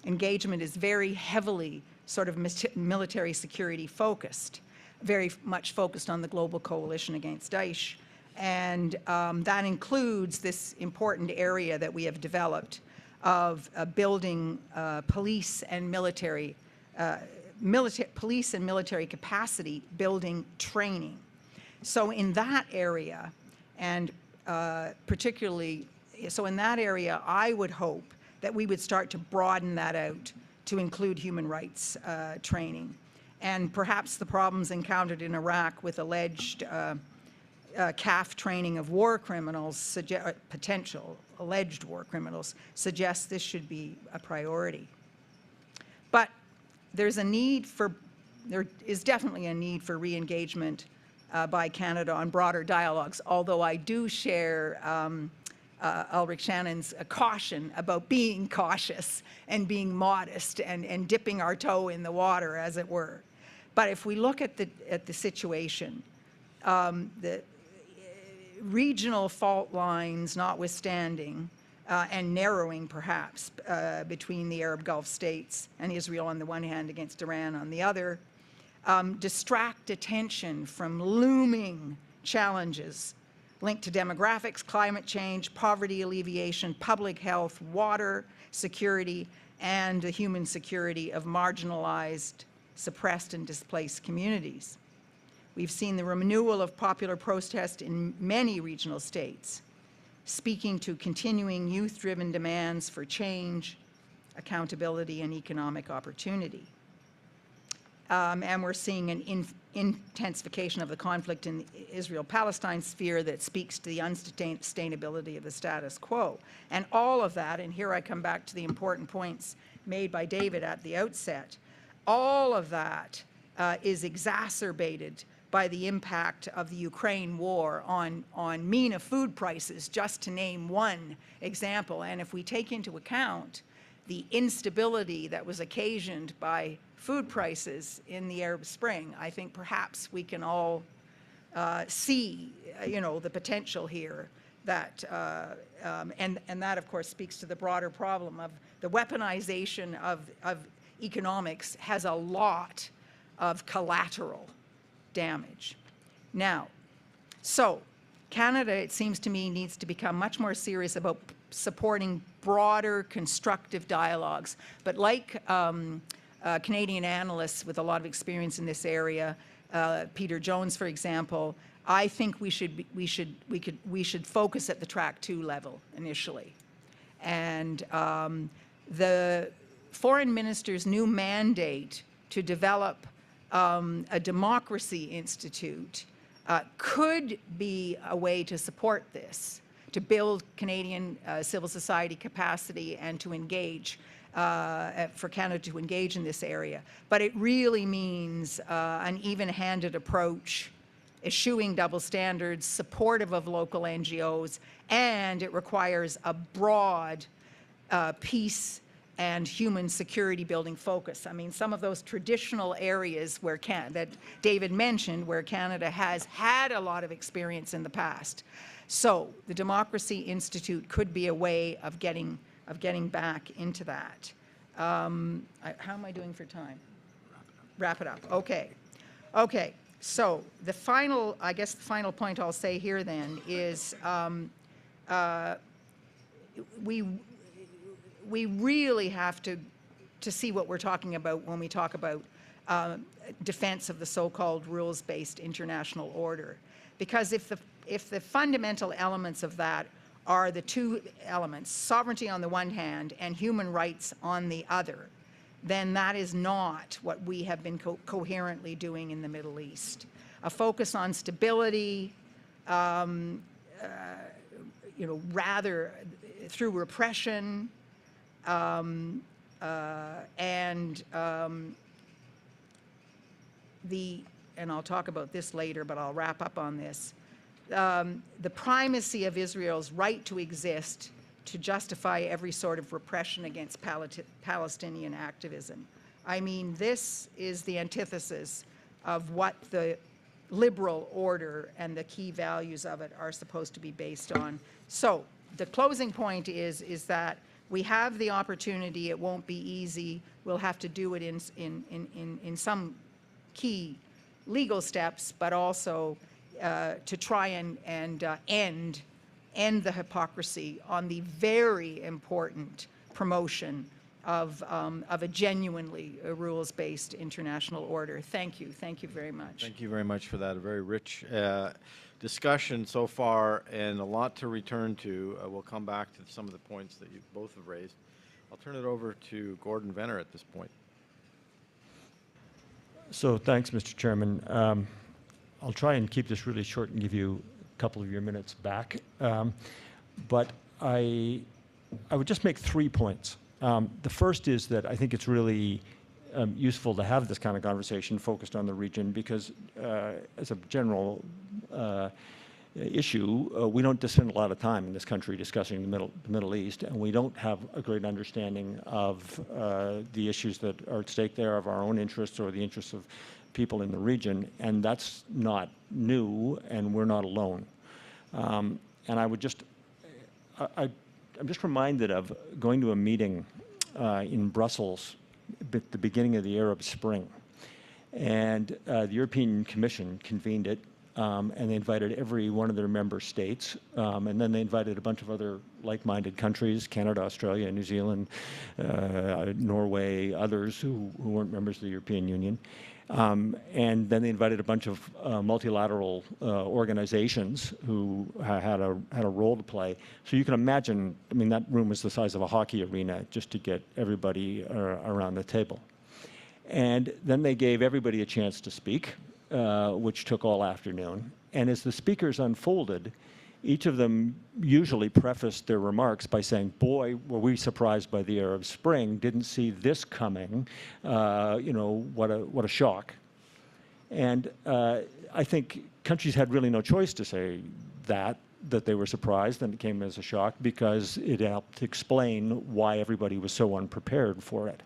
engagement is very heavily sort of military security focused, very much focused on the global coalition against Daesh. And that includes this important area that we have developed of building police and military capacity building training. So in that area, and particularly, so in that area, I would hope that we would start to broaden that out to include human rights training. And perhaps the problems encountered in Iraq with alleged CAF training of war criminals, potential alleged war criminals, suggests this should be a priority. But there's a need for, there is definitely a need for re-engagement by Canada on broader dialogues, although I do share Ulrich Shannon's caution about being cautious and being modest and dipping our toe in the water, as it were. But if we look at the situation, the regional fault lines notwithstanding, and narrowing perhaps between the Arab Gulf states and Israel on the one hand against Iran on the other, distract attention from looming challenges linked to demographics, climate change, poverty alleviation, public health, water security, and the human security of marginalized, suppressed, and displaced communities. We've seen the renewal of popular protest in many regional states, speaking to continuing youth-driven demands for change, accountability, and economic opportunity. And we're seeing an intensification of the conflict in the Israel-Palestine sphere that speaks to the unsustainability of the status quo. And all of that, and here I come back to the important points made by David at the outset, all of that is exacerbated by the impact of the Ukraine war on MENA food prices, just to name one example. And if we take into account the instability that was occasioned by food prices in the Arab Spring, I think perhaps we can all see, you know, the potential here that, and that of course speaks to the broader problem of the weaponization of economics has a lot of collateral damage. Now, so Canada, it seems to me, needs to become much more serious about supporting broader constructive dialogues. But like Canadian analysts with a lot of experience in this area, Peter Jones, for example, I think we should focus at the track 2 level initially. And the foreign minister's new mandate to develop a democracy institute could be a way to support this, to build Canadian civil society capacity and to engage, for Canada to engage in this area. But it really means an even-handed approach, eschewing double standards, supportive of local NGOs, and it requires a broad peace and human security building focus. I mean, some of those traditional areas where that David mentioned, where Canada has had a lot of experience in the past. So the Democracy Institute could be a way of getting back into that. How am I doing for time? Wrap it up. Okay. Okay. So the final, I guess the final point I'll say here then is we really have to see what we're talking about when we talk about defense of the so-called rules-based international order. Because if the fundamental elements of that are the two elements, sovereignty on the one hand and human rights on the other, then that is not what we have been coherently doing in the Middle East. A focus on stability, you know, rather through repression, and I'll talk about this later, but I'll wrap up on this, the primacy of Israel's right to exist to justify every sort of repression against Palestinian activism. I mean, this is the antithesis of what the liberal order and the key values of it are supposed to be based on. So the closing point is that we have the opportunity. It won't be easy. We'll have to do it in some key legal steps, but also to try and end the hypocrisy on the very important promotion of a genuinely rules-based international order. Thank you. Thank you very much.
Thank you very much for that. A very rich discussion so far and a lot to return to. We'll come back to some of the points that you both have raised. I'll turn it over to Gordon Venner at this point.
So thanks, Mr. Chairman. I'll try and keep this really short and give you a couple of your minutes back. But I would just make 3 points. The first is that I think it's really useful to have this kind of conversation focused on the region because as a general issue, we don't spend a lot of time in this country discussing the Middle East, and we don't have a great understanding of the issues that are at stake there, of our own interests or the interests of people in the region, and that's not new, and we're not alone. And I would just, I'm just reminded of going to a meeting in Brussels at the beginning of the Arab Spring, and the European Commission convened it, and they invited every one of their member states, and then they invited a bunch of other like-minded countries, Canada, Australia, New Zealand, Norway, others who weren't members of the European Union. And then they invited a bunch of multilateral organizations who had a role to play. So you can imagine, I mean, that room was the size of a hockey arena just to get everybody around the table. And then they gave everybody a chance to speak, which took all afternoon. And as the speakers unfolded, each of them usually prefaced their remarks by saying, boy, were we surprised by the Arab Spring, didn't see this coming, you know, what a shock. And I think countries had really no choice to say that they were surprised and it came as a shock because it helped explain why everybody was so unprepared for it.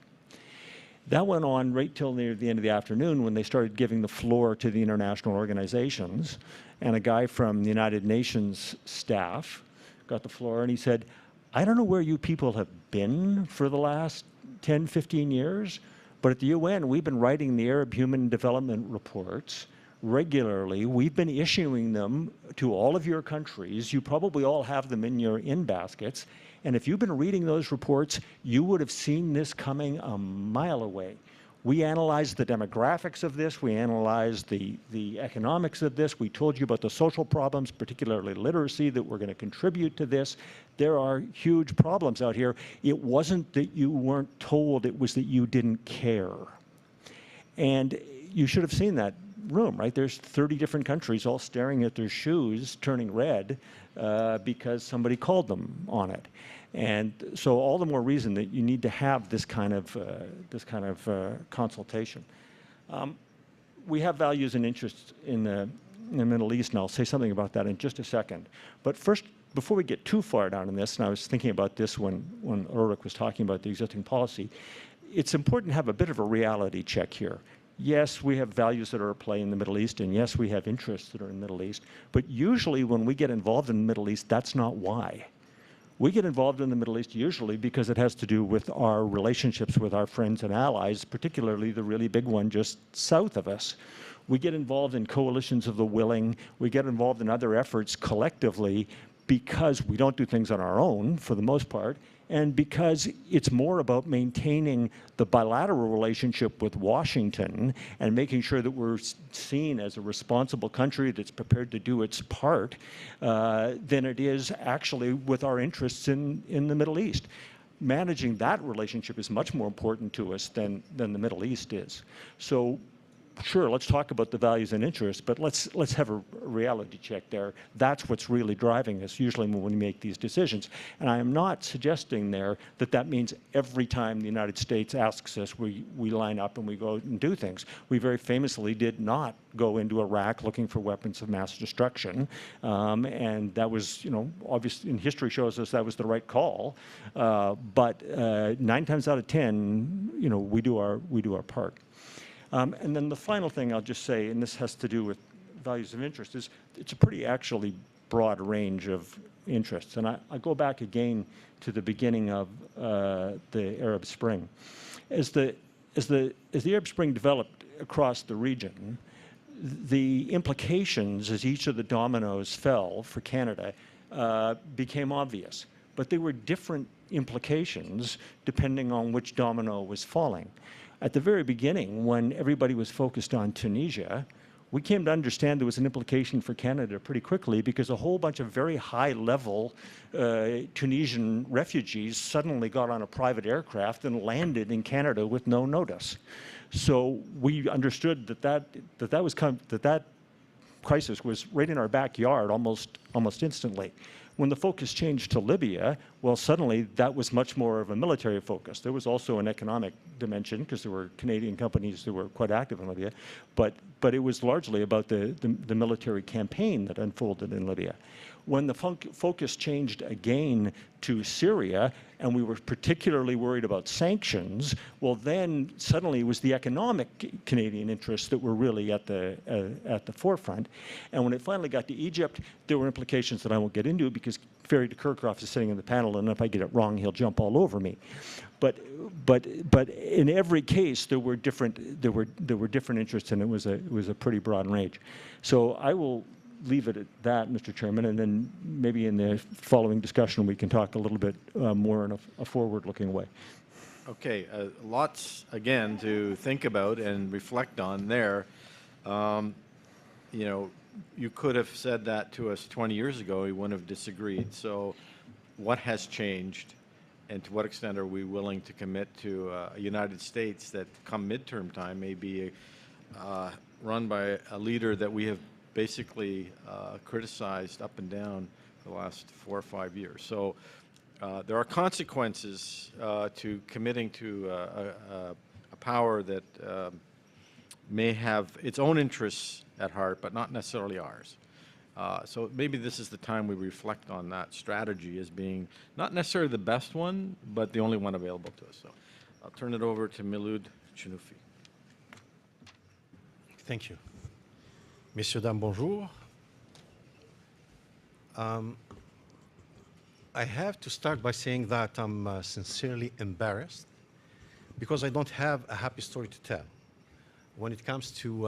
That went on right till near the end of the afternoon when they started giving the floor to the international organizations. And a guy from the United Nations staff got the floor and he said, I don't know where you people have been for the last 10, 15 years, but at the UN, we've been writing the Arab Human Development Reports regularly. We've been issuing them to all of your countries. You probably all have them in your in-baskets. And if you've been reading those reports, you would have seen this coming a mile away. We analyzed the demographics of this. We analyzed the economics of this. We told you about the social problems, particularly literacy, that were going to contribute to this. There are huge problems out here. It wasn't that you weren't told, it was that you didn't care. And you should have seen that room, right? There's 30 different countries all staring at their shoes, turning red, because somebody called them on it. And so all the more reason that you need to have this kind of consultation. We have values and interests in the Middle East, and I'll say something about that in just a second. But first, before we get too far down in this, and I was thinking about this when Ulrich was talking about the existing policy, it's important to have a bit of a reality check here. Yes, we have values that are at play in the Middle East, and yes, we have interests that are in the Middle East, but usually when we get involved in the Middle East, that's not why. We get involved in the Middle East usually because it has to do with our relationships with our friends and allies, particularly the really big one just south of us. We get involved in coalitions of the willing. We get involved in other efforts collectively because we don't do things on our own for the most part, and because it's more about maintaining the bilateral relationship with Washington and making sure that we're seen as a responsible country that's prepared to do its part than it is actually with our interests in the Middle East. Managing that relationship is much more important to us than the Middle East is. So sure, let's talk about the values and interests, but let's have a reality check there. That's what's really driving us usually when we make these decisions. And I am not suggesting there that that means every time the United States asks us, we line up and we go and do things. We very famously did not go into Iraq looking for weapons of mass destruction. And that was, obviously, and history shows us that was the right call. But 9 times out of 10, we do our part. And then the final thing I'll just say, and this has to do with values of interest, is it's a pretty actually broad range of interests. And I go back again to the beginning of the Arab Spring. As the Arab Spring developed across the region, the implications as each of the dominoes fell for Canada became obvious. But they were different implications depending on which domino was falling. At the very beginning, when everybody was focused on Tunisia, we came to understand there was an implication for Canada pretty quickly because a whole bunch of very high-level Tunisian refugees suddenly got on a private aircraft and landed in Canada with no notice. So we understood that crisis was right in our backyard almost instantly. When the focus changed to Libya, well, suddenly that was much more of a military focus. There was also an economic dimension because there were Canadian companies that were quite active in Libya, but it was largely about the military campaign that unfolded in Libya. When the focus changed again to Syria, and we were particularly worried about sanctions, well, then suddenly it was the economic Canadian interests that were really at the forefront. And when it finally got to Egypt, there were implications that I won't get into because Ferry de Kirchhoff is sitting in the panel, and if I get it wrong, he'll jump all over me. But in every case, there were different interests, and it was a pretty broad range. So I will leave it at that, Mr. Chairman, and then maybe in the following discussion we can talk a little bit more in a forward-looking way.
Okay, lots again to think about and reflect on there. You could have said that to us 20 years ago, we wouldn't have disagreed. So what has changed, and to what extent are we willing to commit to a United States that come midterm time may be run by a leader that we have basically criticized up and down for the last 4 or 5 years. So there are consequences to committing to a power that may have its own interests at heart, but not necessarily ours. So maybe this is the time we reflect on that strategy as being not necessarily the best one, but the only one available to us. So I'll turn it over to Milud Chinoufi.
Thank you. Messieurs, dames, bonjour. I have to start by saying that I'm sincerely embarrassed because I don't have a happy story to tell when it comes to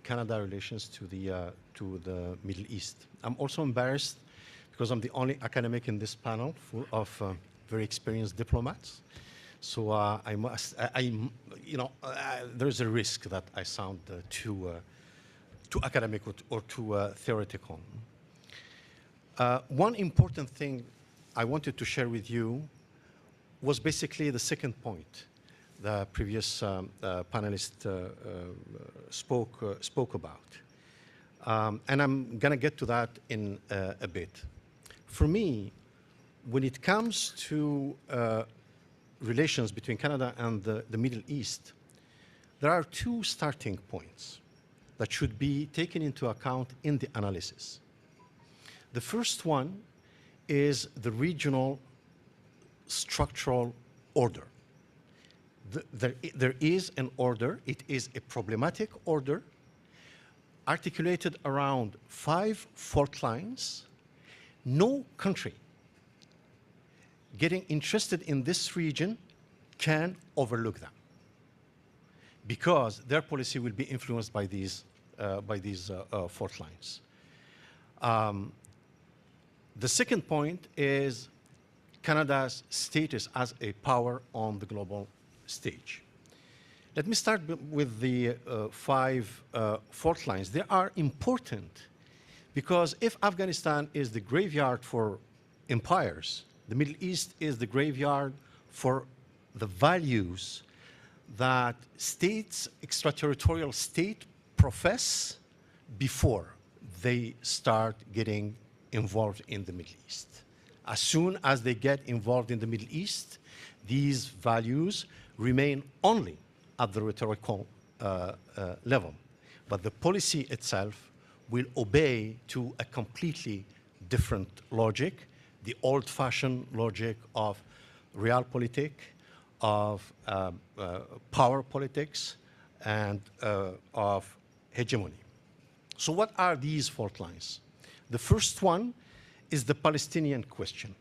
Canada relations to the Middle East. I'm also embarrassed because I'm the only academic in this panel full of very experienced diplomats. So there's a risk that I sound too academic or too theoretical. One important thing I wanted to share with you was basically the second point the previous panelist spoke about. And I'm going to get to that in a bit. For me, when it comes to relations between Canada and the Middle East, there are two starting points that should be taken into account in the analysis. The first one is the regional structural order. There is an order. It is a problematic order articulated around 5 fault lines. No country getting interested in this region can overlook them, because their policy will be influenced by these fault lines. The second point is Canada's status as a power on the global stage. Let me start with the 5 fault lines. They are important because if Afghanistan is the graveyard for empires, the Middle East is the graveyard for the values that states, extraterritorial state profess before they start getting involved in the Middle East. As soon as they get involved in the Middle East, these values remain only at the rhetorical level. But the policy itself will obey to a completely different logic, the old-fashioned logic of realpolitik, of power politics, and of hegemony. So what are these fault lines? The first one is the Palestinian question.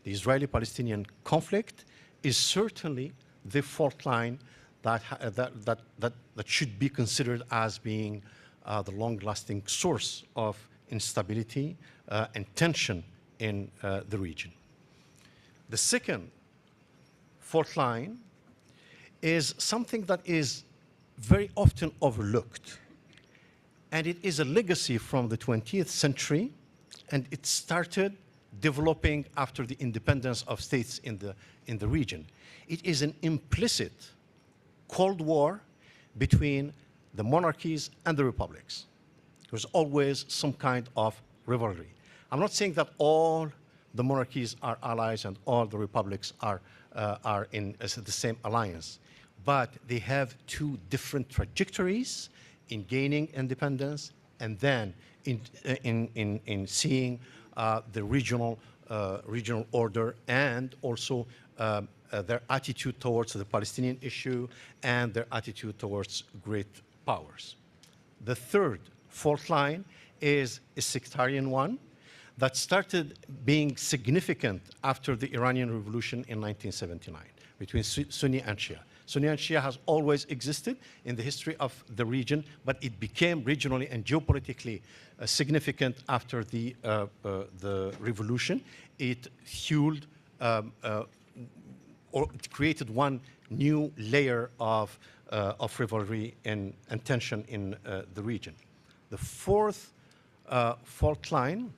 The Israeli-Palestinian conflict is certainly the fault line that should be considered as being the long-lasting source of instability and tension in the region. The second fault line is something that is very often overlooked. And it is a legacy from the 20th century, and it started developing after the independence of states in the region. It is an implicit Cold War between the monarchies and the republics. There's always some kind of rivalry. I'm not saying that all the monarchies are allies and all the republics are in the same alliance, but they have two different trajectories in gaining independence and then in seeing the regional order and also their attitude towards the Palestinian issue and their attitude towards great powers. The third fault line is a sectarian one that started being significant after the Iranian Revolution in 1979 between Sunni and Shia. Sunni and Shia has always existed in the history of the region, but it became regionally and geopolitically significant after the revolution. It fueled or it created one new layer of rivalry and tension in the region. The fourth fault line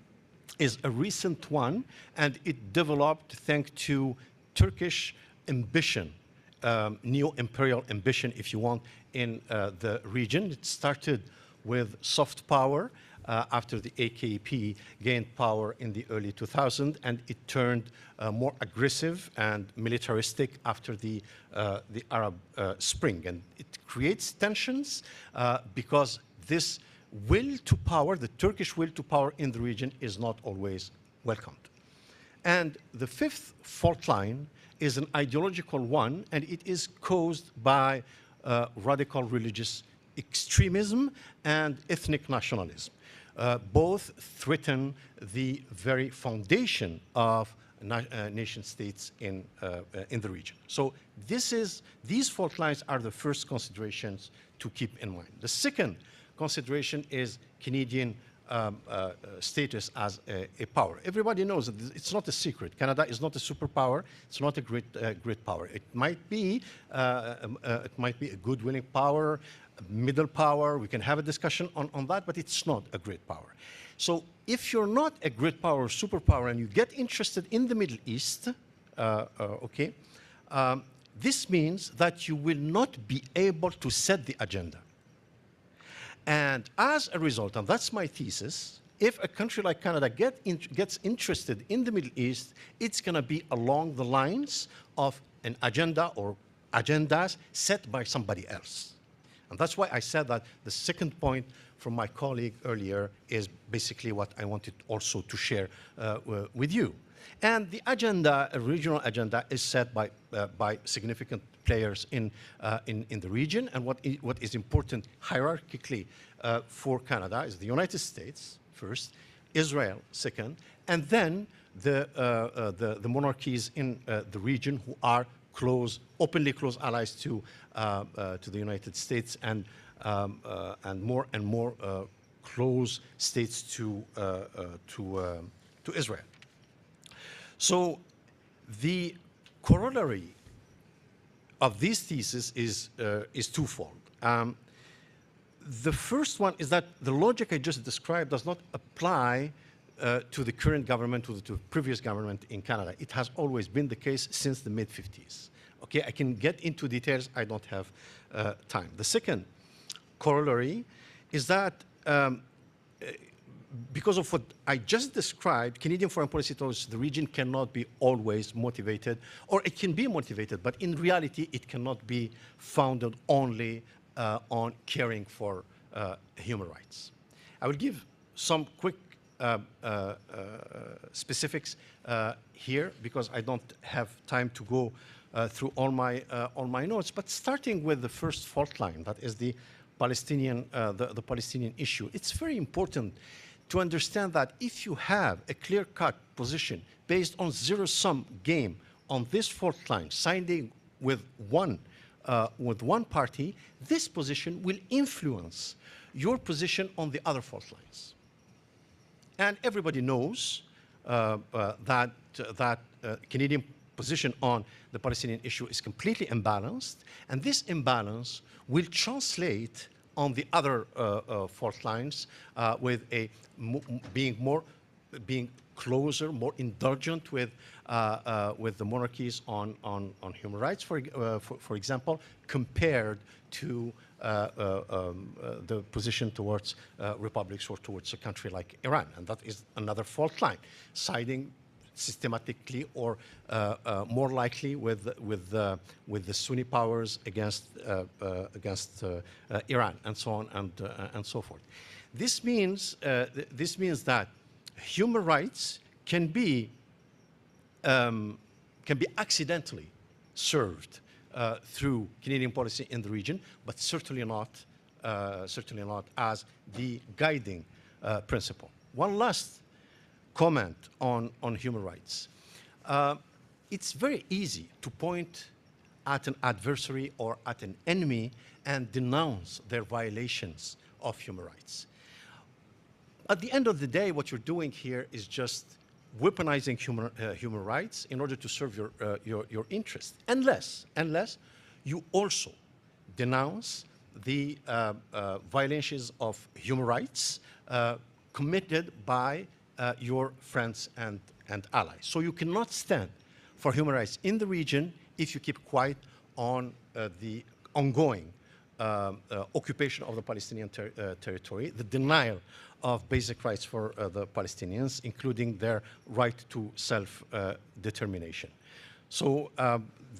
is a recent one, and it developed thanks to Turkish ambition, neo-imperial ambition, if you want, in the region. It started with soft power after the AKP gained power in the early 2000s, and it turned more aggressive and militaristic after the Arab Spring. And it creates tensions because this will to power, the Turkish will to power in the region is not always welcomed. And the fifth fault line is an ideological one, and it is caused by radical religious extremism and ethnic nationalism. Both threaten the very foundation of nation states in the region. So these fault lines are the first considerations to keep in mind. The second consideration is Canadian status as a power. Everybody knows that it's not a secret. Canada is not a superpower. It's not a great power. It might be a good willing power, a middle power. We can have a discussion on that, but it's not a great power. So if you're not a great power or superpower and you get interested in the Middle East, this means that you will not be able to set the agenda. And as a result, and that's my thesis, if a country like Canada gets interested in the Middle East, it's going to be along the lines of an agenda or agendas set by somebody else. And that's why I said that the second point from my colleague earlier is basically what I wanted also to share with you. And the agenda, a regional agenda, is set by significant players in the region. And what is important hierarchically for Canada is the United States first, Israel second, and then the monarchies in the region who are openly close allies to the United States and more close states to Israel. So the corollary of this thesis is twofold. The first one is that the logic I just described does not apply to the current government, to the previous government in Canada. It has always been the case since the mid-50s. Okay, I can get into details. I don't have time. The second corollary is that because of what I just described, Canadian foreign policy towards the region cannot be always motivated, or it can be motivated, but in reality, it cannot be founded only on caring for human rights. I will give some quick specifics here because I don't have time to go through all my notes. But starting with the first fault line, that is the Palestinian issue. It's very important to understand that if you have a clear-cut position based on zero-sum game on this fault line, siding with one party, this position will influence your position on the other fault lines. And everybody knows that Canadian position on the Palestinian issue is completely imbalanced, and this imbalance will translate on the other fault lines with a being closer, more indulgent with the monarchies on human rights, for example, compared to the position towards republics or towards a country like Iran, and that is another fault line, siding systematically or more likely with the Sunni powers against Iran, and so on and so forth. This means that human rights can be accidentally served through Canadian policy in the region, but certainly not as the guiding principle. One last comment on human rights. It's very easy to point at an adversary or at an enemy and denounce their violations of human rights. At the end of the day, what you're doing here is just weaponizing human rights in order to serve your interests, unless you also denounce the violations of human rights committed by your friends and allies. So you cannot stand for human rights in the region if you keep quiet on the ongoing occupation of the Palestinian territory, the denial of basic rights for the Palestinians, including their right to self-determination. So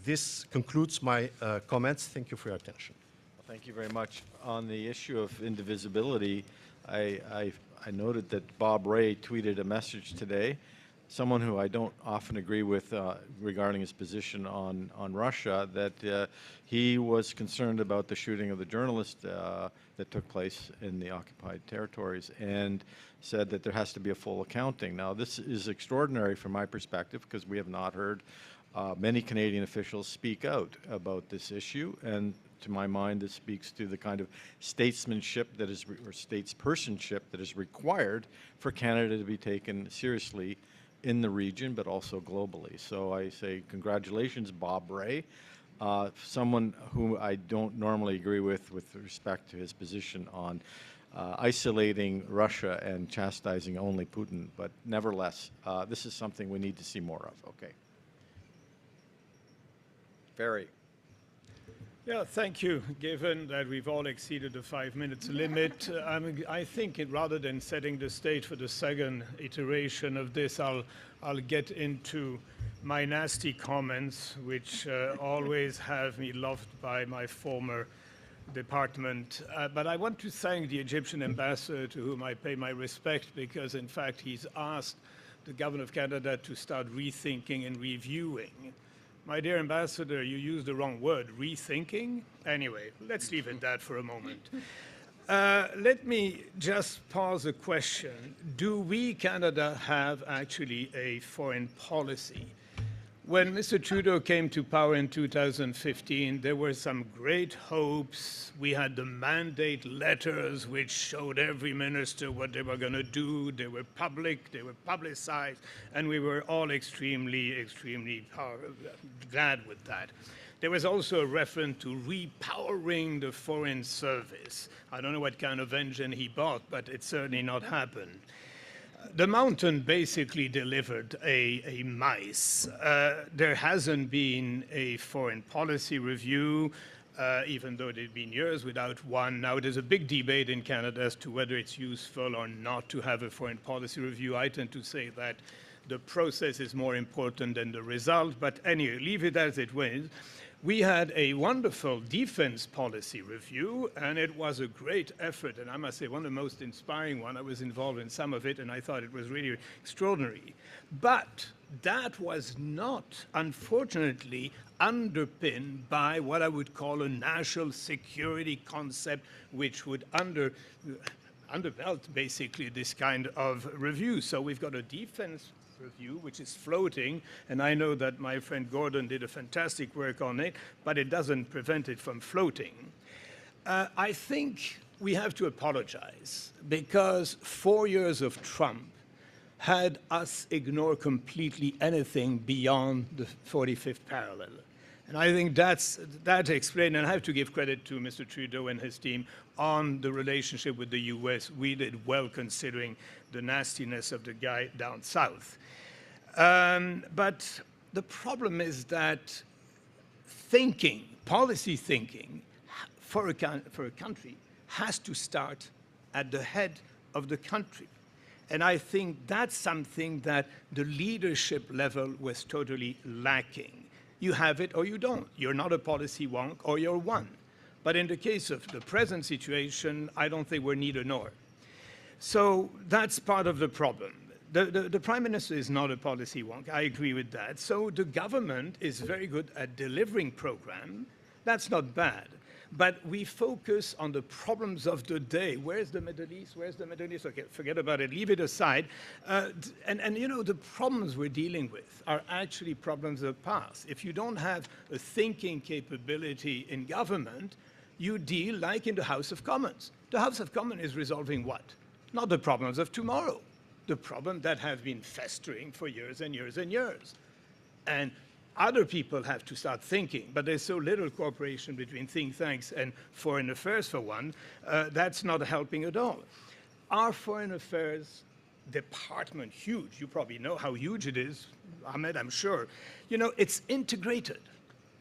this concludes my comments. Thank you for your attention.
Well, thank you very much. On the issue of indivisibility, I noted that Bob Ray tweeted a message today, someone who I don't often agree with regarding his position on Russia, that he was concerned about the shooting of the journalist that took place in the occupied territories, and said that there has to be a full accounting. Now, this is extraordinary from my perspective because we have not heard many Canadian officials speak out about this issue, and to my mind, this speaks to the kind of statesmanship that is, or statespersonship that is required for Canada to be taken seriously in the region, but also globally. So I say congratulations, Bob Ray, someone who I don't normally agree with respect to his position on isolating Russia and chastising only Putin, but nevertheless, this is something we need to see more of. Okay. Barry.
Yeah, thank you. Given that we've all exceeded the 5 minutes limit, I think rather than setting the stage for the second iteration of this, I'll get into my nasty comments, which always have me loved by my former department. But I want to thank the Egyptian ambassador, to whom I pay my respect, because in fact he's asked the government of Canada to start rethinking and reviewing. My dear ambassador, you used the wrong word, rethinking? Anyway, let's leave it at that for a moment. Let me just pause a question. Do we, Canada, have actually a foreign policy? When Mr. Trudeau came to power in 2015, there were some great hopes. We had the mandate letters, which showed every minister what they were going to do. They were public, they were publicized, and we were all extremely glad with that. There was also a reference to repowering the Foreign Service. I don't know what kind of engine he bought, but it certainly not happened. The mountain basically delivered a mice. There hasn't been a foreign policy review. even though it had been years without one. Now, there's a big debate in Canada as to whether it's useful or not to have a foreign policy review. I tend to say that the process is more important than the result, but anyway, leave it as it was. We had a wonderful defense policy review, and it was a great effort, and I must say one of the most inspiring one. I was involved in some of it, and I thought it was really extraordinary. But that was not, unfortunately, underpinned by what I would call a national security concept, which would underbelt basically this kind of review. So we've got a defense review, which is floating, and I know that my friend Gordon did a fantastic work on it, but it doesn't prevent it from floating. I think we have to apologize because 4 years of Trump had us ignore completely anything beyond the 45th parallel. And I think that explained, and I have to give credit to Mr. Trudeau and his team on the relationship with the US. We did well considering the nastiness of the guy down south. But the problem is that thinking, policy thinking, for a country has to start at the head of the country. And I think that's something that the leadership level was totally lacking. You have it or you don't. You're not a policy wonk or you're one. But in the case of the present situation, I don't think we're neither nor. So that's part of the problem. The Prime Minister is not a policy wonk. I agree with that. So the government is very good at delivering program. That's not bad. But we focus on the problems of the day. Where's the Middle East? Where's the Middle East? Okay, forget about it. Leave it aside. And you know, the problems we're dealing with are actually problems of the past. If you don't have a thinking capability in government, you deal like in the House of Commons. The House of Commons is resolving what? Not the problems of tomorrow. The problem that have been festering for years and years and years. And other people have to start thinking, but there's so little cooperation between think tanks and foreign affairs, for one, that's not helping at all. Our foreign affairs department, huge, you probably know how huge it is, Ahmed, I'm sure. You know, it's integrated,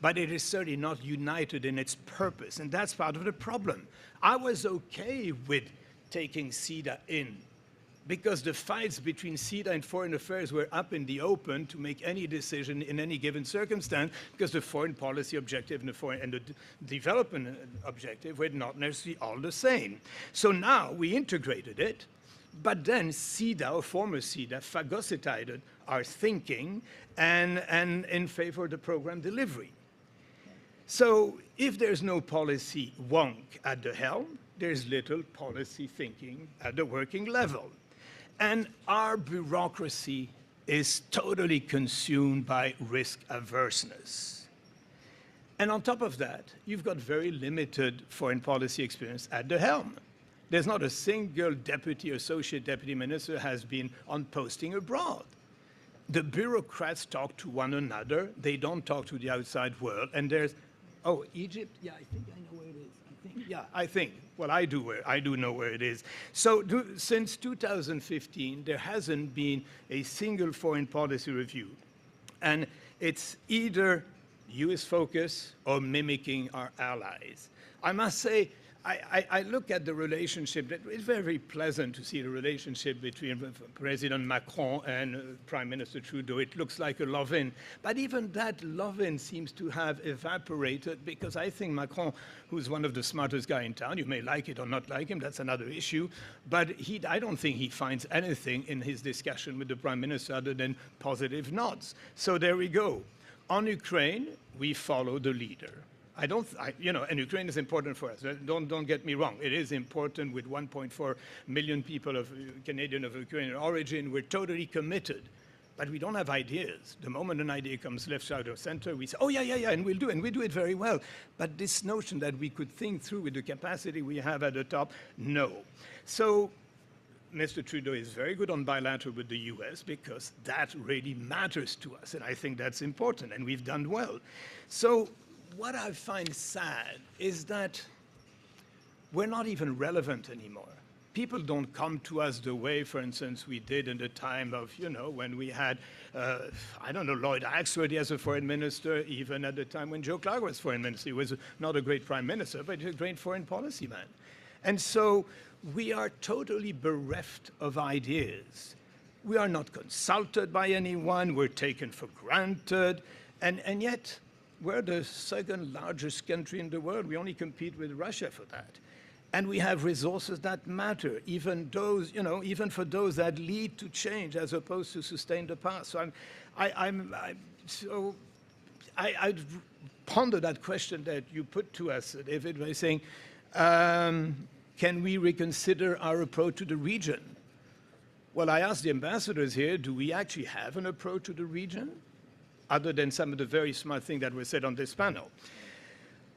but it is certainly not united in its purpose, and that's part of the problem. I was okay with taking CEDA in, because the fights between CEDA and foreign affairs were up in the open to make any decision in any given circumstance, because the foreign policy objective and the development objective were not necessarily all the same. So now we integrated it, but then CEDA, or former CEDA, phagocytated our thinking and in favor of the program delivery. So if there's no policy wonk at the helm, there's little policy thinking at the working level. And our bureaucracy is totally consumed by risk averseness. And on top of that, you've got very limited foreign policy experience at the helm. There's not a single deputy or associate deputy minister has been on posting abroad. The bureaucrats talk to one another. They don't talk to the outside world. And there's, oh, Egypt? Yeah, I think I know where it is. I think. Well, I do know where it is. So since 2015, there hasn't been a single foreign policy review. And it's either US focus or mimicking our allies. I must say, I look at the relationship. It's very pleasant to see the relationship between President Macron and Prime Minister Trudeau. It looks like a love-in. But even that love-in seems to have evaporated, because I think Macron, who's one of the smartest guys in town, you may like it or not like him, that's another issue, but I don't think he finds anything in his discussion with the Prime Minister other than positive nods. So there we go. On Ukraine, we follow the leader. You know, and Ukraine is important for us. Don't get me wrong. It is important with 1.4 million people of Canadian of Ukrainian origin. We're totally committed, but we don't have ideas. The moment an idea comes left, right, or center, we say, oh, yeah, and we'll do it, and we do it very well. But this notion that we could think through with the capacity we have at the top, no. So Mr. Trudeau is very good on bilateral with the US, because that really matters to us, and I think that's important, and we've done well. So what I find sad is that we're not even relevant anymore. people don't come to us the way, for instance, we did in the time of, when we had, I don't know, Lloyd Axworthy as a foreign minister, even at the time when Joe Clark was foreign minister. He was not a great prime minister, but a great foreign policy man. And so we are totally bereft of ideas. We are not consulted by anyone. We're taken for granted. And yet, we're the second largest country in the world. We only compete with Russia for that. And we have resources that matter, even those, even for those that lead to change as opposed to sustain the past. So I ponder that question that you put to us, David, by saying, can we reconsider our approach to the region? Well, I asked the ambassadors here, do we actually have an approach to the region? Other than some of the very smart things that were said on this panel.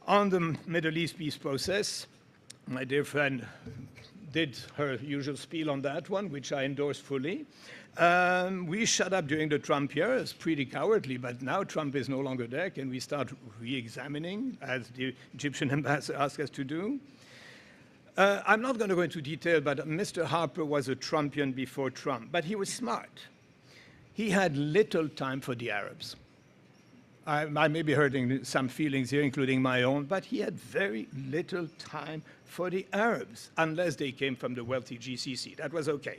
On the Middle East peace process, my dear friend did her usual spiel on that one, which I endorse fully. We shut up during the Trump years, pretty cowardly, but now Trump is no longer there. Can we start re-examining, as the Egyptian ambassador asked us to do? I'm not going to go into detail, but Mr. Harper was a Trumpian before Trump, but he was smart. He had little time for the Arabs. I may be hurting some feelings here, including my own, but he had very little time for the Arabs, unless they came from the wealthy GCC. That was okay.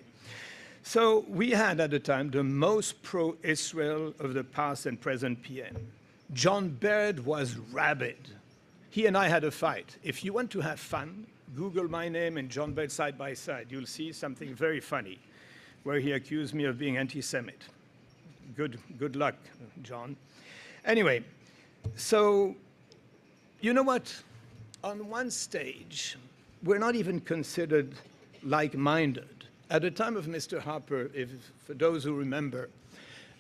So we had at the time the most pro-Israel of the past and present PM. John Baird was rabid. He and I had a fight. If you want to have fun, Google my name and John Baird side by side. You'll see something very funny, where he accused me of being anti-Semite. Good luck, John. Anyway, so you know what? On one stage, we're not even considered like-minded. At the time of Mr. Harper, for those who remember,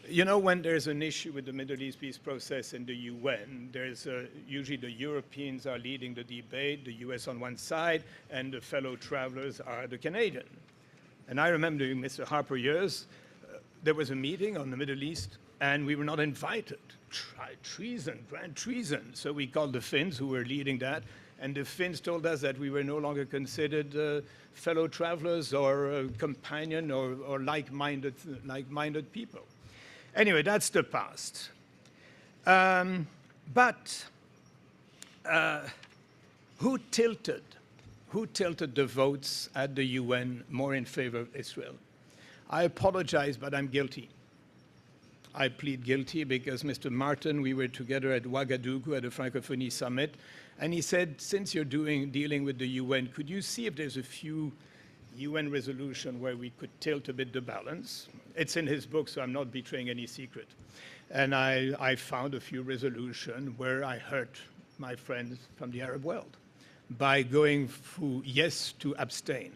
when there's an issue with the Middle East peace process in the UN, there's usually the Europeans are leading the debate, the US on one side, and the fellow travelers are the Canadian. And I remember during Mr. Harper years, there was a meeting on the Middle East, and we were not invited. Treason, grand treason. So we called the Finns, who were leading that, and the Finns told us that we were no longer considered fellow travelers or companion or like-minded people. Anyway, that's the past. But who tilted the votes at the UN more in favor of Israel? I apologize, but I'm guilty. I plead guilty because Mr. Martin, we were together at Ouagadougou at the Francophonie Summit, and he said, since you're dealing with the UN, could you see if there's a few UN resolution where we could tilt a bit the balance? It's in his book, so I'm not betraying any secret. And I found a few resolutions where I hurt my friends from the Arab world by going through yes to abstain.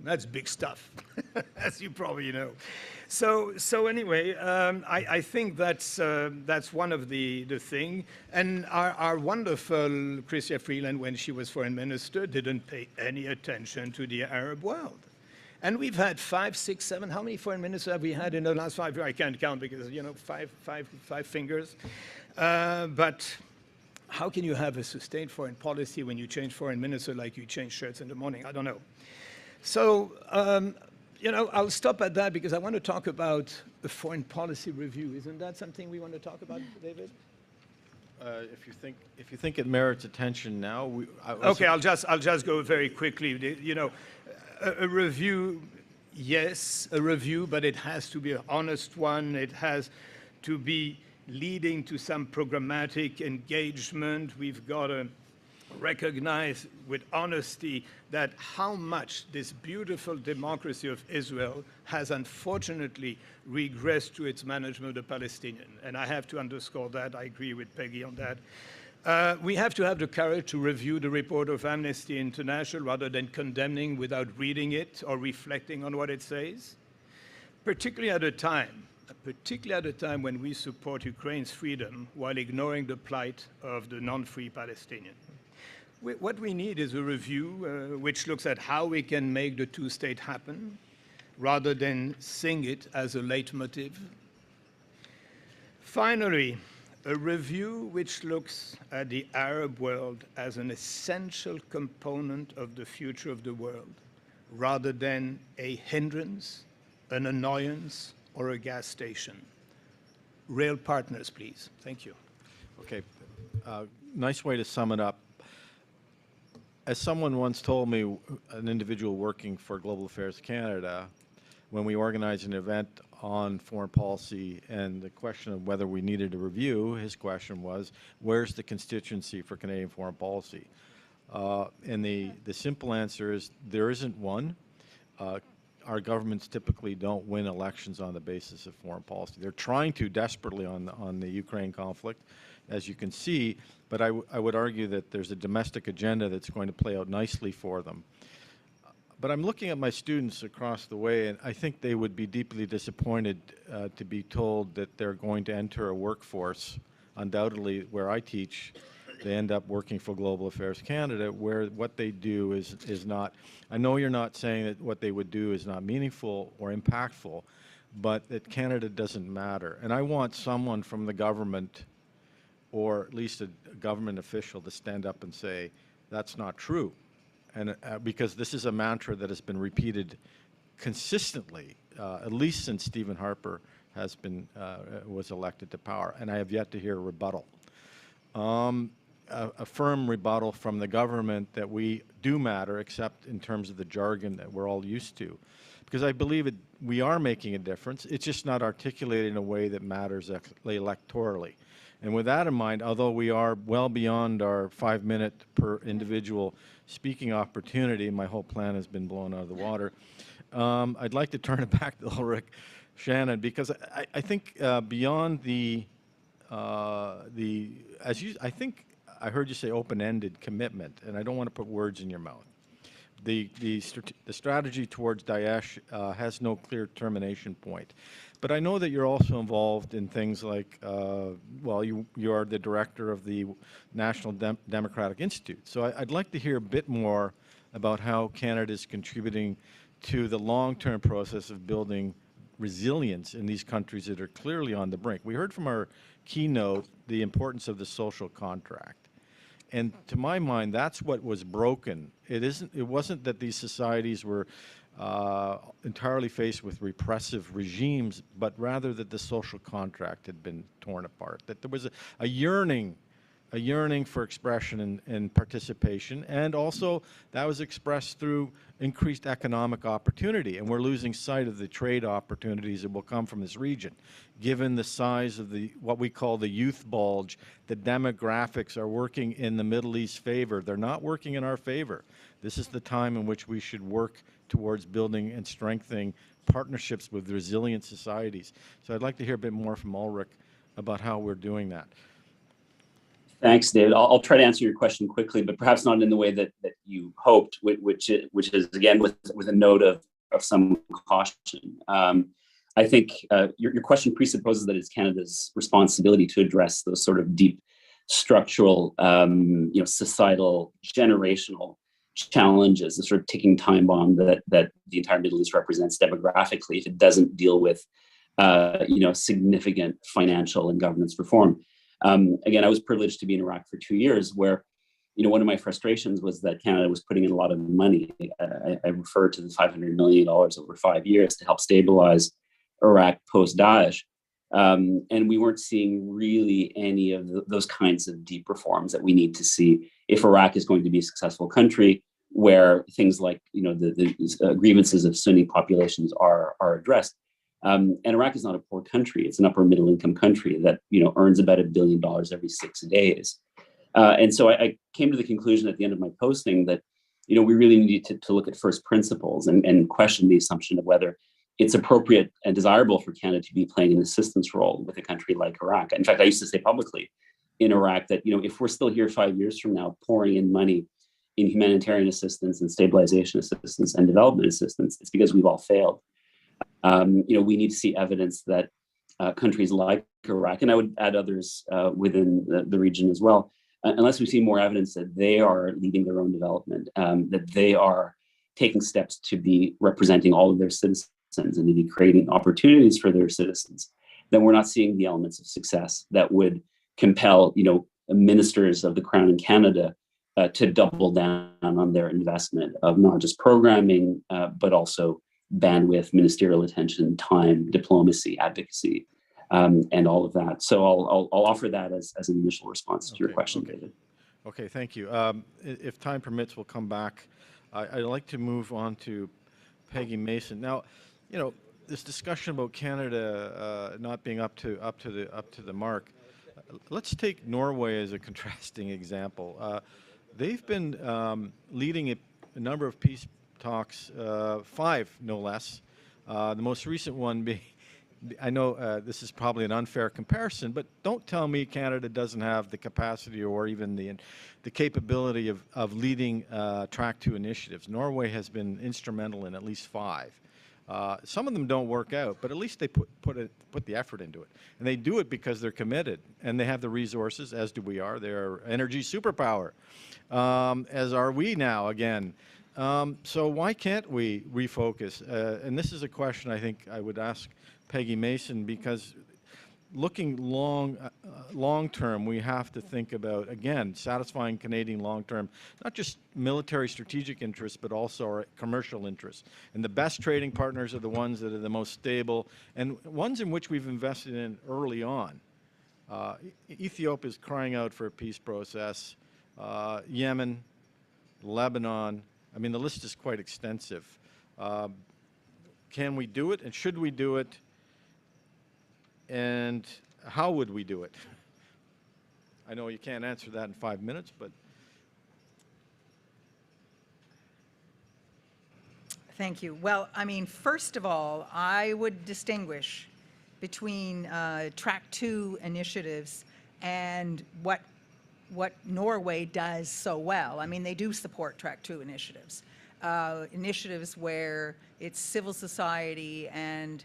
That's big stuff, as you probably know. So anyway, I think that's one of the thing. And our wonderful Chrystia Freeland, when she was foreign minister, didn't pay any attention to the Arab world. And we've had 5, 6, 7. How many foreign ministers have we had in the last 5 years? I can't count because five fingers. But how can you have a sustained foreign policy when you change foreign minister like you change shirts in the morning? I don't know. So, I'll stop at that because I want to talk about the foreign policy review. Isn't that something we want to talk about, David?
If you think it merits attention now,
okay, I'll just go very quickly. A review, yes, a review, but it has to be an honest one. It has to be leading to some programmatic engagement. We've got to recognize with honesty that how much this beautiful democracy of Israel has unfortunately regressed to its management of the Palestinians. And I have to underscore that. I agree with Peggy on that. We have to have the courage to review the report of Amnesty International rather than condemning without reading it or reflecting on what it says, particularly at a time when we support Ukraine's freedom while ignoring the plight of the non-free Palestinians. What we need is a review which looks at how we can make the two-state happen rather than sing it as a leitmotif. Finally, a review which looks at the Arab world as an essential component of the future of the world, rather than a hindrance, an annoyance, or a gas station. Real partners, please. Thank you.
Okay, nice way to sum it up. As someone once told me, an individual working for Global Affairs Canada, when we organized an event on foreign policy and the question of whether we needed a review, his question was, where's the constituency for Canadian foreign policy? And the simple answer is there isn't one. Our governments typically don't win elections on the basis of foreign policy. They're trying to desperately on the Ukraine conflict, as you can see, but I would argue that there's a domestic agenda that's going to play out nicely for them. But I'm looking at my students across the way, and I think they would be deeply disappointed to be told that they're going to enter a workforce, undoubtedly where I teach, they end up working for Global Affairs Canada, where what they do is not, I know you're not saying that what they would do is not meaningful or impactful, but that Canada doesn't matter. And I want someone from the government, or at least a government official, to stand up and say, that's not true. And because this is a mantra that has been repeated consistently, at least since Stephen Harper has been, was elected to power, and I have yet to hear a rebuttal. A firm rebuttal from the government that we do matter, except in terms of the jargon that we're all used to. Because I believe we are making a difference. It's just not articulated in a way that matters electorally. And with that in mind, although we are well beyond our 5-minute per individual speaking opportunity, my whole plan has been blown out of the water, I'd like to turn it back to Ulrich Shannon, because I think beyond I think I heard you say open-ended commitment, and I don't want to put words in your mouth. The strategy towards Daesh has no clear termination point. But I know that you're also involved in things like, well, you are the director of the National Democratic Institute. So I'd like to hear a bit more about how Canada is contributing to the long-term process of building resilience in these countries that are clearly on the brink. We heard from our keynote the importance of the social contract. And to my mind, that's what was broken. It wasn't that these societies were entirely faced with repressive regimes, but rather that the social contract had been torn apart, that there was a yearning for expression and participation, and also that was expressed through increased economic opportunity, and we're losing sight of the trade opportunities that will come from this region. Given the size of what we call the youth bulge, the demographics are working in the Middle East's favor. They're not working in our favor. This is the time in which we should work towards building and strengthening partnerships with resilient societies. So I'd like to hear a bit more from Ulrich about how we're doing that.
Thanks, David. I'll try to answer your question quickly, but perhaps not in the way that you hoped, which is again with a note of some caution. I think your question presupposes that it's Canada's responsibility to address those sort of deep structural, societal, generational challenges, the sort of ticking time bomb that the entire Middle East represents demographically if it doesn't deal with significant financial and governance reform. Again, I was privileged to be in Iraq for 2 years, where, one of my frustrations was that Canada was putting in a lot of money. I refer to the $500 million over 5 years to help stabilize Iraq post-Daesh. And we weren't seeing really any of those kinds of deep reforms that we need to see if Iraq is going to be a successful country, where things like, the grievances of Sunni populations are addressed. And Iraq is not a poor country. It's an upper middle income country that, earns about $1 billion every 6 days. And so I came to the conclusion at the end of my posting that, we really need to look at first principles and question the assumption of whether it's appropriate and desirable for Canada to be playing an assistance role with a country like Iraq. In fact, I used to say publicly in Iraq that, if we're still here 5 years from now, pouring in money in humanitarian assistance and stabilization assistance and development assistance, it's because we've all failed. We need to see evidence that countries like Iraq, and I would add others within the region as well, unless we see more evidence that they are leading their own development, that they are taking steps to be representing all of their citizens and to be creating opportunities for their citizens, then we're not seeing the elements of success that would compel, ministers of the Crown in Canada to double down on their investment of not just programming, but also bandwidth, ministerial attention, time, diplomacy, advocacy, and all of that. So I'll offer that as an initial response to your question, David.
Okay, thank you. If time permits, we'll come back. I'd like to move on to Peggy Mason. Now, you know, this discussion about Canada not being up to the mark. Let's take Norway as a contrasting example. They've been leading a number of peace talks, 5 no less. The most recent one being, I know this is probably an unfair comparison, but don't tell me Canada doesn't have the capacity or even the capability of leading Track 2 initiatives. Norway has been instrumental in at least 5. Some of them don't work out, but at least they put the effort into it. And they do it because they're committed, and they have the resources, as do we are. They're energy superpower, as are we now again. So why can't we refocus? And this is a question I think I would ask Peggy Mason, because looking long term, we have to think about, again, satisfying Canadian long term, not just military strategic interests, but also our commercial interests. And the best trading partners are the ones that are the most stable and ones in which we've invested in early on. Ethiopia is crying out for a peace process. Yemen, Lebanon, I mean, the list is quite extensive. Can we do it, and should we do it? And how would we do it? I know you can't answer that in 5 minutes, but.
Thank you. Well, I mean, first of all, I would distinguish between Track 2 initiatives and what Norway does so well. I mean, they do support Track 2 initiatives. Initiatives where it's civil society and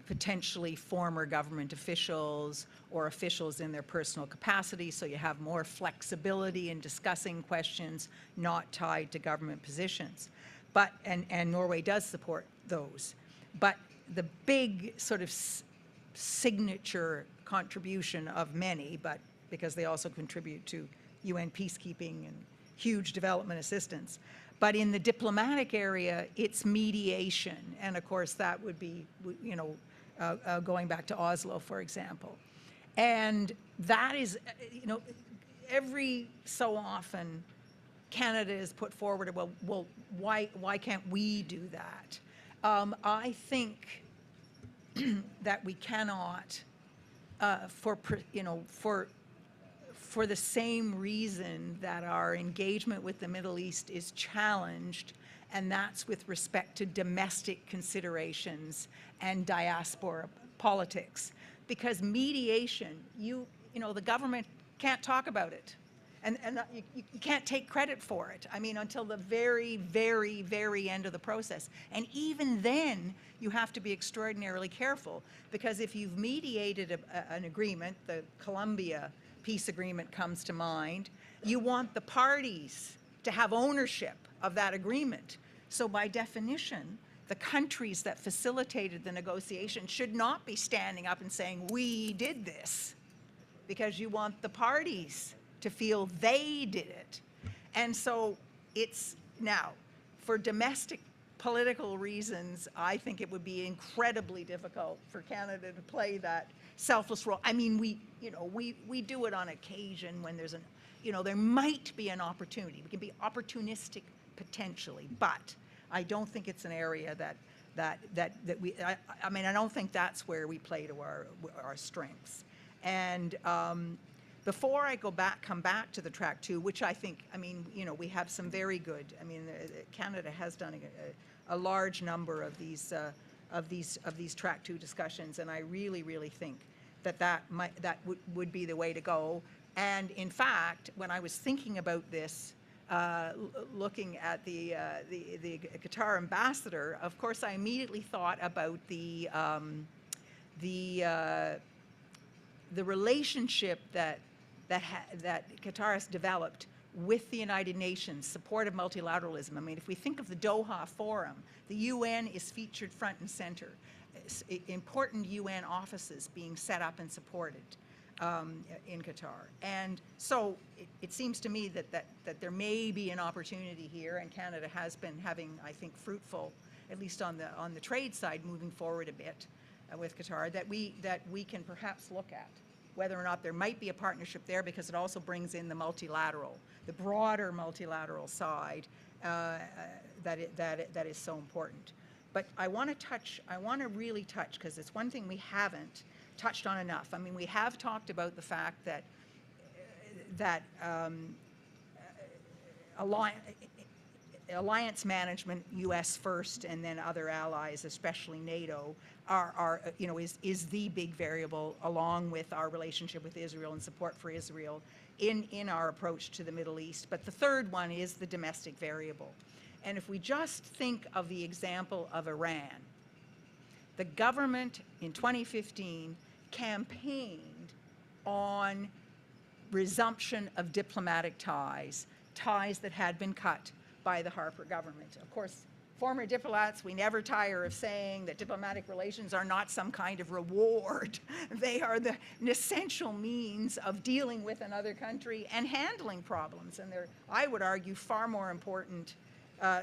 potentially former government officials or officials in their personal capacity, so you have more flexibility in discussing questions not tied to government positions. But, and Norway does support those. But the big sort of signature contribution of many, but because they also contribute to UN peacekeeping and huge development assistance. But in the diplomatic area, it's mediation. And of course, that would be, you know, going back to Oslo, for example. And that is, you know, every so often, Canada is put forward, well, why can't we do that? I think that we cannot, for the same reason that our engagement with the Middle East is challenged, and that's with respect to domestic considerations and diaspora politics. Because mediation, you know, the government can't talk about it. And you can't take credit for it. I mean, until the very, very, very end of the process. And even then, you have to be extraordinarily careful, because if you've mediated an agreement, the Colombia peace agreement comes to mind, you want the parties to have ownership of that agreement. So by definition, the countries that facilitated the negotiation should not be standing up and saying, we did this, because you want the parties to feel they did it. And so it's now, for domestic political reasons, I think it would be incredibly difficult for Canada to play that selfless role. I mean, we do it on occasion when there's there might be an opportunity. We can be opportunistic potentially, but I don't think it's an area that we, I mean, I don't think that's where we play to our strengths. And before I come back to the Track 2, which I think, I mean, we have some very good, I mean, Canada has done a large number of these Track 2 discussions, and I really, really think that would be the way to go. And in fact, when I was thinking about this, looking at the Qatar ambassador, of course, I immediately thought about the relationship that Qatar has developed with the United Nations, support of multilateralism. I mean, if we think of the Doha Forum, the UN is featured front and center. Important UN offices being set up and supported. in Qatar. And so it seems to me that there may be an opportunity here, and Canada has been having, I think, fruitful, at least on the trade side, moving forward a bit with Qatar, that we can perhaps look at whether or not there might be a partnership there, because it also brings in the multilateral, the broader multilateral side that is so important. But I want to really touch, because it's one thing we haven't touched on enough. I mean, we have talked about the fact that alliance management, U.S. first, and then other allies, especially NATO, is the big variable, along with our relationship with Israel and support for Israel in our approach to the Middle East. But the third one is the domestic variable. And if we just think of the example of Iran, the government in 2015 campaigned on resumption of diplomatic ties that had been cut by the Harper government. Of course, former diplomats, we never tire of saying that diplomatic relations are not some kind of reward. They are an essential means of dealing with another country and handling problems. And they're, I would argue, far more important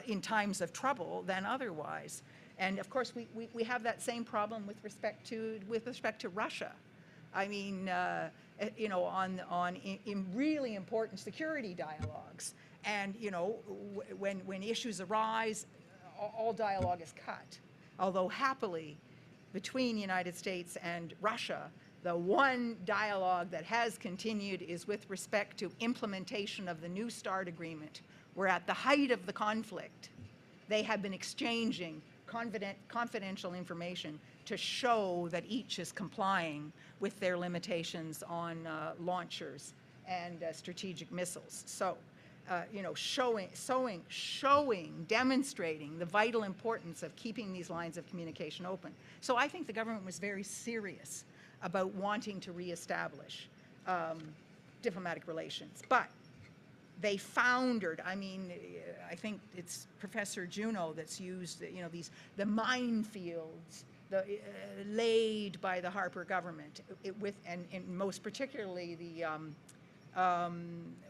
in times of trouble than otherwise. And of course, we have that same problem with respect to Russia. I mean, you know, in really important security dialogues. And, you know, when issues arise, all dialogue is cut. Although happily, between the United States and Russia, the one dialogue that has continued is with respect to implementation of the New START agreement, where at the height of the conflict, they have been exchanging confidential information to show that each is complying with their limitations on launchers and strategic missiles. So, you know, demonstrating the vital importance of keeping these lines of communication open. So I think the government was very serious about wanting to reestablish diplomatic relations. But they foundered, I mean, I think it's Professor Juneau that's used, you know, the minefields laid by the Harper government, and most particularly the,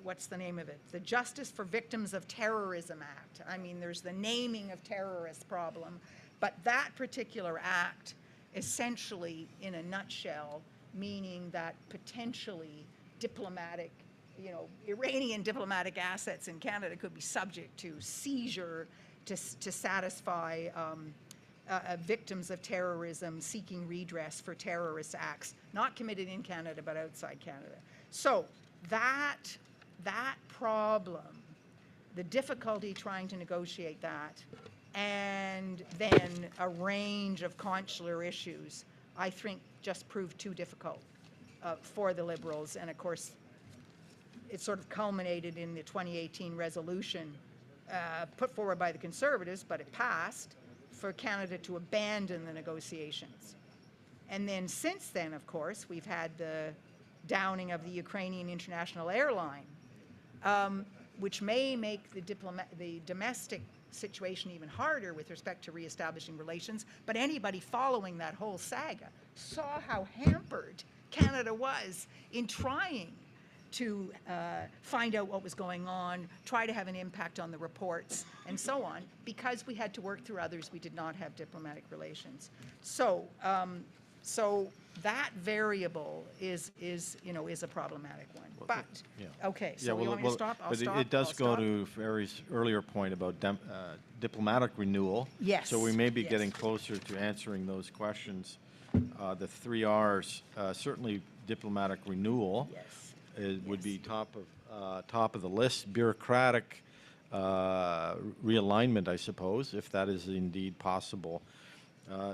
what's the name of it? The Justice for Victims of Terrorism Act. I mean, there's the naming of terrorist problem, but that particular act, essentially, in a nutshell, meaning that potentially diplomatic, you know, Iranian diplomatic assets in Canada could be subject to seizure to satisfy victims of terrorism seeking redress for terrorist acts, not committed in Canada, but outside Canada. So that problem, the difficulty trying to negotiate that, and then a range of consular issues, I think just proved too difficult for the Liberals. And of course, it sort of culminated in the 2018 resolution put forward by the Conservatives, but it passed, for Canada to abandon the negotiations. And then since then, of course, we've had the downing of the Ukrainian international airline, which may make the domestic situation even harder with respect to reestablishing relations. But anybody following that whole saga saw how hampered Canada was in trying to find out what was going on, try to have an impact on the reports, and so on, because we had to work through others. We did not have diplomatic relations. So, so that variable is a problematic one. But okay, so you want me to stop? I'll stop.
It does go to Ferry's earlier point about diplomatic renewal.
Yes.
So we may be getting closer to answering those questions. The 3 R's, certainly diplomatic renewal.
Yes.
Would be top of the list. Bureaucratic realignment, I suppose, if that is indeed possible.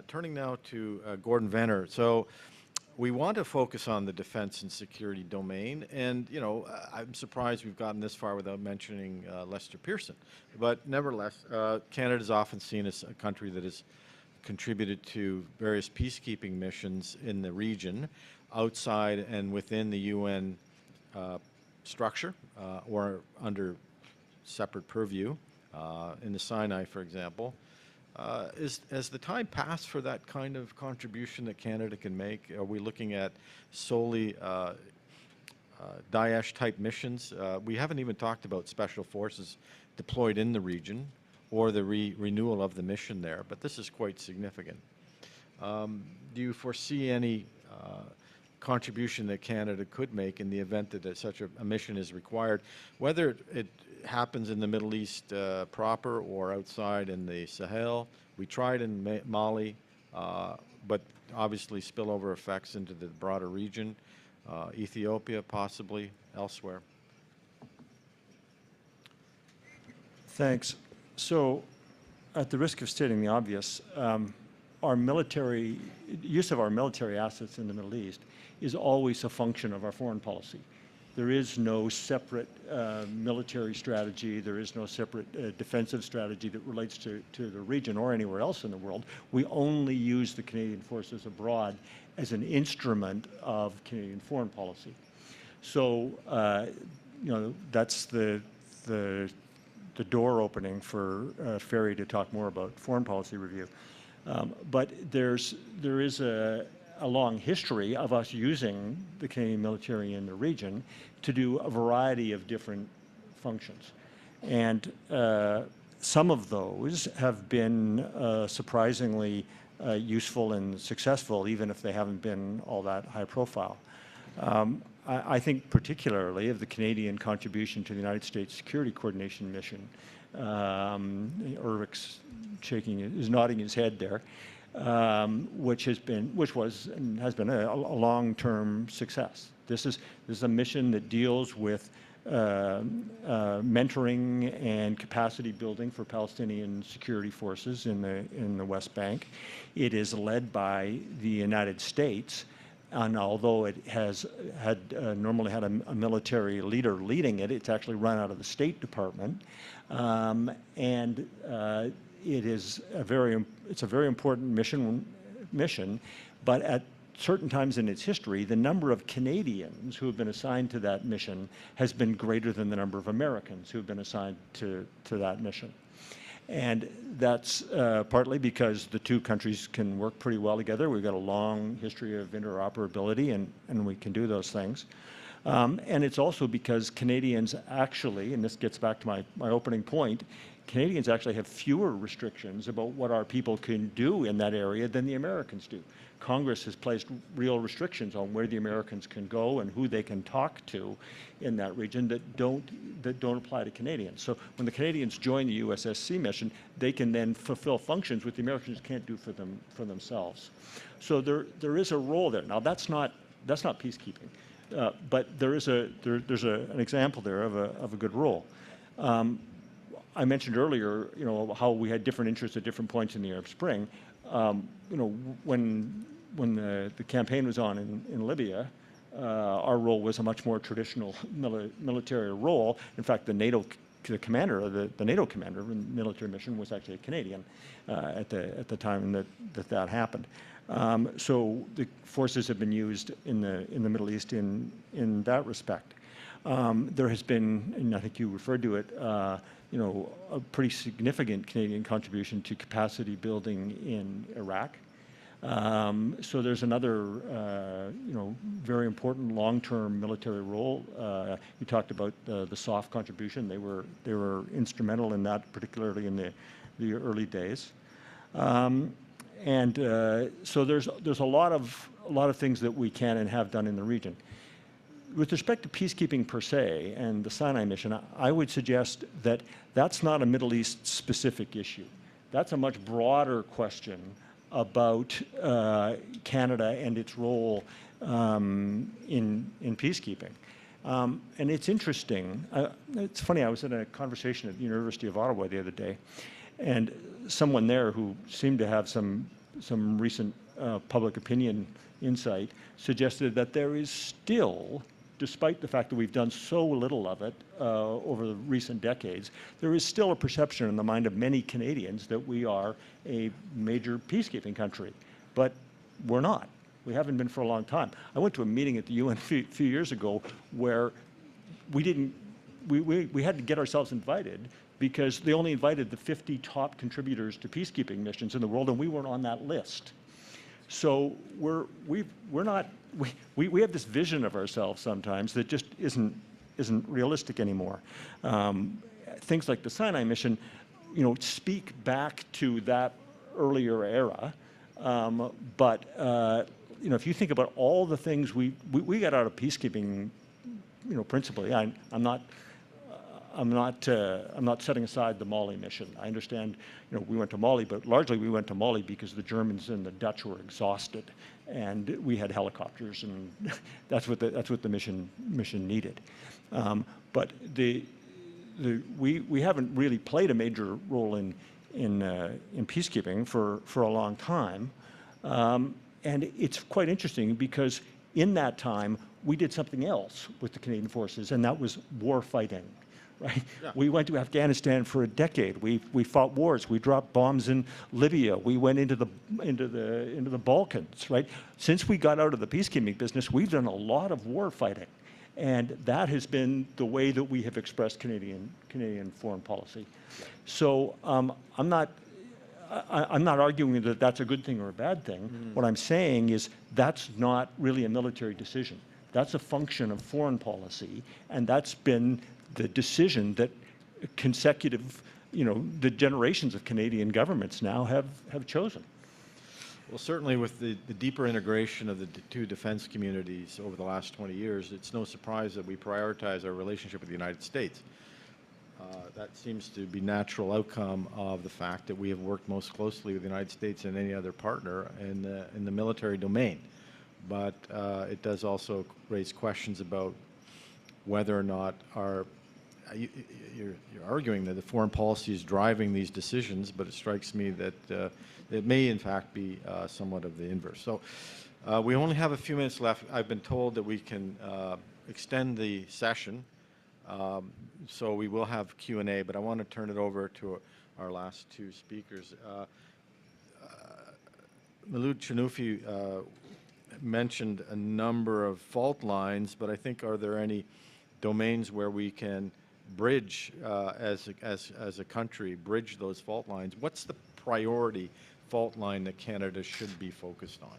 Turning now to Gordon Venner. So we want to focus on the defense and security domain, and you know, I'm surprised we've gotten this far without mentioning Lester Pearson. But nevertheless, Canada is often seen as a country that has contributed to various peacekeeping missions in the region, outside and within the UN structure or under separate purview, in the Sinai, for example. Has the time passed for that kind of contribution that Canada can make? Are we looking at solely Daesh-type missions? We haven't even talked about special forces deployed in the region or the renewal of the mission there, but this is quite significant. Do you foresee any contribution that Canada could make in the event that such a mission is required, whether it happens in the Middle East proper or outside in the Sahel? We tried in Mali, but obviously spillover effects into the broader region. Ethiopia, possibly elsewhere.
Thanks. So, at the risk of stating the obvious, our military use of our military assets in the Middle East is always a function of our foreign policy. There is no separate military strategy. There is no separate defensive strategy that relates to the region or anywhere else in the world. We only use the Canadian forces abroad as an instrument of Canadian foreign policy. So, you know, that's the door opening for Ferry to talk more about foreign policy review. But there is a long history of us using the Canadian military in the region to do a variety of different functions. And some of those have been surprisingly useful and successful, even if they haven't been all that high profile. I think particularly of the Canadian contribution to the United States Security Coordination Mission. Eric's is nodding his head there, which was and has been a long-term success. This is a mission that deals with mentoring and capacity building for Palestinian security forces in the West Bank. It is led by the United States, and although it has normally had a military leader leading it, it's actually run out of the State Department, and it's a very important mission, but at certain times in its history, the number of Canadians who have been assigned to that mission has been greater than the number of Americans who have been assigned to that mission. And that's partly because the two countries can work pretty well together. We've got a long history of interoperability, and we can do those things. And it's also because Canadians actually, and this gets back to my opening point, Canadians actually have fewer restrictions about what our people can do in that area than the Americans do. Congress has placed real restrictions on where the Americans can go and who they can talk to in that region that don't apply to Canadians. So when the Canadians join the USSC mission, they can then fulfill functions which the Americans can't do for themselves. So there is a role there. Now that's not peacekeeping, but there's an example there of a good role. I mentioned earlier, you know, how we had different interests at different points in the Arab Spring. You know, when the campaign was on in Libya, our role was a much more traditional military role. In fact, the commander of the NATO commander in the military mission was actually a Canadian at the time that happened. So the forces have been used in the Middle East in that respect. There has been, and I think you referred to it, you know, a pretty significant Canadian contribution to capacity building in Iraq. So there's another, you know, very important long-term military role. You talked about the soft contribution. They were instrumental in that, particularly in the early days. So there's a lot of things that we can and have done in the region. With respect to peacekeeping per se and the Sinai mission, I would suggest that that's not a Middle East specific issue. That's a much broader question about Canada and its role in peacekeeping. And it's interesting. It's funny, I was in a conversation at the University of Ottawa the other day, and someone there who seemed to have some recent public opinion insight suggested that there is still, despite the fact that we've done so little of it over the recent decades, there is still a perception in the mind of many Canadians that we are a major peacekeeping country, but we're not. We haven't been for a long time. I went to a meeting at the UN a few years ago where we had to get ourselves invited because they only invited the 50 top contributors to peacekeeping missions in the world, and we weren't on that list. So we have this vision of ourselves sometimes that just isn't realistic anymore. Things like the Sinai mission, speak back to that earlier era. But if you think about all the things we got out of peacekeeping, principally, I'm not setting aside the Mali mission. I understand, we went to Mali, but largely we went to Mali because the Germans and the Dutch were exhausted, and we had helicopters, and that's what the mission needed. But we haven't really played a major role in peacekeeping for a long time, and it's quite interesting because in that time we did something else with the Canadian forces, and that was war fighting. Right? Yeah. We went to Afghanistan for a decade. We fought wars. We dropped bombs in Libya. We went into the Balkans. Right? Since we got out of the peacekeeping business, we've done a lot of war fighting, and that has been the way that we have expressed Canadian foreign policy. So I'm not arguing that that's a good thing or a bad thing. Mm-hmm. What I'm saying is that's not really a military decision. That's a function of foreign policy, and that's been the decision that consecutive, the generations of Canadian governments now have chosen.
Well, certainly with the deeper integration of the two defense communities over the last 20 years, it's no surprise that we prioritize our relationship with the United States. That seems to be natural outcome of the fact that we have worked most closely with the United States and any other partner in the military domain. But it does also raise questions about whether or not you're arguing that the foreign policy is driving these decisions, but it strikes me that it may in fact be somewhat of the inverse. So we only have a few minutes left. I've been told that we can extend the session, so we will have Q&A, but I want to turn it over to our last two speakers. Maaloud Chanoufy mentioned a number of fault lines, but I think, are there any domains where we can bridge, as a country, bridge those fault lines? What's the priority fault line that Canada should be focused on?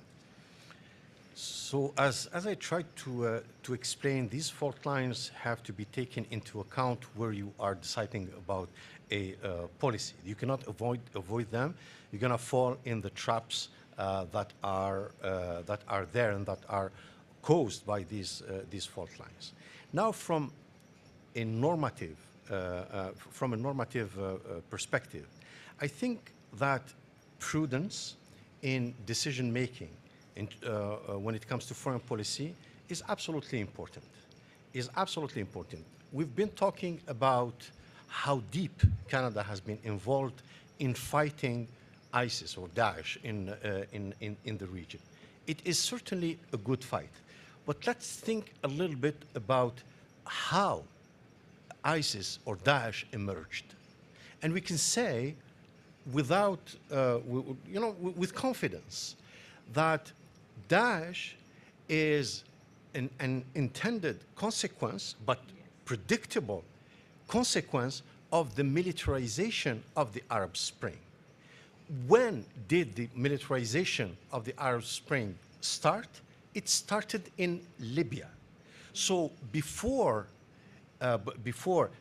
So as I tried to explain, these fault lines have to be taken into account where you are deciding about a policy. You cannot avoid them. You're going to fall in the traps that are there and that are caused by these fault lines. Now, from a normative perspective, I think that prudence in decision making when it comes to foreign policy is absolutely important. We've been talking about how deep Canada has been involved in fighting ISIS or Daesh in the region. It is certainly a good fight. But let's think a little bit about how ISIS or Daesh emerged. And we can say without, with confidence that Daesh is an intended consequence, but predictable consequence of the militarization of the Arab Spring. When did the militarization of the Arab Spring start? It started in Libya. So before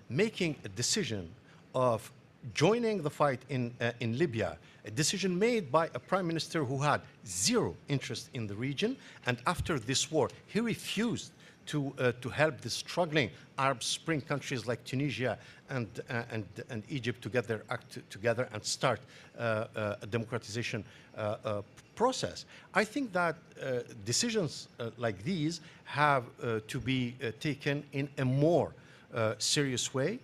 making a decision of joining the fight in Libya, a decision made by a prime minister who had zero interest in the region, and after this war, he refused to help the struggling Arab Spring countries like Tunisia and Egypt to act together and start a democratization process. I think that decisions like these have to be taken in a more serious way,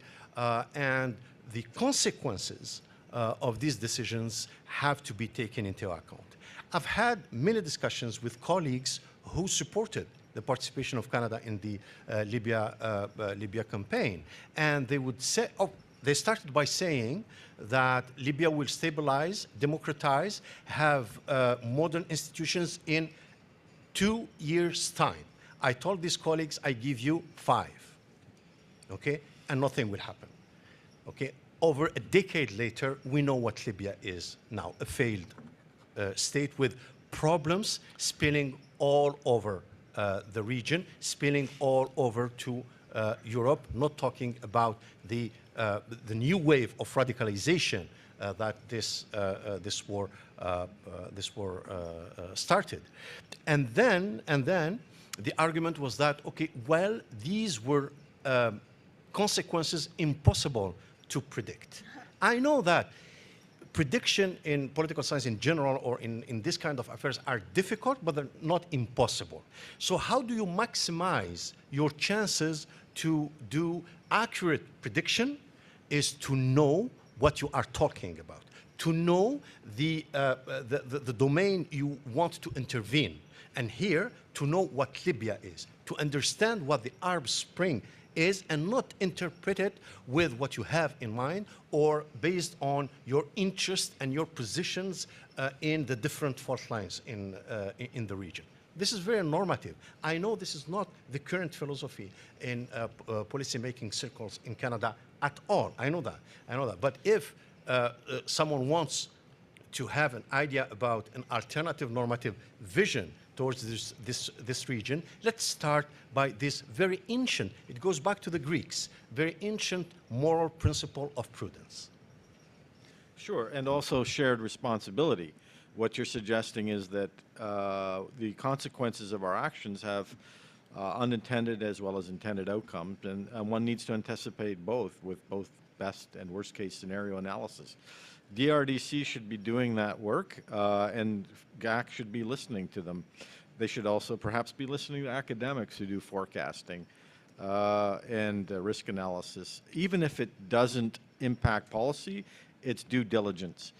and the consequences of these decisions have to be taken into account. I've had many discussions with colleagues who supported the participation of Canada in the Libya campaign, and they would say, they started by saying that Libya will stabilize, democratize, have modern institutions in 2 years' time. I told these colleagues, I give you 5, okay, and nothing will happen, okay? over a decade later, we know what Libya is now, a failed state with problems spilling all over the region, spilling all over to Europe, not talking about the new wave of radicalization that this war started. And then the argument was that, okay, well, these were consequences impossible to predict. I know that prediction in political science in general or in this kind of affairs are difficult, but they're not impossible. So how do you maximize your chances to do accurate prediction is to know what you are talking about, to know the domain you want to intervene, and here to know what Libya is, to understand what the Arab Spring is and not interpret it with what you have in mind or based on your interest and your positions in the different fault lines in the region. This is very normative. I know this is not the current philosophy in policy-making circles in Canada at all. I know that. I know that. But if someone wants to have an idea about an alternative normative vision towards this region, let's start by this very ancient, it goes back to the Greeks, very ancient moral principle of prudence.
Sure, and also shared responsibility. What you're suggesting is that the consequences of our actions have unintended as well as intended outcomes, and one needs to anticipate both with both best and worst case scenario analysis. DRDC should be doing that work, and GAC should be listening to them. They should also perhaps be listening to academics who do forecasting and risk analysis. Even if it doesn't impact policy, it's due diligence.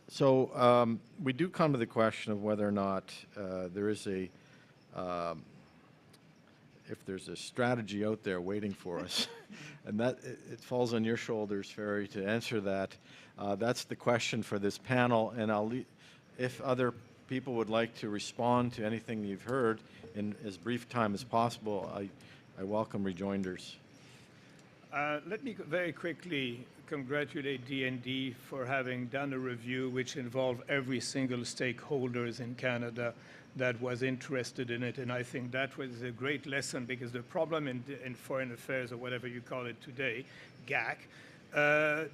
So we do come to the question of whether or not there is if there's a strategy out there waiting for us, and that it falls on your shoulders, Ferry, to answer that. That's the question for this panel, and if other people would like to respond to anything you've heard in as brief time as possible, I welcome rejoinders.
Let me very quickly congratulate DND for having done a review which involved every single stakeholders in Canada that was interested in it, and I think that was a great lesson, because the problem in foreign affairs, or whatever you call it today, GAC,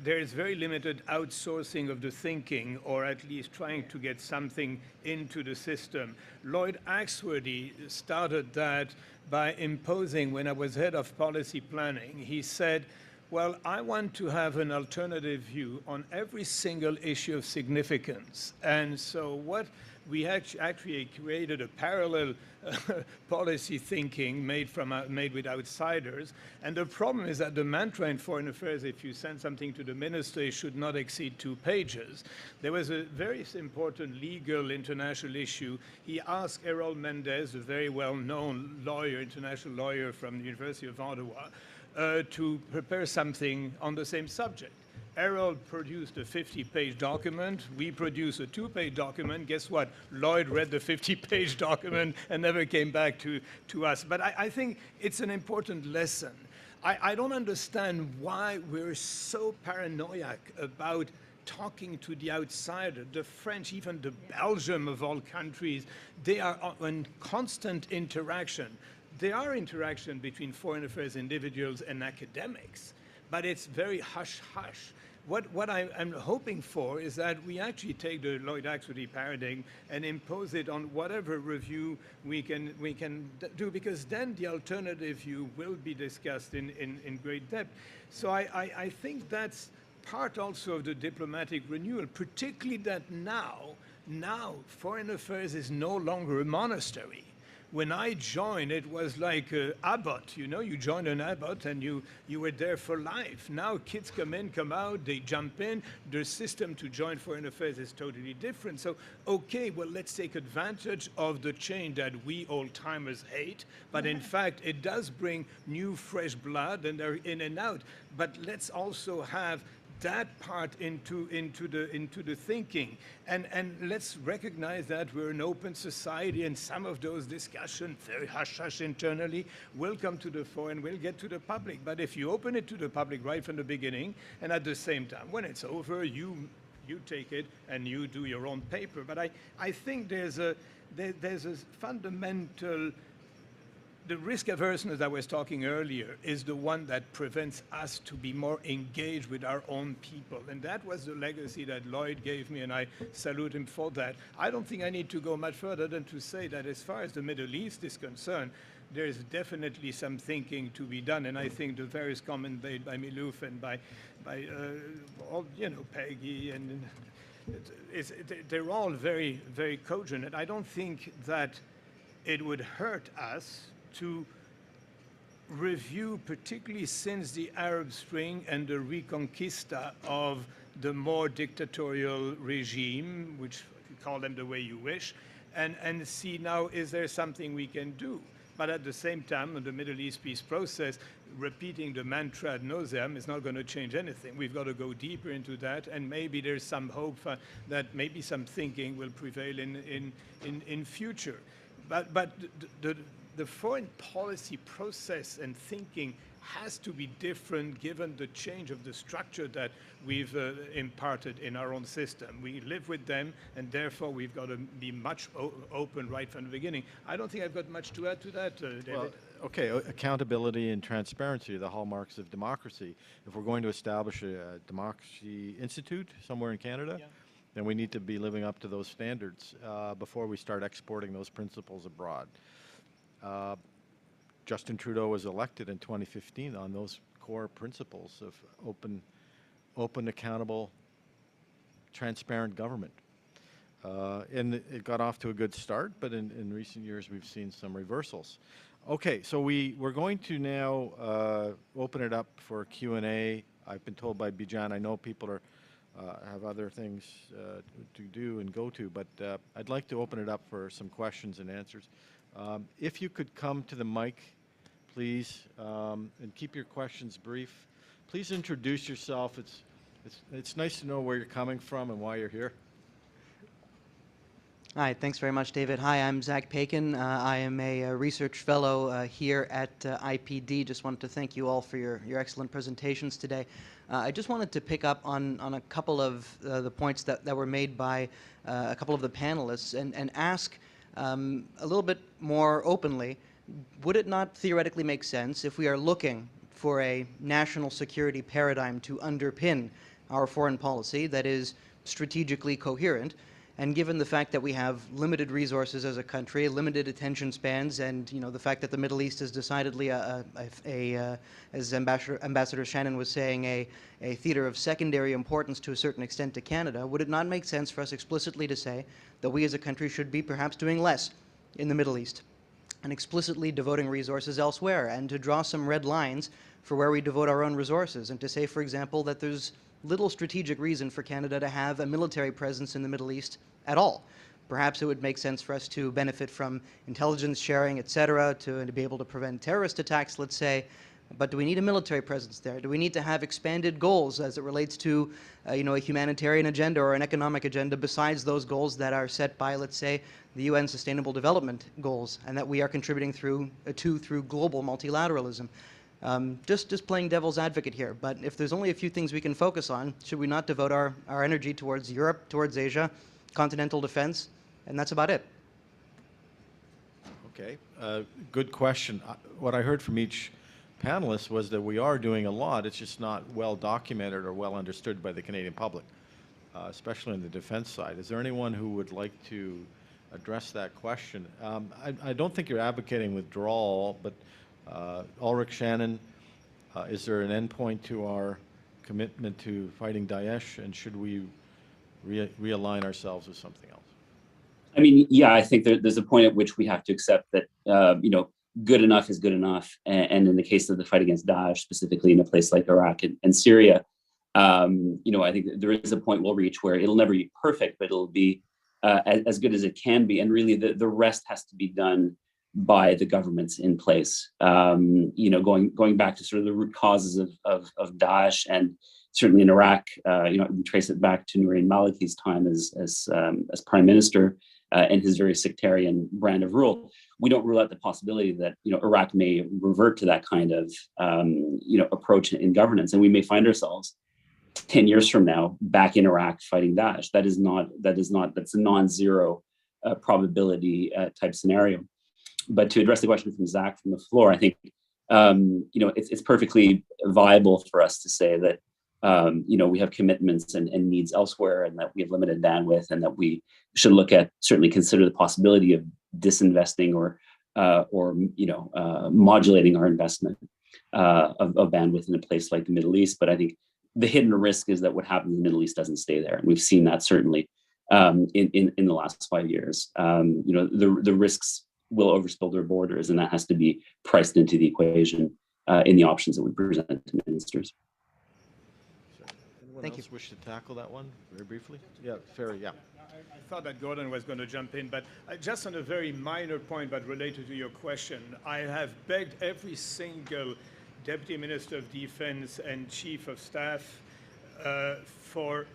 there is very limited outsourcing of the thinking, or at least trying to get something into the system. Lloyd Axworthy started that by imposing, when I was head of policy planning, he said, well, I want to have an alternative view on every single issue of significance. And so what we actually created a parallel policy thinking made with outsiders. And the problem is that the mantra in foreign affairs, if you send something to the minister, it should not exceed 2 pages. There was a very important legal international issue. He asked Errol Mendez, a very well-known lawyer, international lawyer from the University of Ottawa, to prepare something on the same subject. Errol produced a 50-page document. We produced a 2-page document. Guess what? Lloyd read the 50-page document and never came back to us. But I think it's an important lesson. I don't understand why we're so paranoid about talking to the outsider. The French, even the Belgium of all countries, they are in constant interaction. There are interaction between foreign affairs individuals and academics, but it's very hush-hush. What I'm hoping for is that we actually take the Lloyd Axworthy paradigm and impose it on whatever review we can do, because then the alternative view will be discussed in great depth. So I think that's part also of the diplomatic renewal, particularly that now foreign affairs is no longer a monastery. When I joined, it was like abbot, you know, you join an abbot and you were there for life. Now kids come in, come out, they jump in. The system to join foreign affairs is totally different. So, okay, well, let's take advantage of the change that we old-timers hate, but in fact, it does bring new, fresh blood, and they're in and out. But let's also have that part into the thinking, and let's recognize that we're an open society, and some of those discussions, very hush-hush internally, will come to the fore and will get to the public. But if you open it to the public right from the beginning, and at the same time, when it's over, you take it and you do your own paper. But I think there's a fundamental. The risk aversion that I was talking earlier is the one that prevents us to be more engaged with our own people. And that was the legacy that Lloyd gave me, and I salute him for that. I don't think I need to go much further than to say that as far as the Middle East is concerned, there is definitely some thinking to be done. And I think the various comments made by Miluf and by all, Peggy, and they're all very, very cogent. And I don't think that it would hurt us to review, particularly since the Arab Spring and the Reconquista of the more dictatorial regime, which you call them the way you wish, and see now, is there something we can do? But at the same time, in the Middle East peace process, repeating the mantra ad nauseam is not going to change anything. We've got to go deeper into that, and maybe there's some hope that maybe some thinking will prevail in future. But the foreign policy process and thinking has to be different given the change of the structure that we've imparted in our own system. We live with them, and therefore we've got to be much open right from the beginning. I don't think I've got much to add to that, David.
Well, okay, accountability and transparency are the hallmarks of democracy. If we're going to establish a democracy institute somewhere in Canada, then we need to be living up to those standards before we start exporting those principles abroad. Justin Trudeau was elected in 2015 on those core principles of open, accountable, transparent government. And it got off to a good start, but in recent years we've seen some reversals. Okay, so we're going to now open it up for Q&A. I've been told by Bijan, I know people are have other things to do and go to, but I'd like to open it up for some questions and answers. If you could come to the mic, please, and keep your questions brief. Please introduce yourself. It's nice to know where you're coming from and why you're here.
Hi, thanks very much, David. Hi, I'm Zach Pakin. I am a research fellow here at IPD. Just wanted to thank you all for your excellent presentations today. I just wanted to pick up on a couple of the points that were made by a couple of the panelists and ask a little bit more openly, would it not theoretically make sense if we are looking for a national security paradigm to underpin our foreign policy that is strategically coherent, and given the fact that we have limited resources as a country, limited attention spans, and the fact that the Middle East is decidedly as Ambassador Shannon was saying, a theater of secondary importance to a certain extent to Canada, would it not make sense for us explicitly to say that we as a country should be perhaps doing less in the Middle East and explicitly devoting resources elsewhere, and to draw some red lines for where we devote our own resources, and to say, for example, that there's little strategic reason for Canada to have a military presence in the Middle East at all. Perhaps it would make sense for us to benefit from intelligence sharing, et cetera, to be able to prevent terrorist attacks, let's say. But do we need a military presence there? Do we need to have expanded goals as it relates to a humanitarian agenda or an economic agenda besides those goals that are set by, let's say, the UN Sustainable Development Goals, and that we are contributing through global multilateralism? Just playing devil's advocate here, but if there's only a few things we can focus on, should we not devote our energy towards Europe, towards Asia, continental defense, and that's about it?
Okay, good question. What I heard from each panelist was that we are doing a lot. It's just not well documented or well understood by the Canadian public, especially on the defense side. Is there anyone who would like to address that question? I don't think you're advocating withdrawal, but Ulrich, Shannon, is there an endpoint to our commitment to fighting Daesh, and should we realign ourselves with something else?
I mean, yeah, I think there's a point at which we have to accept that, good enough is good enough. And in the case of the fight against Daesh, specifically in a place like Iraq and Syria, I think there is a point we'll reach where it'll never be perfect, but it'll be as good as it can be. And really the rest has to be done by the governments in place. Going back to sort of the root causes of Daesh and certainly in Iraq, we trace it back to Nouri al-Maliki's time as prime minister and his very sectarian brand of rule. We don't rule out the possibility that Iraq may revert to that kind of approach in governance, and we may find ourselves 10 years from now back in Iraq fighting Daesh. That's a non-zero probability type scenario. But to address the question from Zach from the floor, I think it's perfectly viable for us to say that we have commitments and needs elsewhere, and that we have limited bandwidth, and that we should certainly consider the possibility of disinvesting or modulating our investment of bandwidth in a place like the Middle East. But I think the hidden risk is that what happens in the Middle East doesn't stay there, and we've seen that certainly in the last 5 years. The risks will overspill their borders, and that has to be priced into the equation in the options that we present to ministers.
Anyone else wish to tackle that one very briefly? Yeah, Ferry, yeah.
I thought that Gordon was going to jump in, but just on a very minor point, but related to your question, I have begged every single Deputy Minister of Defense and Chief of Staff for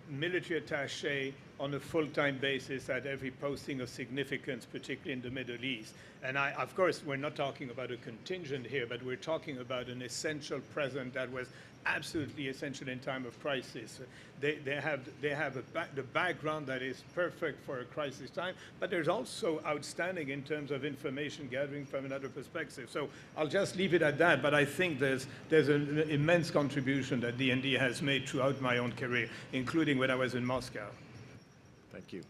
military attaché on a full-time basis at every posting of significance, particularly in the Middle East. And of course, we're not talking about a contingent here, but we're talking about an essential presence that was absolutely essential in time of crisis. They have the background that is perfect for a crisis time, but there's also outstanding in terms of information gathering from another perspective. So I'll just leave it at that, but I think there's an immense contribution that DND has made throughout my own career, including when I was in Moscow.
Thank you.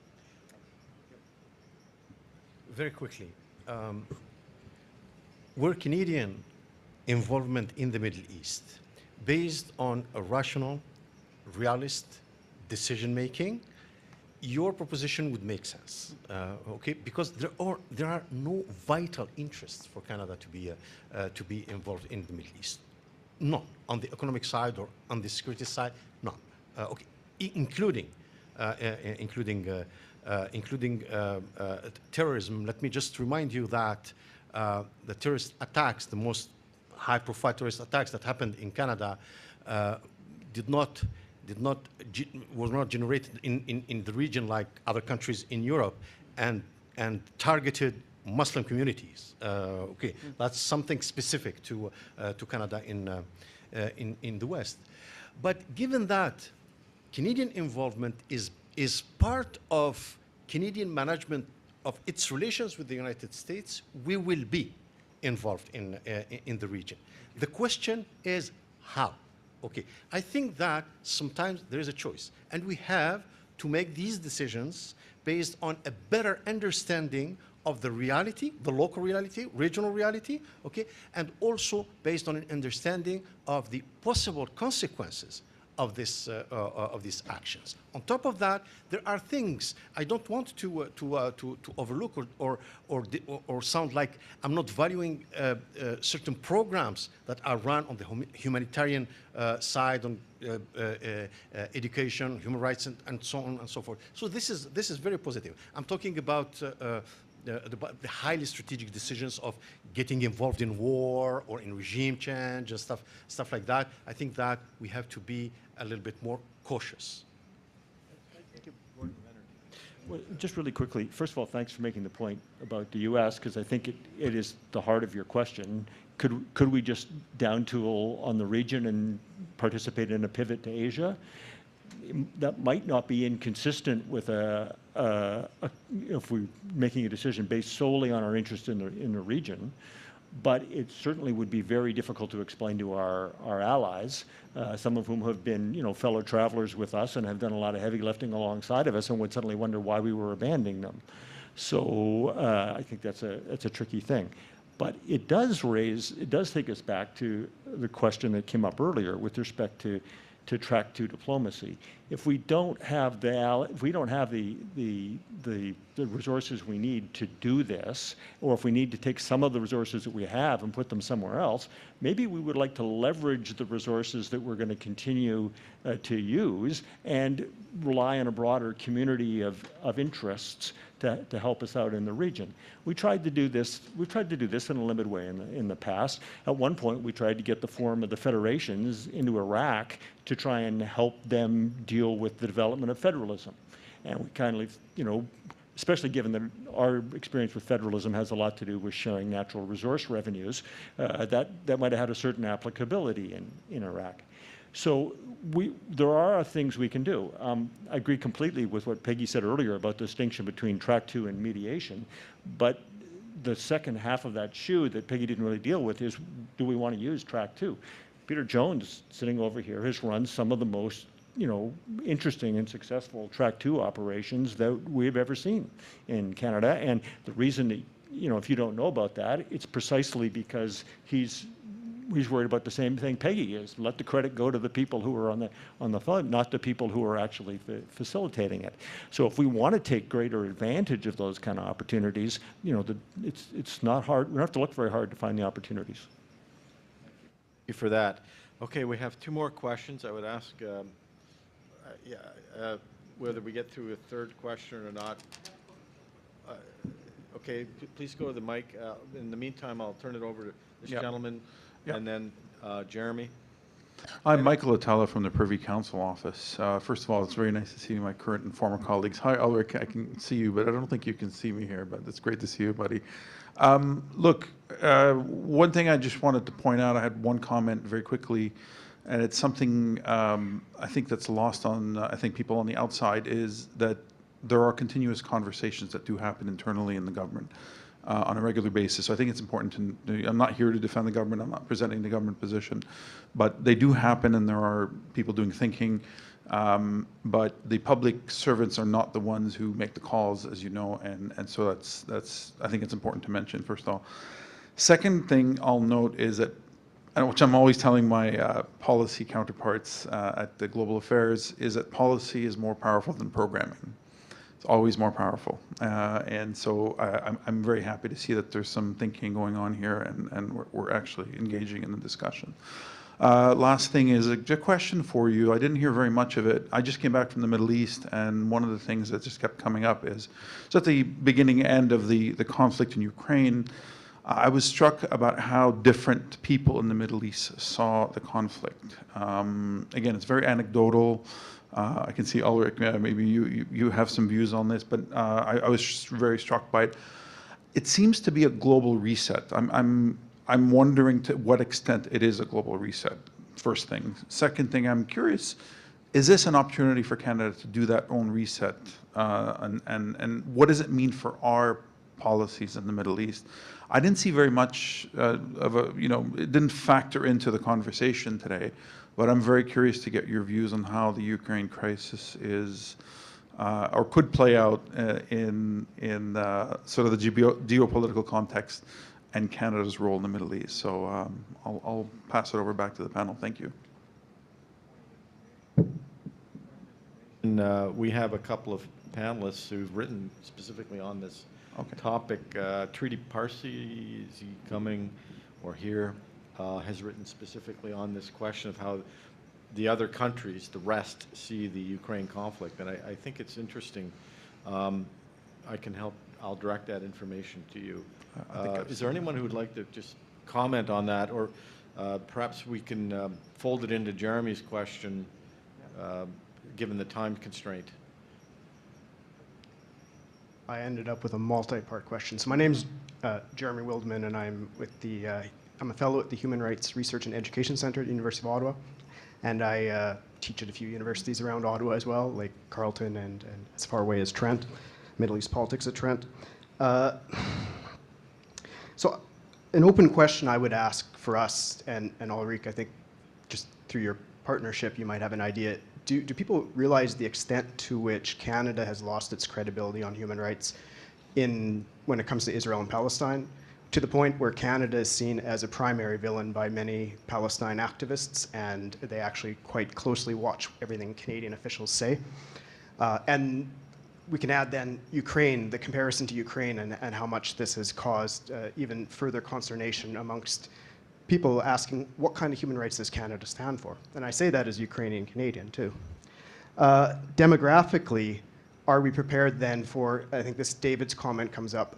Very quickly, were Canadian involvement in the Middle East based on a rational, realist decision-making, your proposition would make sense, okay? Because there are no vital interests for Canada to be involved in the Middle East. None. On the economic side or on the security side, none. Okay, including terrorism. Let me just remind you that the terrorist attacks, the most high-profile terrorist attacks that happened in Canada, was not generated in the region like other countries in Europe, and targeted Muslim communities. Okay, that's something specific to Canada in the West. But given that Canadian involvement is part of Canadian management of its relations with the United States, we will be involved in the region. The question is how. Okay, I think that sometimes there is a choice, and we have to make these decisions based on a better understanding of the reality, the local reality, regional reality, okay, and also based on an understanding of the possible consequences of these actions. On top of that, there are things I don't want to overlook or sound like I'm not valuing certain programs that are run on the humanitarian side, on education, human rights, and so on and so forth. So this is very positive. I'm talking about the highly strategic decisions of getting involved in war or in regime change and stuff like that. I think that we have to be a little bit more cautious.
Thank you. Well, just really quickly, first of all, thanks for making the point about the U.S., because I think it is the heart of your question. Could we just down tool on the region and participate in a pivot to Asia? That might not be inconsistent with if we're making a decision based solely on our interest in the region, but it certainly would be very difficult to explain to our allies, some of whom have been fellow travelers with us and have done a lot of heavy lifting alongside of us, and would suddenly wonder why we were abandoning them. So I think that's a tricky thing. But it does take us back to the question that came up earlier with respect to track 2 diplomacy. If we don't have the resources we need to do this, or if we need to take some of the resources that we have and put them somewhere else, maybe we would like to leverage the resources that we're going to continue to use and rely on a broader community of interests to help us out in the region. We tried to do this. We tried to do this in a limited way in the past. At one point, we tried to get the Forum of the Federations into Iraq to try and help them deal with the development of federalism, and we kind of, especially given that our experience with federalism has a lot to do with sharing natural resource revenues, that might have had a certain applicability in Iraq. So there are things we can do. I agree completely with what Peggy said earlier about the distinction between track 2 and mediation, but the second half of that shoe that Peggy didn't really deal with is, do we want to use track 2? Peter Jones, sitting over here, has run some of the most interesting and successful track 2 operations that we've ever seen in Canada. And the reason that, if you don't know about that, it's precisely because he's worried about the same thing Peggy is. Let the credit go to the people who are on the fund, not the people who are actually facilitating it. So if we want to take greater advantage of those kind of opportunities, it's not hard. We don't have to look very hard to find the opportunities.
Thank you for that. Okay, we have 2 more questions. I would ask whether we get through a third question or not. Okay, please go to the mic. In the meantime, I'll turn it over to this gentleman, and then Jeremy.
I'm Michael Atala from the Privy Council Office. First of all, it's very nice to see my current and former colleagues. Hi, Ulrich, I can see you, but I don't think you can see me here, but it's great to see you, buddy. Look, one thing I just wanted to point out, I had one comment very quickly, and it's something I think that's lost on, I think, people on the outside, is that there are continuous conversations that do happen internally in the government on a regular basis. So I think it's important to, I'm not here to defend the government, I'm not presenting the government position, but they do happen and there are people doing thinking, but the public servants are not the ones who make the calls, as you know, and so that's I think it's important to mention, first of all. Second thing I'll note is that, which I'm always telling my policy counterparts at the Global Affairs, is that policy is more powerful than programming. It's always more powerful. And so I'm very happy to see that there's some thinking going on here and we're actually engaging in the discussion. Last thing is a question for you. I didn't hear very much of it. I just came back from the Middle East, and one of the things that just kept coming up is, so at the beginning end of the conflict in Ukraine, I was struck about how different people in the Middle East saw the conflict. Again, it's very anecdotal. I can see Ulrich, maybe you have some views on this, but I was just very struck by it. It seems to be a global reset. I'm wondering to what extent it is a global reset, first thing. Second thing, I'm curious, is this an opportunity for Canada to do that own reset? And what does it mean for our policies in the Middle East? I didn't see very much of a, it didn't factor into the conversation today, but I'm very curious to get your views on how the Ukraine crisis is or could play out in sort of the geopolitical context and Canada's role in the Middle East. So I'll pass it over back to the panel. Thank you.
And we have a couple of panelists who've written specifically on this topic. Treaty Parsi, is he coming or here, has written specifically on this question of how the other countries, the rest, see the Ukraine conflict. And I think it's interesting. I can help, I'll direct that information to you. Is there anyone who would like to just comment on that? Or perhaps we can fold it into Jeremy's question, given the time constraint.
I ended up with a multi-part question. So my name's Jeremy Wildman, and I'm with I'm a fellow at the Human Rights Research and Education Center at the University of Ottawa, and I teach at a few universities around Ottawa as well, like Carleton and as far away as Trent, Middle East politics at Trent. So an open question I would ask for us, and Ulrich, I think just through your partnership, you might have an idea. Do people realize the extent to which Canada has lost its credibility on human rights when it comes to Israel and Palestine, to the point where Canada is seen as a primary villain by many Palestine activists, and they actually quite closely watch everything Canadian officials say? And we can add then Ukraine, the comparison to Ukraine, and how much this has caused even further consternation amongst people asking, what kind of human rights does Canada stand for? And I say that as Ukrainian Canadian too. Demographically, are we prepared then for, I think this David's comment comes up,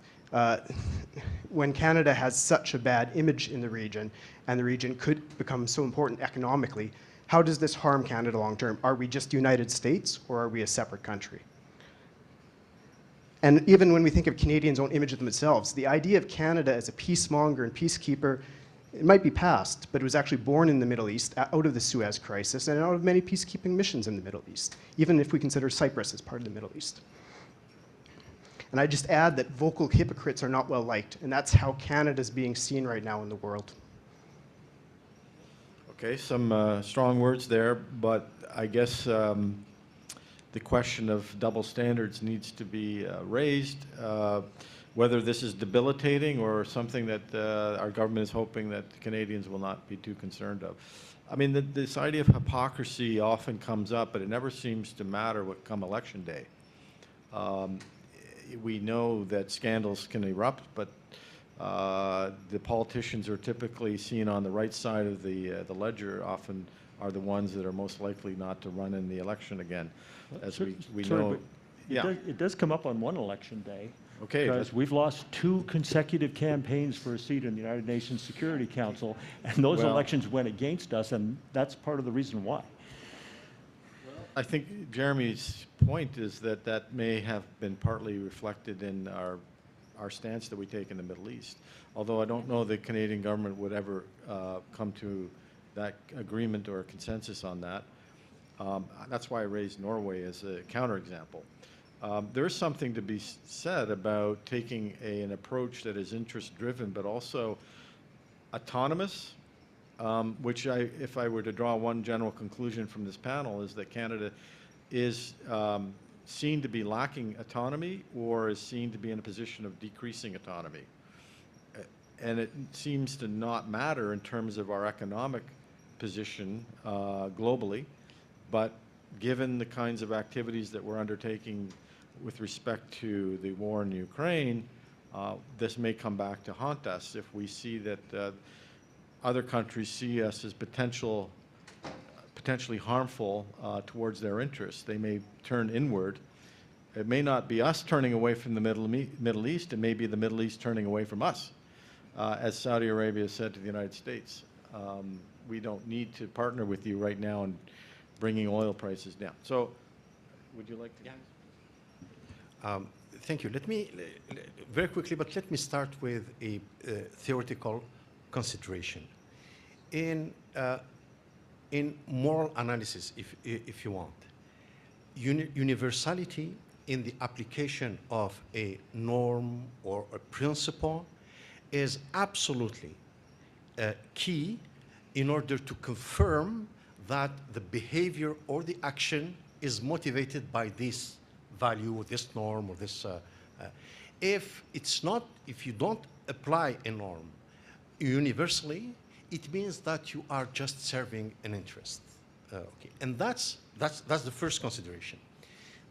when Canada has such a bad image in the region and the region could become so important economically, how does this harm Canada long term? Are we just United States or are we a separate country? And even when we think of Canadians' own image of themselves, the idea of Canada as a peacemonger and peacekeeper, it might be past, but it was actually born in the Middle East out of the Suez Crisis and out of many peacekeeping missions in the Middle East, even if we consider Cyprus as part of the Middle East. And I just add that vocal hypocrites are not well liked, and that's how Canada is being seen right now in the world.
Okay, some strong words there, but I guess the question of double standards needs to be raised. Whether this is debilitating or something that our government is hoping that Canadians will not be too concerned of. I mean, this idea of hypocrisy often comes up, but it never seems to matter what come election day. We know that scandals can erupt, but the politicians are typically seen on the right side of the ledger, often are the ones that are most likely not to run in the election again, as we know.
Yeah. It does come up on one election day.
Okay.
Because we've lost 2 consecutive campaigns for a seat in the United Nations Security Council, and those elections went against us, and that's part of the reason why.
I think Jeremy's point is that that may have been partly reflected in our stance that we take in the Middle East. Although I don't know the Canadian government would ever come to that agreement or consensus on that. That's why I raised Norway as a counterexample. There is something to be said about taking an approach that is interest-driven, but also autonomous, which if I were to draw one general conclusion from this panel, is that Canada is seen to be lacking autonomy or is seen to be in a position of decreasing autonomy. And it seems to not matter in terms of our economic position globally, but given the kinds of activities that we're undertaking with respect to the war in Ukraine, this may come back to haunt us if we see that other countries see us as potentially harmful towards their interests. They may turn inward. It may not be us turning away from the Middle East. It may be the Middle East turning away from us. As Saudi Arabia said to the United States, we don't need to partner with you right now in bringing oil prices down. So, would you like to?
Yeah. Thank you. Let me, very quickly, but let me start with a theoretical consideration. In moral analysis, if you want, universality in the application of a norm or a principle is absolutely key in order to confirm that the behavior or the action is motivated by this value or this norm or this. If you don't apply a norm universally, it means that you are just serving an interest. Okay, and that's the first consideration.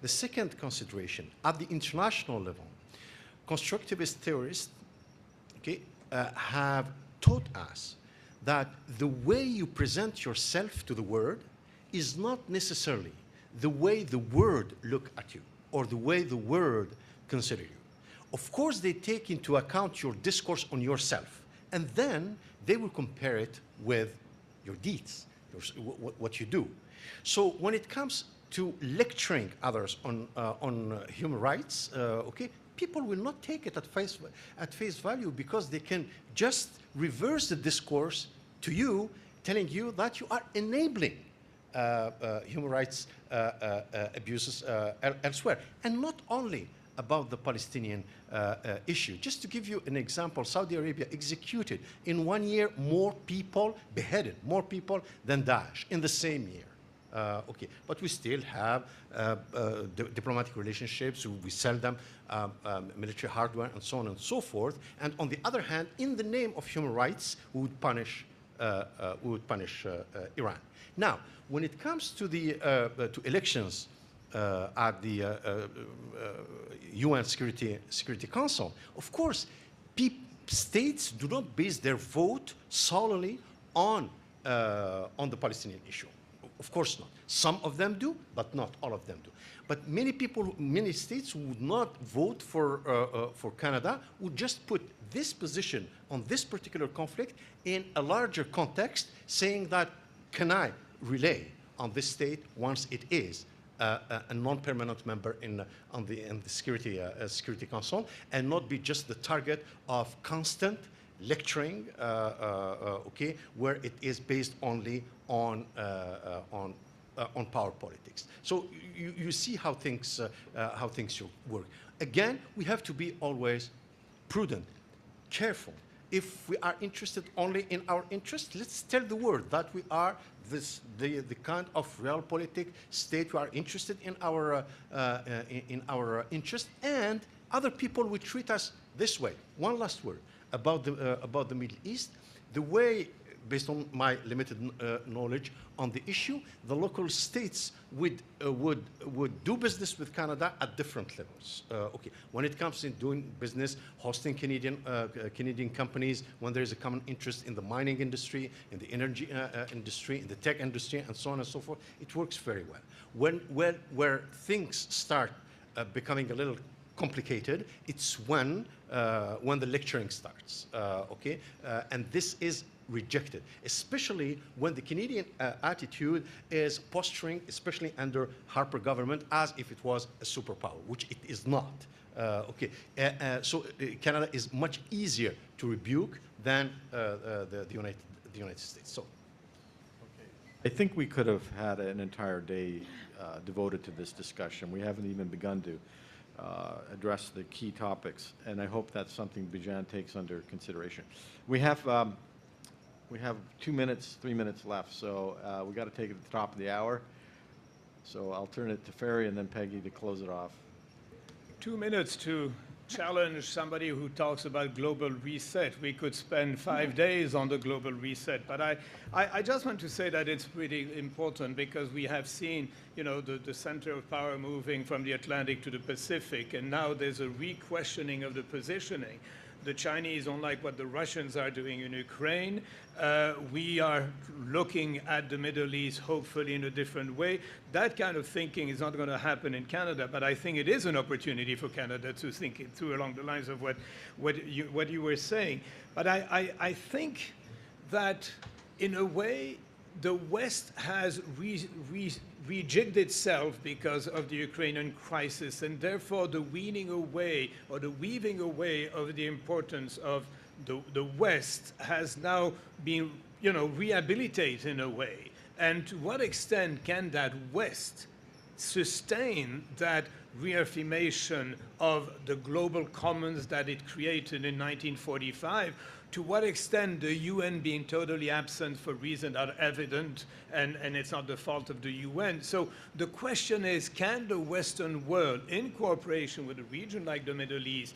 The second consideration, at the international level, constructivist theorists, okay, have taught us that the way you present yourself to the world is not necessarily the way the world look at you or the way the world consider you. Of course, they take into account your discourse on yourself, and then they will compare it with your deeds, what you do. So when it comes to lecturing others on human rights, okay, people will not take it at face value because they can just reverse the discourse to you, telling you that you are enabling human rights abuses elsewhere, and not only about the Palestinian issue. Just to give you an example, Saudi Arabia executed in 1 year more people, beheaded more people than Daesh in the same year. Okay, but we still have diplomatic relationships. We sell them military hardware and so on and so forth. And on the other hand, in the name of human rights, we would punish Iran. Now, when it comes to the to elections at the UN Security Council, of course, states do not base their vote solely on the Palestinian issue. Of course not. Some of them do, but not all of them do. But many people, many states who would not vote for Canada would just put this position on this particular conflict in a larger context, saying that, can I rely on this state once it is a non-permanent member in the Security Council, and not be just the target of constant lecturing, okay, where it is based only on power politics. So you see how things work. Again, we have to be always prudent, careful. If we are interested only in our interest, let's tell the world that we are the kind of realpolitik state. We are interested in our interest, and other people will treat us this way. One last word about the Middle East. The way, based on my limited knowledge on the issue, the local states would do business with Canada at different levels. Okay, when it comes to doing business, hosting Canadian companies, when there is a common interest in the mining industry, in the energy industry, in the tech industry, and so on and so forth, it works very well. Where things start becoming a little complicated, it's when the lecturing starts. Okay, and this is rejected, especially when the Canadian attitude is posturing, especially under Harper government, as if it was a superpower, which it is not. Okay, so Canada is much easier to rebuke than the United States. So,
I think we could have had an entire day devoted to this discussion. We haven't even begun to address the key topics, and I hope that's something Bijan takes under consideration. We have 2 minutes, 3 minutes left, so we got to take it at the top of the hour. So I'll turn it to Ferry and then Peggy to close it off.
2 minutes to challenge somebody who talks about global reset. We could spend 5 days on the global reset, but I just want to say that it's pretty important, because we have seen, you know, the center of power moving from the Atlantic to the Pacific, and now there's a re-questioning of the positioning. The Chinese, unlike what the Russians are doing in Ukraine, we are looking at the Middle East hopefully in a different way. That kind of thinking is not going to happen in Canada, but I think it is an opportunity for Canada to think it through along the lines of what you were saying. But I think that in a way the West has rejigged itself because of the Ukrainian crisis, and therefore the weaning away or the weaving away of the importance of the West has now been, you know, rehabilitated in a way. And to what extent can that West sustain that reaffirmation of the global commons that it created in 1945? To what extent the UN being totally absent for reasons that are evident, and it's not the fault of the UN. So the question is, can the Western world, in cooperation with a region like the Middle East,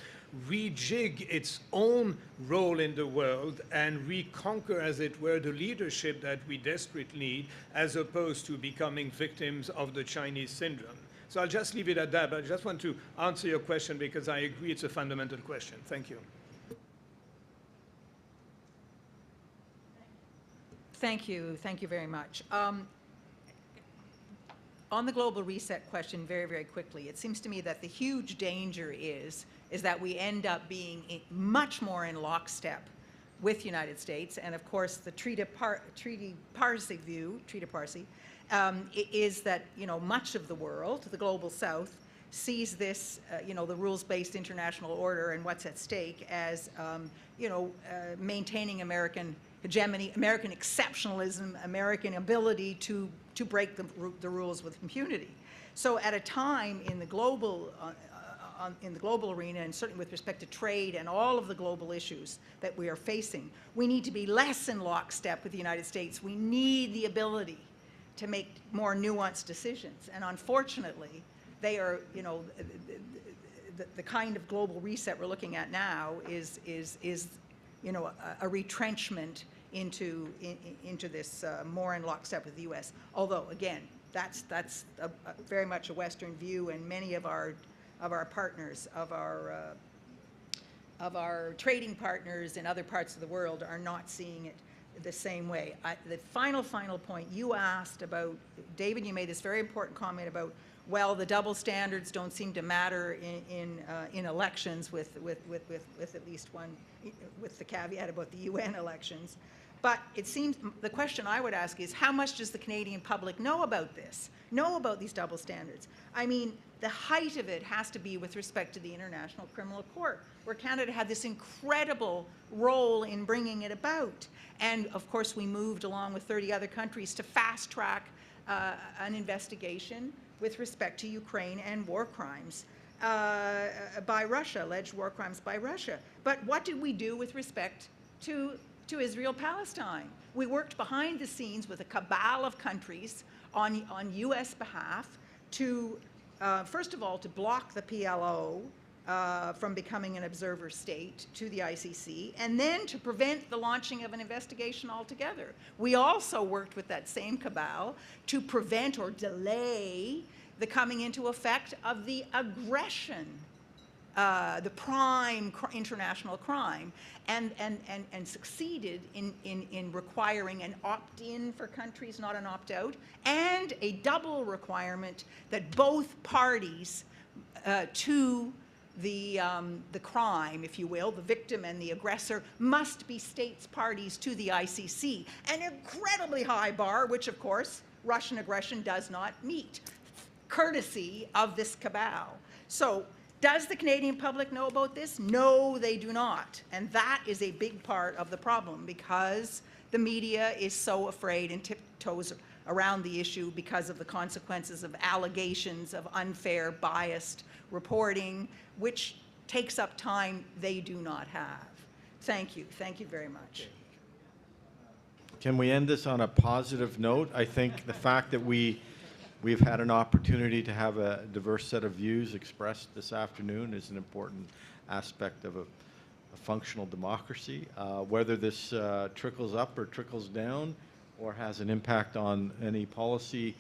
rejig its own role in the world and reconquer, as it were, the leadership that we desperately need, as opposed to becoming victims of the Chinese syndrome? So I'll just leave it at that, but I just want to answer your question because I agree it's a fundamental question. Thank you.
Thank you very much. On the global reset question, very, very quickly, it seems to me that the huge danger is that we end up being much more in lockstep with the United States, and of course the treaty Parsi view, is that, you know, much of the world, the global South, sees this, you know, the rules-based international order and what's at stake as, you know, maintaining American hegemony, American exceptionalism, American ability to break the rules with impunity. So at a time in the global arena, and certainly with respect to trade and all of the global issues that we are facing, we need to be less in lockstep with the United States. We need the ability to make more nuanced decisions. And unfortunately, they are, you know, the kind of global reset we're looking at now is you know, a retrenchment into this more in lockstep with the U.S. Although, again, that's very much a Western view, and many of our partners, of our trading partners in other parts of the world, are not seeing it the same way. The final point, you asked about, David, you made this very important comment about, well, the double standards don't seem to matter in elections with at least one, with the caveat about the UN elections. But it seems, the question I would ask is, how much does the Canadian public know about this, know about these double standards? I mean, the height of it has to be with respect to the International Criminal Court, where Canada had this incredible role in bringing it about. And of course, we moved along with 30 other countries to fast track an investigation with respect to Ukraine and war crimes by Russia, alleged war crimes by Russia. But what did we do with respect to Israel-Palestine? We worked behind the scenes with a cabal of countries on U.S. behalf to, first of all, to block the PLO from becoming an observer state to the ICC, and then to prevent the launching of an investigation altogether. We also worked with that same cabal to prevent or delay the coming into effect of the aggression, the international crime, and succeeded in requiring an opt-in for countries, not an opt-out, and a double requirement that both parties to the crime, if you will, the victim and the aggressor, must be states parties to the ICC. An incredibly high bar, which of course Russian aggression does not meet, courtesy of this cabal. So does the Canadian public know about this? No, they do not. And that is a big part of the problem, because the media is so afraid and tiptoes around the issue because of the consequences of allegations of unfair, biased reporting, which takes up time they do not have. Thank you. Thank you very much.
Can we end this on a positive note? I think the fact that we've had an opportunity to have a diverse set of views expressed this afternoon is an important aspect of a functional democracy. Whether this trickles up or trickles down or has an impact on any policy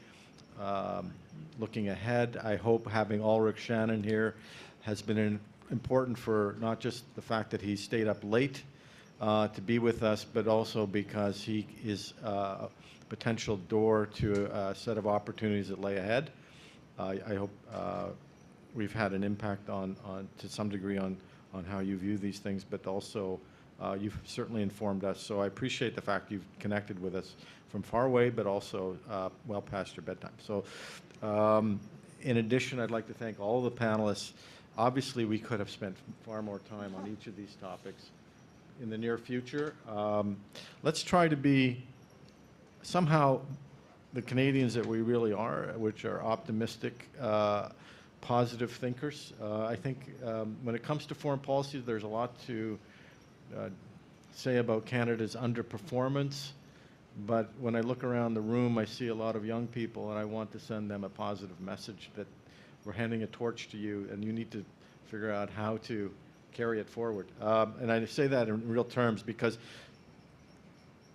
looking ahead, I hope having Ulrich Shannon here has been important for not just the fact that he stayed up late to be with us, but also because he is a potential door to a set of opportunities that lay ahead. I hope we've had an impact on to some degree on how you view these things, but also you've certainly informed us. So I appreciate the fact you've connected with us from far away, but also well past your bedtime. So in addition, I'd like to thank all the panelists. Obviously, we could have spent far more time on each of these topics in the near future. Let's try to be somehow the Canadians that we really are, which are optimistic, positive thinkers. I think when it comes to foreign policy, there's a lot to say about Canada's underperformance. But when I look around the room, I see a lot of young people, and I want to send them a positive message that we're handing a torch to you, and you need to figure out how to carry it forward. And I say that in real terms because,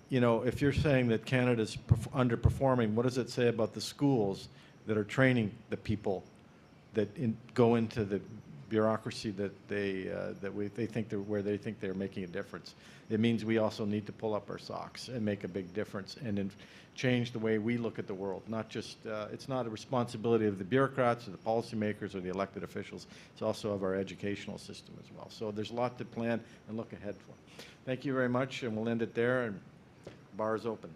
you know, if you're saying that Canada's underperforming, what does it say about the schools that are training the people that go into the bureaucracy that they think where they think they're making a difference? It means we also need to pull up our socks and make a big difference and change the way we look at the world. Not just it's not a responsibility of the bureaucrats or the policymakers or the elected officials. It's also of our educational system as well. So there's a lot to plan and look ahead for. Thank you very much, and we'll end it there. And bar is open.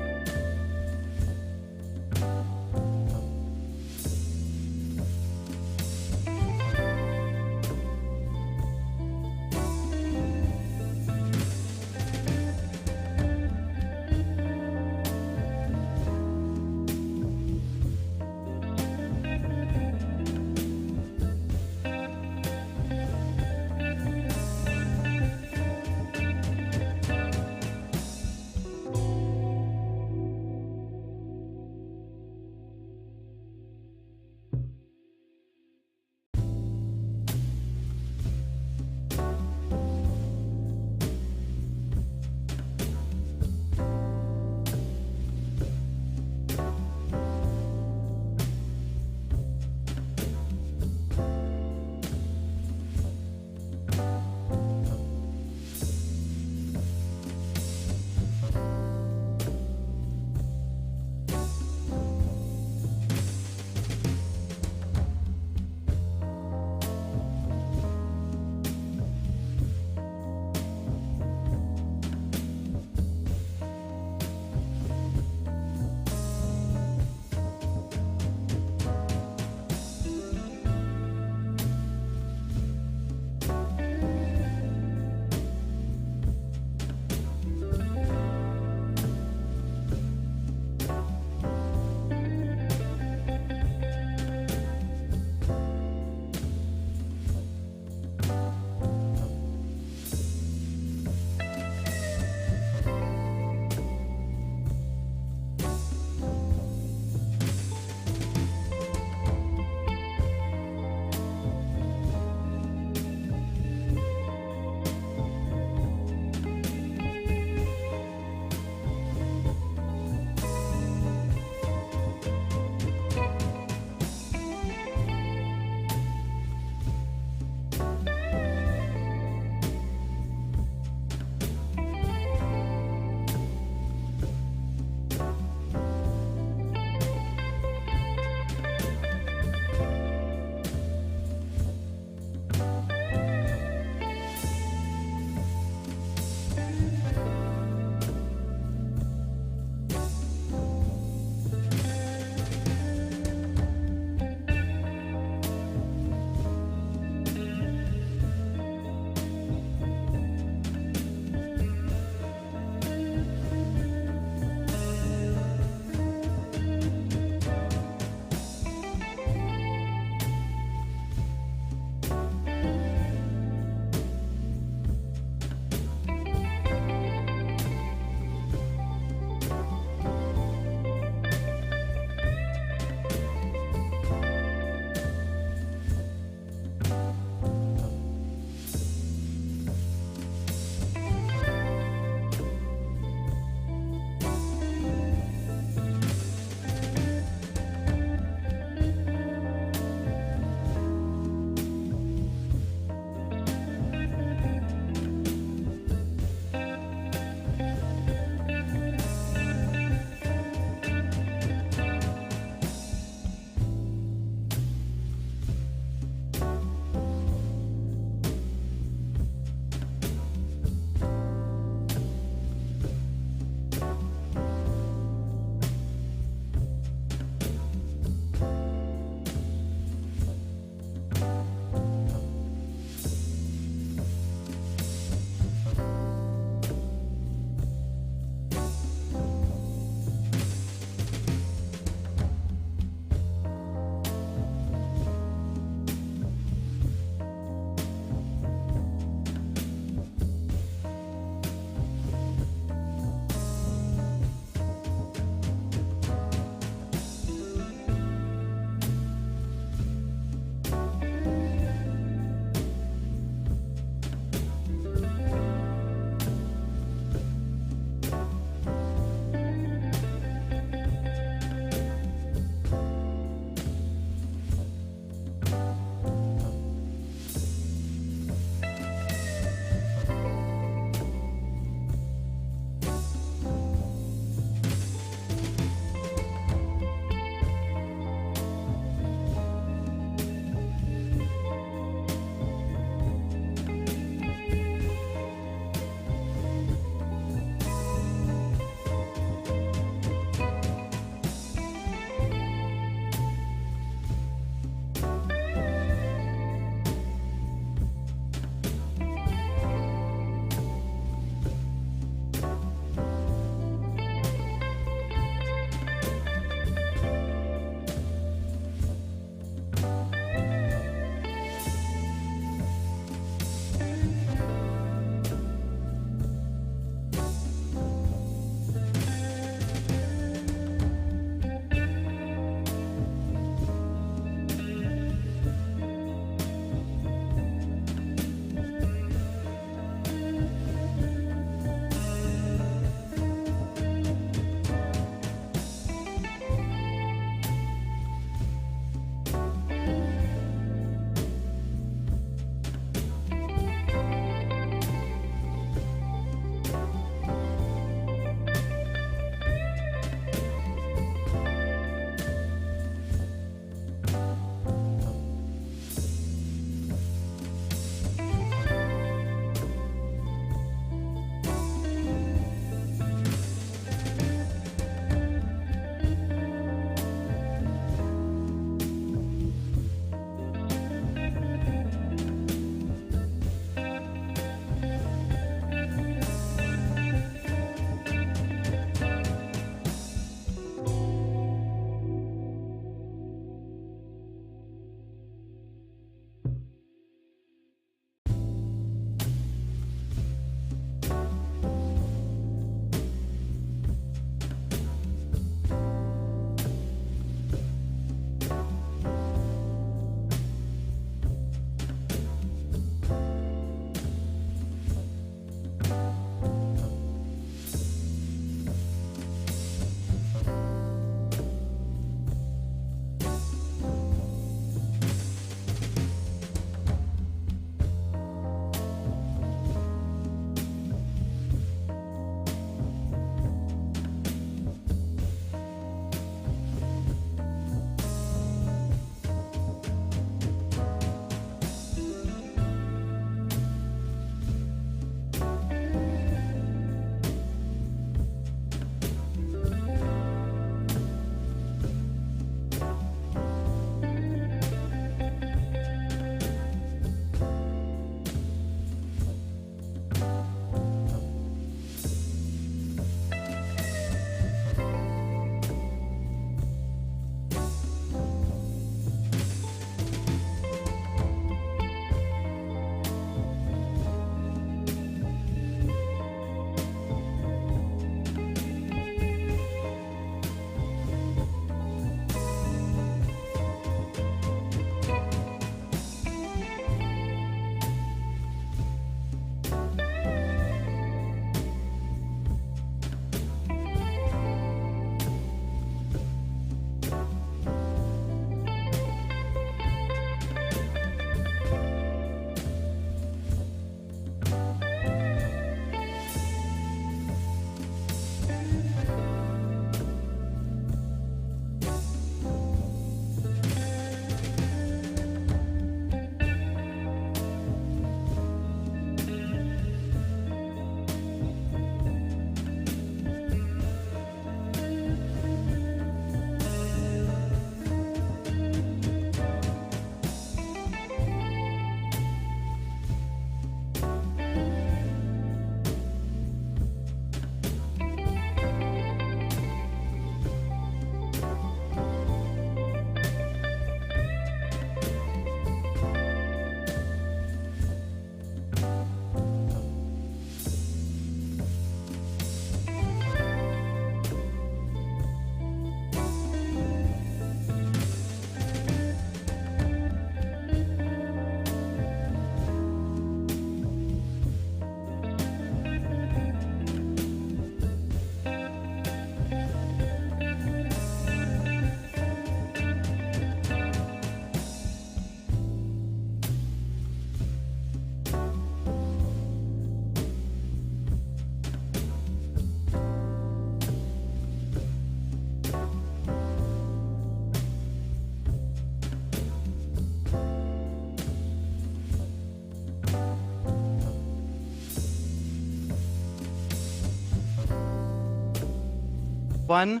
One,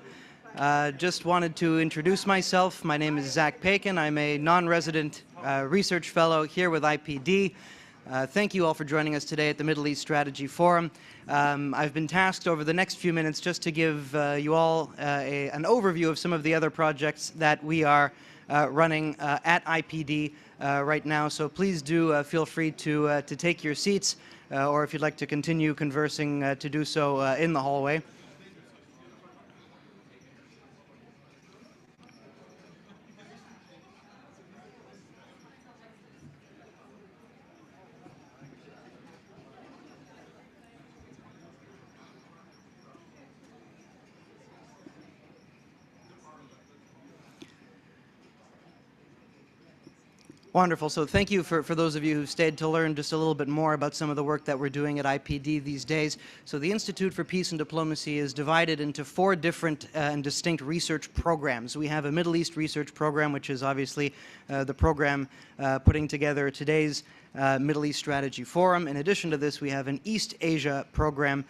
just wanted to introduce myself. My name is Zach Paikin. I'm a non-resident research fellow here with IPD. Thank you all for joining us today at the Middle East Strategy Forum. I've been tasked over the next few minutes just to give you all an overview of some of the other projects that we are running at IPD right now. So please do feel free to take your seats, or if you'd like to continue conversing, to do so in the hallway. Wonderful. So thank you for those of you who stayed to learn just a little bit more about some of the work that we're doing at IPD these days. So the Institute for Peace and Diplomacy is divided into 4 different and distinct research programs. We have a Middle East research program, which is obviously the program putting together today's Middle East Strategy Forum. In addition to this, we have an East Asia program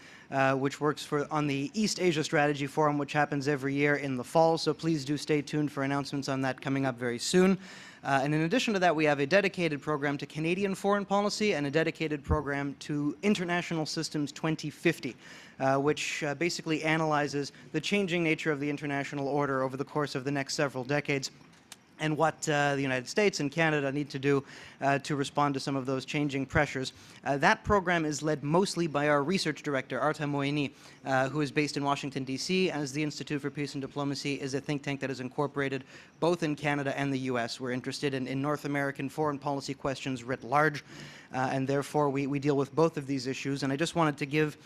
which works on the East Asia Strategy Forum, which happens every year in the fall. So please do stay tuned for announcements on that coming up very soon. And in addition to that, we have a dedicated program to Canadian foreign policy and a dedicated program to International Systems 2050, which basically analyzes the changing nature of the international order over the course of the next several decades, and what the United States and Canada need to do to respond to some of those changing pressures. That program is led mostly by our research director, Ahmadi, who is based in Washington, D.C., as the Institute for Peace and Diplomacy is a think tank that is incorporated both in Canada and the U.S. We're interested in North American foreign policy questions writ large, and therefore we deal with both of these issues. And I just wanted to give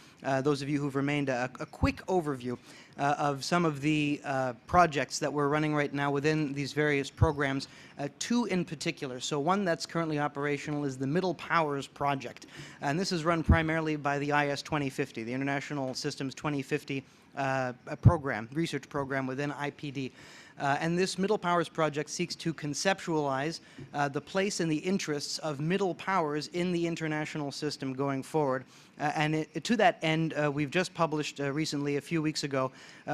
those of you who've remained a quick overview of some of the projects that we're running right now within these various programs, 2 in particular. So one that's currently operational is the Middle Powers Project, and this is run primarily by the IS 2050, the International Systems 2050 program, research program within IPD. And this Middle Powers Project seeks to conceptualize the place and the interests of middle powers in the international system going forward. And to that end, we've just published recently, a few weeks ago,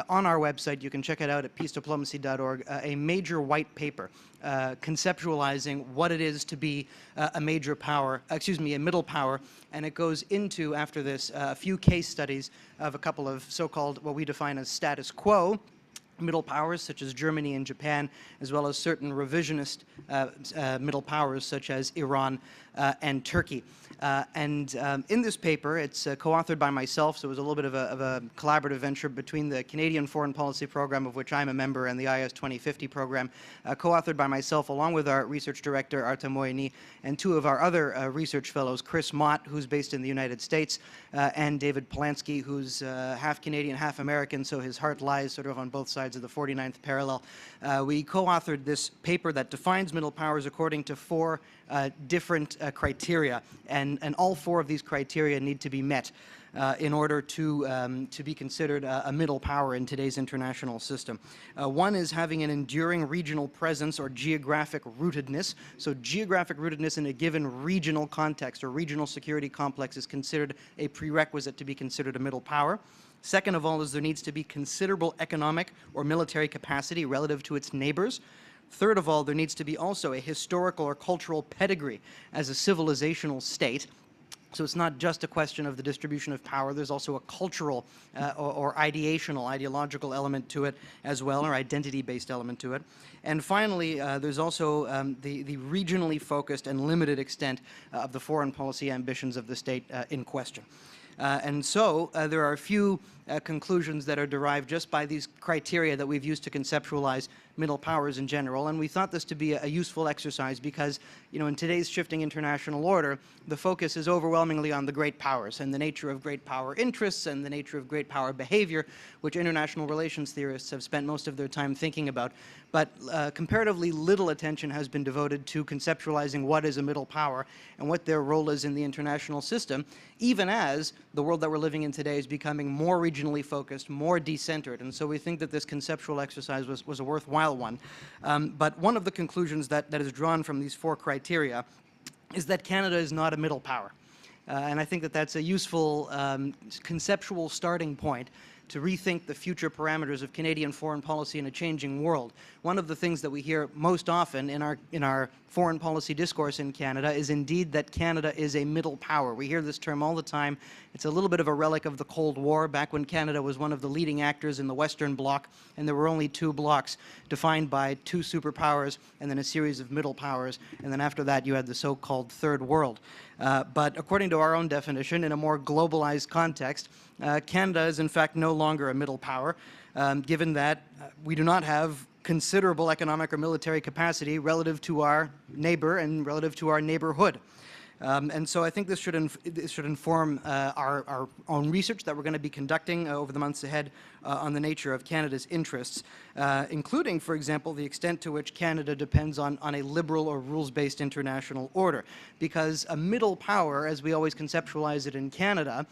on our website, you can check it out at peacediplomacy.org, a major white paper conceptualizing what it is to be a major power, a middle power. And it goes into, after this, a few case studies of a couple of so-called, what we define as status quo middle powers, such as Germany and Japan, as well as certain revisionist middle powers, such as Iran and Turkey. And in this paper, it's co-authored by myself, so it was a little bit of a collaborative venture between the Canadian Foreign Policy Program, of which I'm a member, and the IS 2050 program, co-authored by myself, along with our research director, Ahmadi, and 2 of our other research fellows, Chris Mott, who's based in the United States, and David Polanski, who's half Canadian, half American, so his heart lies sort of on both sides of the 49th parallel. We co-authored this paper that defines middle powers according to 4 different criteria, and all 4 of these criteria need to be met in order to be considered a middle power in today's international system. One is having an enduring regional presence or geographic rootedness. So geographic rootedness in a given regional context or regional security complex is considered a prerequisite to be considered a middle power. Second of all is there needs to be considerable economic or military capacity relative to its neighbors. Third of all, there needs to be also a historical or cultural pedigree as a civilizational state. So it's not just a question of the distribution of power. There's also a cultural or ideological element to it as well, or identity-based element to it. And finally, there's also the regionally focused and limited extent of the foreign policy ambitions of the state in question. And so there are a few conclusions that are derived just by these criteria that we've used to conceptualize middle powers in general. And we thought this to be a useful exercise because, you know, in today's shifting international order, the focus is overwhelmingly on the great powers and the nature of great power interests and the nature of great power behavior, which international relations theorists have spent most of their time thinking about. But comparatively little attention has been devoted to conceptualizing what is a middle power and what their role is in the international system, even as the world that we're living in today is becoming more regionally focused, more decentered. And so we think that this conceptual exercise was a worthwhile one. But one of the conclusions that is drawn from these 4 criteria is that Canada is not a middle power. And I think that that's a useful conceptual starting point to rethink the future parameters of Canadian foreign policy in a changing world. One of the things that we hear most often in our foreign policy discourse in Canada is indeed that Canada is a middle power. We hear this term all the time. It's a little bit of a relic of the Cold War, back when Canada was one of the leading actors in the Western Bloc, and there were only two blocs defined by two superpowers and then a series of middle powers, and then after that you had the so-called Third World. But according to our own definition, in a more globalized context, Canada is in fact no longer a middle power, given that we do not have considerable economic or military capacity relative to our neighbor and relative to our neighborhood. And so I think this should inform our own research that we're going to be conducting over the months ahead on the nature of Canada's interests, including, for example, the extent to which Canada depends on a liberal or rules-based international order. Because a middle power, as we always conceptualize it in Canada,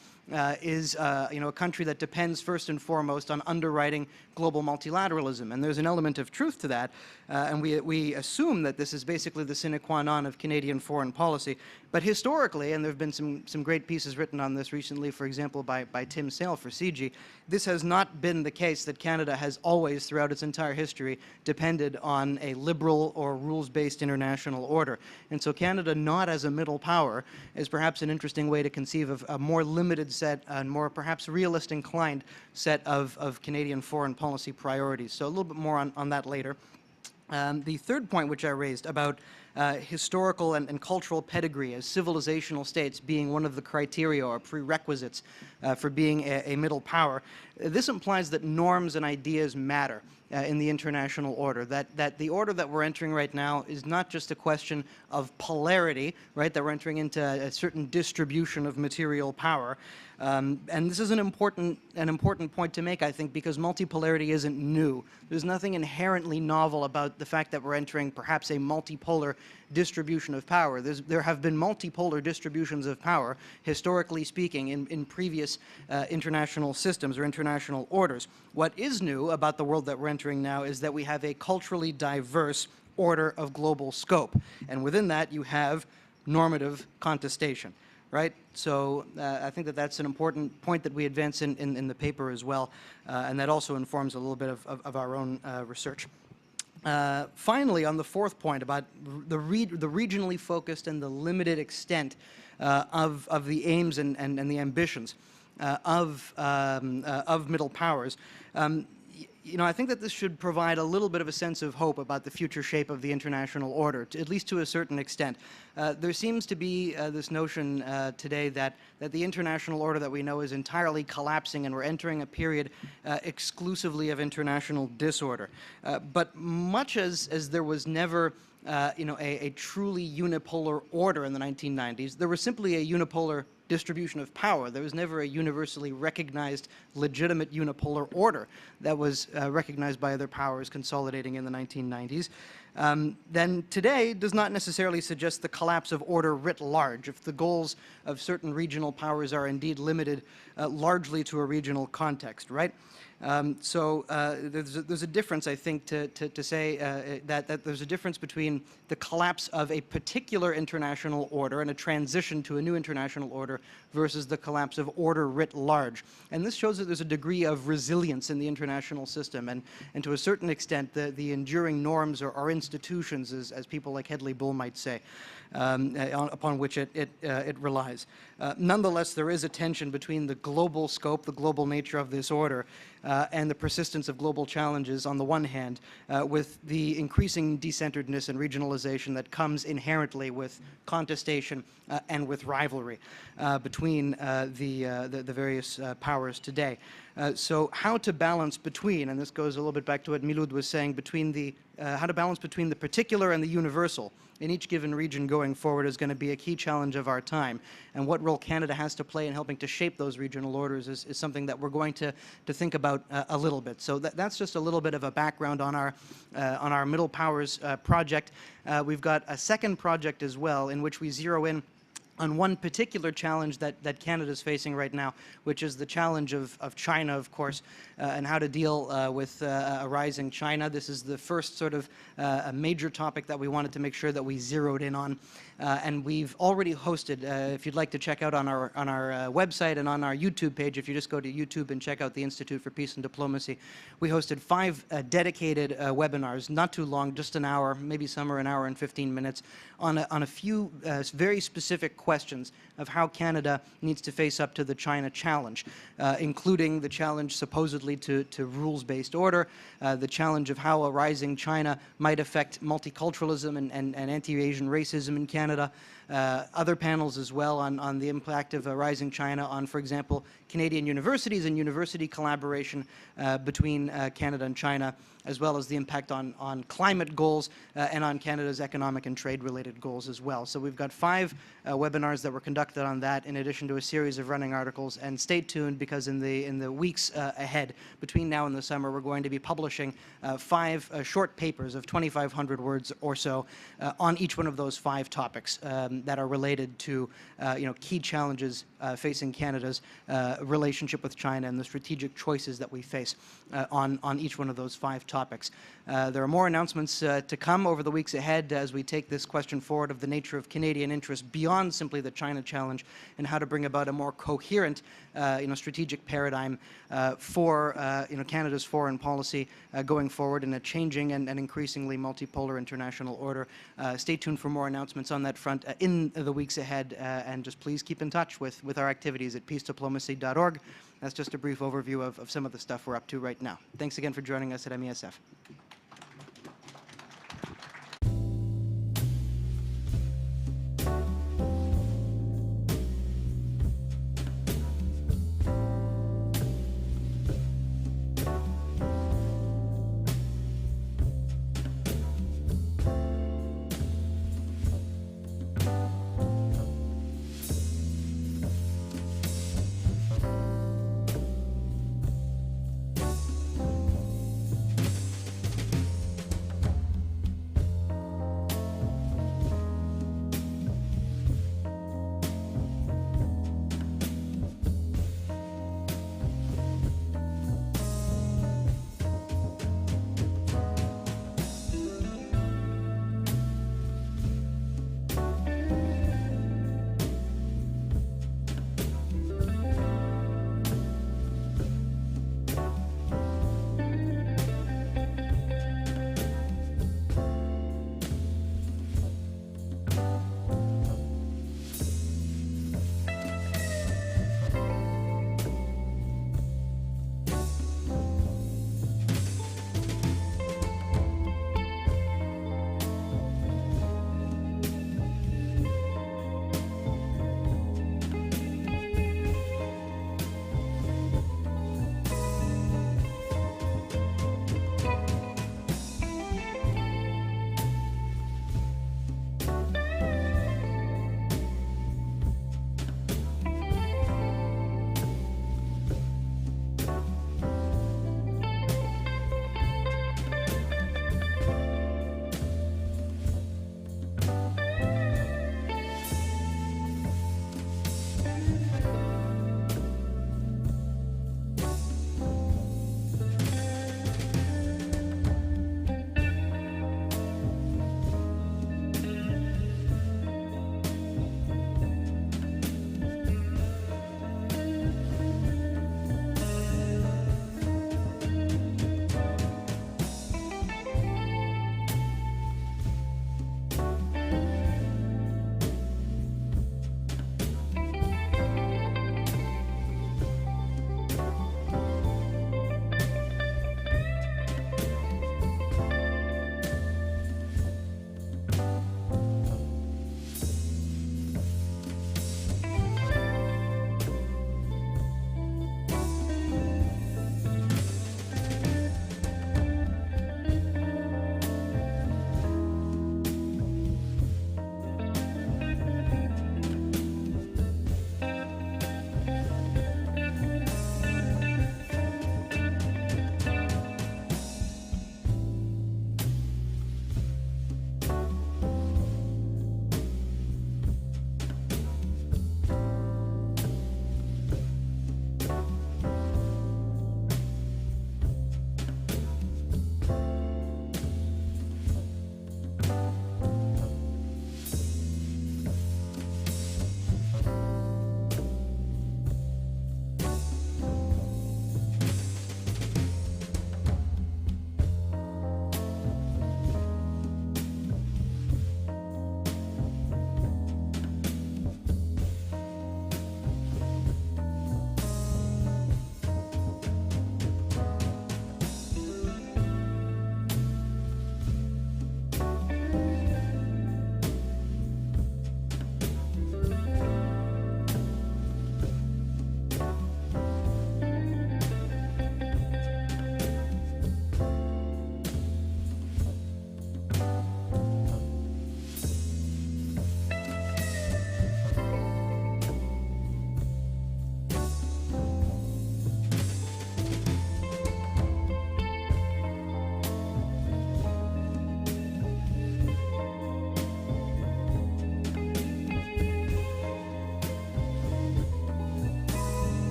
is a country that depends first and foremost on underwriting global multilateralism. And there's an element of truth to that, and we assume that this is basically the sine qua non of Canadian foreign policy. But historically, and there have been some great pieces written on this recently, for example, by Tim Sale for CG, this has not been the case that Canada has always, throughout its entire history, depended on a liberal or rules-based international order. And so Canada, not as a middle power, is perhaps an interesting way to conceive of a more limited set and more perhaps realist inclined set of Canadian foreign policy priorities. So a little bit more on that later. The third point which I raised about historical and cultural pedigree as civilizational states being one of the criteria or prerequisites for being a middle power, this implies that norms and ideas matter in the international order, that the order that we're entering right now is not just a question of polarity, right, that we're entering into a certain distribution of material power. And this is an important point to make, I think, because multipolarity isn't new. There's nothing inherently novel about the fact that we're entering perhaps a multipolar distribution of power. There have been multipolar distributions of power, historically speaking, in previous international systems or international orders. What is new about the world that we're entering now is that we have a culturally diverse order of global scope. And within that, you have normative contestation. Right? So I think that that's an important point that we advance in the paper as well, and that also informs a little bit of our own research. Finally, on the fourth point about the regionally focused and the limited extent of the aims and the ambitions of middle powers, I think that this should provide a little bit of a sense of hope about the future shape of the international order, at least to a certain extent. There seems to be this notion today that the international order that we know is entirely collapsing and we're entering a period exclusively of international disorder. But much as there was never a truly unipolar order in the 1990s, there was simply a unipolar distribution of power. There was never a universally recognized legitimate unipolar order that was recognized by other powers consolidating in the 1990s. Then today does not necessarily suggest the collapse of order writ large if the goals of certain regional powers are indeed limited largely to a regional context, right? So there's a difference, I think, to say that there's a difference between the collapse of a particular international order and a transition to a new international order versus the collapse of order writ large. And this shows that there's a degree of resilience in the international system, and to a certain extent, the enduring norms or institutions, as people like Hedley Bull might say, upon which it relies. Nonetheless, there is a tension between the global scope, the global nature of this order, and the persistence of global challenges on the one hand, with the increasing decenteredness and regionalization that comes inherently with contestation and with rivalry between the various powers today. So how to balance between, and this goes a little bit back to what Milud was saying, between how to balance between the particular and the universal in each given region going forward is going to be a key challenge of our time. And what role Canada has to play in helping to shape those regional orders is something that we're going to think about a little bit. So that's just a little bit of a background on our Middle Powers project. We've got a second project as well in which we zero in on one particular challenge that Canada is facing right now, which is the challenge of China, of course, and how to deal with a rising China. This is the first sort of a major topic that we wanted to make sure that we zeroed in on. And we've already hosted, if you'd like to check out on our website and on our YouTube page, if you just go to YouTube and check out the Institute for Peace and Diplomacy, we hosted 5 dedicated webinars, not too long, just an hour, maybe some are an hour and 15 minutes, on a few very specific questions of how Canada needs to face up to the China challenge, including the challenge supposedly to rules-based order, the challenge of how a rising China might affect multiculturalism and anti-Asian racism in Canada, other panels as well on the impact of a rising China on, for example, Canadian universities and university collaboration between Canada and China, as well as the impact on climate goals and on Canada's economic and trade-related goals as well. So we've got 5 webinars that were conducted on that, in addition to a series of running articles. And stay tuned, because in the weeks ahead, between now and the summer, we're going to be publishing 5 short papers of 2,500 words or so on each one of those 5 topics that are related to key challenges facing Canada's relationship with China and the strategic choices that we face on each one of those 5 topics. There are more announcements to come over the weeks ahead as we take this question forward of the nature of Canadian interest beyond simply the China challenge, and how to bring about a more coherent strategic paradigm for Canada's foreign policy going forward in a changing and increasingly multipolar international order. Stay tuned for more announcements on that front in the weeks ahead, and just please keep in touch with our activities at peacediplomacy.org. That's just a brief overview of some of the stuff we're up to right now. Thanks again for joining us at MESF.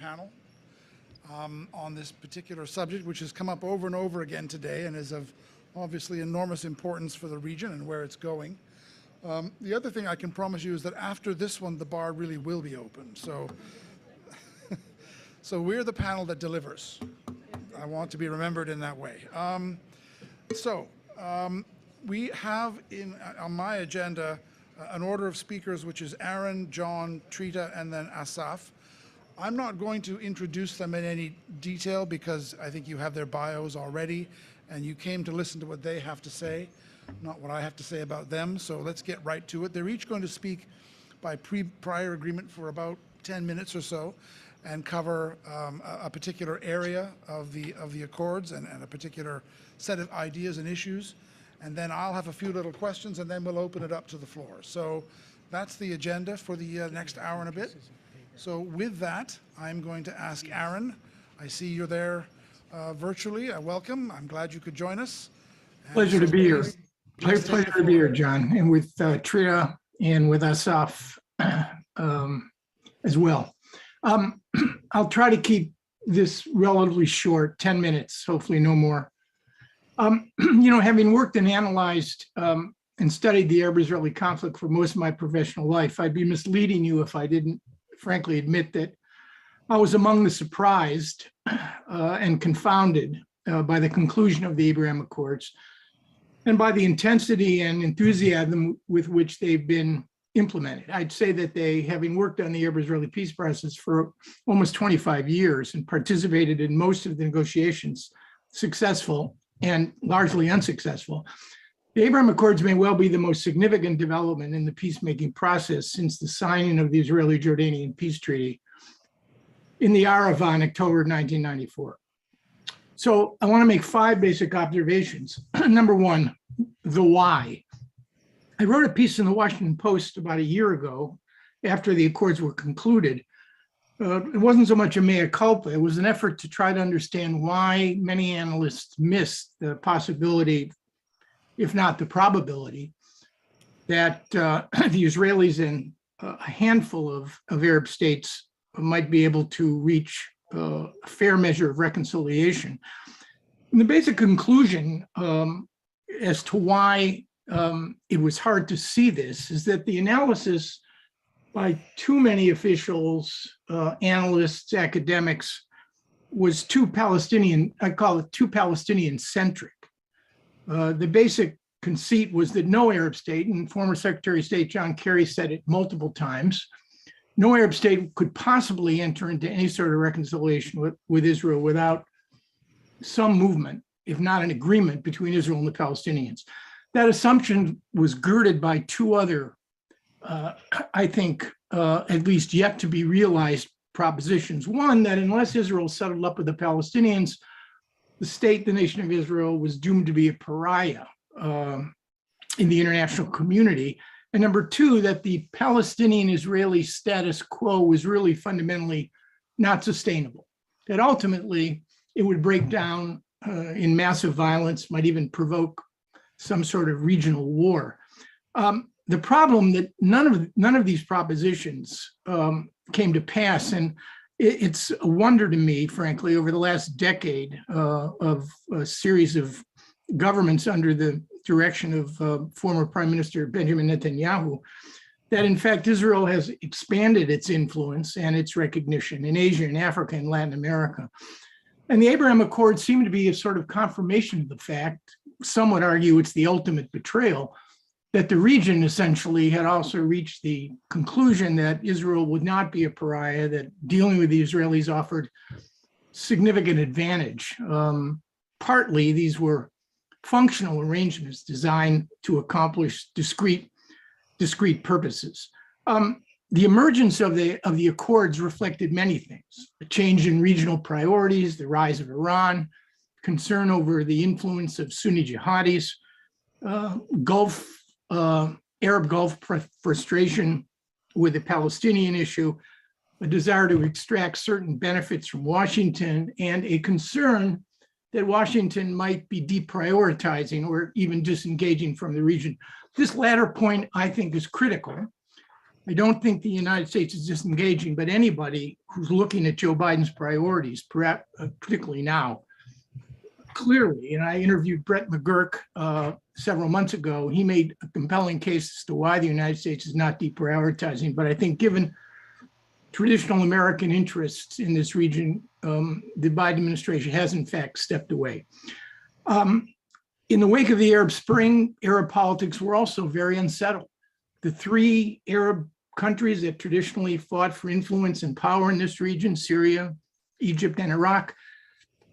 panel on this particular subject, which has come up over and over again today and is of obviously enormous importance for the region and where it's going. The other thing I can promise you is that after this one, the bar really will be open. So, so we're the panel that delivers. I want to be remembered in that way. We have on my agenda an order of speakers, which is Aaron, John, Trita, and then Asaf. I'm not going to introduce them in any detail because I think you have their bios already and you came to listen to what they have to say, not what I have to say about them. So let's get right to it. They're each going to speak by prior agreement for about 10 minutes or so and cover a particular area of the Accords and a particular set of ideas and issues. And then I'll have a few little questions and then we'll open it up to the floor. So that's the agenda for the next hour and a bit. So with that, I'm going to ask Aaron. I see you're there virtually. Welcome. I'm glad you could join us.
Pleasure to be here. Pleasure to be here, John, and with Trita and with Asaf as well. I'll try to keep this relatively short, 10 minutes, hopefully no more. You know, having worked and analyzed and studied the Arab-Israeli conflict for most of my professional life, I'd be misleading you if I didn't frankly admit that I was among the surprised and confounded by the conclusion of the Abraham Accords and by the intensity and enthusiasm with which they've been implemented. I'd say that they, having worked on the Arab-Israeli peace process for almost 25 years and participated in most of the negotiations, successful and largely unsuccessful, the Abraham Accords may well be the most significant development in the peacemaking process since the signing of the Israeli-Jordanian peace treaty in the Arava in October 1994. So I want to make 5 basic observations. Number 1, the why. I wrote a piece in the Washington Post about a year ago after the Accords were concluded. It wasn't so much a mea culpa, it was an effort to try to understand why many analysts missed the possibility, if not the probability, that the Israelis and a handful of Arab states might be able to reach a fair measure of reconciliation. And the basic conclusion as to why it was hard to see this is that the analysis by too many officials, analysts, academics, was too Palestinian, I call it too Palestinian-centric. The basic conceit was that no Arab state, and former Secretary of State John Kerry said it multiple times, no Arab state could possibly enter into any sort of reconciliation with Israel without some movement, if not an agreement between Israel and the Palestinians. That assumption was girded by 2 other, I think, at least yet to be realized propositions. One, that unless Israel settled up with the Palestinians, the state, the nation of Israel, was doomed to be a pariah in the international community. And number 2, that the Palestinian-Israeli status quo was really fundamentally not sustainable. That ultimately it would break down in massive violence, might even provoke some sort of regional war. The problem that none of these propositions came to pass, and it's a wonder to me, frankly, over the last decade of a series of governments under the direction of former Prime Minister Benjamin Netanyahu, that in fact Israel has expanded its influence and its recognition in Asia and Africa and Latin America. And the Abraham Accords seem to be a sort of confirmation of the fact, some would argue it's the ultimate betrayal, that the region essentially had also reached the conclusion that Israel would not be a pariah, that dealing with the Israelis offered significant advantage. Partly these were functional arrangements designed to accomplish discrete purposes. The emergence of the Accords reflected many things: a change in regional priorities, the rise of Iran, concern over the influence of Sunni jihadis, Arab Gulf frustration with the Palestinian issue, a desire to extract certain benefits from Washington, and a concern that Washington might be deprioritizing or even disengaging from the region. This latter point, I think, is critical I don't think the United States is disengaging, but anybody who's looking at Joe Biden's priorities, perhaps, particularly now, clearly, and I interviewed Brett McGurk several months ago, he made a compelling case as to why the United States is not deprioritizing. But I think given traditional American interests in this region, the Biden administration has in fact stepped away. In the wake of the Arab Spring, Arab politics were also very unsettled. The three Arab countries that traditionally fought for influence and power in this region, Syria, Egypt, and Iraq,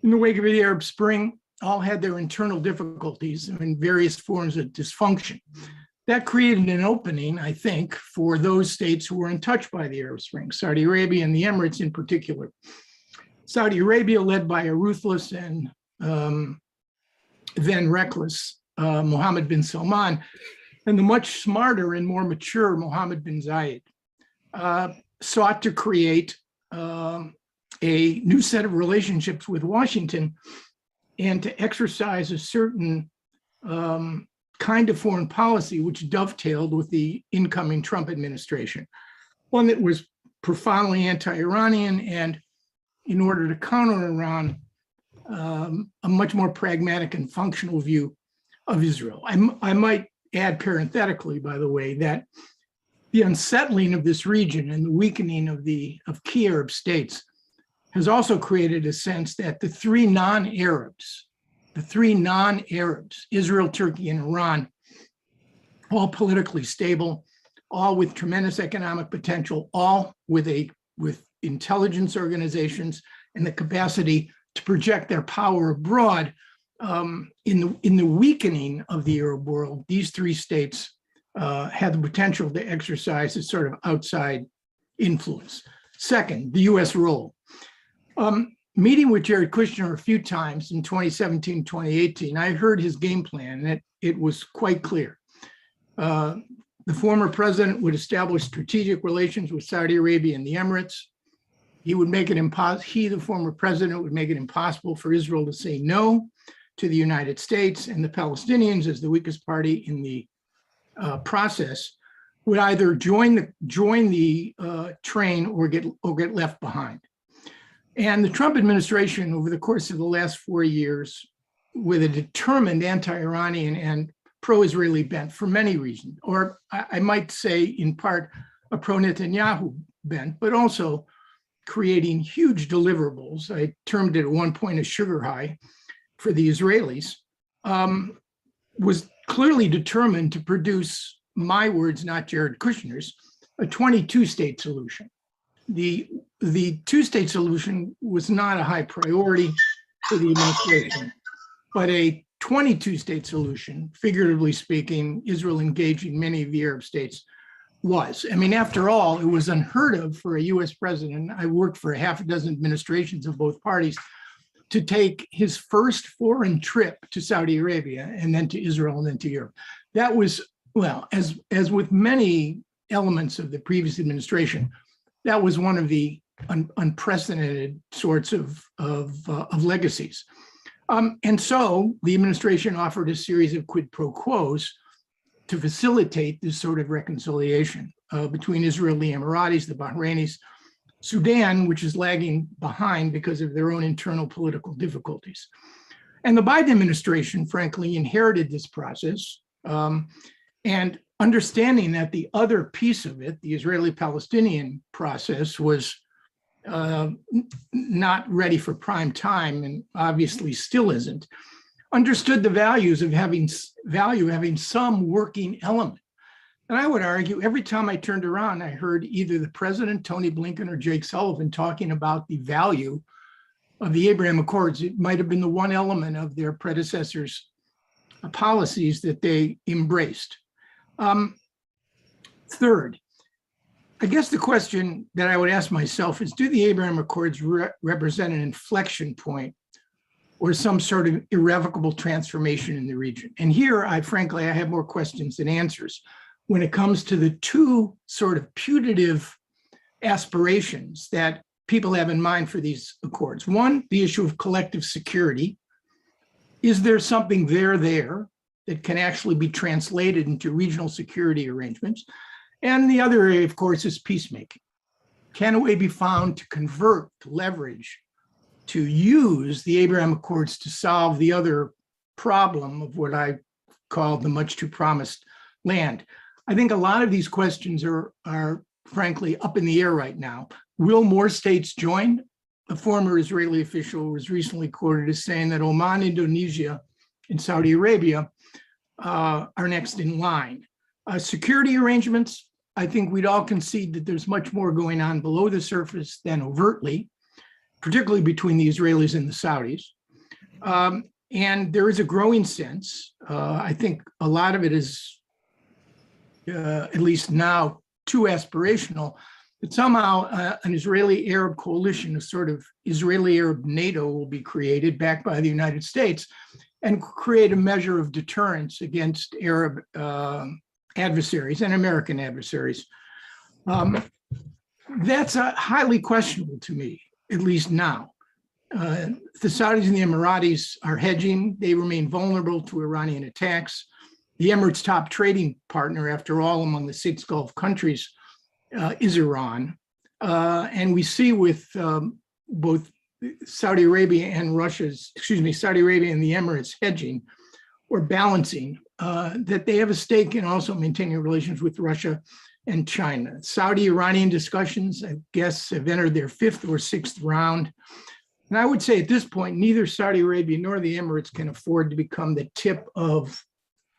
in the wake of the Arab Spring, all had their internal difficulties and various forms of dysfunction. That created an opening, I think, for those states who were untouched by the Arab Spring, Saudi Arabia and the Emirates in particular. Saudi Arabia, led by a ruthless and then reckless Mohammed bin Salman, and the much smarter and more mature Mohammed bin Zeid, sought to create a new set of relationships with Washington and to exercise a certain kind of foreign policy which dovetailed with the incoming Trump administration, one that was profoundly anti-Iranian and, in order to counter Iran, a much more pragmatic and functional view of Israel. I might add parenthetically, by the way, that the unsettling of this region and the weakening of key Arab states has also created a sense that the three non-Arabs, Israel, Turkey, and Iran, all politically stable, all with tremendous economic potential, all with intelligence organizations and the capacity to project their power abroad. In the weakening of the Arab world, these three states had the potential to exercise a sort of outside influence. Second, the US role. Meeting with Jared Kushner a few times in 2017, 2018, I heard his game plan, and it was quite clear. The former president would establish strategic relations with Saudi Arabia and the Emirates. He would make it impossible, the former president, would make it impossible for Israel to say no to the United States, and the Palestinians, as the weakest party in the process, would either join the train or get left behind. And the Trump administration, over the course of the last 4 years, with a determined anti-Iranian and pro-Israeli bent for many reasons, or I might say in part a pro-Netanyahu bent, but also creating huge deliverables. I termed it at one point a sugar high for the Israelis, was clearly determined to produce, my words, not Jared Kushner's, a 22-state solution. The two-state solution was not a high priority for the administration, but a 22-state solution, figuratively speaking, Israel engaging many of the Arab states, was. I mean, after all, it was unheard of for a US president. I worked for a half a dozen administrations of both parties to take his first foreign trip to Saudi Arabia and then to Israel and then to Europe. That was, well, as with many elements of the previous administration, that was one of the unprecedented sorts of legacies. And so the administration offered a series of quid pro quos to facilitate this sort of reconciliation between Israel, the Emiratis, the Bahrainis, Sudan, which is lagging behind because of their own internal political difficulties. And the Biden administration, frankly, inherited this process, and understanding that the other piece of it, the Israeli-Palestinian process, was not ready for prime time, and obviously still isn't, understood the value of having some working element. And I would argue every time I turned around, I heard either the president, Tony Blinken, or Jake Sullivan talking about the value of the Abraham Accords. It might have been the one element of their predecessors' policies that they embraced. Third, I guess the question that I would ask myself is, do the Abraham Accords represent an inflection point or some sort of irrevocable transformation in the region? And here, frankly, I have more questions than answers when it comes to the two sort of putative aspirations that people have in mind for these accords. One, the issue of collective security. Is there something there that can actually be translated into regional security arrangements? And the other area, of course, is peacemaking. Can a way be found to convert, to leverage, to use the Abraham Accords to solve the other problem of what I call the much too promised land? I think a lot of these questions are frankly up in the air right now. Will more states join? A former Israeli official was recently quoted as saying that Oman, Indonesia, and Saudi Arabia are next in line. Security arrangements, I think we'd all concede that there's much more going on below the surface than overtly, particularly between the Israelis and the Saudis. And there is a growing sense, I think a lot of it is, at least now, too aspirational, that somehow an Israeli-Arab coalition, a sort of Israeli-Arab NATO, will be created, backed by the United States, and create a measure of deterrence against Arab adversaries and American adversaries. That's highly questionable to me, at least now. The Saudis and the Emiratis are hedging. They remain vulnerable to Iranian attacks. The Emirates' top trading partner, after all, among the 6 Gulf countries, is Iran. And we see with both Saudi Arabia and Saudi Arabia and the Emirates hedging or balancing, that they have a stake in also maintaining relations with Russia and China. Saudi-Iranian discussions, I guess, have entered their 5th or 6th round. And I would say at this point, neither Saudi Arabia nor the Emirates can afford to become the tip of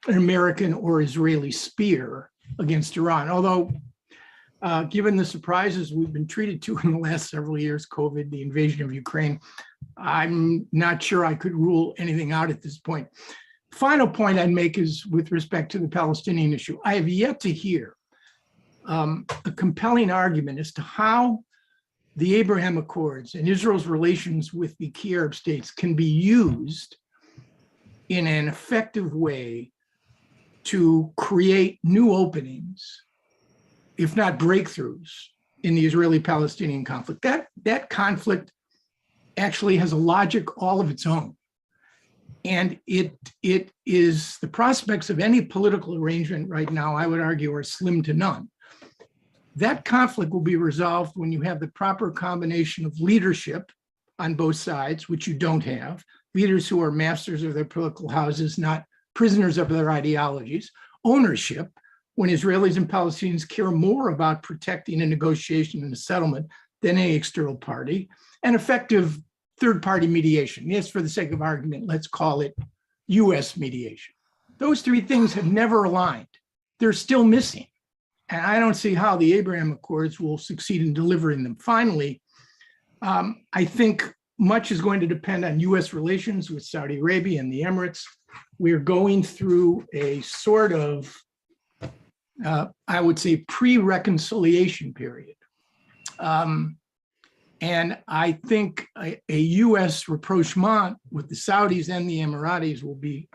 an American or Israeli spear against Iran. Although, given the surprises we've been treated to in the last several years, COVID, the invasion of Ukraine, I'm not sure I could rule anything out at this point. Final point I'd make is with respect to the Palestinian issue. I have yet to hear a compelling argument as to how the Abraham Accords and Israel's relations with the key Arab states can be used in an effective way to create new openings, if not breakthroughs, in the Israeli-Palestinian conflict. That conflict actually has a logic all of its own. And it is, the prospects of any political arrangement right now, I would argue, are slim to none. That conflict will be resolved when you have the proper combination of leadership on both sides, which you don't have, leaders who are masters of their political houses, not prisoners of their ideologies, ownership, when Israelis and Palestinians care more about protecting a negotiation and a settlement than any external party, and effective third-party mediation. Yes, for the sake of argument, let's call it US mediation. Those 3 things have never aligned. They're still missing. And I don't see how the Abraham Accords will succeed in delivering them. Finally, I think much is going to depend on US relations with Saudi Arabia and the Emirates. We're going through a sort of, I would say, pre-reconciliation period. And I think a US rapprochement with the Saudis and the Emiratis will be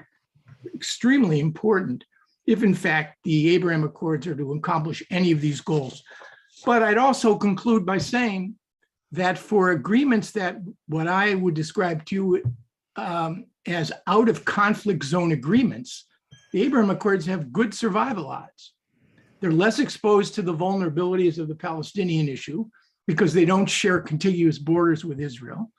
extremely important if, in fact, the Abraham Accords are to accomplish any of these goals. But I'd also conclude by saying that for agreements that what I would describe to you as out-of-conflict zone agreements, the Abraham Accords have good survival odds. They're less exposed to the vulnerabilities of the Palestinian issue because they don't share contiguous borders with Israel.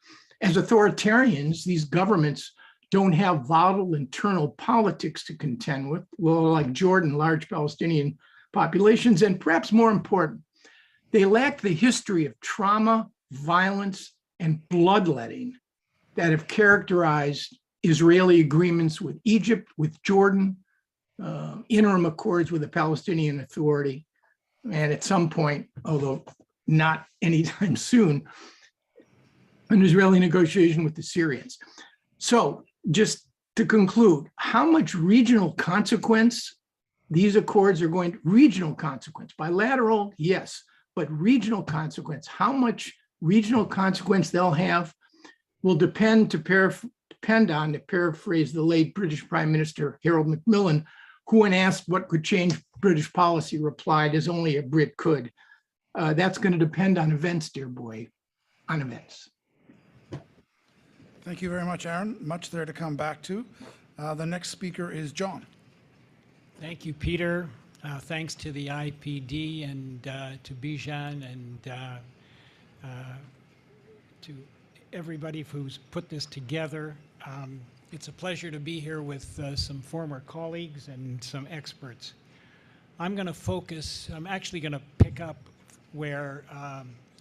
As authoritarians, these governments don't have volatile internal politics to contend with, well, like Jordan, large Palestinian populations, and perhaps more important, they lack the history of trauma, violence, and bloodletting that have characterized Israeli agreements with Egypt, with Jordan, interim accords with the Palestinian Authority, and at some point, although not anytime soon, an Israeli negotiation with the Syrians. So just to conclude, how much regional consequence these accords are going to, regional consequence, bilateral, yes, but regional consequence, how much regional consequence they'll have will depend on, to paraphrase the late British Prime Minister Harold Macmillan, who when asked what could change British policy replied, as only a Brit could. That's going to depend on events, dear boy, on events.
Thank you very much, Aaron. Much there to come back to. The next speaker is John.
Thank you, Peter. Thanks to the IPD and to Bijan and to everybody who's put this together. It's a pleasure to be here with some former colleagues and some experts. I'm actually going to pick up where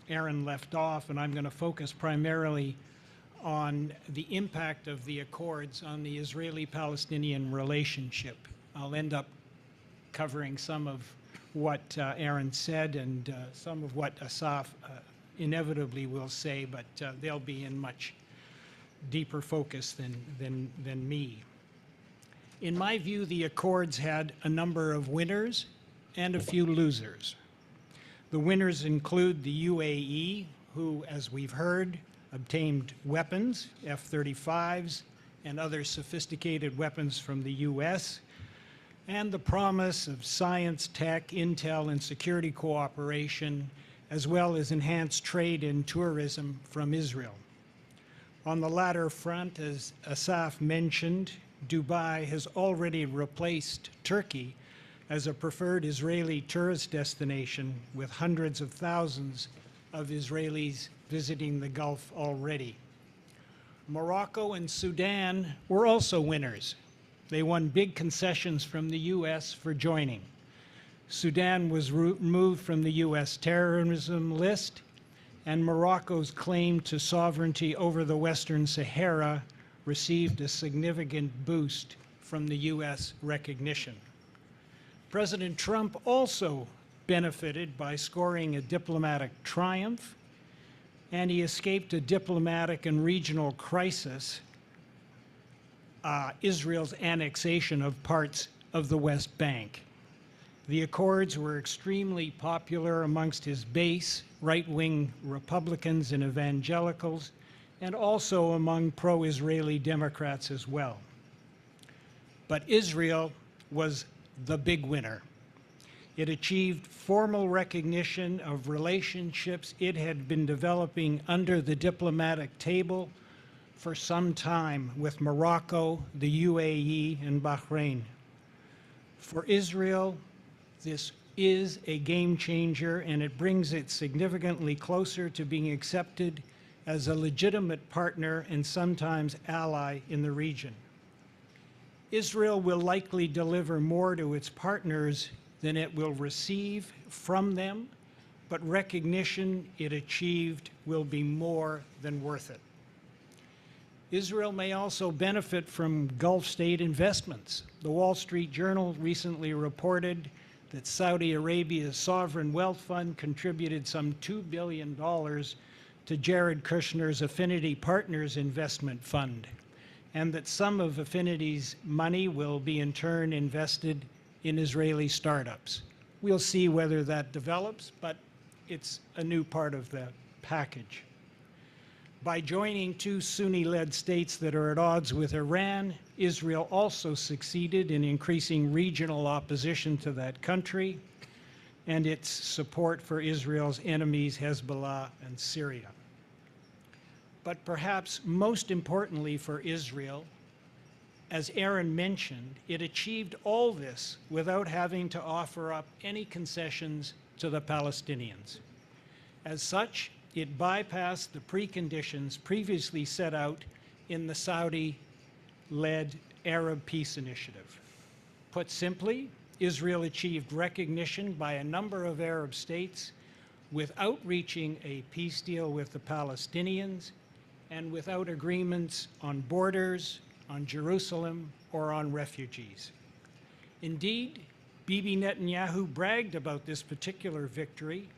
Aaron left off, and I'm going to focus primarily on the impact of the accords on the Israeli-Palestinian relationship. I'll end up covering some of what Aaron said and some of what Asaf inevitably will say, but they'll be in much deeper focus than me. In my view, the accords had a number of winners and a few losers. The winners include the UAE, who, as we've heard, obtained weapons, F-35s, and other sophisticated weapons from the US, and the promise of science, tech, intel, and security cooperation, as well as enhanced trade and tourism from Israel. On the latter front, as Asaf mentioned, Dubai has already replaced Turkey as a preferred Israeli tourist destination, with hundreds of thousands of Israelis visiting the Gulf already. Morocco and Sudan were also winners. They won big concessions from the US for joining. Sudan was removed from the US terrorism list, and Morocco's claim to sovereignty over the Western Sahara received a significant boost from the US recognition. President Trump also benefited by scoring a diplomatic triumph, and he escaped a diplomatic and regional crisis, Israel's annexation of parts of the West Bank. The accords were extremely popular amongst his base, right-wing Republicans and evangelicals, and also among pro-Israeli Democrats as well. But Israel was the big winner. It achieved formal recognition of relationships it had been developing under the diplomatic table for some time with Morocco, the UAE, and Bahrain. For Israel, this is a game changer, and it brings it significantly closer to being accepted as a legitimate partner and sometimes ally in the region. Israel will likely deliver more to its partners than it will receive from them, but recognition it achieved will be more than worth it. Israel may also benefit from Gulf state investments. The Wall Street Journal recently reported that Saudi Arabia's sovereign wealth fund contributed some $2 billion to Jared Kushner's Affinity Partners investment fund, and that some of Affinity's money will be in turn invested in Israeli startups. We'll see whether that develops, but it's a new part of the package. By joining two Sunni-led states that are at odds with Iran, Israel also succeeded in increasing regional opposition to that country and its support for Israel's enemies, Hezbollah and Syria. But perhaps most importantly for Israel, as Aaron mentioned, it achieved all this without having to offer up any concessions to the Palestinians. As such, it bypassed the preconditions previously set out in the Saudi-led Arab Peace Initiative. Put simply, Israel achieved recognition by a number of Arab states without reaching a peace deal with the Palestinians and without agreements on borders, on Jerusalem, or on refugees. Indeed, Bibi Netanyahu bragged about this particular victory,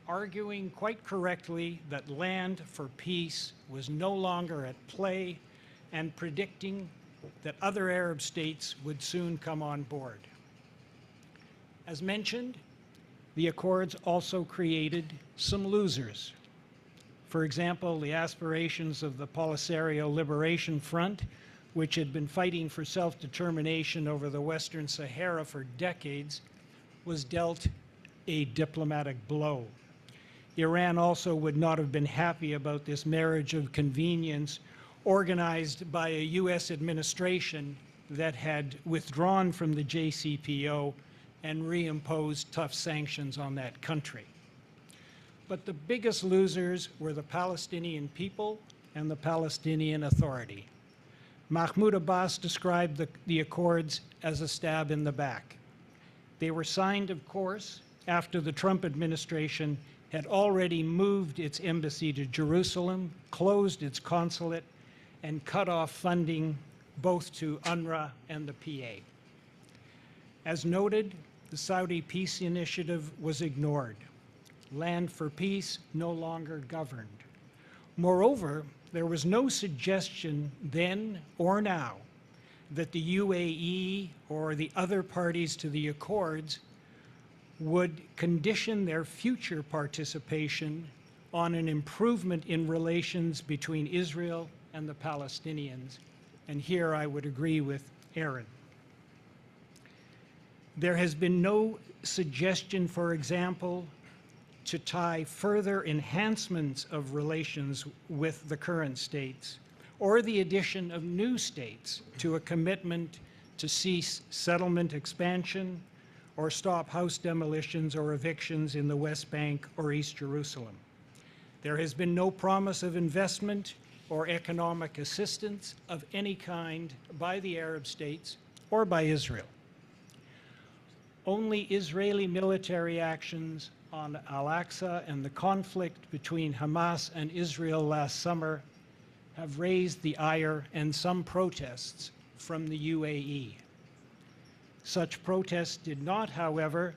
arguing quite correctly that land for peace was no longer at play and predicting that other Arab states would soon come on board. As mentioned, the accords also created some losers. For example, the aspirations of the Polisario Liberation Front, which had been fighting for self-determination over the Western Sahara for decades, was dealt a diplomatic blow. Iran also would not have been happy about this marriage of convenience organized by a US administration that had withdrawn from the JCPO and reimpose tough sanctions on that country. But the biggest losers were the Palestinian people and the Palestinian Authority. Mahmoud Abbas described the accords as a stab in the back. They were signed, of course, after the Trump administration had already moved its embassy to Jerusalem, closed its consulate, and cut off funding both to UNRWA and the PA. As noted, the Saudi peace initiative was ignored. Land for peace no longer governed. Moreover, there was no suggestion then or now that the UAE or the other parties to the accords would condition their future participation on an improvement in relations between Israel and the Palestinians. And here I would agree with Aaron. There has been no suggestion, for example, to tie further enhancements of relations with the current states or the addition of new states to a commitment to cease settlement expansion or stop house demolitions or evictions in the West Bank or East Jerusalem. There has been no promise of investment or economic assistance of any kind by the Arab states or by Israel. Only Israeli military actions on Al-Aqsa and the conflict between Hamas and Israel last summer have raised the ire and some protests from the UAE. Such protests did not, however,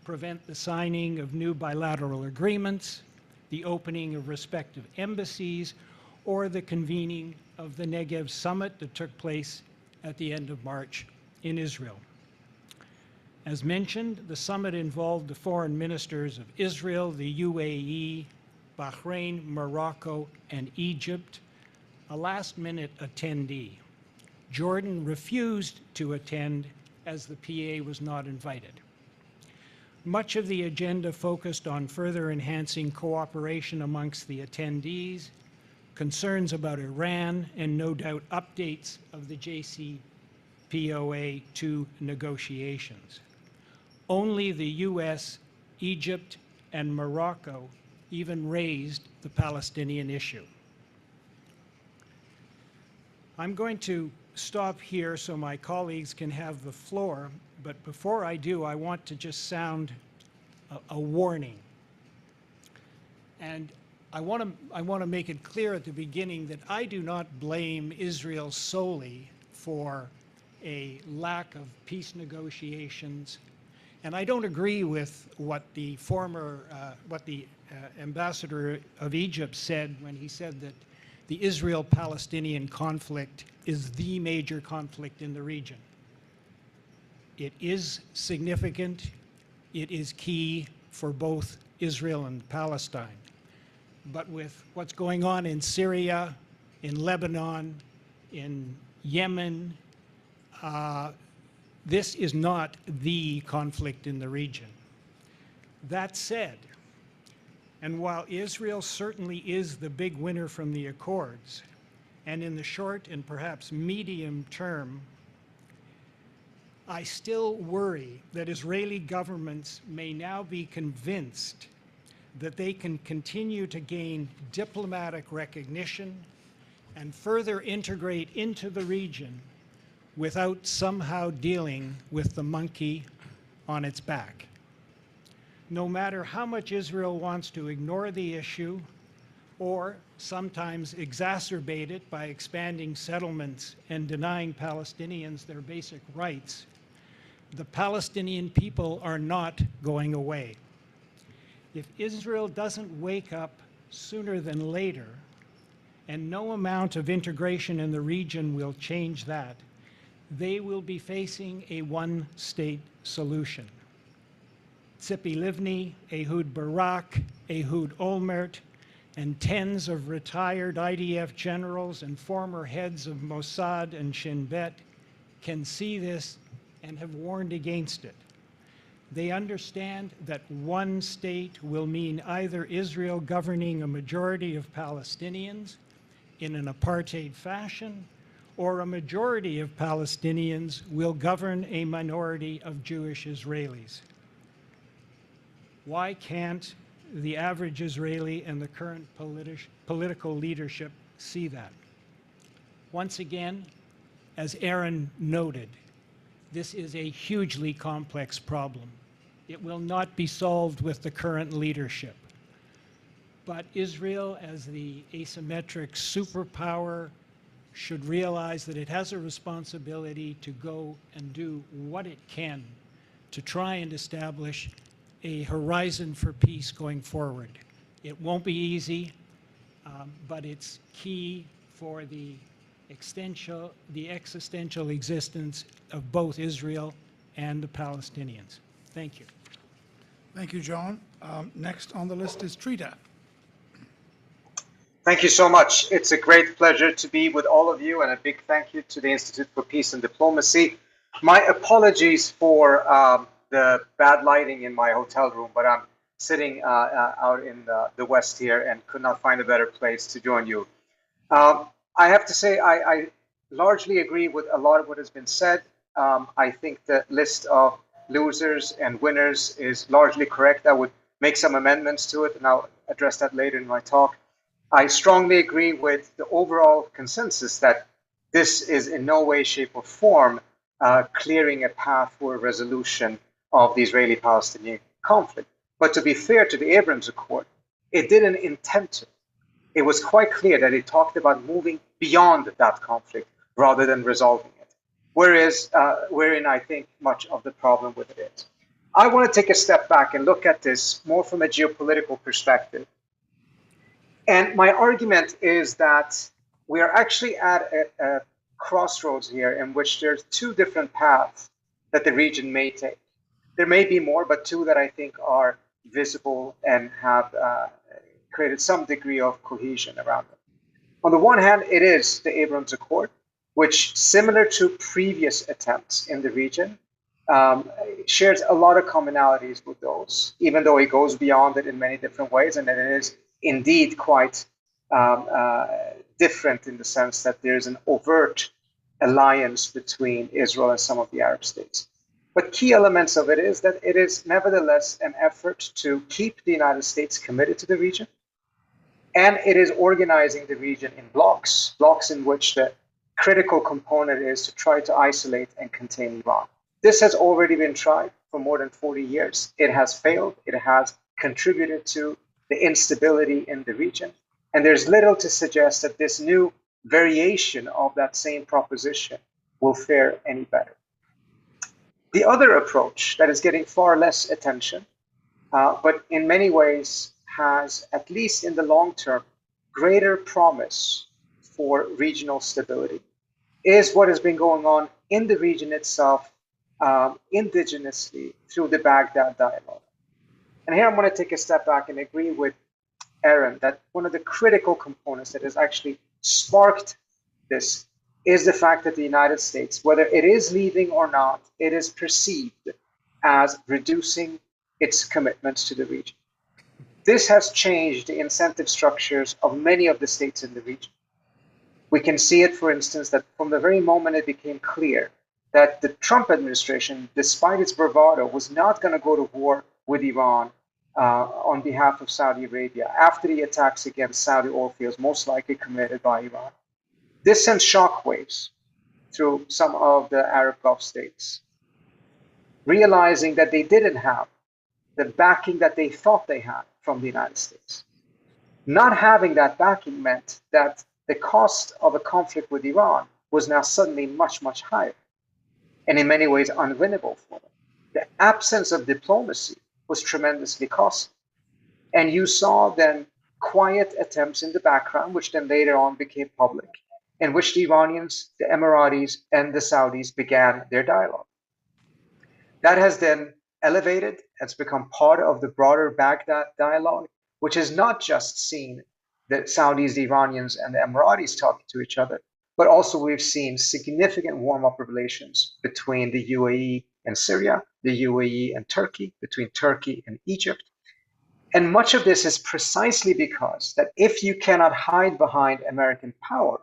prevent the signing of new bilateral agreements, the opening of respective embassies, or the convening of the Negev summit that took place at the end of March in Israel. As mentioned, the summit involved the foreign ministers of Israel, the UAE, Bahrain, Morocco, and Egypt, a last-minute attendee. Jordan refused to attend as the PA was not invited. Much of the agenda focused on further enhancing cooperation amongst the attendees, concerns about Iran, and no doubt updates of the JCPOA 2 negotiations. Only the US, Egypt, and Morocco even raised the Palestinian issue. I'm going to stop here so my colleagues can have the floor, but before I do, I want to just sound a warning. And I want to make it clear at the beginning that I do not blame Israel solely for a lack of peace negotiations. And I don't agree with what the ambassador of Egypt said when he said that the Israel-Palestinian conflict is the major conflict in the region. It is significant. It is key for both Israel and Palestine. But with what's going on in Syria, in Lebanon, in Yemen, this is not the conflict in the region. That said, and while Israel certainly is the big winner from the accords, and in the short and perhaps medium term, I still worry that Israeli governments may now be convinced that they can continue to gain diplomatic recognition and further integrate into the region without somehow dealing with the monkey on its back. No matter how much Israel wants to ignore the issue or sometimes exacerbate it by expanding settlements and denying Palestinians their basic rights, the Palestinian people are not going away. If Israel doesn't wake up sooner than later, and no amount of integration in the region will change that, they will be facing a one-state solution. Tzipi Livni, Ehud Barak, Ehud Olmert, and tens of retired IDF generals and former heads of Mossad and Shin Bet can see this and have warned against it. They understand that one state will mean either Israel governing a majority of Palestinians in an apartheid fashion, or a majority of Palestinians will govern a minority of Jewish Israelis? Why can't the average Israeli and the current political leadership see that? Once again, as Aaron noted, this is a hugely complex problem. It will not be solved with the current leadership. But Israel, as the asymmetric superpower, should realize that it has a responsibility to go and do what it can to try and establish a horizon for peace going forward. It won't be easy, but it's key for the existential existence of both Israel and the Palestinians. Thank you.
Thank you, John. Next on the list is Trita.
Thank you so much. It's a great pleasure to be with all of you, and a big thank you to the Institute for Peace and Diplomacy. My apologies for the bad lighting in my hotel room, but I'm sitting out in the West here and could not find a better place to join you. I have to say I largely agree with a lot of what has been said. I think the list of losers and winners is largely correct. I would make some amendments to it, and I'll address that later in my talk. I strongly agree with the overall consensus that this is in no way, shape, or form clearing a path for a resolution of the Israeli-Palestinian conflict. But to be fair to the Abrams Accord, it didn't intend to. It was quite clear that it talked about moving beyond that conflict rather than resolving it, wherein I think much of the problem with it is. I want to take a step back and look at this more from a geopolitical perspective. And my argument is that we are actually at a crossroads here in which there's two different paths that the region may take. There may be more, but two that I think are visible and have created some degree of cohesion around them. On the one hand, it is the Abrams Accord, which, similar to previous attempts in the region, shares a lot of commonalities with those, even though it goes beyond it in many different ways, and it is indeed quite different in the sense that there's an overt alliance between Israel and some of the Arab states. But key elements of it is that it is nevertheless an effort to keep the United States committed to the region, and it is organizing the region in blocks in which the critical component is to try to isolate and contain Iran. This has already been tried for more than 40 years. It has failed. It has contributed to the instability in the region. And there's little to suggest that this new variation of that same proposition will fare any better. The other approach that is getting far less attention, but in many ways has, at least in the long term, greater promise for regional stability, is what has been going on in the region itself, indigenously through the Baghdad dialogue. And here I'm going to take a step back and agree with Aaron that one of the critical components that has actually sparked this is the fact that the United States, whether it is leaving or not, it is perceived as reducing its commitments to the region. This has changed the incentive structures of many of the states in the region. We can see it, for instance, that from the very moment it became clear that the Trump administration, despite its bravado, was not going to go to war with Iran on behalf of Saudi Arabia after the attacks against Saudi oil fields, most likely committed by Iran. This sent shockwaves through some of the Arab Gulf states, realizing that they didn't have the backing that they thought they had from the United States. Not having that backing meant that the cost of a conflict with Iran was now suddenly much, much higher, and in many ways unwinnable for them. The absence of diplomacy was tremendously costly. And you saw then quiet attempts in the background, which then later on became public, in which the Iranians, the Emiratis, and the Saudis began their dialogue. That has then elevated, has become part of the broader Baghdad dialogue, which has not just seen the Saudis, the Iranians, and the Emiratis talking to each other, but also we've seen significant warm-up relations between the UAE and Syria, the UAE and Turkey, between Turkey and Egypt. And much of this is precisely because that if you cannot hide behind American power,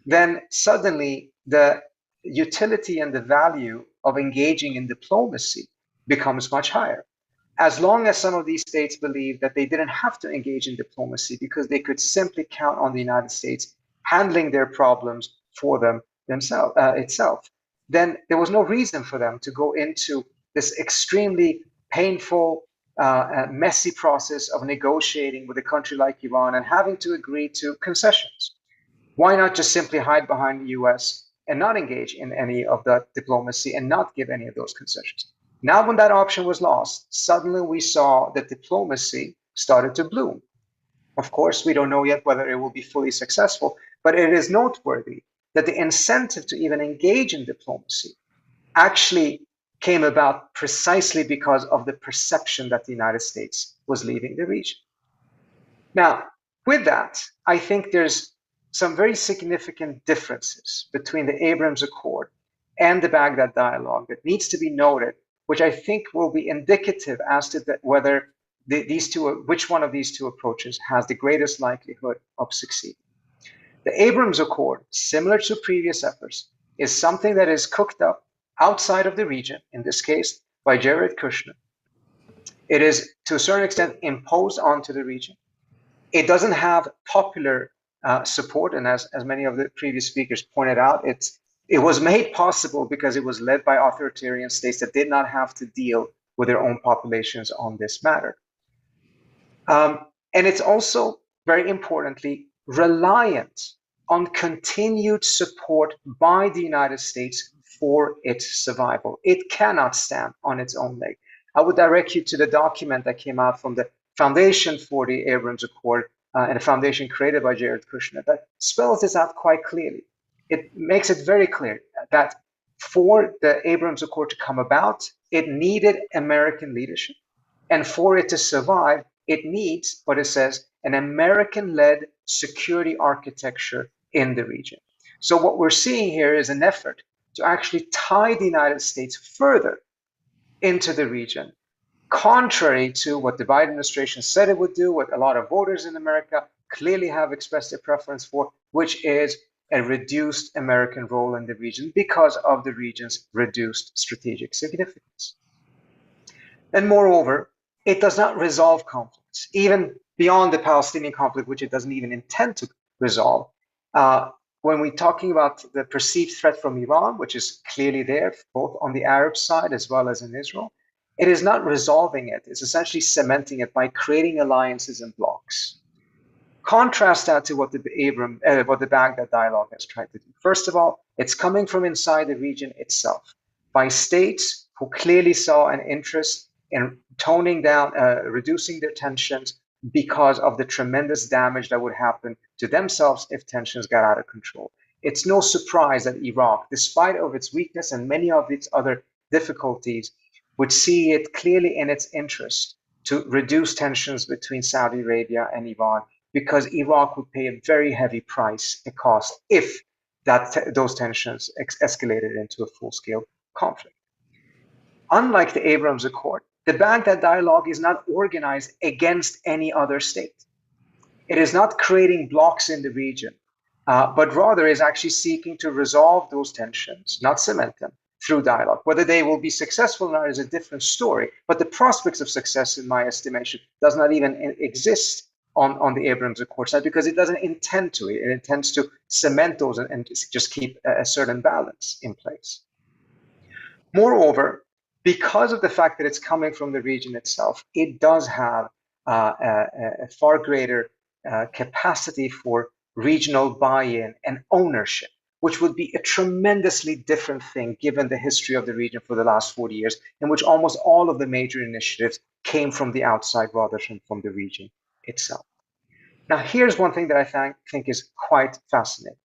then suddenly the utility and the value of engaging in diplomacy becomes much higher. As long as some of these states believe that they didn't have to engage in diplomacy because they could simply count on the United States handling their problems for them itself, then there was no reason for them to go into this extremely painful, messy process of negotiating with a country like Iran and having to agree to concessions. Why not just simply hide behind the US and not engage in any of that diplomacy and not give any of those concessions? Now, when that option was lost, suddenly we saw that diplomacy started to bloom. Of course, we don't know yet whether it will be fully successful, but it is noteworthy that the incentive to even engage in diplomacy actually came about precisely because of the perception that the United States was leaving the region. Now, with that, I think there's some very significant differences between the Abrams Accord and the Baghdad Dialogue that needs to be noted, which I think will be indicative as to whether which one of these two approaches has the greatest likelihood of succeeding. The Abrams Accord, similar to previous efforts, is something that is cooked up outside of the region, in this case by Jared Kushner. It is, to a certain extent, imposed onto the region. It doesn't have popular support, and as many of the previous speakers pointed out, it was made possible because it was led by authoritarian states that did not have to deal with their own populations on this matter. And it's also, very importantly, reliant on continued support by the United States for its survival. It cannot stand on its own leg. I would direct you to the document that came out from the Foundation for the Abrams Accord and a foundation created by Jared Kushner that spells this out quite clearly. It makes it very clear that for the Abrams Accord to come about, it needed American leadership. And for it to survive, it needs, what it says, an American-led security architecture in the region. So what we're seeing here is an effort to actually tie the United States further into the region, contrary to what the Biden administration said it would do, what a lot of voters in America clearly have expressed their preference for, which is a reduced American role in the region because of the region's reduced strategic significance. And moreover, it does not resolve conflicts, even beyond the Palestinian conflict, which it doesn't even intend to resolve. When we're talking about the perceived threat from Iran, which is clearly there, both on the Arab side as well as in Israel, it is not resolving it. It's essentially cementing it by creating alliances and blocs. Contrast that to what the Baghdad Dialogue has tried to do. First of all, it's coming from inside the region itself, by states who clearly saw an interest in toning down, reducing their tensions because of the tremendous damage that would happen to themselves if tensions got out of control. It's no surprise that Iraq, despite of its weakness and many of its other difficulties, would see it clearly in its interest to reduce tensions between Saudi Arabia and Iran, because Iraq would pay a very heavy price, a cost, if those tensions escalated into a full-scale conflict. Unlike the Abrams Accord, the Baghdad Dialogue is not organized against any other state. It is not creating blocs in the region, but rather is actually seeking to resolve those tensions, not cement them, through dialogue. Whether they will be successful or not is a different story, but the prospects of success, in my estimation, does not even exist on the Abrams Accord side, because it doesn't intend to. It intends to cement those and just keep a certain balance in place. Moreover, because of the fact that it's coming from the region itself, it does have a far greater capacity for regional buy-in and ownership, which would be a tremendously different thing given the history of the region for the last 40 years, in which almost all of the major initiatives came from the outside rather than from the region itself. Now, here's one thing that I think is quite fascinating.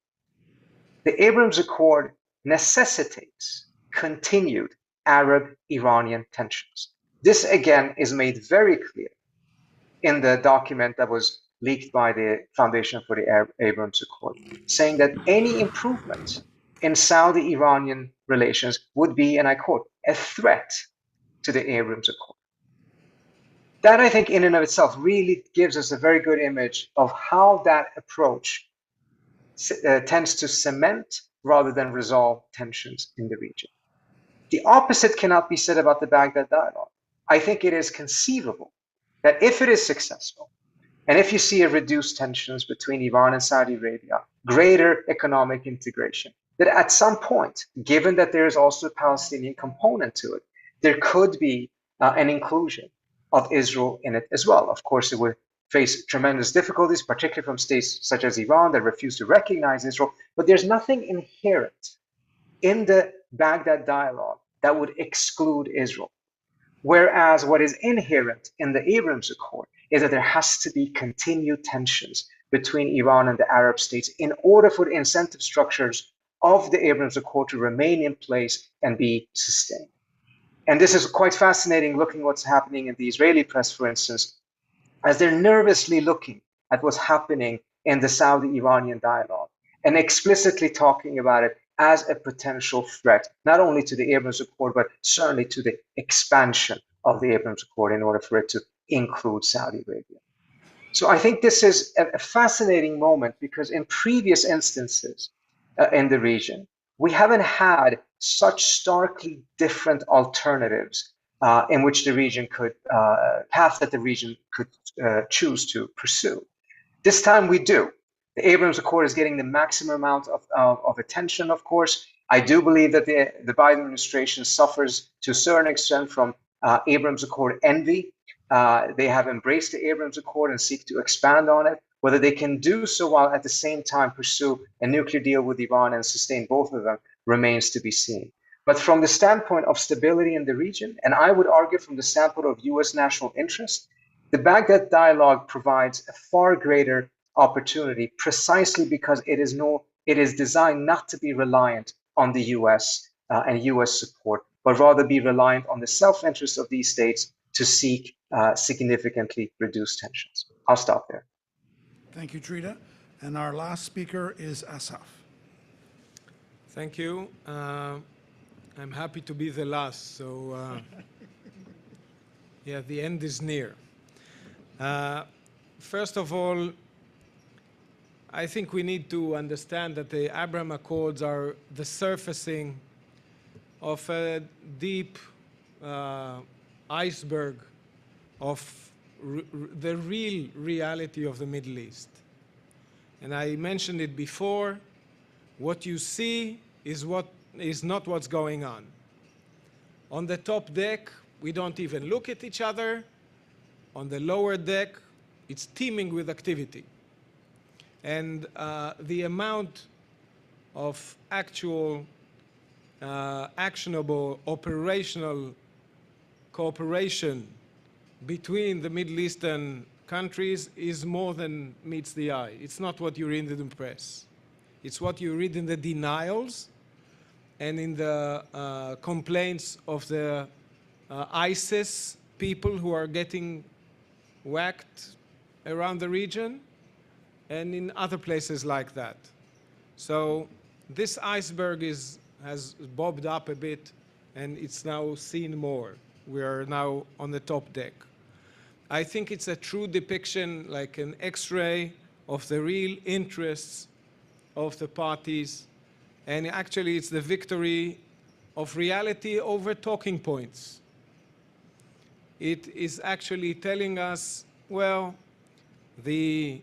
The Abrams Accord necessitates continued Arab-Iranian tensions. This, again, is made very clear in the document that was leaked by the Foundation for the Abrams Accord, saying that any improvement in Saudi-Iranian relations would be, and I quote, a threat to the Abrams Accord. That, I think, in and of itself really gives us a very good image of how that approach tends to cement rather than resolve tensions in the region. The opposite cannot be said about the Baghdad dialogue. I think it is conceivable that if it is successful, and if you see a reduced tensions between Iran and Saudi Arabia, greater economic integration, that at some point, given that there is also a Palestinian component to it, there could be an inclusion of Israel in it as well. Of course, it would face tremendous difficulties, particularly from states such as Iran that refuse to recognize Israel, but there's nothing inherent in the Baghdad dialogue that would exclude Israel. Whereas what is inherent in the Abraham Accord is that there has to be continued tensions between Iran and the Arab states in order for the incentive structures of the Abraham Accord to remain in place and be sustained. And this is quite fascinating looking what's happening in the Israeli press, for instance, as they're nervously looking at what's happening in the Saudi-Iranian dialogue and explicitly talking about it as a potential threat, not only to the Abraham Accord, but certainly to the expansion of the Abraham Accord in order for it to include Saudi Arabia. So I think this is a fascinating moment because in previous instances in the region, we haven't had such starkly different alternatives in which the region could, paths that the region could choose to pursue. This time we do. The Abraham Accord is getting the maximum amount of attention, of course. I do believe that the Biden administration suffers to a certain extent from Abraham Accord envy. They have embraced the Abraham Accord and seek to expand on it. Whether they can do so while at the same time pursue a nuclear deal with Iran and sustain both of them remains to be seen. But from the standpoint of stability in the region, and I would argue from the standpoint of US national interest, the Baghdad dialogue provides a far greater opportunity precisely because it is designed not to be reliant on the US and US support, but rather be reliant on the self-interest of these states to seek significantly reduced tensions. I'll stop there.
Thank you, Trita. And our last speaker is Asaf.
Thank you. I'm happy to be the last, so yeah, the end is near. First of all, I think we need to understand that the Abraham Accords are the surfacing of a deep iceberg of the real reality of the Middle East. And I mentioned it before, what you see is not what's going on. On the top deck, we don't even look at each other. On the lower deck, it's teeming with activity. And the amount of actual, actionable, operational cooperation between the Middle Eastern countries is more than meets the eye. It's not what you read in the press. It's what you read in the denials and in the complaints of the ISIS people who are getting whacked around the region and in other places like that. So this iceberg has bobbed up a bit and it's now seen more. We are now on the top deck. I think it's a true depiction, like an X-ray of the real interests of the parties. And actually, it's the victory of reality over talking points. It is actually telling us, well, the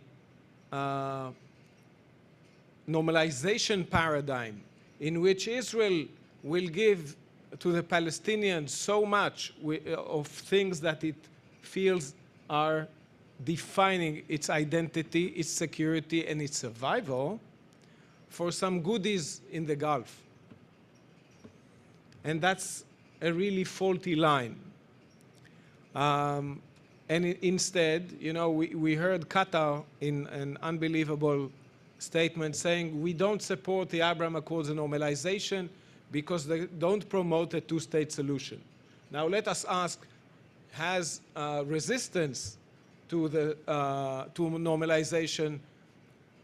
normalization paradigm in which Israel will give to the Palestinians so much of things that it feels are defining its identity, its security, and its survival for some goodies in the Gulf. And that's a really faulty line. And instead, you know, we heard Qatar in an unbelievable statement saying, we don't support the Abraham Accords and normalization because they don't promote a two-state solution. Now let us ask, has resistance to normalization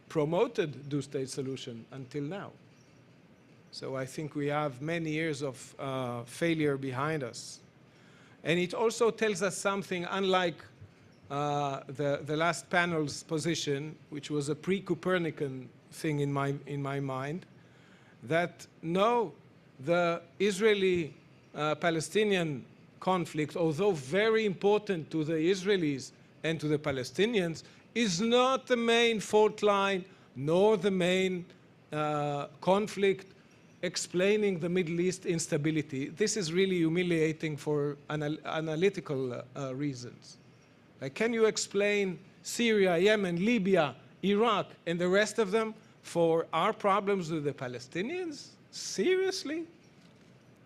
promoted two-state solution until now? So I think we have many years of failure behind us. And it also tells us something, unlike the last panel's position, which was a pre-Copernican thing in my mind, that no, the Israeli-Palestinian conflict, although very important to the Israelis and to the Palestinians, is not the main fault line, nor the main conflict explaining the Middle East instability. This is really humiliating for analytical reasons. Like, can you explain Syria, Yemen, Libya, Iraq, and the rest of them for our problems with the Palestinians? Seriously?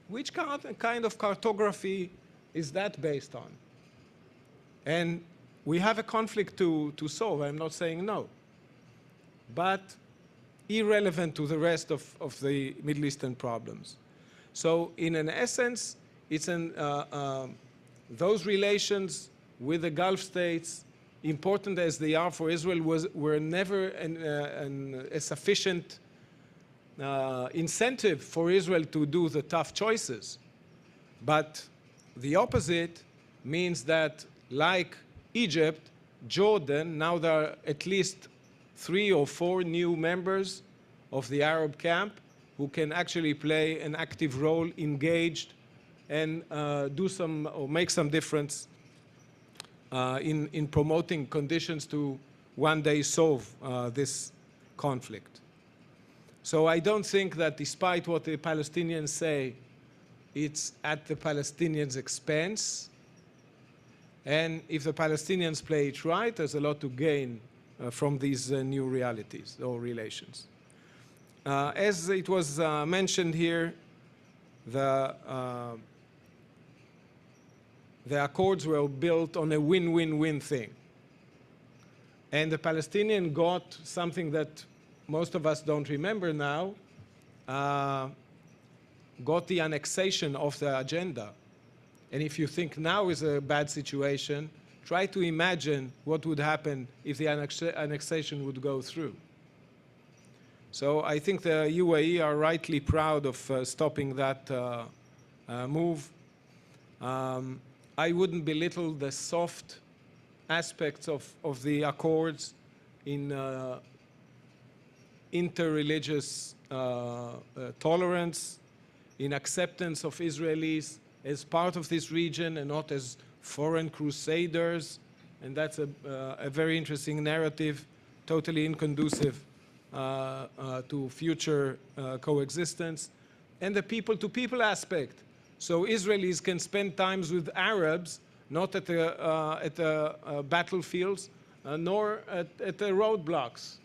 Which kind of cartography is that based on? And we have a conflict to solve. I'm not saying no. But irrelevant to the rest of the Middle Eastern problems. So in an essence, it's those relations with the Gulf states, important as they are for Israel, were never a sufficient incentive for Israel to do the tough choices. But the opposite means that, like Egypt, Jordan, now there are at least 3 or 4 new members of the Arab camp who can actually play an active role, engaged, and do some or make some difference in promoting conditions to one day solve this conflict. So I don't think that, despite what the Palestinians say, it's at the Palestinians' expense. And if the Palestinians play it right, there's a lot to gain from these new realities or relations. As it was mentioned here, the accords were built on a win-win-win thing. And the Palestinians got something that most of us don't remember now, got the annexation of the agenda. And if you think now is a bad situation, try to imagine what would happen if the annexation would go through. So I think the UAE are rightly proud of stopping that move. I wouldn't belittle the soft aspects of the accords in interreligious tolerance, in acceptance of Israelis as part of this region and not as foreign crusaders. And that's a very interesting narrative, totally inconducive to future coexistence. And the people-to-people aspect. So Israelis can spend times with Arabs, not at the battlefields, nor at the roadblocks.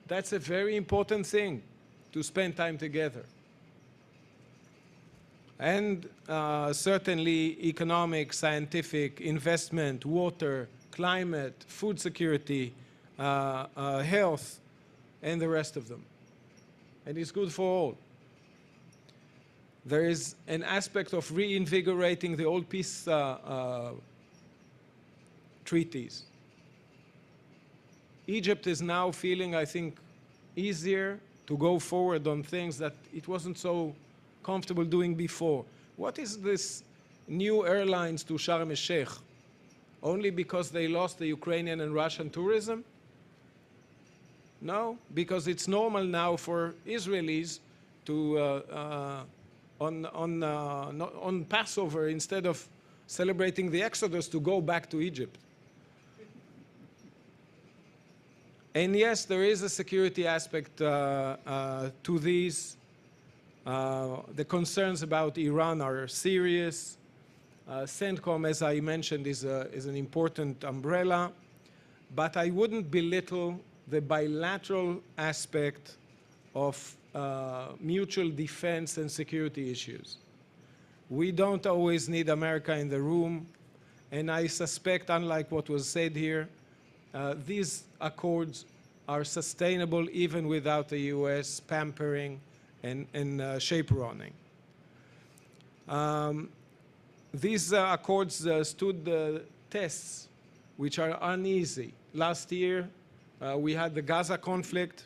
That's a very important thing, to spend time together. And certainly economic, scientific, investment, water, climate, food security, health, and the rest of them. And it's good for all. There is an aspect of reinvigorating the old peace treaties. Egypt is now feeling, I think, easier to go forward on things that it wasn't so comfortable doing before. What is this new airlines to Sharm el-Sheikh? Only because they lost the Ukrainian and Russian tourism? No, because it's normal now for Israelis to, on Passover, instead of celebrating the Exodus, to go back to Egypt. And yes, there is a security aspect to these. The concerns about Iran are serious. CENTCOM, as I mentioned, is an important umbrella. But I wouldn't belittle the bilateral aspect of mutual defense and security issues. We don't always need America in the room. And I suspect, unlike what was said here, these accords are sustainable even without the U.S. pampering and chaperoning. These accords stood tests, which are uneasy. Last year, we had the Gaza conflict.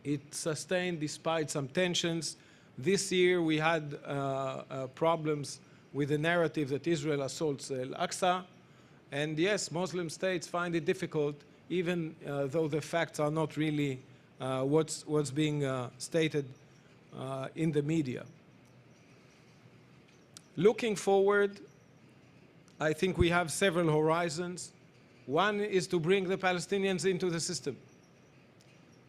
It sustained despite some tensions. This year, we had problems with the narrative that Israel assaults Al-Aqsa. And yes, Muslim states find it difficult, even though the facts are not really what's being stated in the media. Looking forward, I think we have several horizons. One is to bring the Palestinians into the system.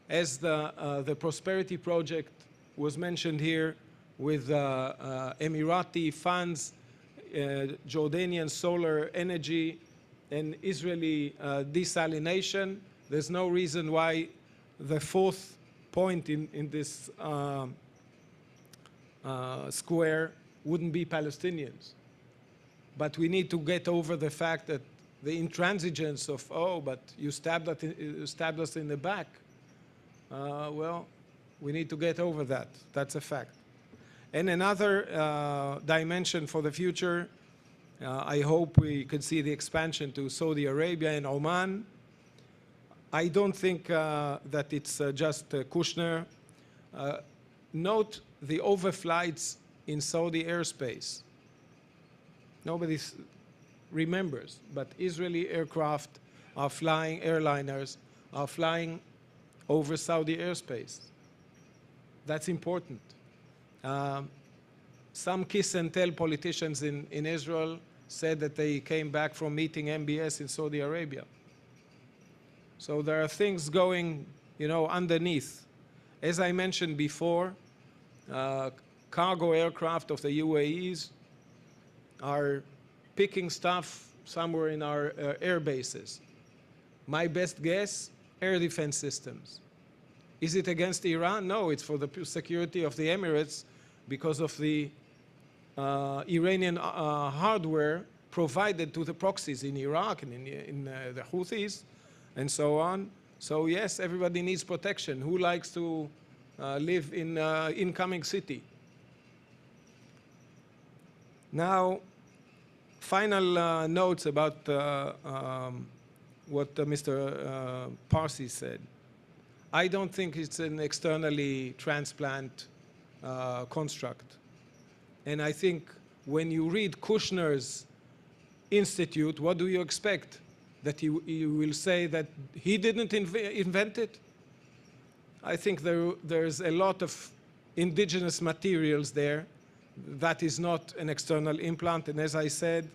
As the Prosperity Project was mentioned here, with Emirati funds, Jordanian solar energy, and Israeli desalination, there's no reason why the fourth point in this square wouldn't be Palestinians. But we need to get over the fact that the intransigence of, oh, but you stabbed us in the back. Well, we need to get over that. That's a fact. And another dimension for the future, I hope we could see the expansion to Saudi Arabia and Oman. I don't think that it's just Kushner. Note the overflights in Saudi airspace. Nobody remembers, but Israeli aircraft are flying, airliners are flying over Saudi airspace. That's important. Some kiss and tell politicians in Israel said that they came back from meeting MBS in Saudi Arabia. So there are things going, underneath. As I mentioned before, cargo aircraft of the UAEs are picking stuff somewhere in our air bases. My best guess, air defense systems. Is it against Iran? No, it's for the security of the Emirates because of the Iranian hardware provided to the proxies in Iraq and in the Houthis and so on. So yes, everybody needs protection. Who likes to live in incoming city? Now, final notes about what Mr. Parsi said. I don't think it's an externally transplant construct. And I think when you read Kushner's institute, what do you expect? That he will say that he didn't invent it? I think there's a lot of indigenous materials there. That is not an external implant. And as I said,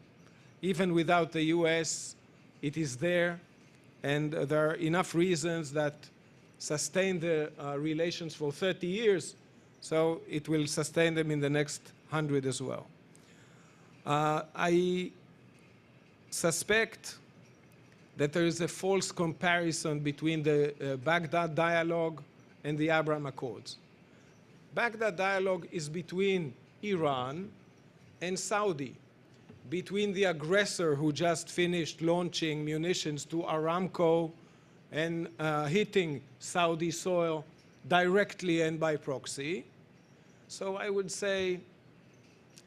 even without the US, it is there. And there are enough reasons that sustain the relations for 30 years. So it will sustain them in the next 100 as well. I suspect that there is a false comparison between the Baghdad dialogue and the Abraham Accords. Baghdad dialogue is between Iran and Saudi, between the aggressor who just finished launching munitions to Aramco and hitting Saudi soil directly and by proxy. So I would say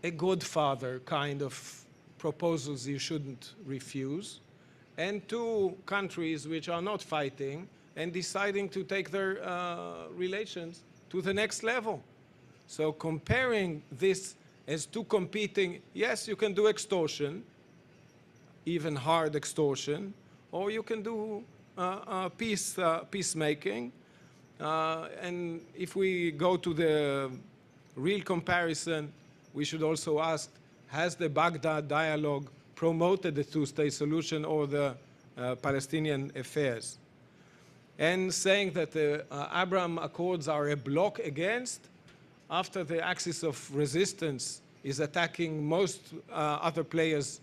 a godfather kind of proposals you shouldn't refuse, and two countries which are not fighting and deciding to take their relations to the next level. So comparing this as two competing, yes, you can do extortion, even hard extortion, or you can do peacemaking. And if we go to the real comparison, we should also ask, has the Baghdad dialogue promoted the two-state solution or the Palestinian affairs? And saying that the Abraham Accords are a block against, after the axis of resistance is attacking most other players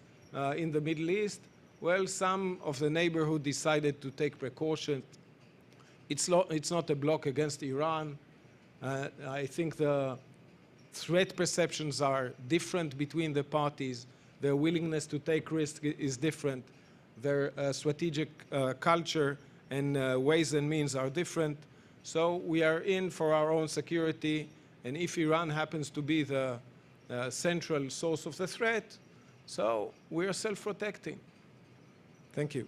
in the Middle East, well, some of the neighborhood decided to take precautions. It's not a block against Iran. I think the threat perceptions are different between the parties. Their willingness to take risk is different. Their strategic culture and ways and means are different. So we are in for our own security. And if Iran happens to be the central source of the threat, so we are self-protecting. Thank you.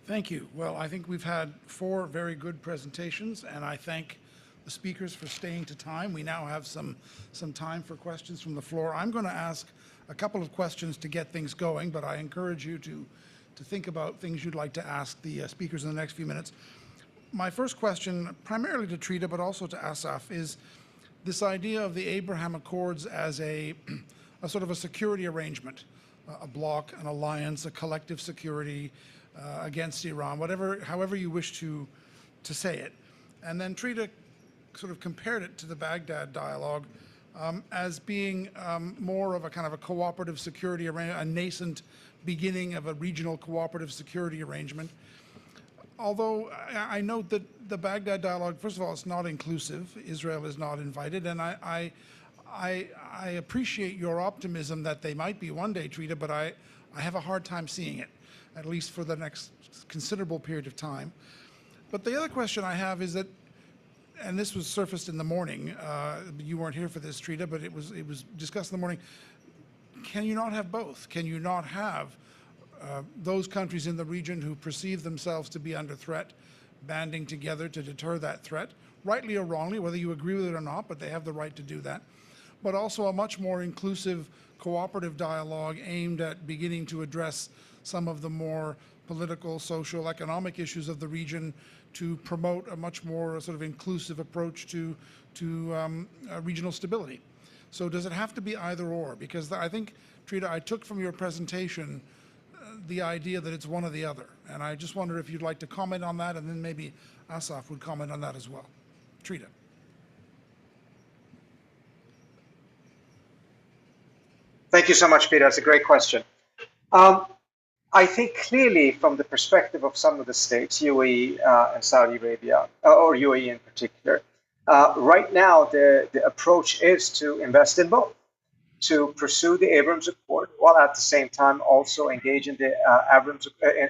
Thank you. Well, I think we've had 4 very good presentations, and I thank the speakers for staying to time. We now have some time for questions from the floor. I'm going to ask a couple of questions to get things going, but I encourage you to think about things you'd like to ask the speakers in the next few minutes. My first question, primarily to Trita, but also to Asaf, is this idea of the Abraham Accords as a sort of a security arrangement, a bloc, an alliance, a collective security against Iran, however you wish to say it. And then Trita sort of compared it to the Baghdad dialogue as being more of a kind of a cooperative security arrangement, a nascent beginning of a regional cooperative security arrangement. Although I note that the Baghdad dialogue, first of all, it's not inclusive. Israel is not invited, and I appreciate your optimism that they might be one day, Trita, but I have a hard time seeing it, at least for the next considerable period of time. But the other question I have is that, and this was surfaced in the morning, you weren't here for this, Trita, but it was discussed in the morning. Can you not have both? Can you not have those countries in the region who perceive themselves to be under threat banding together to deter that threat, rightly or wrongly, whether you agree with it or not, but they have the right to do that, but also a much more inclusive cooperative dialogue aimed at beginning to address some of the more political, social, economic issues of the region to promote a much more sort of inclusive approach to regional stability. So does it have to be either or? Because I think, Trita, I took from your presentation the idea that it's one or the other. And I just wonder if you'd like to comment on that, and then maybe Asaf would comment on that as well. Trita.
Thank you so much, Peter. That's a great question. I think clearly from the perspective of some of the states, UAE and Saudi Arabia, or UAE in particular, right now the approach is to invest in both, to pursue the Abrams Accord, while at the same time also engage in the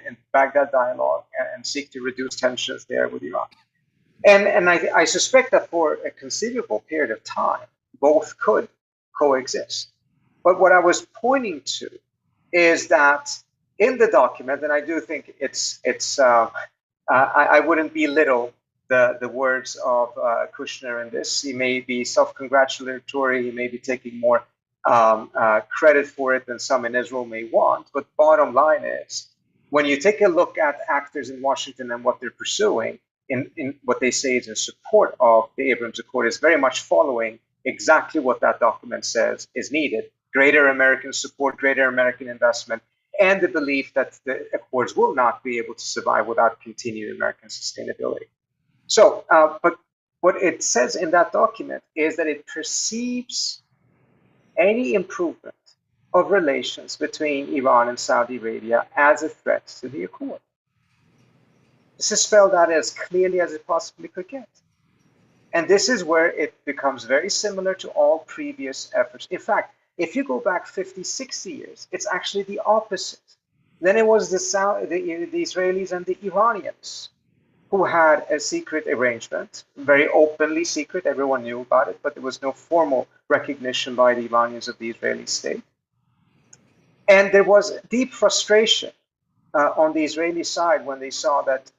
in Baghdad dialogue and seek to reduce tensions there with Iran. And I suspect that for a considerable period of time, both could coexist. But what I was pointing to is that in the document, and I do think I wouldn't belittle the words of Kushner in this. He may be self-congratulatory, he may be taking more credit for it than some in Israel may want. But bottom line is, when you take a look at actors in Washington and what they're pursuing, in what they say is in support of the Abrams Accord, is very much following exactly what that document says is needed: greater American support, greater American investment, and the belief that the accords will not be able to survive without continued American sustainability. So, but what it says in that document is that it perceives any improvement of relations between Iran and Saudi Arabia as a threat to the accord. This is spelled out as clearly as it possibly could get. And this is where it becomes very similar to all previous efforts. In fact, if you go back 50, 60 years, it's actually the opposite. Then it was the Israelis and the Iranians who had a secret arrangement, very openly secret, everyone knew about it, but there was no formal recognition by the Iranians of the Israeli state. And there was deep frustration on the Israeli side when they saw that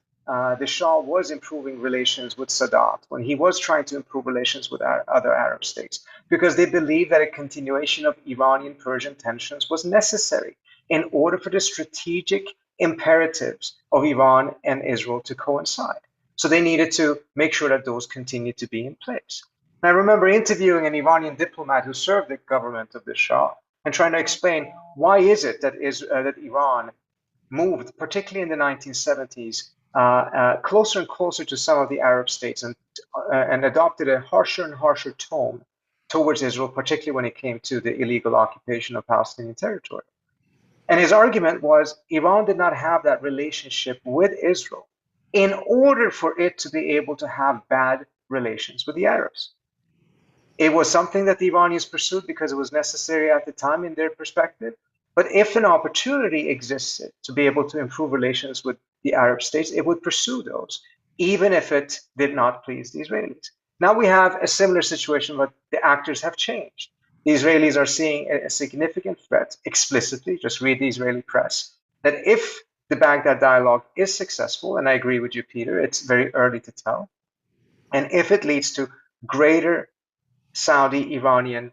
the Shah was improving relations with Sadat, when he was trying to improve relations with other Arab states, because they believed that a continuation of Iranian-Persian tensions was necessary in order for the strategic imperatives of Iran and Israel to coincide. So they needed to make sure that those continued to be in place. And I remember interviewing an Iranian diplomat who served the government of the Shah and trying to explain why is it that Iran moved, particularly in the 1970s, closer and closer to some of the Arab states and adopted a harsher and harsher tone towards Israel, particularly when it came to the illegal occupation of Palestinian territory. And his argument was Iran did not have that relationship with Israel in order for it to be able to have bad relations with the Arabs. It was something that the Iranians pursued because it was necessary at the time in their perspective. But if an opportunity existed to be able to improve relations with the Arab states, it would pursue those, even if it did not please the Israelis. Now we have a similar situation, but the actors have changed. The Israelis are seeing a significant threat explicitly, just read the Israeli press, that if the Baghdad dialogue is successful, and I agree with you, Peter, it's very early to tell, and if it leads to greater Saudi-Iranian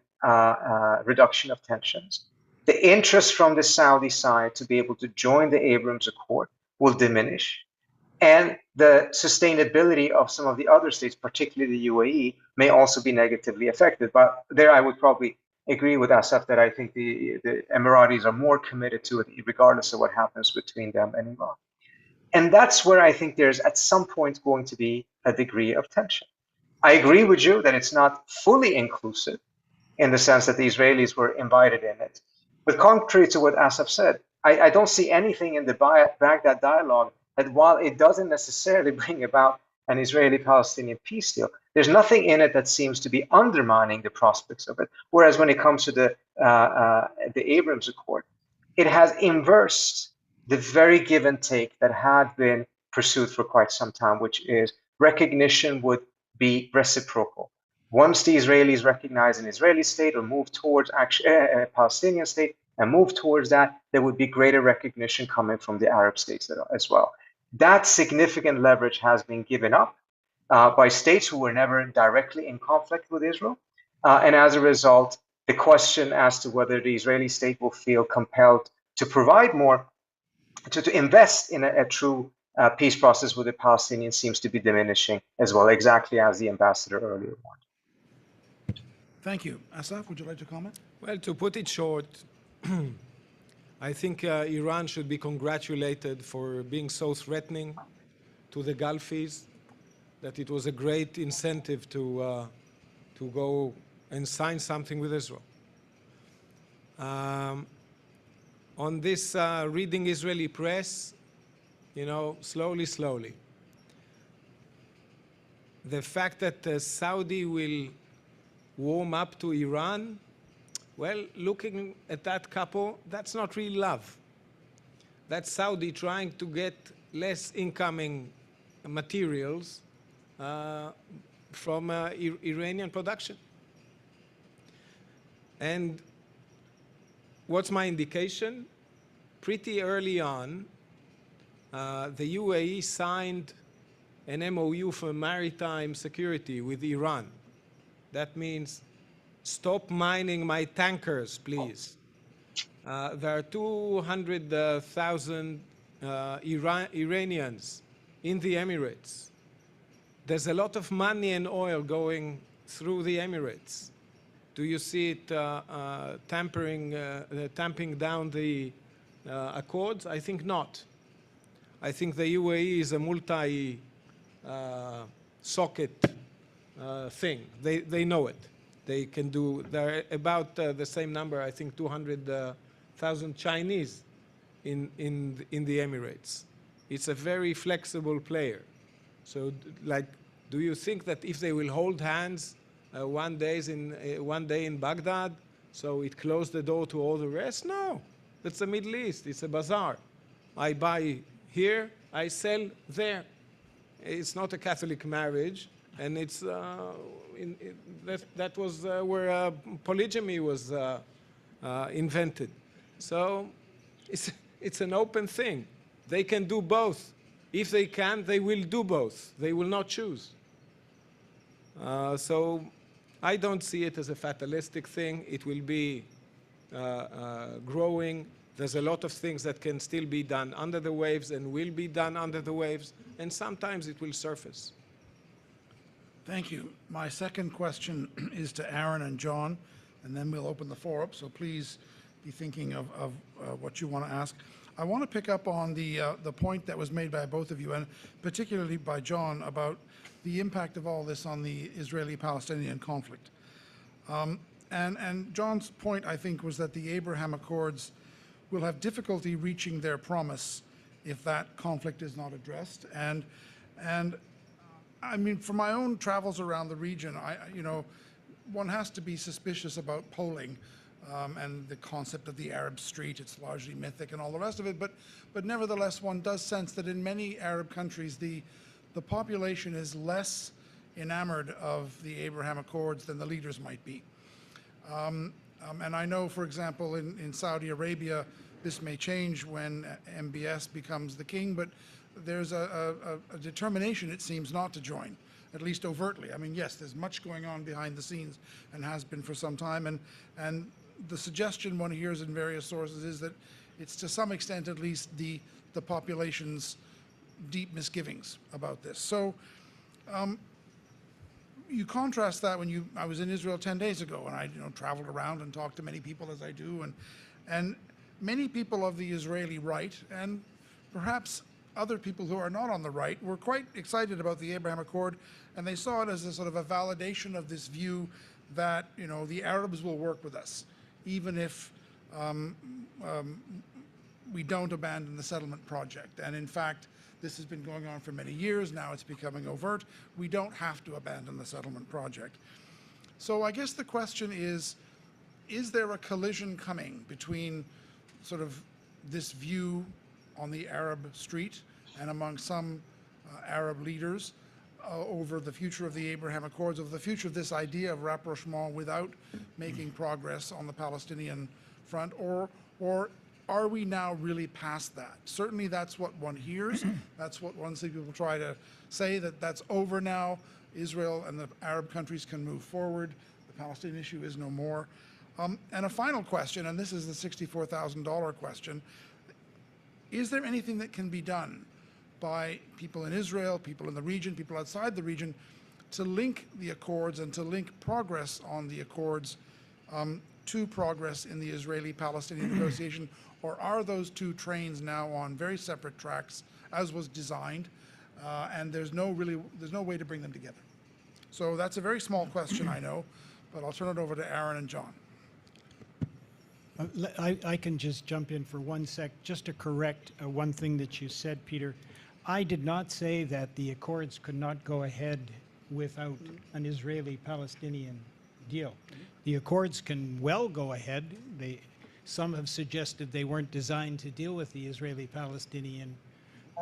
reduction of tensions, the interest from the Saudi side to be able to join the Abraham Accord will diminish. And the sustainability of some of the other states, particularly the UAE, may also be negatively affected. But there I would probably agree with Asaf that I think the Emiratis are more committed to it, regardless of what happens between them and Iran. And that's where I think there's at some point going to be a degree of tension. I agree with you that it's not fully inclusive in the sense that the Israelis were invited in it. But contrary to what Asaf said, I don't see anything in the Baghdad dialogue that while it doesn't necessarily bring about an Israeli-Palestinian peace deal, there's nothing in it that seems to be undermining the prospects of it. Whereas when it comes to the Abraham Accord, it has inversed the very give and take that had been pursued for quite some time, which is recognition would be reciprocal. Once the Israelis recognize an Israeli state or move towards a Palestinian state and move towards that, there would be greater recognition coming from the Arab states as well. That significant leverage has been given up by states who were never directly in conflict with Israel. And as a result, the question as to whether the Israeli state will feel compelled to provide more, to invest in a true peace process with the Palestinians seems to be diminishing as well, exactly as the ambassador earlier warned.
Thank you. Asaf, would you like to comment?
Well, to put it short, I think Iran should be congratulated for being so threatening to the Gulfies, that it was a great incentive to go and sign something with Israel. On this reading Israeli press, you know, slowly. The fact that Saudi will warm up to Iran, well, looking at that couple, that's not real love. That's Saudi trying to get less incoming materials from Iranian production. And what's my indication? Pretty early on, the UAE signed an MOU for maritime security with Iran. That means stop mining my tankers, please. There are 200,000 Iranians in the Emirates. There's a lot of money and oil going through the Emirates. Do you see it tamping down the accords? I think not. I think the UAE is a multi-socket thing. They know it. They can do, they're about the same number, I think 200,000 Chinese in the Emirates. It's a very flexible player. So, like, do you think that if they will hold hands one day in Baghdad, so it closed the door to all the rest? No, that's the Middle East. It's a bazaar. I buy here, I sell there. It's not a Catholic marriage, and it's that was where polygamy was invented. So it's an open thing. They can do both. If they can, they will do both. They will not choose. So I don't see it as a fatalistic thing. It will be growing. There's a lot of things that can still be done under the waves and will be done under the waves, and sometimes it will surface.
Thank you. My second question is to Aaron and John, and then we'll open the floor up, so please be thinking of what you want to ask. I want to pick up on the point that was made by both of you, and particularly by John, about the impact of all this on the Israeli-Palestinian conflict. And John's point, I think, was that the Abraham Accords will have difficulty reaching their promise if that conflict is not addressed. And I mean, for my own travels around the region, you know, one has to be suspicious about polling and the concept of the Arab street. It's largely mythic and all the rest of it, but nevertheless, one does sense that in many Arab countries, the population is less enamored of the Abraham Accords than the leaders might be. And I know, for example, in Saudi Arabia, this may change when MBS becomes the king, but there's a determination, it seems, not to join, at least overtly. I mean, yes, there's much going on behind the scenes and has been for some time, and the suggestion one hears in various sources is that it's to some extent at least the population's deep misgivings about this. So you contrast that when I was in Israel 10 days ago, and I traveled around and talked to many people as I do, and many people of the Israeli right, and perhaps other people who are not on the right, were quite excited about the Abraham Accord, and they saw it as a sort of a validation of this view that the Arabs will work with us, even if we don't abandon the settlement project. And in fact, this has been going on for many years. Now it's becoming overt. We don't have to abandon the settlement project. So I guess the question is there a collision coming between sort of this view on the Arab street and among some Arab leaders over the future of the Abraham Accords, over the future of this idea of rapprochement without making progress on the Palestinian front, or are we now really past that? Certainly that's what one hears. That's what one sees people try to say, that that's over now. Israel and the Arab countries can move forward. The Palestinian issue is no more. And a final question, and this is the $64,000 question. Is there anything that can be done by people in Israel, people in the region, people outside the region, to link the accords and to link progress on the accords to progress in the Israeli-Palestinian negotiation? Or are those two trains now on very separate tracks, as was designed, and there's no way to bring them together? So that's a very small question, I know, but I'll turn it over to Aaron and John.
I can just jump in for 1 sec, just to correct one thing that you said, Peter. I did not say that the accords could not go ahead without an Israeli-Palestinian deal. The accords can well go ahead. Some have suggested they weren't designed to deal with the Israeli-Palestinian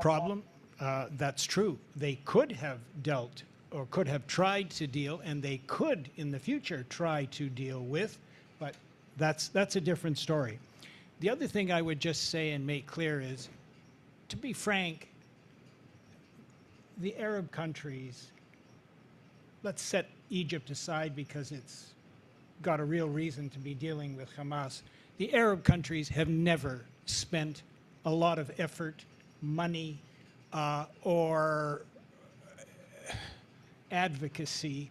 problem. That's true. They could have dealt or could have tried to deal, and they could in the future try to deal with, but that's a different story. The other thing I would just say and make clear is, to be frank, the Arab countries, let's set Egypt aside because it's got a real reason to be dealing with Hamas. The Arab countries have never spent a lot of effort, money, or advocacy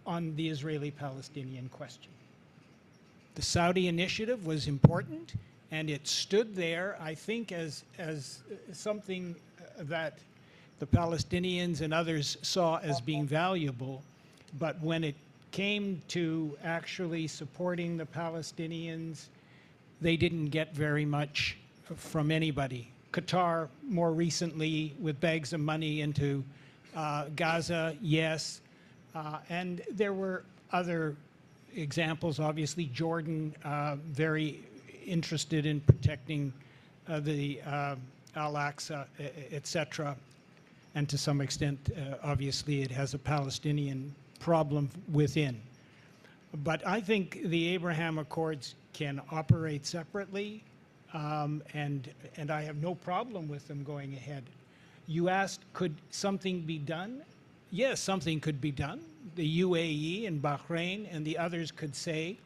on the Israeli-Palestinian question. The Saudi initiative was important, and it stood there, I think, as something that the Palestinians and others saw as being valuable. But when it came to actually supporting the Palestinians, they didn't get very much from anybody. Qatar, more recently, with bags of money into Gaza, yes. And there were other examples, obviously. Jordan, very interested in protecting the Al-Aqsa, etc. And to some extent, obviously, it has a Palestinian problem within. But I think the Abraham Accords can operate separately, and I have no problem with them going ahead. You asked, could something be done? Yes, something could be done. The UAE and Bahrain and the others could say,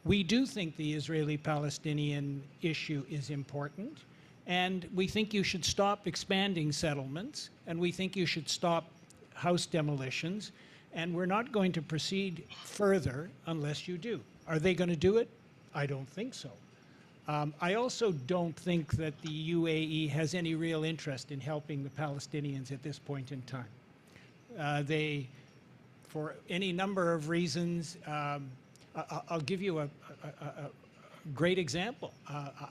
we do think the Israeli-Palestinian issue is important, and we think you should stop expanding settlements, and we think you should stop house demolitions, and we're not going to proceed further unless you do. Are they going to do it? I don't think so. I also don't think that the UAE has any real interest in helping the Palestinians at this point in time. They, for any number of reasons, I'll give you a great example.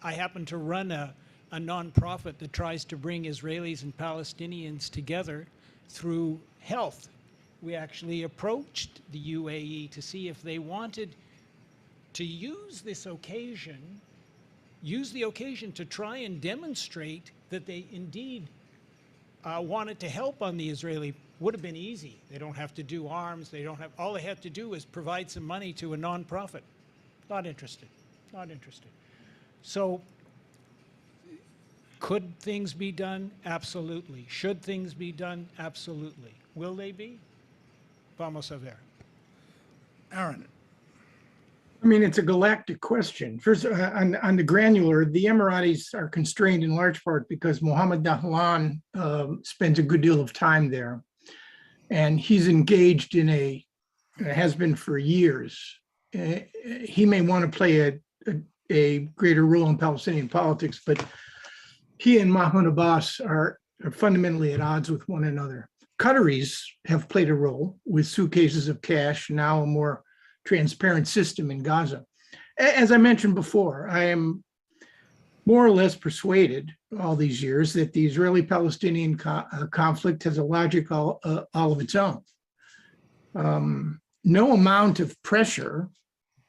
I happen to run a nonprofit that tries to bring Israelis and Palestinians together through health. We actually approached the UAE to see if they wanted to use this occasion, to try and demonstrate that they indeed wanted to help on the Israeli. Would have been easy. They don't have to do arms. They don't have, all they have to do is provide some money to a nonprofit. Not interested. Not interested. So could things be done? Absolutely. Should things be done? Absolutely. Will they be? Vamos a ver.
Aaron,
I mean, it's a galactic question. First, on the granular, the Emiratis are constrained in large part because Mohammed Dahlan spends a good deal of time there. And he's engaged in has been for years. He may want to play a greater role in Palestinian politics, but he and Mahmoud Abbas are fundamentally at odds with one another. Qataris have played a role with suitcases of cash, now a more transparent system in Gaza. As I mentioned before, I am more or less persuaded all these years that the Israeli-Palestinian conflict has a logic all of its own. No amount of pressure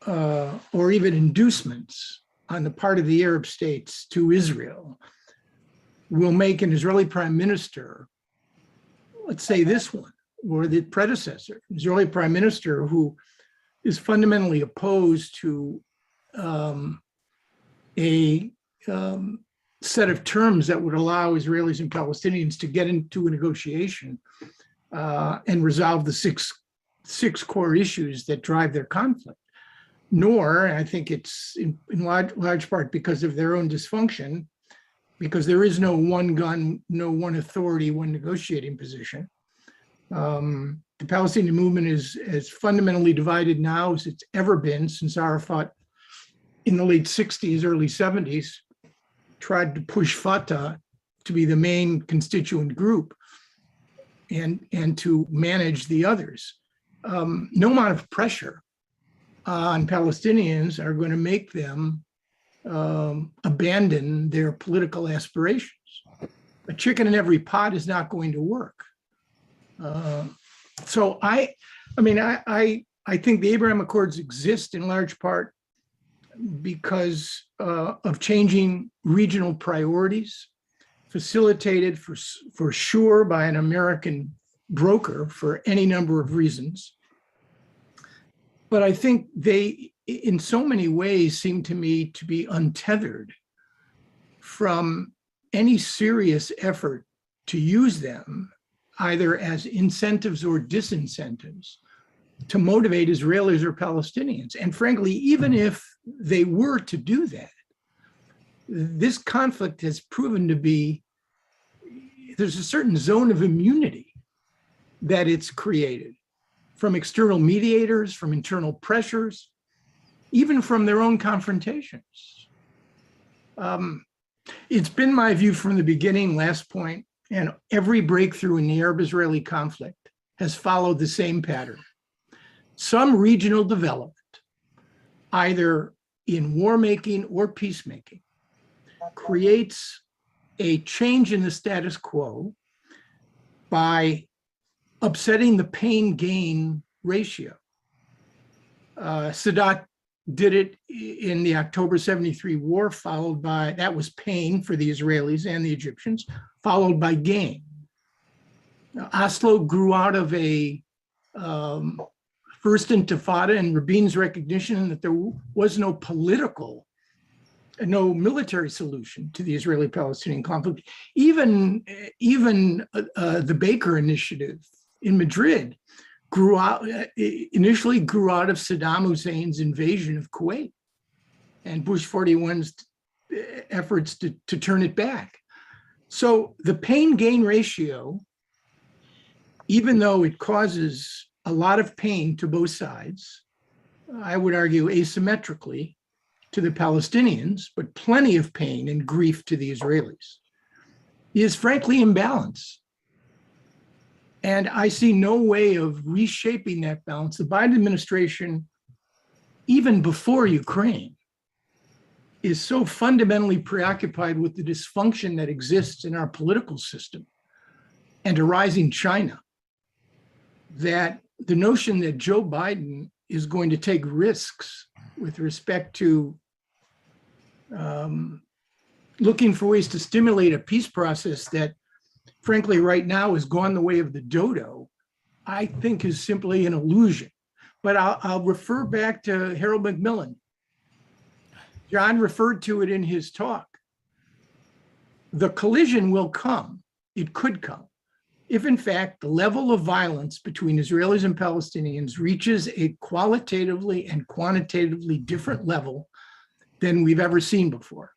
or even inducements on the part of the Arab states to Israel will make an Israeli prime minister, let's say this one, or the predecessor, Israeli prime minister who is fundamentally opposed to a set of terms that would allow Israelis and Palestinians to get into a negotiation and resolve the six core issues that drive their conflict. Nor, I think it's in large part because of their own dysfunction, because there is no one gun, no one authority, one negotiating position. The Palestinian movement is as fundamentally divided now as it's ever been since Arafat in the late 60s, early 70s, tried to push Fatah to be the main constituent group and to manage the others. No amount of pressure on Palestinians are going to make them abandon their political aspirations. A chicken in every pot is not going to work. So I think the Abraham Accords exist in large part because of changing regional priorities, facilitated for sure by an American broker for any number of reasons. But I think they, in so many ways, seem to me to be untethered from any serious effort to use them either as incentives or disincentives to motivate Israelis or Palestinians. And frankly, even if they were to do that, this conflict has proven to be, there's a certain zone of immunity that it's created from external mediators, from internal pressures, even from their own confrontations. It's been my view from the beginning, last point, and every breakthrough in the Arab-Israeli conflict has followed the same pattern. Some regional development, either in war-making or peacemaking, creates a change in the status quo by upsetting the pain-gain ratio. Sadat did it in the October 73 war, followed by, that was pain for the Israelis and the Egyptians, followed by gain. Oslo grew out of a first intifada and Rabin's recognition that there was no political, no military solution to the Israeli-Palestinian conflict. Even the Baker Initiative in Madrid initially grew out of Saddam Hussein's invasion of Kuwait and Bush 41's efforts to turn it back. So the pain-gain ratio, even though it causes a lot of pain to both sides, I would argue asymmetrically to the Palestinians, but plenty of pain and grief to the Israelis, is frankly imbalanced. And I see no way of reshaping that balance. The Biden administration, even before Ukraine, is so fundamentally preoccupied with the dysfunction that exists in our political system and a rising China, that the notion that Joe Biden is going to take risks with respect to looking for ways to stimulate a peace process that, frankly, right now has gone the way of the dodo, I think is simply an illusion. But I'll refer back to Harold Macmillan. John referred to it in his talk. The collision will come. It could come if in fact the level of violence between Israelis and Palestinians reaches a qualitatively and quantitatively different level than we've ever seen before.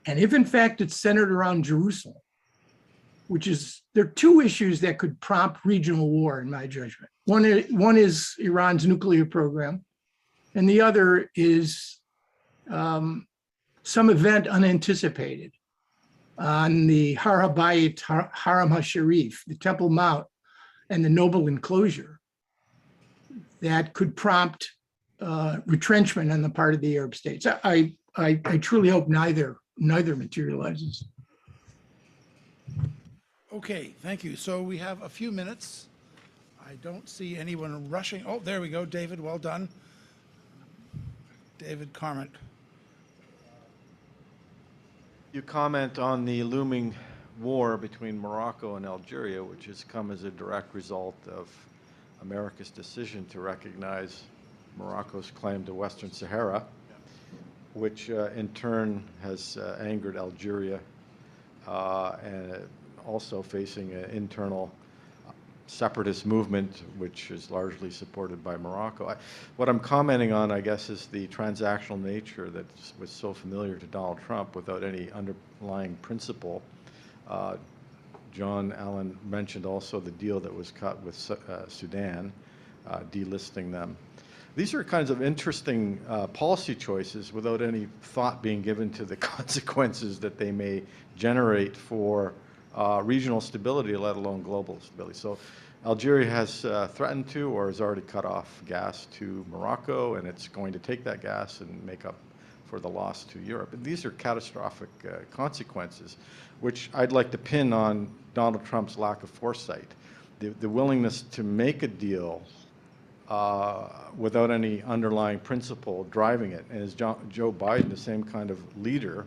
And if in fact it's centered around Jerusalem, there are two issues that could prompt regional war in my judgment. One is Iran's nuclear program, and the other is some event unanticipated on the Har HaBayit, Haram HaSharif, the Temple Mount, and the Noble Enclosure that could prompt retrenchment on the part of the Arab states. I truly hope neither materializes.
Okay, thank you. So we have a few minutes. I don't see anyone rushing. Oh, there we go, David, well done. David Carment.
You comment on the looming war between Morocco and Algeria, which has come as a direct result of America's decision to recognize Morocco's claim to Western Sahara, which in turn has angered Algeria and also facing an internal separatist movement, which is largely supported by Morocco. What I'm commenting on, I guess, is the transactional nature that was so familiar to Donald Trump without any underlying principle. John Allen mentioned also the deal that was cut with Sudan, delisting them. These are kinds of interesting policy choices without any thought being given to the consequences that they may generate for regional stability, let alone global stability. So Algeria has threatened to or has already cut off gas to Morocco, and it's going to take that gas and make up for the loss to Europe. And these are catastrophic consequences, which I'd like to pin on Donald Trump's lack of foresight. The willingness to make a deal without any underlying principle driving it. And is Joe Biden the same kind of leader?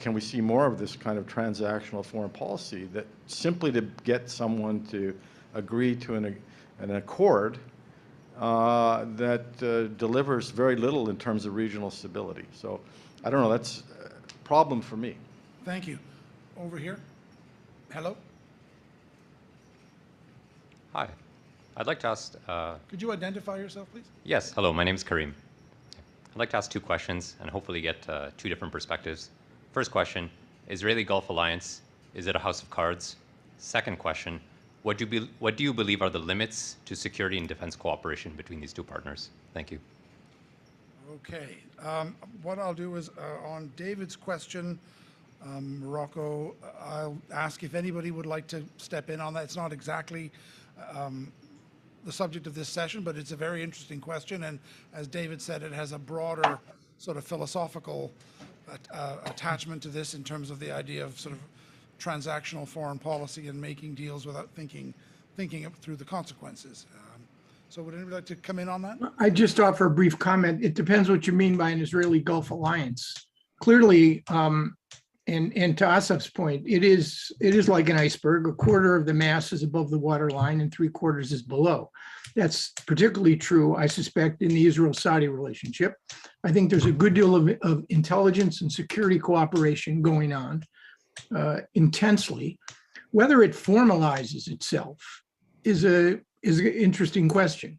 Can we see more of this kind of transactional foreign policy that simply to get someone to agree to an accord that delivers very little in terms of regional stability? So I don't know, that's a problem for me.
Thank you. Over here. Hello.
Hi. I'd like to ask...
Could you identify yourself, please?
Yes. Hello, my name is Kareem. I'd like to ask two questions and hopefully get two different perspectives. First question, Israeli Gulf Alliance, is it a house of cards? Second question, what do you believe are the limits to security and defense cooperation between these two partners? Thank you.
Okay. What I'll do is on David's question, Morocco, I'll ask if anybody would like to step in on that. It's not exactly the subject of this session, but it's a very interesting question. And as David said, it has a broader sort of philosophical attachment to this in terms of the idea of sort of transactional foreign policy and making deals without thinking through the consequences. So would anybody like to come in on that?
I just offer a brief comment. It depends what you mean by an Israeli Gulf alliance. Clearly, and to Asaf's point, it is like an iceberg. A quarter of the mass is above the waterline and 3/4 is below. That's particularly true, I suspect, in the Israel-Saudi relationship. I think there's a good deal of intelligence and security cooperation going on intensely. Whether it formalizes itself is an interesting question.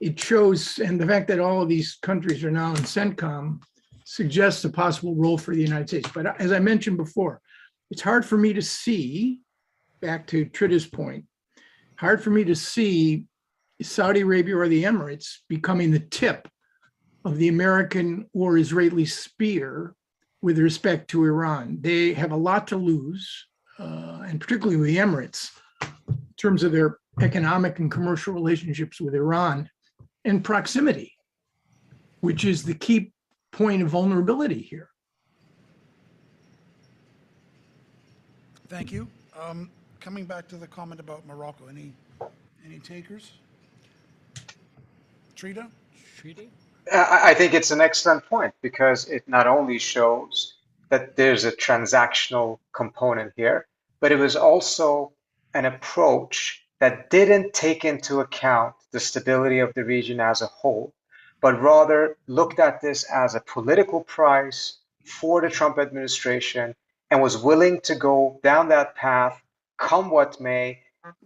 It shows, and the fact that all of these countries are now in CENTCOM suggests a possible role for the United States. But as I mentioned before, it's hard for me to see, back to Trita's point, hard for me to see Saudi Arabia or the Emirates becoming the tip of the American or Israeli spear with respect to Iran. They have a lot to lose, and particularly with the Emirates, in terms of their economic and commercial relationships with Iran and proximity, which is the key point of vulnerability here.
Thank you. Coming back to the comment about Morocco, any takers? Trita?
I think it's an excellent point because it not only shows that there's a transactional component here, but it was also an approach that didn't take into account the stability of the region as a whole, but rather looked at this as a political price for the Trump administration and was willing to go down that path come what may,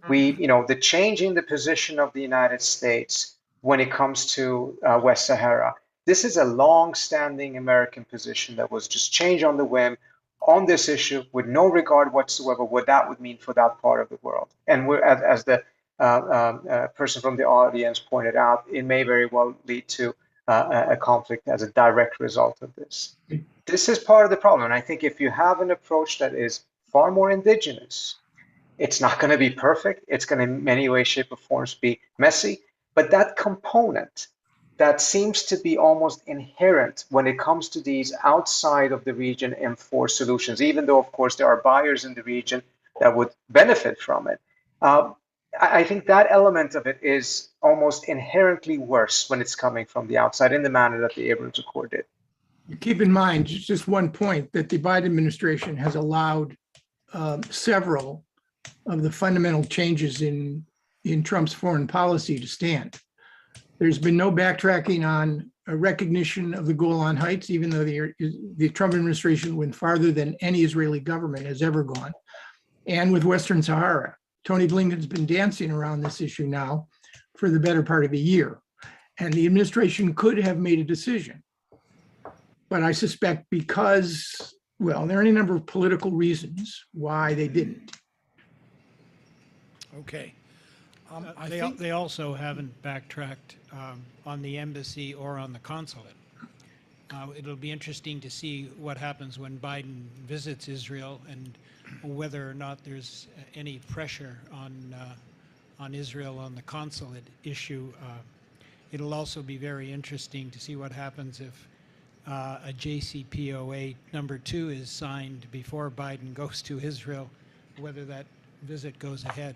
the change in the position of the United States when it comes to West Sahara, this is a long-standing American position that was just changed on the whim on this issue with no regard whatsoever what that would mean for that part of the world. And we're, as the person from the audience pointed out, it may very well lead to a conflict as a direct result of this. This is part of the problem. And I think if you have an approach that is far more indigenous, it's not going to be perfect. It's going to, in many ways, shape, or forms, be messy. But that component that seems to be almost inherent when it comes to these outside of the region enforced solutions, even though, of course, there are buyers in the region that would benefit from it. I think that element of it is almost inherently worse when it's coming from the outside in the manner that the Abrams Accord did.
Keep in mind, just one point, that the Biden administration has allowed several of the fundamental changes in Trump's foreign policy to stand. There's been no backtracking on a recognition of the Golan Heights, even though the Trump administration went farther than any Israeli government has ever gone. And with Western Sahara, Tony Blinken's been dancing around this issue now for the better part of a year. And the administration could have made a decision. But I suspect because, well, there are any number of political reasons why they didn't.
Okay.
They also haven't backtracked on the embassy or on the consulate. It'll be interesting to see what happens when Biden visits Israel and whether or not there's any pressure on Israel on the consulate issue. It'll also be very interesting to see what happens if a JCPOA #2 is signed before Biden goes to Israel, whether that visit goes ahead.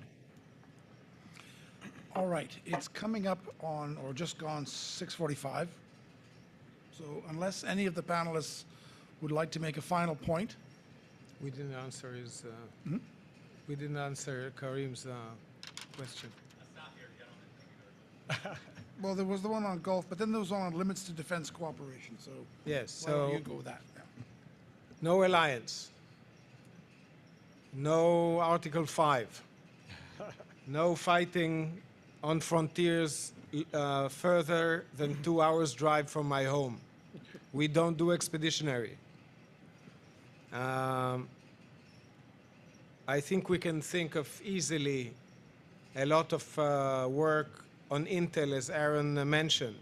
All right, it's coming up on, or just gone, 6:45. So unless any of the panelists would like to make a final point.
We didn't answer his, we didn't answer Karim's question.
Well, there was the one on Gulf, but then there was one on limits to defense cooperation, so.
Yes,
why don't
so
you go with that? Yeah.
no alliance, no Article 5, no fighting on frontiers further than 2 hours drive from my home. We don't do expeditionary. I think we can think of easily a lot of work on intel, as Aaron mentioned,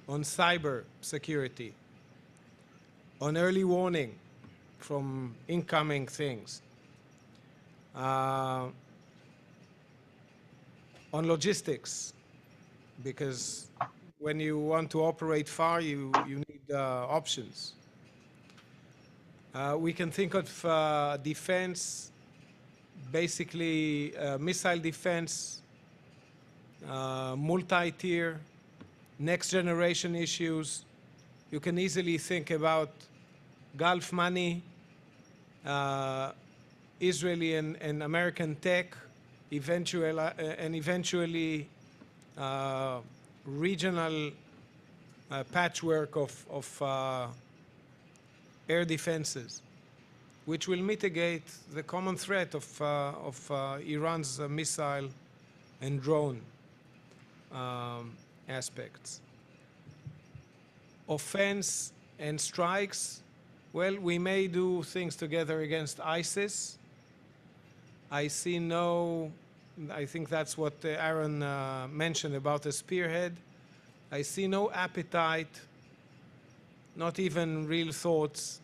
on cyber security, on early warning from incoming things, on logistics, because when you want to operate far, you need options. We can think of defense, basically missile defense, multi-tier, next generation issues. You can easily think about Gulf money, Israeli and American tech, eventually regional patchwork of air defenses, which will mitigate the common threat of Iran's missile and drone aspects. Offense and strikes, well, we may do things together against ISIS. I think that's what Aaron mentioned about the spearhead. I see no appetite, not even real thoughts,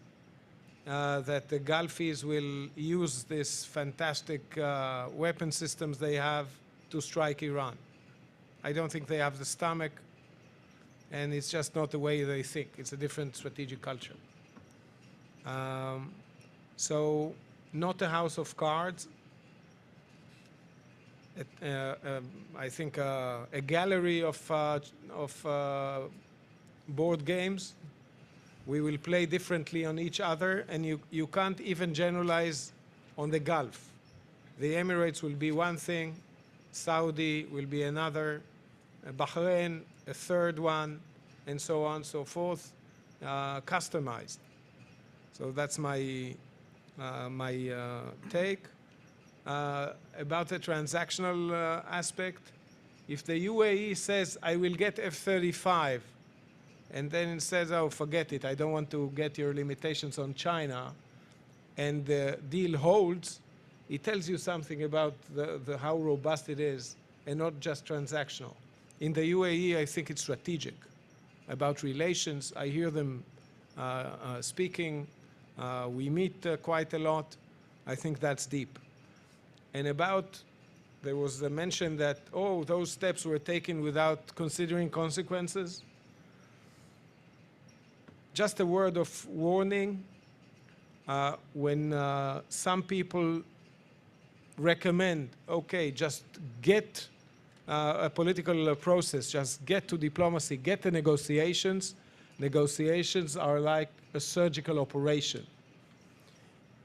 that the Gulfis will use this fantastic weapon systems they have to strike Iran. I don't think they have the stomach, and it's just not the way they think. It's a different strategic culture. So not a house of cards. I think a gallery of board games. We will play differently on each other, and you can't even generalize on the Gulf. The Emirates will be one thing, Saudi will be another, Bahrain a third one, and so on and so forth, customized. So that's my take. about the transactional aspect. If the UAE says, I will get F-35, and then it says, oh, forget it, I don't want to get your limitations on China, and the deal holds, it tells you something about how robust it is, and not just transactional. In the UAE, I think it's strategic. About relations, I hear them speaking. We meet quite a lot. I think that's deep. And there was the mention that, oh, those steps were taken without considering consequences. Just a word of warning, when some people recommend, okay, just get a political process, just get to diplomacy, get the negotiations. Negotiations are like a surgical operation.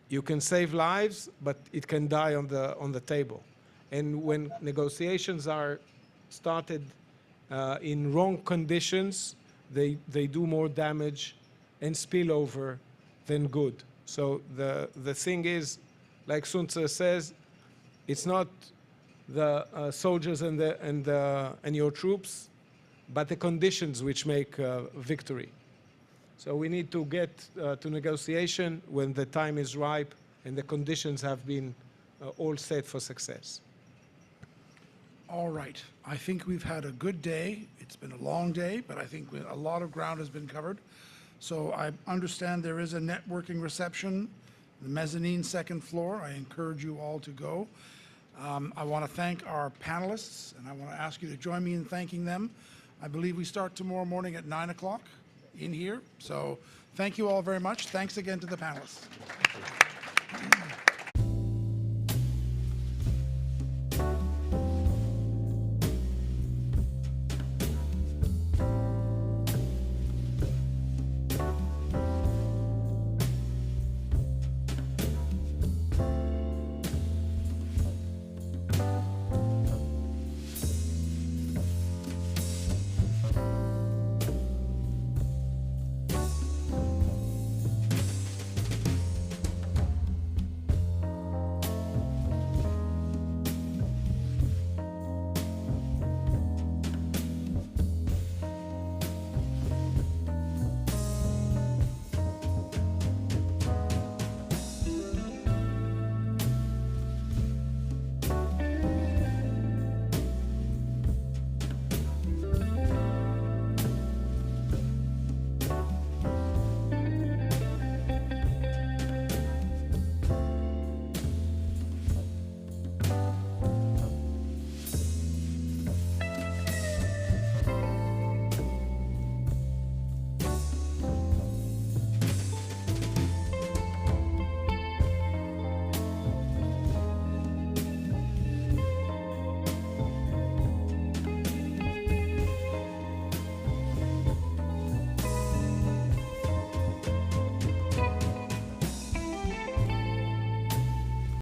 You can save lives, but it can die on the table. And when negotiations are started in wrong conditions, they do more damage and spillover than good. So the thing is, like Sun Tzu says, it's not the soldiers and your troops, but the conditions which make victory. So we need to get to negotiation when the time is ripe and the conditions have been all set for success.
All right. I think we've had a good day. It's been a long day, but I think a lot of ground has been covered. So I understand there is a networking reception, the mezzanine second floor. I encourage you all to go. I want to thank our panelists, and I want to ask you to join me in thanking them. I believe we start tomorrow morning at 9 o'clock in here. So thank you all very much. Thanks again to the panelists.